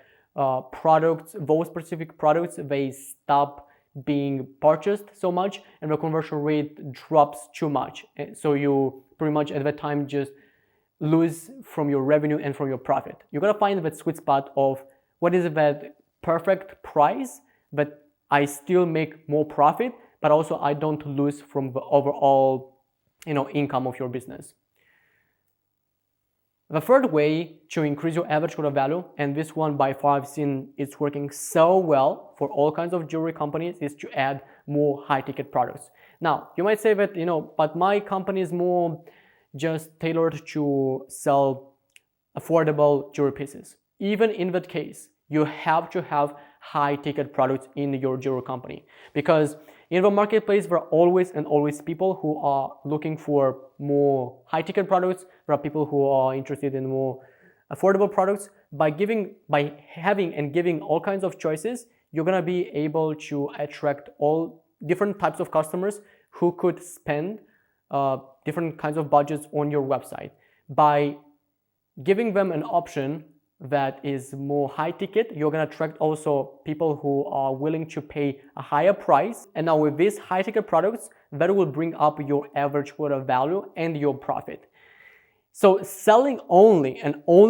S1: products, those specific products, they stop being purchased so much and the conversion rate drops too much. So you pretty much at that time just lose from your revenue and from your profit. You gotta find that sweet spot of what is that perfect price that I still make more profit, but also I don't lose from the overall, income of your business. The third way to increase your average order value, and this one by far I've seen it's working so well for all kinds of jewelry companies, is to add more high ticket products. Now, you might say that, but my company is more just tailored to sell affordable jewelry pieces. Even in that case, you have to have high ticket products in your jewelry company, because in the marketplace there are always people who are looking for more high ticket products. There are people who are interested in more affordable products. By having and giving all kinds of choices, you're gonna be able to attract all different types of customers who could spend different kinds of budgets on your website. By giving them an option that is more high ticket, you're gonna attract also people who are willing to pay a higher price. And now with these high ticket products, that will bring up your average order value and your profit. So selling only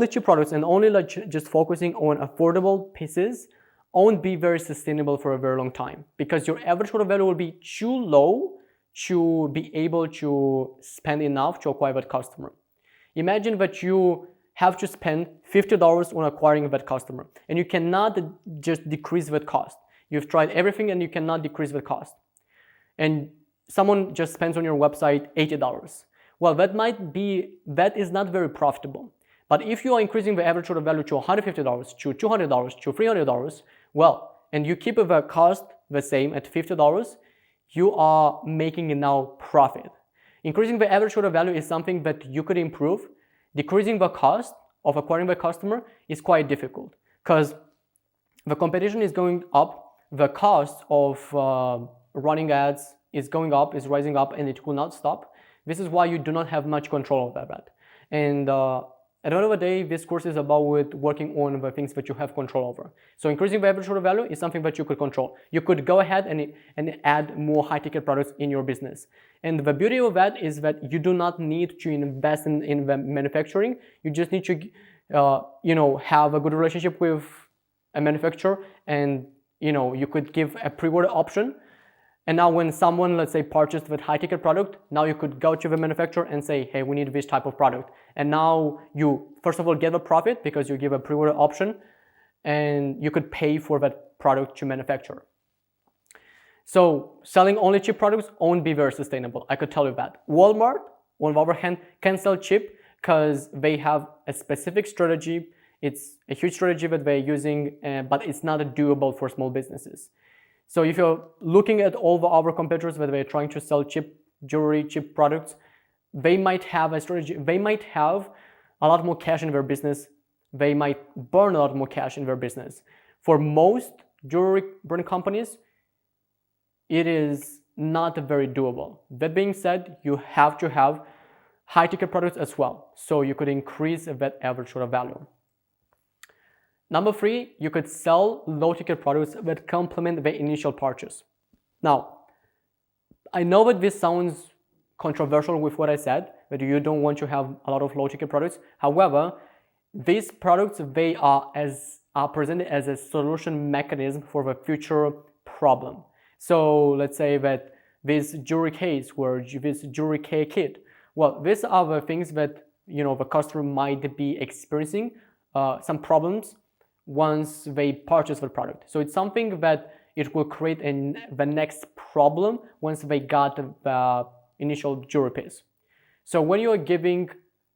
S1: cheap products and only just focusing on affordable pieces won't be very sustainable for a very long time, because your average order value will be too low to be able to spend enough to acquire that customer. Imagine that you have to spend $50 on acquiring that customer, and you cannot just decrease that cost. You've tried everything and you cannot decrease the cost. And someone just spends on your website $80. Well, that is not very profitable. But if you are increasing the average order value to $150, to $200, to $300, well, and you keep the cost the same at $50, you are making now profit. Increasing the average order value is something that you could improve. Decreasing the cost of acquiring the customer is quite difficult, because the competition is going up, the cost of running ads is going up, is rising up, and it will not stop. This is why you do not have much control of that. And at the end of the day, this course is about working on the things that you have control over. So increasing the average order value is something that you could control. You could go ahead and add more high ticket products in your business. And the beauty of that is that you do not need to invest in the manufacturing. You just need to have a good relationship with a manufacturer, and you could give a pre-order option. And now when someone, let's say, purchased that high ticket product, now you could go to the manufacturer and say, hey, we need this type of product. And now you, first of all, get a profit because you give a pre-order option, and you could pay for that product to manufacture. So selling only cheap products won't be very sustainable. I could tell you that. Walmart, on the other hand, can sell cheap because they have a specific strategy. It's a huge strategy that they're using, but it's not doable for small businesses. So if you're looking at all the other competitors that they're trying to sell cheap jewelry, cheap products, they might have a strategy. They might have a lot more cash in their business. They might burn a lot more cash in their business. For most jewelry brand companies, it is not very doable. That being said, you have to have high ticket products as well, so you could increase that average order value. Number 3, you could sell low ticket products that complement the initial purchase. Now, I know that this sounds controversial with what I said, that you don't want to have a lot of low ticket products. However, these products, they are presented as a solution mechanism for the future problem. So let's say that this jewelry case, this jewelry kit, Well, these are the things that the customer might be experiencing some problems once they purchase the product. So it's something that it will create the next problem once they got the initial jewelry piece. So when you are giving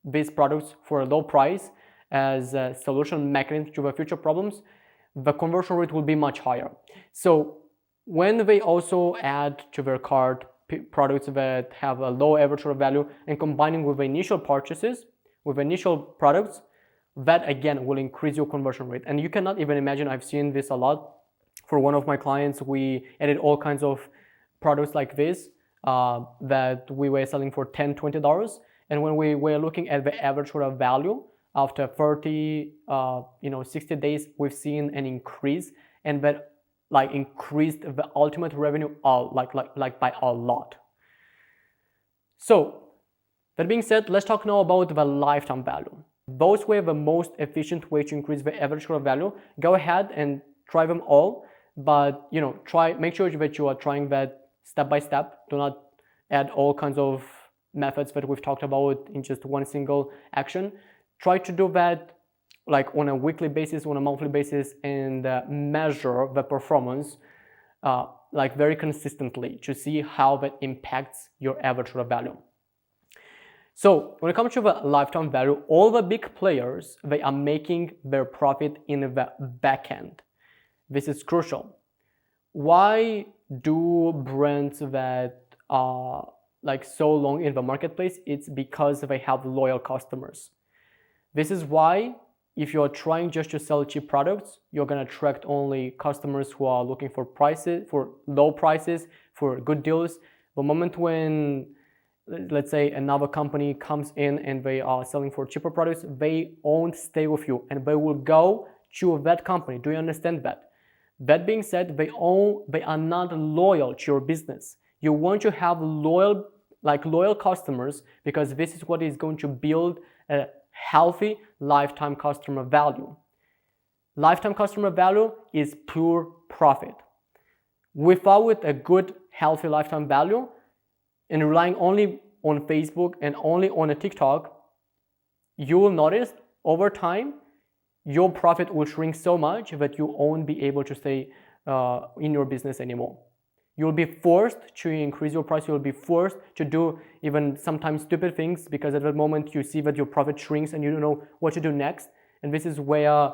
S1: these products for a low price as a solution mechanism to the future problems, the conversion rate will be much higher. So when they also add to their cart products that have a low average order value and combining with the initial purchases, with initial products, that again will increase your conversion rate. And you cannot even imagine, I've seen this a lot. For one of my clients, we added all kinds of products like this that we were selling for $10, $20. And when we were looking at the average order value, after 30, 60 days, we've seen an increase, and that increased the ultimate revenue by a lot. So that being said, let's talk now about the lifetime value. Those were the most efficient way to increase the average order value. Go ahead and try them all, but make sure that you are trying that step by step. Do not add all kinds of methods that we've talked about in just one single action. Try to do that on a weekly basis, on a monthly basis, and measure the performance very consistently to see how that impacts your average order value. So when it comes to the lifetime value, all the big players, they are making their profit in the back end. This is crucial. Why do brands that are so long in the marketplace? It's because they have loyal customers. This is why if you're trying just to sell cheap products, you're going to attract only customers who are looking for low prices, for good deals. The moment when, let's say, another company comes in and they are selling for cheaper products, they won't stay with you and they will go to that company. Do you understand that? That being said, they are not loyal to your business. You want to have loyal customers, because this is what is going to build a healthy lifetime customer value. Lifetime customer value is pure profit. Without a good, healthy lifetime value, and relying only on Facebook and only on a TikTok, you will notice over time your profit will shrink so much that you won't be able to stay in your business anymore. You'll be forced to increase your price. You'll be forced to do even sometimes stupid things, because at that moment you see that your profit shrinks and you don't know what to do next. And this is where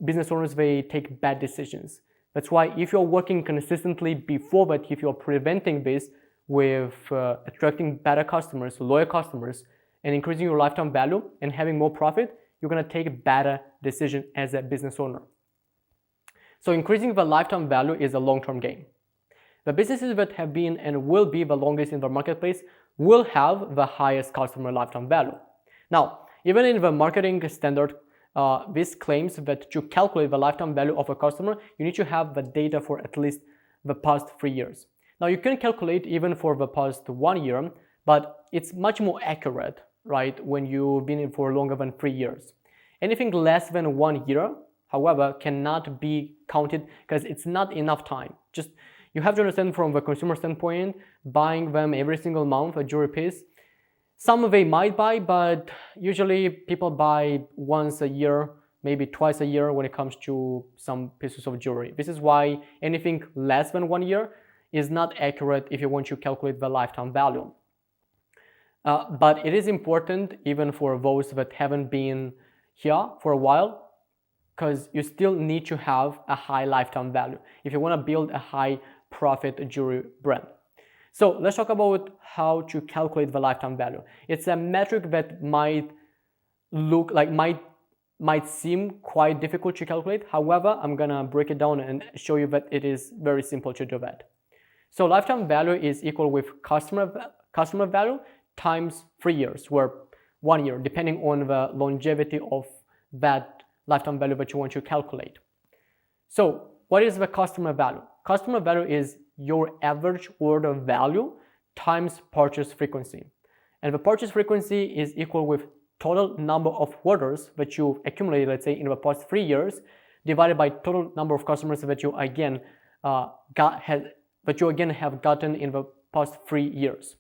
S1: business owners, they take bad decisions. That's why if you're working consistently before that, if you're preventing this with attracting better customers, loyal customers, and increasing your lifetime value and having more profit, you're going to take a better decision as a business owner. So increasing the lifetime value is a long-term game. The businesses that have been and will be the longest in the marketplace will have the highest customer lifetime value. Now, even in the marketing standard, this claims that to calculate the lifetime value of a customer, you need to have the data for at least the past 3 years. Now, you can calculate even for the past 1 year, but it's much more accurate, right, when you've been in for longer than 3 years. Anything less than 1 year, however, cannot be counted because it's not enough time. Just you have to understand from the consumer standpoint, buying them every single month, a jewelry piece, some they might buy, but usually people buy once a year, maybe twice a year when it comes to some pieces of jewelry. This is why anything less than 1 year is not accurate if you want to calculate the lifetime value. But it is important even for those that haven't been here for a while, because you still need to have a high lifetime value if you want to build a high profit jewelry brand. So let's talk about how to calculate the lifetime value. It's a metric that might seem quite difficult to calculate. However, I'm gonna break it down and show you that it is very simple to do that. So lifetime value is equal with customer value times 3 years, or 1 year, depending on the longevity of that lifetime value that you want to calculate. So what is the customer value? Customer value is your average order value times purchase frequency. And the purchase frequency is equal with total number of orders that you accumulated, let's say, in the past 3 years, divided by total number of customers that you again have gotten in the past 3 years.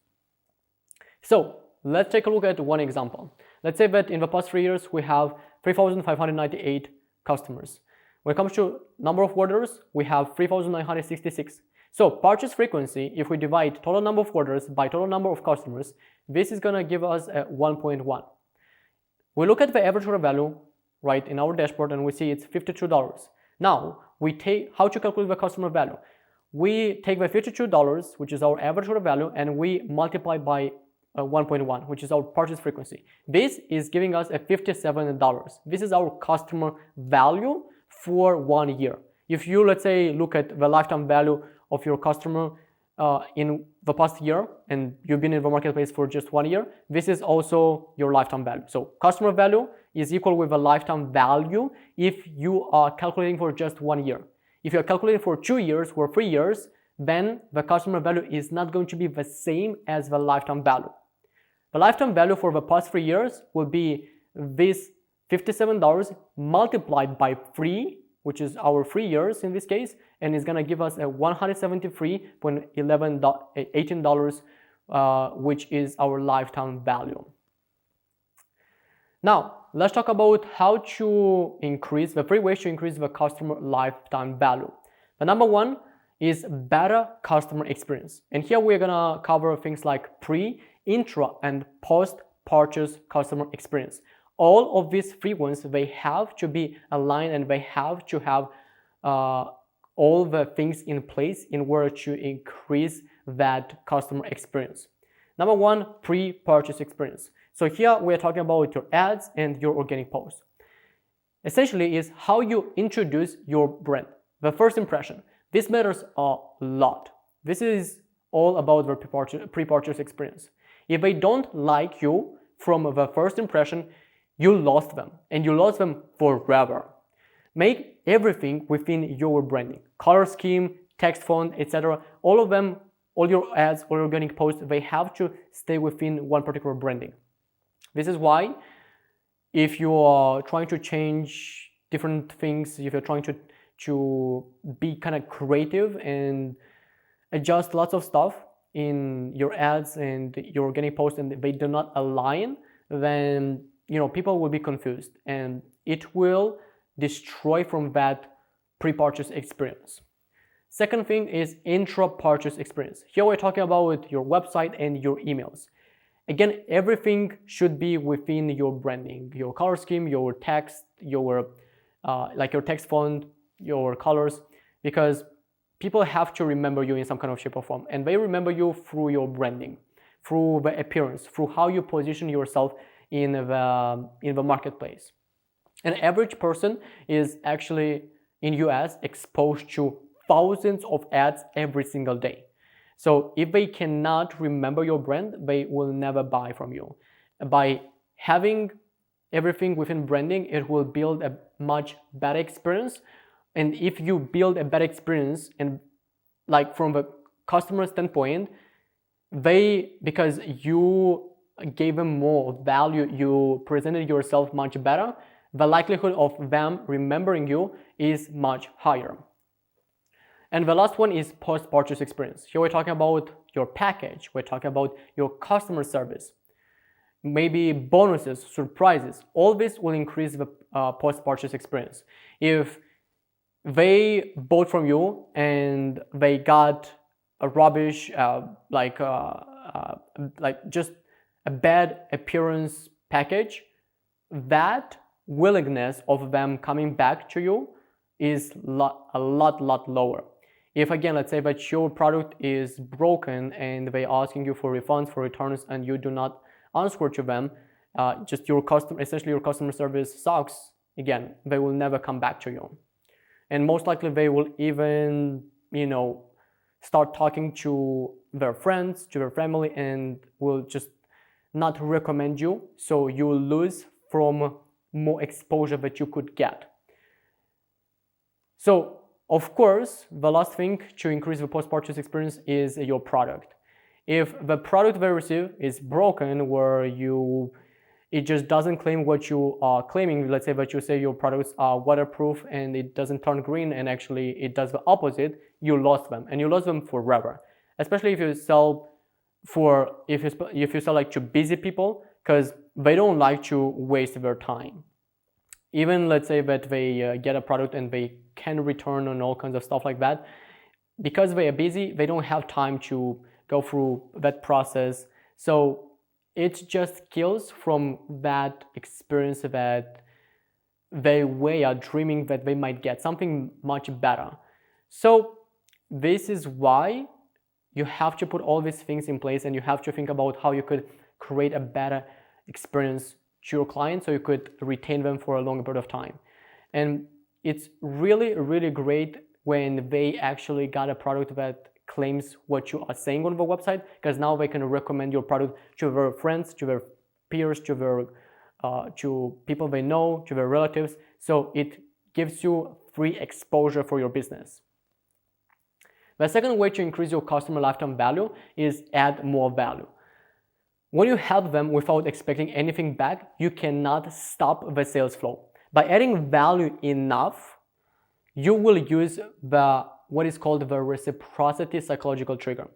S1: So let's take a look at one example. Let's say that in the past 3 years, we have 3,598 customers. When it comes to number of orders, we have 3,966. So purchase frequency, if we divide total number of orders by total number of customers, this is gonna give us a 1.1. We look at the average order value, right, in our dashboard, and we see it's $52. Now, we take how to calculate the customer value. We take the $52, which is our average order value, and we multiply by 1.1, which is our purchase frequency. This is giving us a $57. This is our customer value for 1 year. If you, let's say, look at the lifetime value of your customer in the past year, and you've been in the marketplace for just 1 year, this is also your lifetime value. So customer value is equal with the lifetime value if you are calculating for just 1 year. If you're calculating for 2 years or 3 years, then the customer value is not going to be the same as the lifetime value. The lifetime value for the past 3 years will be this $57 multiplied by 3, which is our 3 years in this case, and it's gonna give us a $173.18, which is our lifetime value. Now, let's talk about how to increase the 3 ways to increase the customer lifetime value. The number 1 is better customer experience. And here we're gonna cover things like pre, intra, and post-purchase customer experience. All of these 3 ones, they have to be aligned, and they have to have all the things in place in order to increase that customer experience. Number 1, pre-purchase experience. So here we're talking about your ads and your organic posts. Essentially is how you introduce your brand. The first impression. This matters a lot. This is all about the pre-purchase experience. If they don't like you from the first impression, you lost them, and you lost them forever. Make everything within your branding. Color scheme, text font, etc. All of them, all your ads, all your organic posts, they have to stay within one particular branding. This is why if you are trying to change different things, if you're trying to be kind of creative and adjust lots of stuff in your ads and your organic posts, and they do not align, then people will be confused, and it will destroy from that pre-purchase experience. Second thing is intra-purchase experience. Here we're talking about your website and your emails. Again, everything should be within your branding, your color scheme, your text, your text font, your colors, because people have to remember you in some kind of shape or form, and they remember you through your branding, through the appearance, through how you position yourself in the marketplace. An average person is actually in US exposed to thousands of ads every single day. So if they cannot remember your brand, they will never buy from you. By having everything within branding, it will build a much better experience. And if you build a better experience, and like from the customer standpoint, because you gave them more value, you presented yourself much better, the likelihood of them remembering you is much higher. And the last one is post-purchase experience. Here we're talking about your package, we're talking about your customer service, maybe bonuses, surprises. All this will increase the post-purchase experience. If they bought from you and they got a rubbish, just a bad appearance package, that willingness of them coming back to you is a lot lower. If again, let's say that your product is broken and they're asking you for refunds, for returns, and you do not answer to them, essentially your customer service sucks, again, they will never come back to you. And most likely they will even, start talking to their friends, to their family, and will just not recommend you. So you will lose from more exposure that you could get. So, of course, the last thing to increase the post-purchase experience is your product. If the product they receive is broken, where it just doesn't claim what you are claiming, let's say that you say your products are waterproof and it doesn't turn green, and actually it does the opposite, you lost them, and you lost them forever. Especially if you sell for if you sell like to busy people, because they don't like to waste their time. Even let's say that they get a product and they can return on all kinds of stuff like that, because they are busy, they don't have time to go through that process. So it just kills from that experience that they are dreaming that they might get something much better. So this is why you have to put all these things in place, and you have to think about how you could create a better experience to your clients so you could retain them for a longer period of time. And it's really, really great when they actually got a product that claims what you are saying on the website, because now they can recommend your product to their friends, to their peers, to their to people they know, to their relatives. So it gives you free exposure for your business. The second way to increase your customer lifetime value is add more value. When you help them without expecting anything back, you cannot stop the sales flow. By adding value enough, you will use what is called the reciprocity psychological trigger.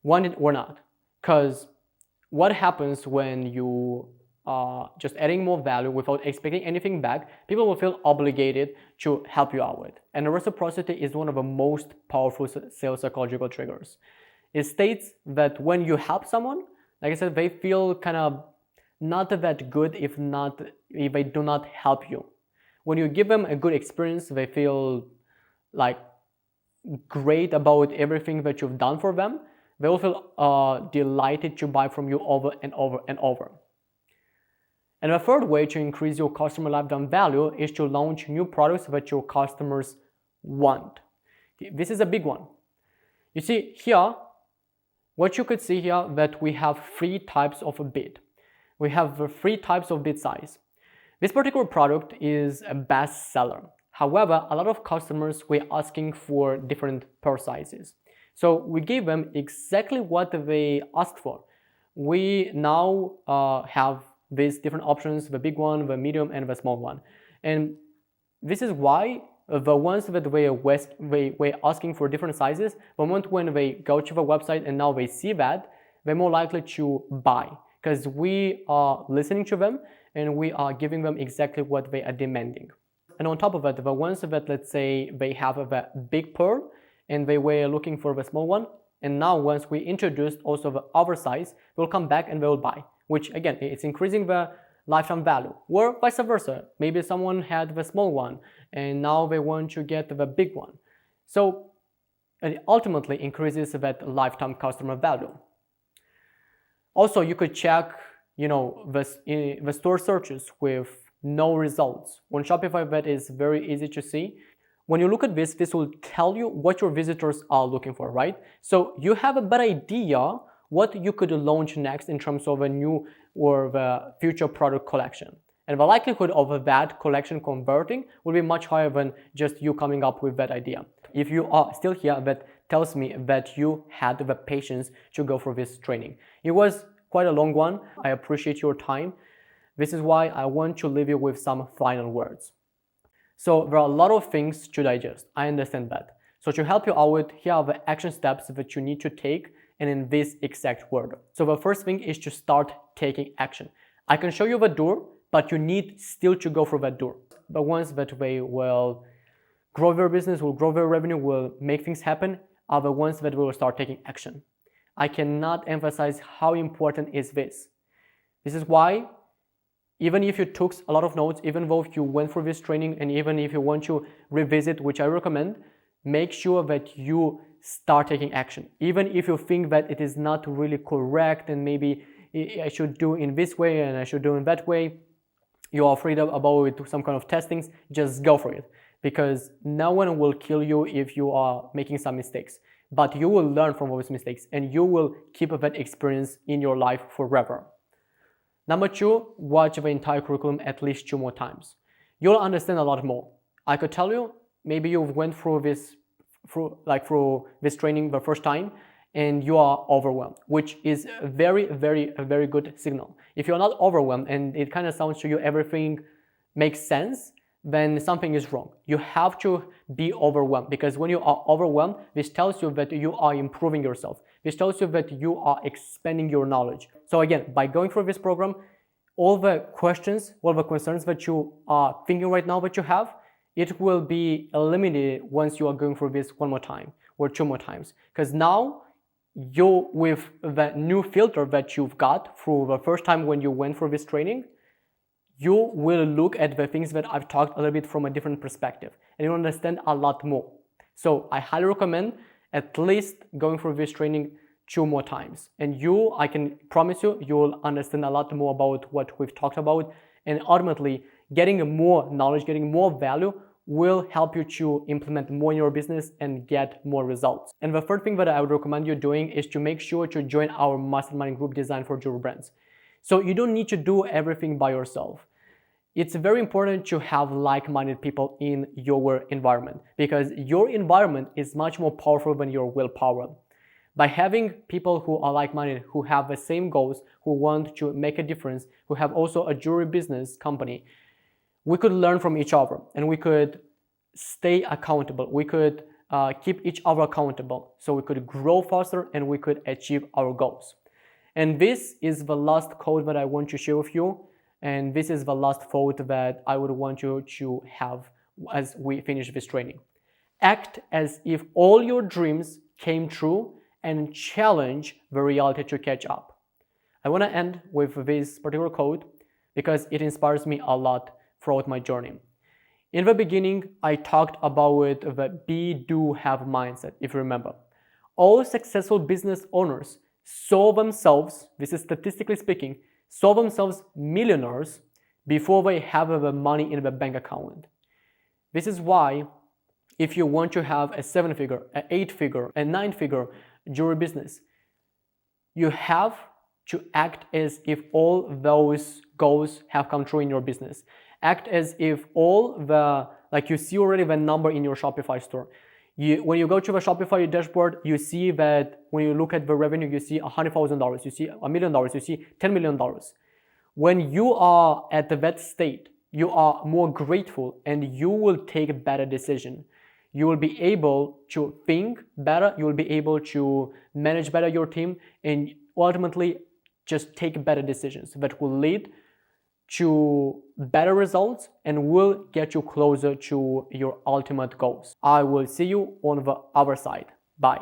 S1: Want it or not. Because what happens when you just adding more value without expecting anything back, people will feel obligated to help you out with. And reciprocity is one of the most powerful sales psychological triggers. It states that when you help someone, like I said, they feel kind of not that good if they do not help you. When you give them a good experience, they feel like great about everything that you've done for them. They will feel delighted to buy from you over and over and over. And the third way to increase your customer lifetime value is to launch new products that your customers want. This is a big one. You see here, what you could see here, that we have 3 types of a bid. We have 3 types of bid size. This particular product is a bestseller. However, a lot of customers were asking for different per sizes. So we gave them exactly what they asked for. We now have these different options, the big one, the medium, and the small one. And this is why the ones that they were asking for different sizes, the moment when they go to the website and now they see that, they're more likely to buy, because we are listening to them and we are giving them exactly what they are demanding. And on top of that, the ones that, let's say, they have a big pearl and they were looking for the small one, and now once we introduced also the other size, they'll come back and they will buy, which again, it's increasing the lifetime value. Or vice versa, maybe someone had the small one and now they want to get the big one. So it ultimately increases that lifetime customer value. Also, you could check, the store searches with no results. On Shopify, that is very easy to see. When you look at this, this will tell you what your visitors are looking for, right? So you have a better idea what you could launch next in terms of a new or the future product collection. And the likelihood of that collection converting will be much higher than just you coming up with that idea. If you are still here, that tells me that you had the patience to go for this training. It was quite a long one. I appreciate your time. This is why I want to leave you with some final words. So there are a lot of things to digest. I understand that. So to help you out with, here are the action steps that you need to take, and in this exact order. So the first thing is to start taking action. I can show you the door, but you need still to go through that door. The ones that they will grow their business, will grow their revenue, will make things happen, are the ones that will start taking action. I cannot emphasize how important is this. This is why, even if you took a lot of notes, even though you went through this training, and even if you want to revisit, which I recommend, make sure that you start taking action. Even if you think that it is not really correct and maybe I should do in this way and I should do in that way, you are afraid about some kind of testings, just go for it. Because no one will kill you if you are making some mistakes. But you will learn from those mistakes and you will keep that experience in your life forever. Number 2, watch the entire curriculum at least 2 more times. You'll understand a lot more. I could tell you, maybe you went through this training the first time and you are overwhelmed, which is a very, very, very good signal. If you're not overwhelmed and it kind of sounds to you everything makes sense, then something is wrong. You have to be overwhelmed, because when you are overwhelmed, this tells you that you are improving yourself. This tells you that you are expanding your knowledge. So again, by going through this program, all the questions, all the concerns that you are thinking right now that you have, it will be eliminated once you are going through this one more time or two more times. Because now you, with the new filter that you've got through the first time when you went through this training, you will look at the things that I've talked a little bit from a different perspective, and you'll understand a lot more. So I highly recommend at least going through this training 2 more times. And I can promise you, you'll understand a lot more about what we've talked about. And ultimately, getting more knowledge, getting more value will help you to implement more in your business and get more results. And the third thing that I would recommend you doing is to make sure to join our mastermind group designed for jewelry brands. So you don't need to do everything by yourself. It's very important to have like-minded people in your environment, because your environment is much more powerful than your willpower. By having people who are like-minded, who have the same goals, who want to make a difference, who have also a jewelry business company, we could learn from each other and we could stay accountable. We could keep each other accountable, so we could grow faster and we could achieve our goals. And this is the last quote that I want to share with you. And this is the last thought that I would want you to have as we finish this training. Act as if all your dreams came true and challenge the reality to catch up. I want to end with this particular quote because it inspires me a lot throughout my journey. In the beginning, I talked about the be, do, have mindset, if you remember. All successful business owners saw themselves, this is statistically speaking, saw themselves millionaires before they have the money in the bank account. This is why if you want to have a 7-figure, an 8-figure, a 9-figure jewelry business, you have to act as if all those goals have come true in your business. Act as if all the, like you see already the number in your Shopify store. When you go to the Shopify dashboard, you see that when you look at the revenue, you see $100,000, you see $1 million, you see $10 million. When you are at that state, you are more grateful and you will take a better decision. You will be able to think better, you will be able to manage better your team, and ultimately just take better decisions that will lead to better results and will get you closer to your ultimate goals. I will see you on the other side. Bye.